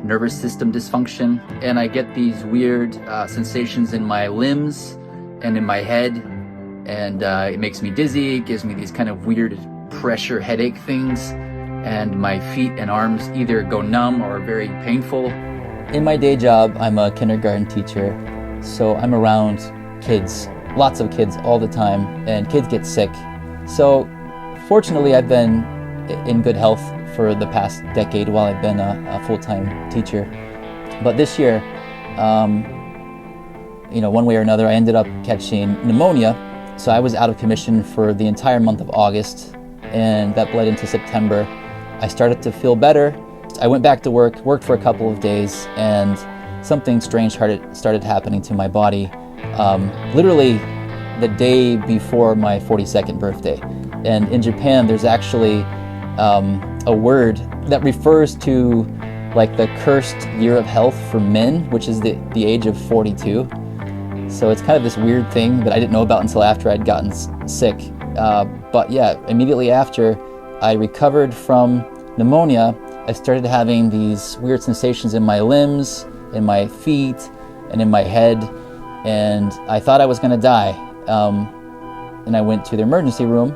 Speaker 6: nervous system dysfunction, and I get these weird sensations in my limbs and in my head, and it makes me dizzy. It gives me these kind of weird pressure headache things, and my feet and arms either go numb or are very painful. In my day job, I'm a kindergarten teacher, so I'm around kids, lots of kids all the time, and kids get sick. So fortunately, I've been in good health for the past decade while I've been a full-time teacher. But this year, you know, one way or another, I ended up catching pneumonia. So I was out of commission for the entire month of August, and that bled into September. I started to feel better. I went back to work, worked for a couple of days, and something strange started happening to my body. Literally the day before my 42nd birthday. And in Japan, there's actually a word that refers to like the cursed year of health for men, which is the age of 42. So it's kind of this weird thing that I didn't know about until after I'd gotten sick. But yeah, immediately after I recovered from pneumonia, I started having these weird sensations in my limbs, in my feet, and in my head, and I thought I was gonna die. And I went to the emergency room.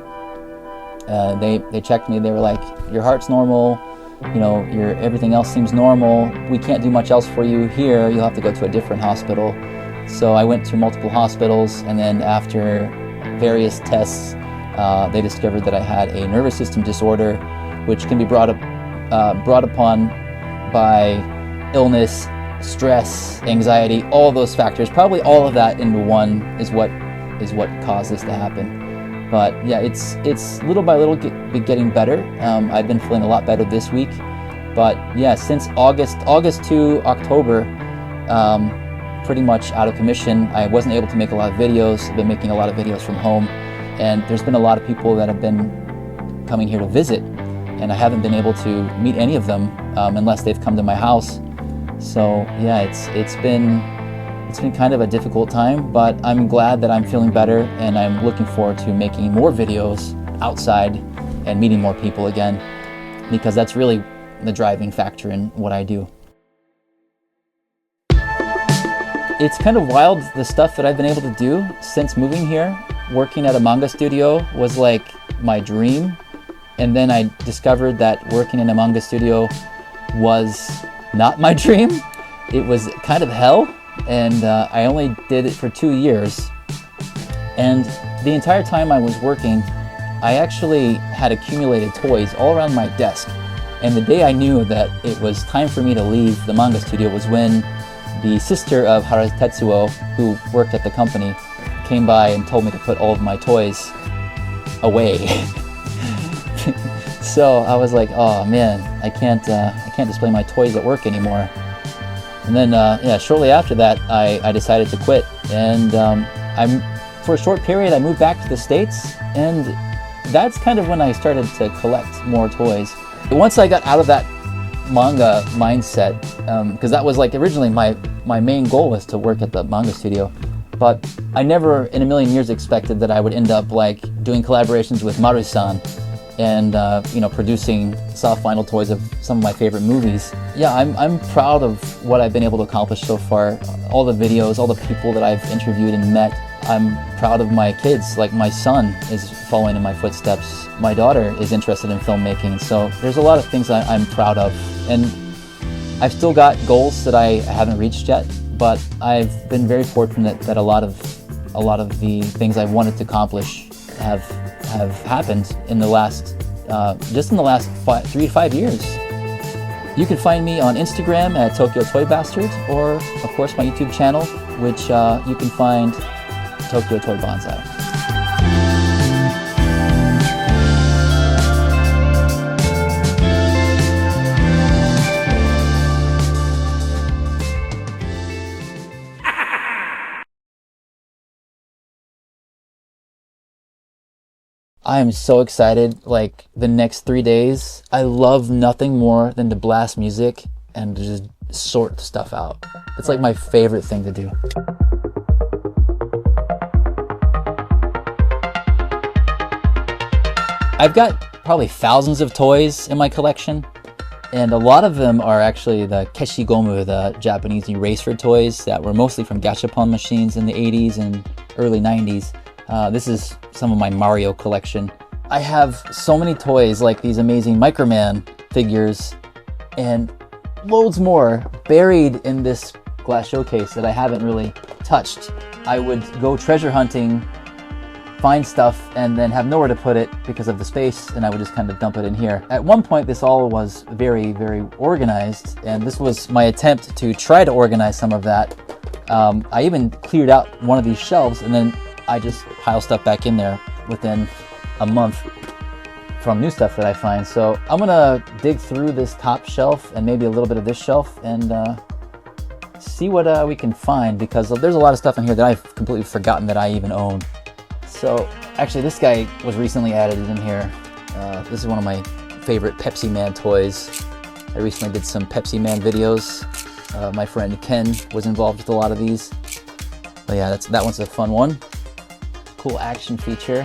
Speaker 6: They checked me. They were like, "Your heart's normal. You know, everything else seems normal. We can't do much else for you here. You'll have to go to a different hospital." So I went to multiple hospitals, and then after various tests, they discovered that I had a nervous system disorder, which can be brought upon by illness, stress, anxiety, all those factors. Probably all of that into one is what caused this to happen. But yeah, it's little by little getting better. I've been feeling a lot better this week. But yeah, since August to October, pretty much out of commission. I wasn't able to make a lot of videos. I've been making a lot of videos from home, and there's been a lot of people that have been coming here to visit, and I haven't been able to meet any of them unless they've come to my house. So yeah, it's been kind of a difficult time, but I'm glad that I'm feeling better, and I'm looking forward to making more videos outside and meeting more people again, because that's really the driving factor in what I do. It's kind of wild, the stuff that I've been able to do since moving here. Working at a manga studio was like my dream, and then I discovered that working in a manga studio was not my dream. It was kind of hell, and I only did it for 2 years. And the entire time I was working, I actually had accumulated toys all around my desk. And the day I knew that it was time for me to leave the manga studio was when the sister of Hara Tetsuo, who worked at the company, came by and told me to put all of my toys away. So I was like, oh man, I can't display my toys at work anymore. And then yeah, shortly after that, I decided to quit. And for a short period, I moved back to the States, and that's kind of when I started to collect more toys. Once I got out of that manga mindset, because that was like originally my main goal was to work at the manga studio, but I never in a million years expected that I would end up like doing collaborations with Maru-san and you know, producing soft vinyl toys of some of my favorite movies. Yeah, I'm proud of what I've been able to accomplish so far. All the videos, all the people that I've interviewed and met. I'm proud of my kids. Like my son is following in my footsteps. My daughter is interested in filmmaking. So there's a lot of things I'm proud of. And I've still got goals that I haven't reached yet, but I've been very fortunate that a lot of the things I wanted to accomplish have happened in the last, just in the last 3 to 5 years. You can find me on Instagram at Tokyo Toy Bastard, or of course my YouTube channel, which you can find Tokyo Toy Bonsai. I am so excited, like the next 3 days. I love nothing more than to blast music and to just sort stuff out. It's like my favorite thing to do. I've got probably thousands of toys in my collection, and a lot of them are actually the keshigomu, the Japanese eraser toys that were mostly from gachapon machines in the 80s and early 90s. This is some of my Mario collection. I have so many toys, like these amazing Microman figures, and loads more buried in this glass showcase that I haven't really touched. I would go treasure hunting, find stuff, and then have nowhere to put it because of the space, and I would just kind of dump it in here. At one point, this all was very, very organized, and this was my attempt to try to organize some of that. I even cleared out one of these shelves, and then I just pile stuff back in there within a month from new stuff that I find. So I'm gonna dig through this top shelf and maybe a little bit of this shelf and see what we can find, because there's a lot of stuff in here that I've completely forgotten that I even own. So actually this guy was recently added in here. This is one of my favorite Pepsi Man toys. I recently did some Pepsi Man videos. My friend Ken was involved with a lot of these. But yeah, that one's a fun one. Cool action feature.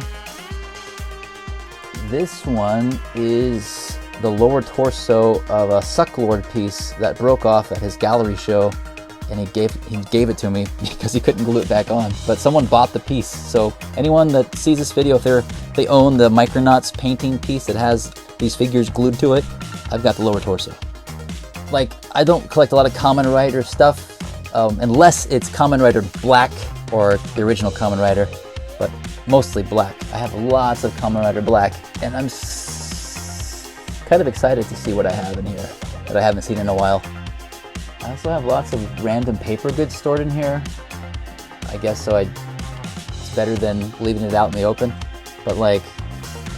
Speaker 6: This one is the lower torso of a Sucklord piece that broke off at his gallery show, and he gave it to me because he couldn't glue it back on. But someone bought the piece, so anyone that sees this video, if they own the Micronauts painting piece that has these figures glued to it, I've got the lower torso. Like, I don't collect a lot of Kamen Rider stuff, unless it's Kamen Rider Black or the original Kamen Rider, but mostly Black. I have lots of Kamen Rider Black, and I'm kind of excited to see what I have in here that I haven't seen in a while. I also have lots of random paper goods stored in here. I guess so it's better than leaving it out in the open. But like,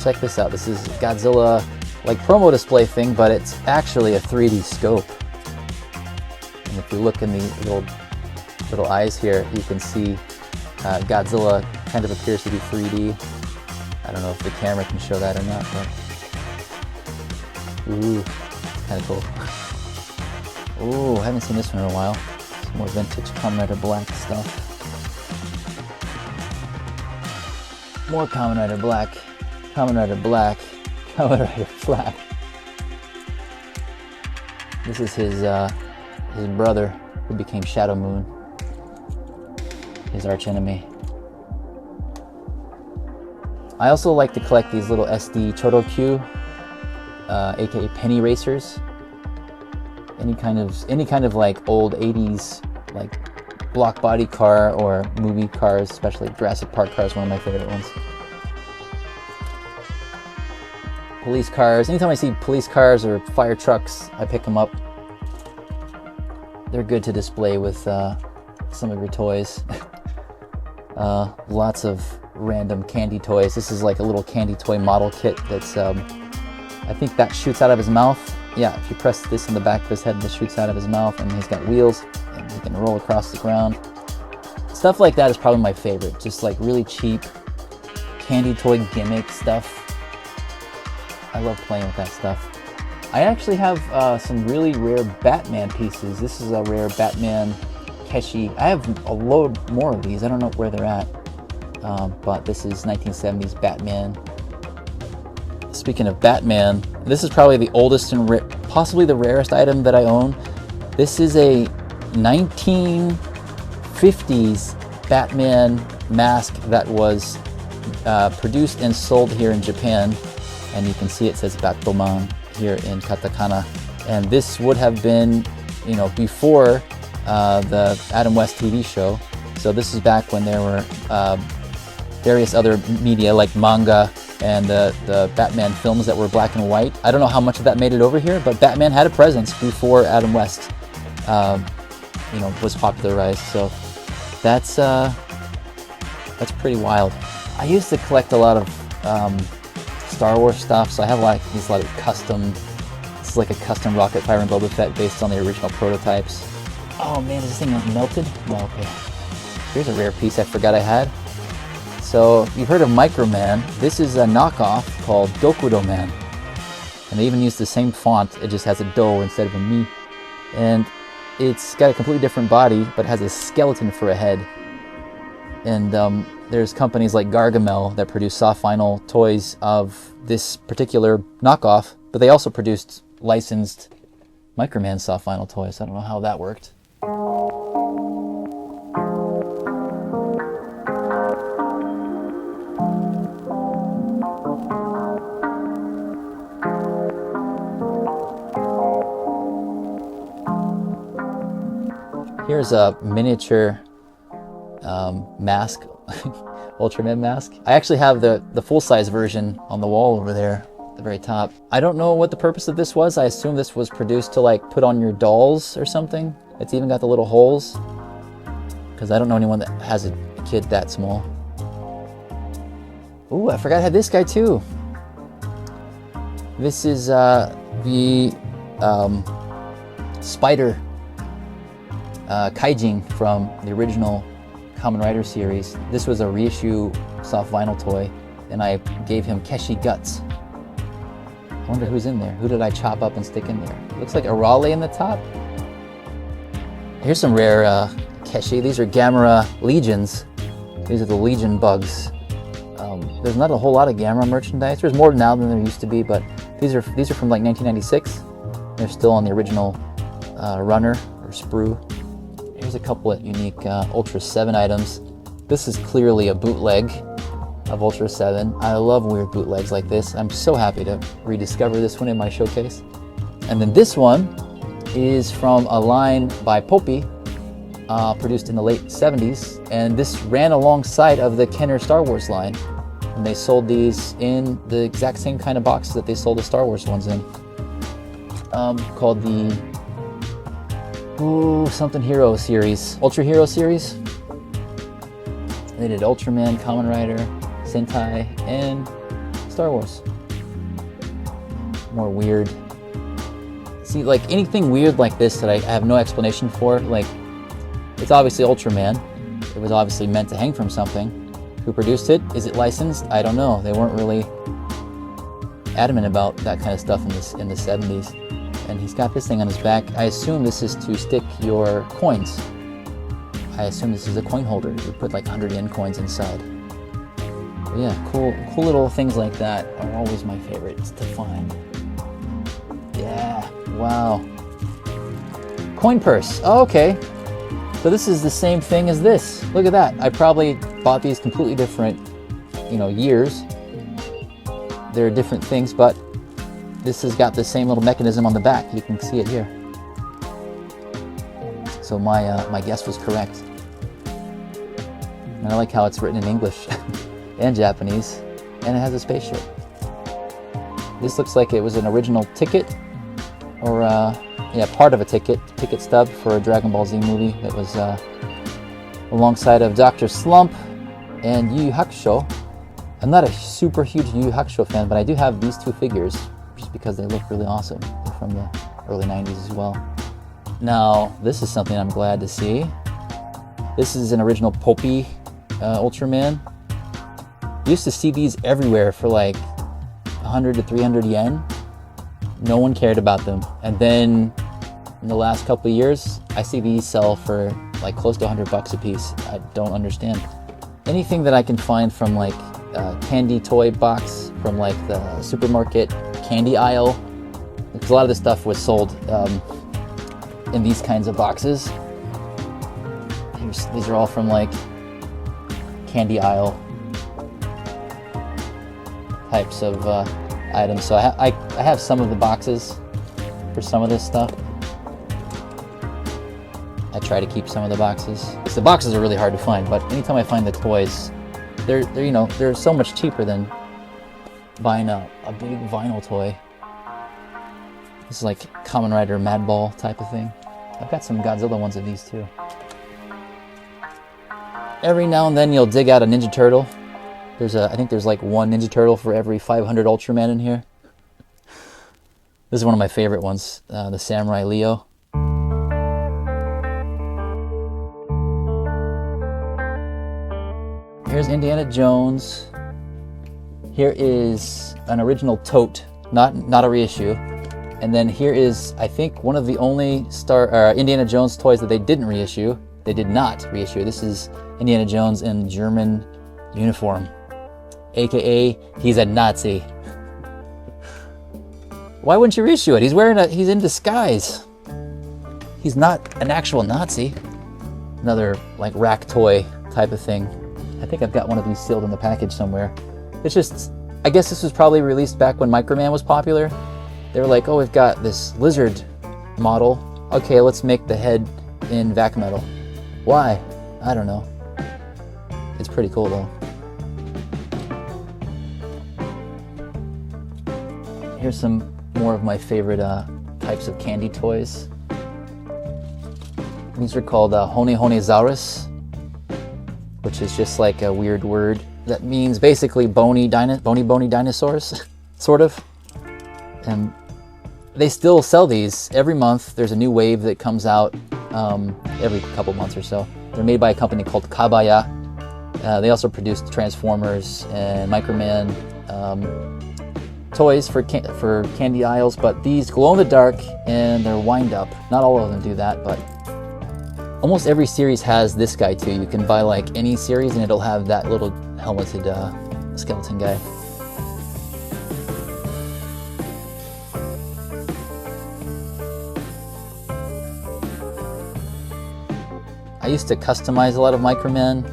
Speaker 6: check this out. This is Godzilla, like promo display thing, but it's actually a 3D scope. And if you look in the little eyes here, you can see Godzilla kind of appears to be 3D. I don't know if the camera can show that or not, but ooh, kind of cool. Ooh, I haven't seen this one in a while. Some more vintage Kamen Rider Black stuff. More Kamen Rider Black, Kamen Rider Black, Kamen Rider Black. This is his brother who became Shadow Moon, his archenemy. I also like to collect these little SD Chorokyu, aka penny racers. Any kind of like old 80s like block body car or movie cars, especially Jurassic Park cars, one of my favorite ones. Police cars. Anytime I see police cars or fire trucks, I pick them up. They're good to display with some of your toys. Lots of random candy toys. This is like a little candy toy model kit that's I think that shoots out of his mouth. Yeah, if you press this in the back of his head, this shoots out of his mouth, and he's got wheels, and he can roll across the ground. Stuff like that is probably my favorite. Just like really cheap candy toy gimmick stuff. I love playing with that stuff. I actually have some really rare Batman pieces. This is a rare Batman Keshi. I have a load more of these. I don't know where they're at, but this is 1970s Batman. Speaking of Batman, this is probably the oldest and possibly the rarest item that I own. This is a 1950s Batman mask that was produced and sold here in Japan. And you can see it says Batman here in katakana. And this would have been, before the Adam West TV show. So this is back when there were various other media like manga and the Batman films that were black and white. I don't know how much of that made it over here, but Batman had a presence before Adam West, was popularized. So that's pretty wild. I used to collect a lot of Star Wars stuff, so I have like a lot of custom. This is like a custom Rocket Fire and Boba Fett based on the original prototypes. Oh man, is this thing melted? No, okay. Here's a rare piece I forgot I had. So, you've heard of Microman. This is a knockoff called Dokudo Man. And they even use the same font, it just has a do instead of a mi. And it's got a completely different body, but has a skeleton for a head. And there's companies like Gargamel that produce soft vinyl toys of this particular knockoff, but they also produced licensed Microman soft vinyl toys. I don't know how that worked. Here's a miniature mask, Ultraman mask. I actually have the full-size version on the wall over there at the very top. I don't know what the purpose of this was. I assume this was produced to like put on your dolls or something. It's even got the little holes, because I don't know anyone that has a kid that small. Ooh, I forgot I had this guy too. This is the Spider Kaijin from the original Kamen Rider series. This was a reissue soft vinyl toy, and I gave him Keshi guts. I wonder who's in there. Who did I chop up and stick in there? Looks like a Raleigh in the top. Here's some rare Keshi. These are Gamera Legions. These are the Legion bugs. There's not a whole lot of Gamera merchandise. There's more now than there used to be, but these are from like 1996. They're still on the original runner or sprue. Here's a couple of unique Ultra 7 items. This is clearly a bootleg of Ultra 7. I love weird bootlegs like this. I'm so happy to rediscover this one in my showcase. And then this one is from a line by Poppy, produced in the late 70s, and this ran alongside of the Kenner Star Wars line. And they sold these in the exact same kind of box that they sold the Star Wars ones in. Called the something Hero series, Ultra Hero series. They did Ultraman, Kamen Rider, Sentai, and Star Wars. More weird. See, like anything weird like this that I have no explanation for, like, it's obviously Ultraman. It was obviously meant to hang from something. Who produced it? Is it licensed? I don't know. They weren't really adamant about that kind of stuff in the 70s. And he's got this thing on his back. I assume this is to stick your coins. I assume this is a coin holder. You put like 100 yen coins inside. But yeah, cool little things like that are always my favorites to find. Yeah, wow. Coin purse. Oh, okay. So this is the same thing as this. Look at that. I probably bought these completely different, years. They're different things, but this has got the same little mechanism on the back. You can see it here. So my guess was correct. And I like how it's written in English and Japanese, and it has a spaceship. This looks like it was an original ticket, or part of a ticket stub for a Dragon Ball Z movie that was alongside of Dr. Slump and Yu Yu Hakusho. I'm not a super huge Yu Yu Hakusho fan, but I do have these two figures just because they look really awesome. They're from the early 90s as well. Now, this is something I'm glad to see. This is an original Poppy Ultraman. You used to see these everywhere for like 100 to 300 yen. No one cared about them. And then in the last couple of years, I see these sell for like close to $100 a piece. I don't understand. Anything that I can find from like a candy toy box, from like the supermarket candy aisle, because a lot of this stuff was sold in these kinds of boxes. These are all from like candy aisle types of items. So I have some of the boxes for some of this stuff. I try to keep some of the boxes. The boxes are really hard to find, but anytime I find the toys, they're so much cheaper than buying a big vinyl toy. This is like Kamen Rider Madball type of thing. I've got some Godzilla ones of these too. Every now and then you'll dig out a Ninja Turtle. I think there's like one Ninja Turtle for every 500 Ultraman in here. This is one of my favorite ones, the Samurai Leo. Here's Indiana Jones. Here is an original tote, not a reissue. And then here is, I think, one of the only Indiana Jones toys that they didn't reissue. They did not reissue. This is Indiana Jones in German uniform, aka he's a Nazi. Why wouldn't you reissue it? He's in disguise. He's not an actual Nazi. Another like rack toy type of thing. I think I've got one of these sealed in the package somewhere. It's just, I guess this was probably released back when Microman was popular. They were like, oh, we've got this lizard model. Okay, let's make the head in vac metal. Why? I don't know. It's pretty cool though. Here's some more of my favorite types of candy toys. These are called Hone Honezaurus, which is just like a weird word that means basically bony dinosaurs, sort of. And they still sell these every month. There's a new wave that comes out every couple months or so. They're made by a company called Kabaya. They also produced Transformers and Microman, toys for candy aisles, but these glow in the dark and they're wind up. Not all of them do that, but almost every series has this guy too. You can buy like any series and it'll have that little helmeted skeleton guy. I used to customize a lot of Microman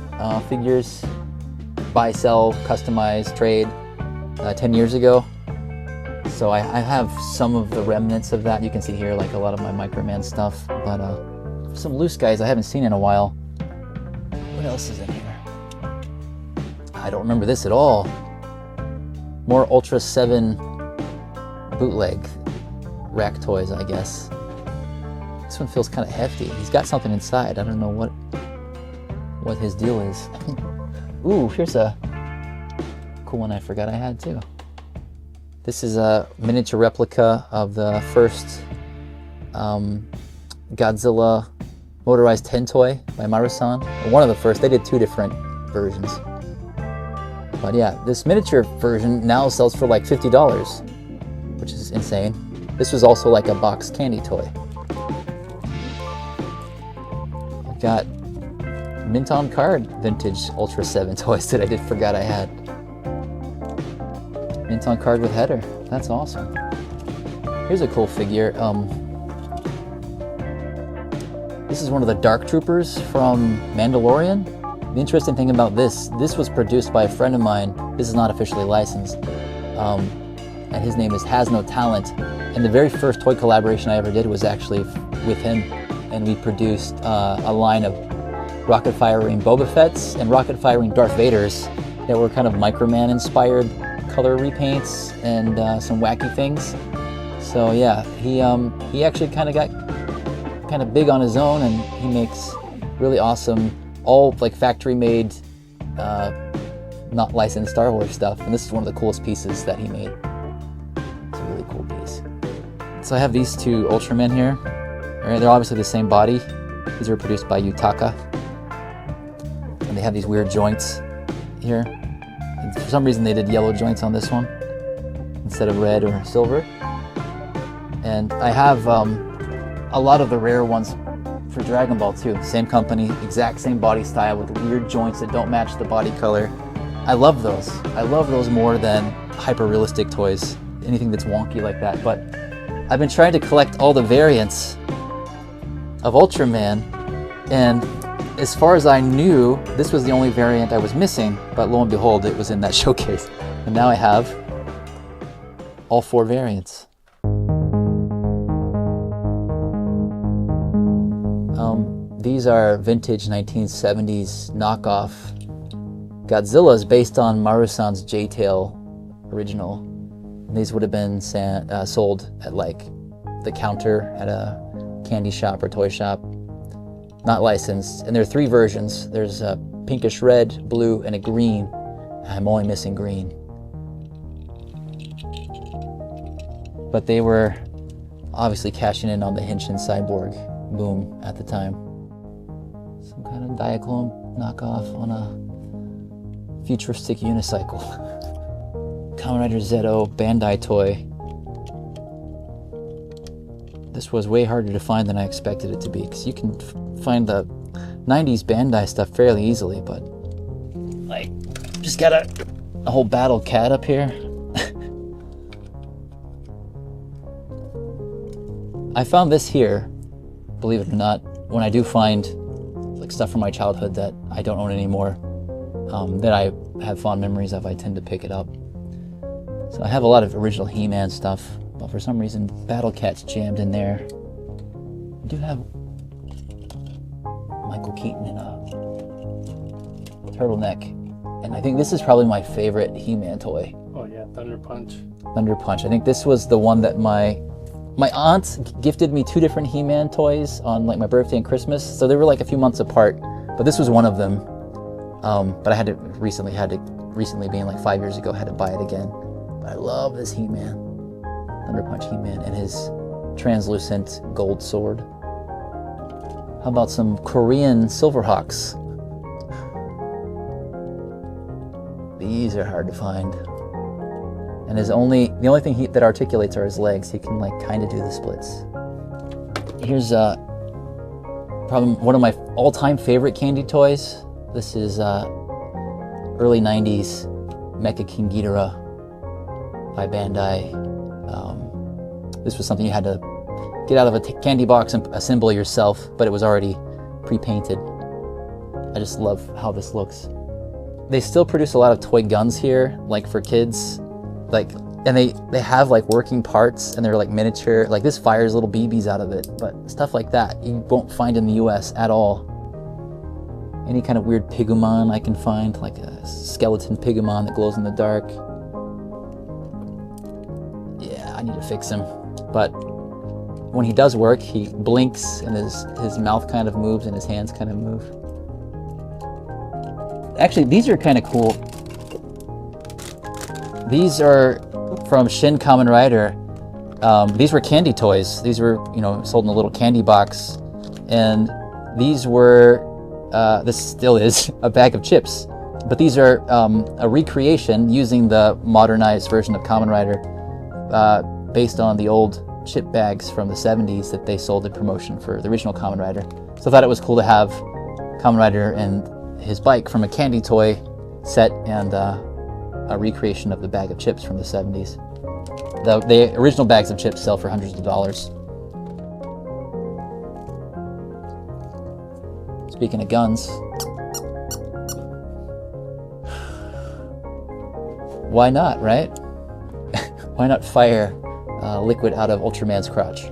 Speaker 6: figures, buy, sell, customize, trade 10 years ago. So I have some of the remnants of that. You can see here like a lot of my Microman stuff, but some loose guys I haven't seen in a while. What else is in here? I don't remember this at all. More Ultra 7 bootleg rack toys, I guess. This one feels kind of hefty. He's got something inside. I don't know what his deal is. Ooh, here's a cool one I forgot I had too. This is a miniature replica of the first Godzilla motorized 10 toy by Maru-san. One of the first. They did 2 different versions. But yeah, this miniature version now sells for like $50, which is insane. This was also like a box candy toy. I've got mint on card vintage Ultra 7 toys that I forgot I had. Mint on card with header. That's awesome. Here's a cool figure. This is one of the Dark Troopers from Mandalorian. The interesting thing about this was produced by a friend of mine. This is not officially licensed. And his name is Has No Talent. And the very first toy collaboration I ever did was actually with him. And we produced a line of rocket firing Boba Fett's and rocket firing Darth Vader's that were kind of Microman inspired color repaints and some wacky things. So yeah, he actually kind of got big on his own, and he makes really awesome, all like factory made, not licensed Star Wars stuff. And this is one of the coolest pieces that he made. It's a really cool piece. So I have these 2 Ultramen here. They're obviously the same body. These were produced by Yutaka. And they have these weird joints here. And for some reason they did yellow joints on this one instead of red or silver. And I have a lot of the rare ones for Dragon Ball too. Same company, exact same body style with weird joints that don't match the body color. I love those. I love those more than hyper-realistic toys, anything that's wonky like that. But I've been trying to collect all the variants of Ultraman, and as far as I knew, this was the only variant I was missing, but lo and behold, it was in that showcase. And now I have all 4 variants. These are vintage 1970s knockoff Godzillas based on Maru-san's J-Tail original. And these would have been sold at like the counter at a candy shop or toy shop. Not licensed. And there are 3 versions. There's a pinkish red, blue, and a green. I'm only missing green. But they were obviously cashing in on the Henshin Cyborg boom at the time. Some kind of Diaclone knockoff on a futuristic unicycle. Kamen Rider Zero Bandai toy. This was way harder to find than I expected it to be, because you can find the 90s Bandai stuff fairly easily, but like, just got a whole battle cat up here. I found this here, believe it or not, when I do find like stuff from my childhood that I don't own anymore, that I have fond memories of, I tend to pick it up. So I have a lot of original He-Man stuff, but for some reason Battle Cat's jammed in there. I do have Michael Keaton in a turtleneck, and I think this is probably my favorite He-Man toy.
Speaker 7: Oh yeah, Thunder Punch.
Speaker 6: Thunder Punch. I think this was the one that my aunt gifted me 2 different He-Man toys on like my birthday and Christmas, so they were like a few months apart, but this was one of them. But I recently being like 5 years ago, had to buy it again. But I love this He-Man, Thunder Punch He-Man, and his translucent gold sword. How about some Korean Silverhawks? These are hard to find. And the only thing that articulates are his legs. He can like kind of do the splits. Here's probably one of my all-time favorite candy toys. This is early 90s Mecha King Ghidorah by Bandai. This was something you had to get out of a candy box and assemble yourself, but it was already pre-painted. I just love how this looks. They still produce a lot of toy guns here, like for kids, and they have like working parts, and they're like miniature. Like this fires little BBs out of it, but stuff like that you won't find in the US at all. Any kind of weird Pigumon I can find, like a skeleton Pigumon that glows in the dark. Yeah, I need to fix him. But when he does work, he blinks and his mouth kind of moves and his hands kind of move. Actually, these are kind of cool. These are from Shin Kamen Rider. These were candy toys. These were, sold in a little candy box. And these were, this still is, a bag of chips. But these are a recreation using the modernized version of Kamen Rider based on the old chip bags from the 70s that they sold in promotion for the original Kamen Rider. So I thought it was cool to have Kamen Rider and his bike from a candy toy set and a recreation of the bag of chips from the 70s. The original bags of chips sell for hundreds of dollars. Speaking of guns, why not, right? Why not fire liquid out of Ultraman's crotch?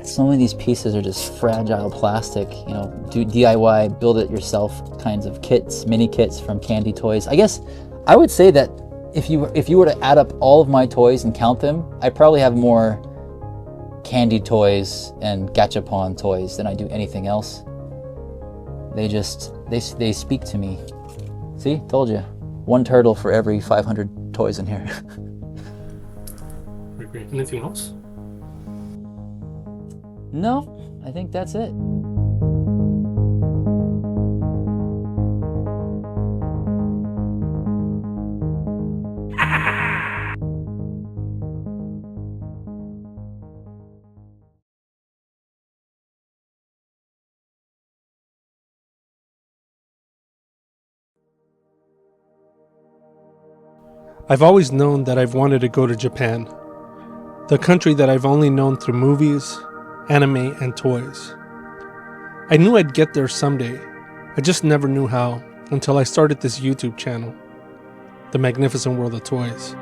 Speaker 6: So many of these pieces are just fragile plastic, do DIY, build it yourself kinds of kits, mini kits from candy toys. I guess I would say that if you were to add up all of my toys and count them, I probably have more candy toys and gachapon toys than I do anything else. They speak to me. See, told you. One turtle for every 500 toys in here.
Speaker 3: Very great. Anything else?
Speaker 6: No, I think that's it.
Speaker 3: I've always known that I've wanted to go to Japan, the country that I've only known through movies, anime, and toys. I knew I'd get there someday. I just never knew how until I started this YouTube channel, The Magnificent World of Toys.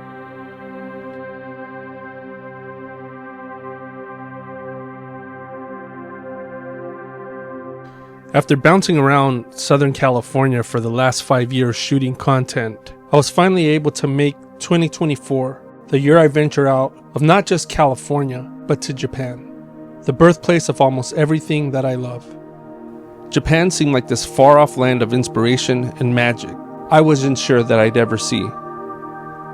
Speaker 3: After bouncing around Southern California for the last 5 years shooting content, I was finally able to make 2024 the year I venture out of not just California, but to Japan, the birthplace of almost everything that I love. Japan seemed like this far-off land of inspiration and magic I wasn't sure that I'd ever see.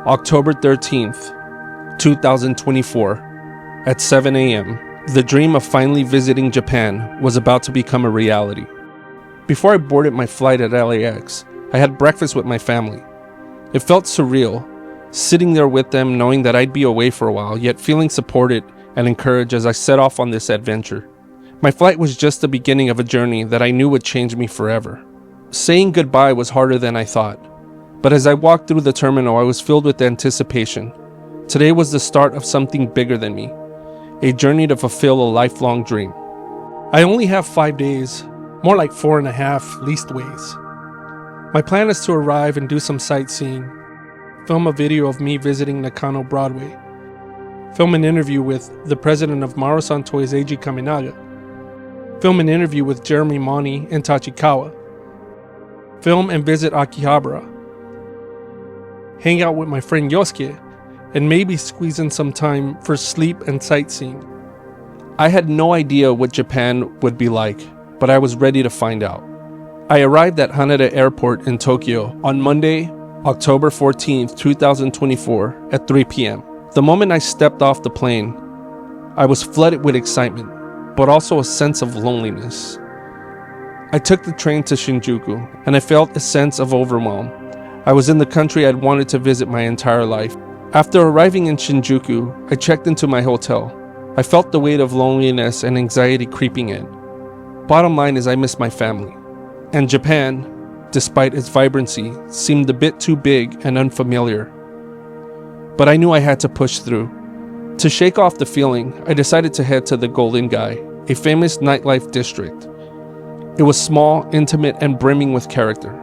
Speaker 3: October 13th, 2024, at 7 a.m., the dream of finally visiting Japan was about to become a reality. Before I boarded my flight at LAX, I had breakfast with my family. It felt surreal, sitting there with them knowing that I'd be away for a while, yet feeling supported and encouraged as I set off on this adventure. My flight was just the beginning of a journey that I knew would change me forever. Saying goodbye was harder than I thought, but as I walked through the terminal, I was filled with anticipation. Today was the start of something bigger than me, a journey to fulfill a lifelong dream. I only have 5 days, more like 4.5 leastways. My plan is to arrive and do some sightseeing, film a video of me visiting Nakano Broadway, film an interview with the president of Marusan Toys, Eiji Kaminaga, film an interview with Jeremy Moni and Tachikawa, film and visit Akihabara, hang out with my friend Yosuke, and maybe squeeze in some time for sleep and sightseeing. I had no idea what Japan would be like, but I was ready to find out. I arrived at Haneda Airport in Tokyo on Monday, October 14th, 2024 at 3 p.m. The moment I stepped off the plane, I was flooded with excitement, but also a sense of loneliness. I took the train to Shinjuku, and I felt a sense of overwhelm. I was in the country I'd wanted to visit my entire life,
Speaker 7: After arriving in Shinjuku, I checked into my hotel. I felt the weight of loneliness and anxiety creeping in. Bottom line is I miss my family. And Japan, despite its vibrancy, seemed a bit too big and unfamiliar. But I knew I had to push through. To shake off the feeling, I decided to head to the Golden Gai, a famous nightlife district. It was small, intimate, and brimming with character.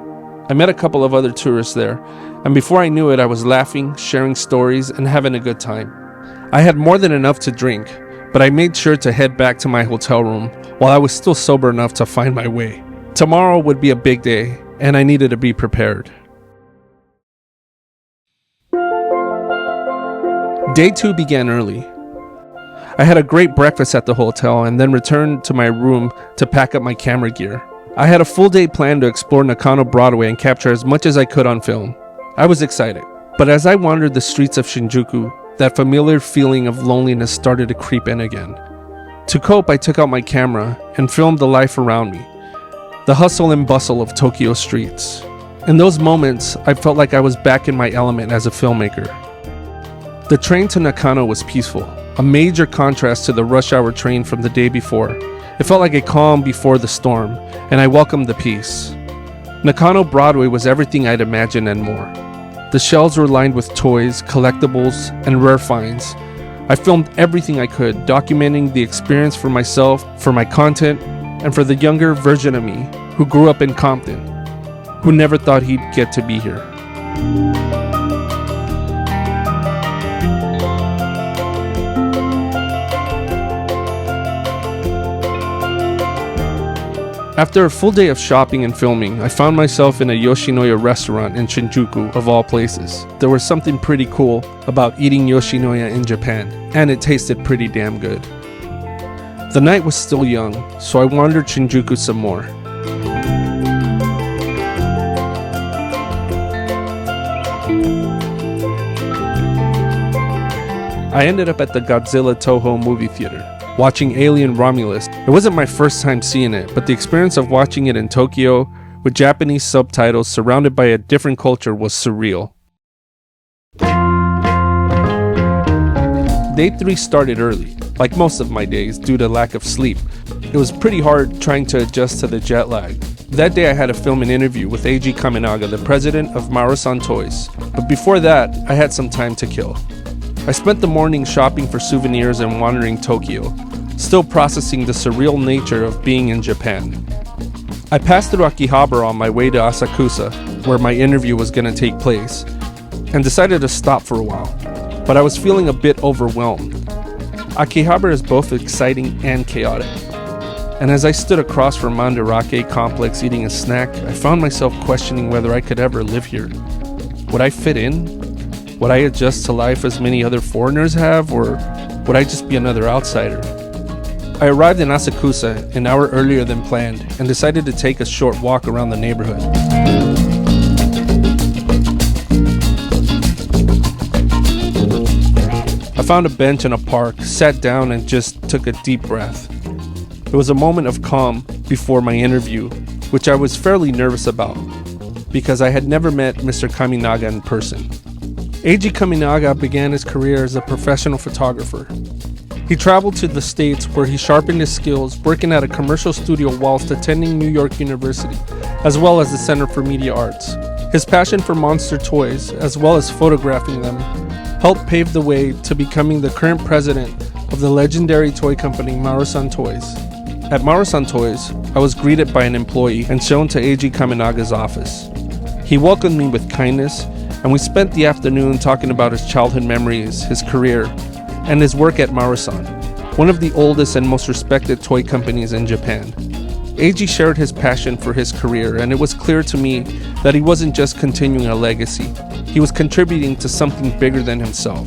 Speaker 7: I met a couple of other tourists there, and before I knew it, I was laughing, sharing stories, and having a good time. I had more than enough to drink, but I made sure to head back to my hotel room while I was still sober enough to find my way. Tomorrow would be a big day, and I needed to be prepared. Day 2 began early. I had a great breakfast at the hotel and then returned to my room to pack up my camera gear. I had a full day planned to explore Nakano Broadway and capture as much as I could on film. I was excited, but as I wandered the streets of Shinjuku, that familiar feeling of loneliness started to creep in again. To cope, I took out my camera and filmed the life around me, the hustle and bustle of Tokyo streets. In those moments, I felt like I was back in my element as a filmmaker. The train to Nakano was peaceful, a major contrast to the rush hour train from the day before. It felt like a calm before the storm, and I welcomed the peace. Nakano Broadway was everything I'd imagined and more. The shelves were lined with toys, collectibles, and rare finds. I filmed everything I could, documenting the experience for myself, for my content, and for the younger version of me who grew up in Compton, who never thought he'd get to be here. After a full day of shopping and filming, I found myself in a Yoshinoya restaurant in Shinjuku, of all places. There was something pretty cool about eating Yoshinoya in Japan, and it tasted pretty damn good. The night was still young, so I wandered Shinjuku some more. I ended up at the Godzilla Toho movie theater, watching Alien Romulus. It wasn't my first time seeing it, but the experience of watching it in Tokyo with Japanese subtitles surrounded by a different culture was surreal. Day 3 started early, like most of my days due to lack of sleep. It was pretty hard trying to adjust to the jet lag. That day I had to film an interview with Eiji Kaminaga, the president of Marusan Toys, but before that I had some time to kill. I spent the morning shopping for souvenirs and wandering Tokyo, still processing the surreal nature of being in Japan. I passed through Akihabara on my way to Asakusa, where my interview was going to take place, and decided to stop for a while, but I was feeling a bit overwhelmed. Akihabara is both exciting and chaotic, and as I stood across from Mandarake Complex eating a snack, I found myself questioning whether I could ever live here. Would I fit in? Would I adjust to life as many other foreigners have, or would I just be another outsider? I arrived in Asakusa an hour earlier than planned and decided to take a short walk around the neighborhood. I found a bench in a park, sat down, and just took a deep breath. It was a moment of calm before my interview, which I was fairly nervous about, because I had never met Mr. Kaminaga in person. Eiji Kaminaga began his career as a professional photographer. He traveled to the States where he sharpened his skills working at a commercial studio whilst attending New York University, as well as the Center for Media Arts. His passion for monster toys, as well as photographing them, helped pave the way to becoming the current president of the legendary toy company Marusan Toys. At Marusan Toys, I was greeted by an employee and shown to Eiji Kaminaga's office. He welcomed me with kindness, and we spent the afternoon talking about his childhood memories, his career, and his work at Marusan, one of the oldest and most respected toy companies in Japan. Eiji shared his passion for his career, and it was clear to me that he wasn't just continuing a legacy, he was contributing to something bigger than himself.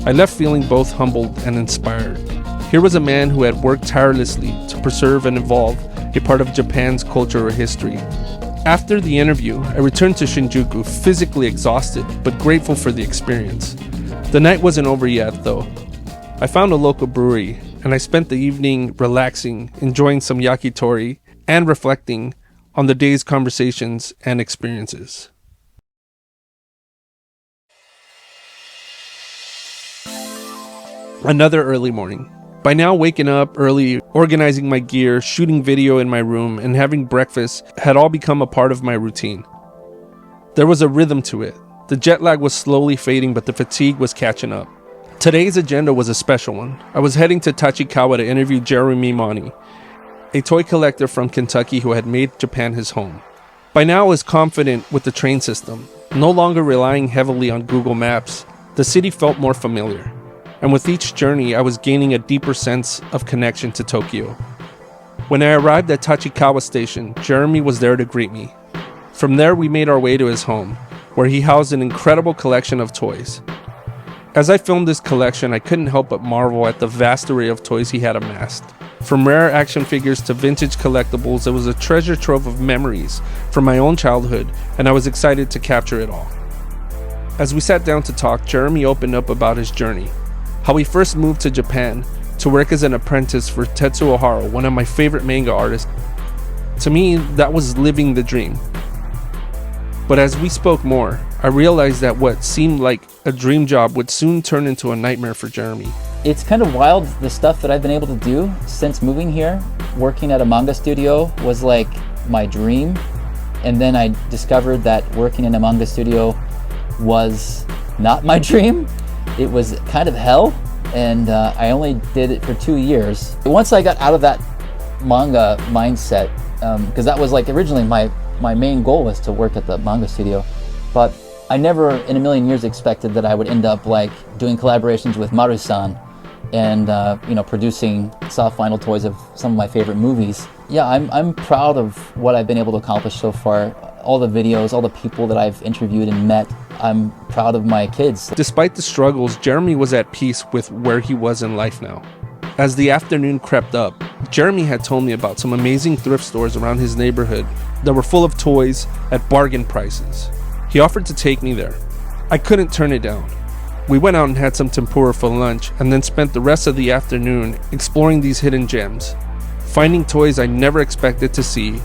Speaker 7: I left feeling both humbled and inspired. Here was a man who had worked tirelessly to preserve and evolve a part of Japan's culture or history. After the interview, I returned to Shinjuku physically exhausted, but grateful for the experience. The night wasn't over yet, though. I found a local brewery, and I spent the evening relaxing, enjoying some yakitori, and reflecting on the day's conversations and experiences. Another early morning. By now, waking up early, organizing my gear, shooting video in my room, and having breakfast had all become a part of my routine. There was a rhythm to it. The jet lag was slowly fading, but the fatigue was catching up. Today's agenda was a special one. I was heading to Tachikawa to interview Jeremy Money, a toy collector from Kentucky who had made Japan his home. By now, I was confident with the train system. No longer relying heavily on Google Maps, the city felt more familiar. And with each journey, I was gaining a deeper sense of connection to Tokyo. When I arrived at Tachikawa Station, Jeremy was there to greet me. From there, we made our way to his home, where he housed an incredible collection of toys. As I filmed this collection, I couldn't help but marvel at the vast array of toys he had amassed. From rare action figures to vintage collectibles, it was a treasure trove of memories from my own childhood, and I was excited to capture it all. As we sat down to talk, Jeremy opened up about his journey. How he first moved to Japan to work as an apprentice for Tetsuo Haro, one of my favorite manga artists. To me, that was living the dream. But as we spoke more, I realized that what seemed like a dream job would soon turn into a nightmare for Jeremy.
Speaker 6: It's kind of wild, the stuff that I've been able to do since moving here. Working at a manga studio was like my dream. And then I discovered that working in a manga studio was not my dream. It was kind of hell, and I only did it for 2 years. Once I got out of that manga mindset, because that was like originally my main goal was to work at the manga studio, but I never in a million years expected that I would end up like doing collaborations with Maru-san and producing soft vinyl toys of some of my favorite movies. Yeah, I'm proud of what I've been able to accomplish so far. All the videos, all the people that I've interviewed and met. I'm proud of my kids.
Speaker 7: Despite the struggles, Jeremy was at peace with where he was in life now. As the afternoon crept up, Jeremy had told me about some amazing thrift stores around his neighborhood that were full of toys at bargain prices. He offered to take me there. I couldn't turn it down. We went out and had some tempura for lunch and then spent the rest of the afternoon exploring these hidden gems, finding toys I never expected to see.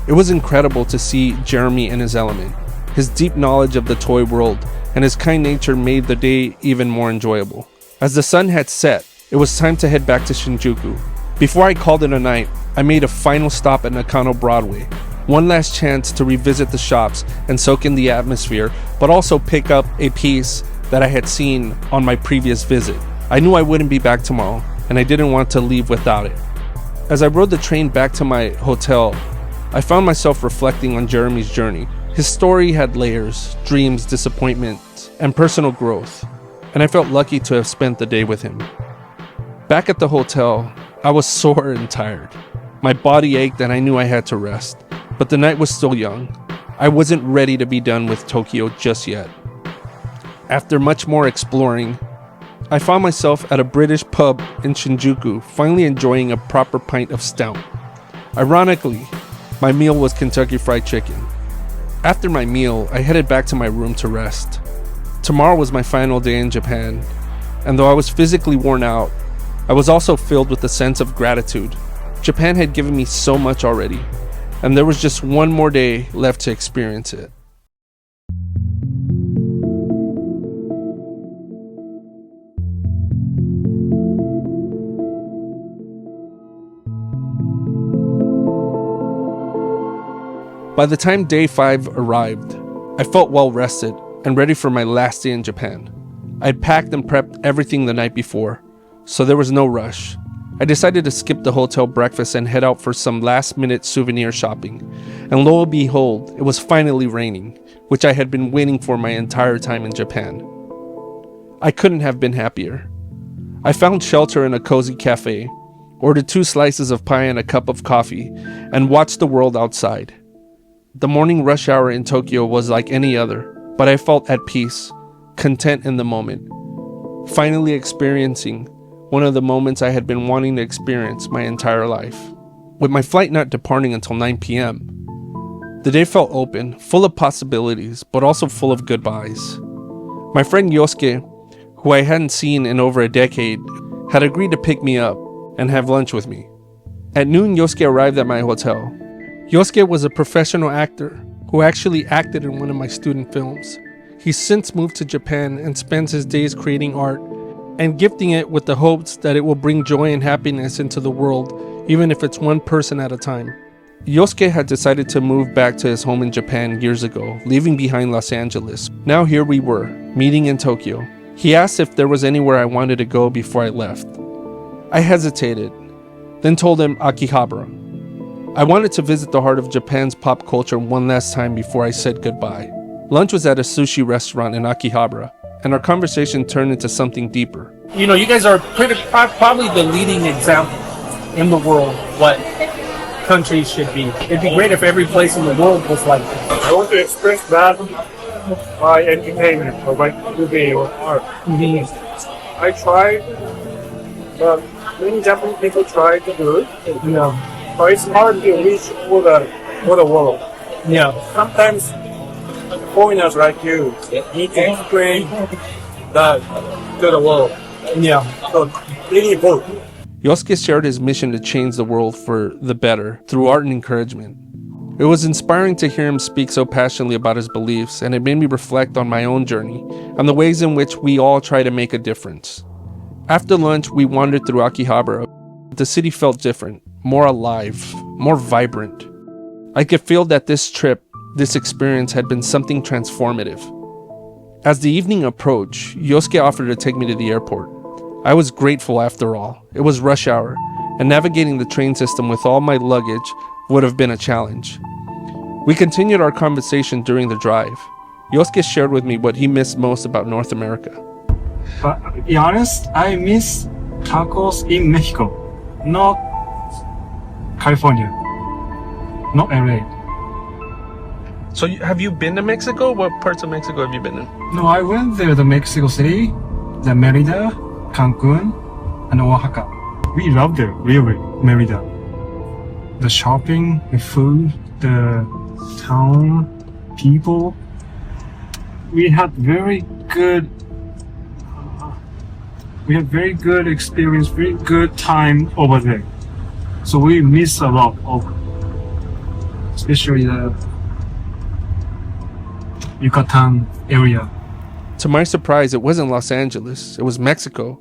Speaker 7: It was incredible to see Jeremy in his element. His deep knowledge of the toy world and his kind nature made the day even more enjoyable. As the sun had set, it was time to head back to Shinjuku. Before I called it a night, I made a final stop at Nakano Broadway. One last chance to revisit the shops and soak in the atmosphere, but also pick up a piece that I had seen on my previous visit. I knew I wouldn't be back tomorrow, and I didn't want to leave without it. As I rode the train back to my hotel, I found myself reflecting on Jeremy's journey. His story had layers, dreams, disappointments, and personal growth, and I felt lucky to have spent the day with him. Back at the hotel, I was sore and tired. My body ached and I knew I had to rest, but the night was still young. I wasn't ready to be done with Tokyo just yet. After much more exploring, I found myself at a British pub in Shinjuku, finally enjoying a proper pint of stout. Ironically, my meal was Kentucky Fried Chicken. After my meal, I headed back to my room to rest. Tomorrow was my final day in Japan, and though I was physically worn out, I was also filled with a sense of gratitude. Japan had given me so much already, and there was just one more day left to experience it. By the time day 5 arrived, I felt well rested and ready for my last day in Japan. I'd packed and prepped everything the night before, so there was no rush. I decided to skip the hotel breakfast and head out for some last-minute souvenir shopping. And lo and behold, it was finally raining, which I had been waiting for my entire time in Japan. I couldn't have been happier. I found shelter in a cozy cafe, ordered 2 slices of pie and a cup of coffee, and watched the world outside. The morning rush hour in Tokyo was like any other, but I felt at peace, content in the moment, finally experiencing one of the moments I had been wanting to experience my entire life. With my flight not departing until 9 p.m., the day felt open, full of possibilities, but also full of goodbyes. My friend Yosuke, who I hadn't seen in over a decade, had agreed to pick me up and have lunch with me. At noon, Yosuke arrived at my hotel. Yosuke was a professional actor who actually acted in one of my student films. He's since moved to Japan and spends his days creating art and gifting it with the hopes that it will bring joy and happiness into the world, even if it's one person at a time. Yosuke had decided to move back to his home in Japan years ago, leaving behind Los Angeles. Now here we were, meeting in Tokyo. He asked if there was anywhere I wanted to go before I left. I hesitated, then told him Akihabara. I wanted to visit the heart of Japan's pop culture one last time before I said goodbye. Lunch was at a sushi restaurant in Akihabara, and our conversation turned into something deeper.
Speaker 8: You know, you guys are probably the leading example in the world what countries should be. It'd be great if every place in the world was like this.
Speaker 9: I want to express that by entertainment or by movie or art. I tried, but many Japanese people try to do it. But it's hard to reach for the world.
Speaker 8: Yeah.
Speaker 9: Sometimes foreigners like you need to explain that to the world.
Speaker 8: Yeah.
Speaker 9: So they need both.
Speaker 7: Yosuke shared his mission to change the world for the better through art and encouragement. It was inspiring to hear him speak so passionately about his beliefs, and it made me reflect on my own journey and the ways in which we all try to make a difference. After lunch, we wandered through Akihabara. The city felt different, more alive, more vibrant. I could feel that this trip, this experience had been something transformative. As the evening approached, Yosuke offered to take me to the airport. I was grateful after all. It was rush hour, and navigating the train system with all my luggage would have been a challenge. We continued our conversation during the drive. Yosuke shared with me what he missed most about North America.
Speaker 23: But to be honest, I miss tacos in Mexico, not California, not LA.
Speaker 7: So have you been to Mexico? What parts of Mexico have you been in?
Speaker 23: No, I went there to Mexico City, the Merida, Cancun, and Oaxaca. We loved it, really, Merida. The shopping, the food, the town, people. We had very good experience, very good time over there. So we miss a lot of, especially the Yucatan area.
Speaker 7: To my surprise, it wasn't Los Angeles, it was Mexico.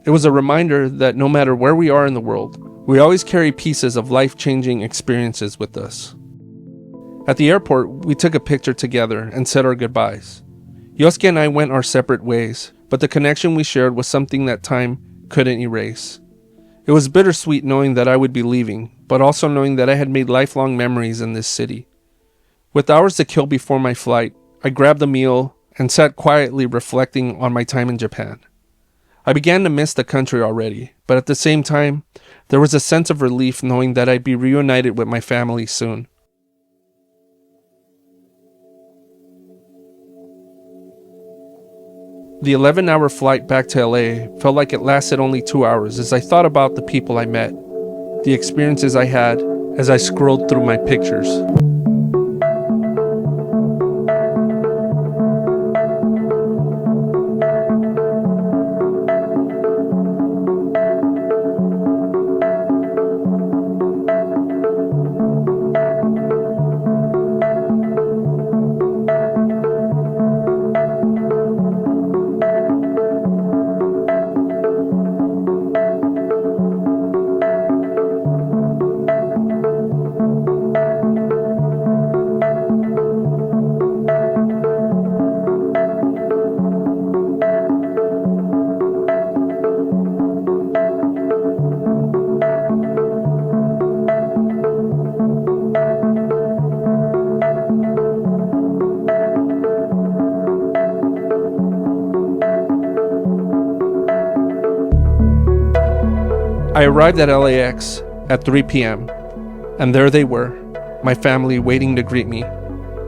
Speaker 7: It was a reminder that no matter where we are in the world, we always carry pieces of life-changing experiences with us. At the airport, we took a picture together and said our goodbyes. Yosuke and I went our separate ways, but the connection we shared was something that time couldn't erase. It was bittersweet knowing that I would be leaving, but also knowing that I had made lifelong memories in this city. With hours to kill before my flight, I grabbed a meal and sat quietly reflecting on my time in Japan. I began to miss the country already, but at the same time, there was a sense of relief knowing that I'd be reunited with my family soon. The 11-hour flight back to LA felt like it lasted only 2 hours as I thought about the people I met, the experiences I had as I scrolled through my pictures. I arrived at LAX at 3 p.m. and there they were, my family waiting to greet me.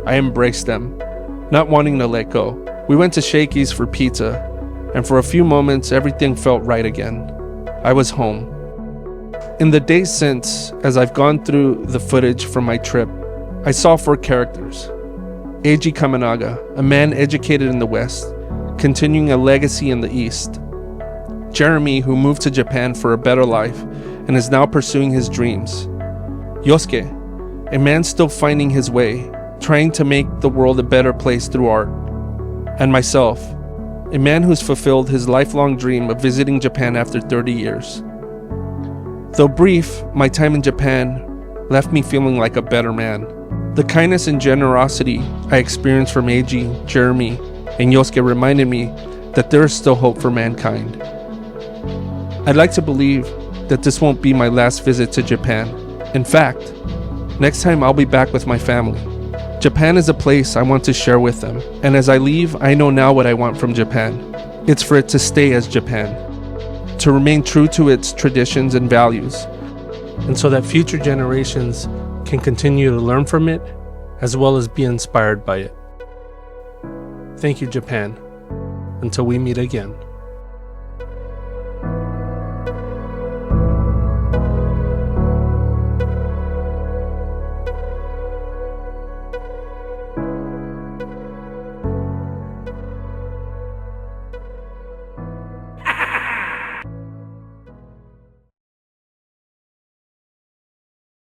Speaker 7: I embraced them, not wanting to let go. We went to Shakey's for pizza, and for a few moments everything felt right again. I was home. In the days since, as I've gone through the footage from my trip, I saw 4 characters. Eiji Kaminaga, a man educated in the West, continuing a legacy in the East. Jeremy, who moved to Japan for a better life and is now pursuing his dreams. Yosuke, a man still finding his way, trying to make the world a better place through art. And myself, a man who's fulfilled his lifelong dream of visiting Japan after 30 years. Though brief, my time in Japan left me feeling like a better man. The kindness and generosity I experienced from Eiji, Jeremy, and Yosuke reminded me that there is still hope for mankind. I'd like to believe that this won't be my last visit to Japan. In fact, next time I'll be back with my family. Japan is a place I want to share with them, and as I leave, I know now what I want from Japan. It's for it to stay as Japan, to remain true to its traditions and values, and so that future generations can continue to learn from it, as well as be inspired by it. Thank you, Japan. Until we meet again.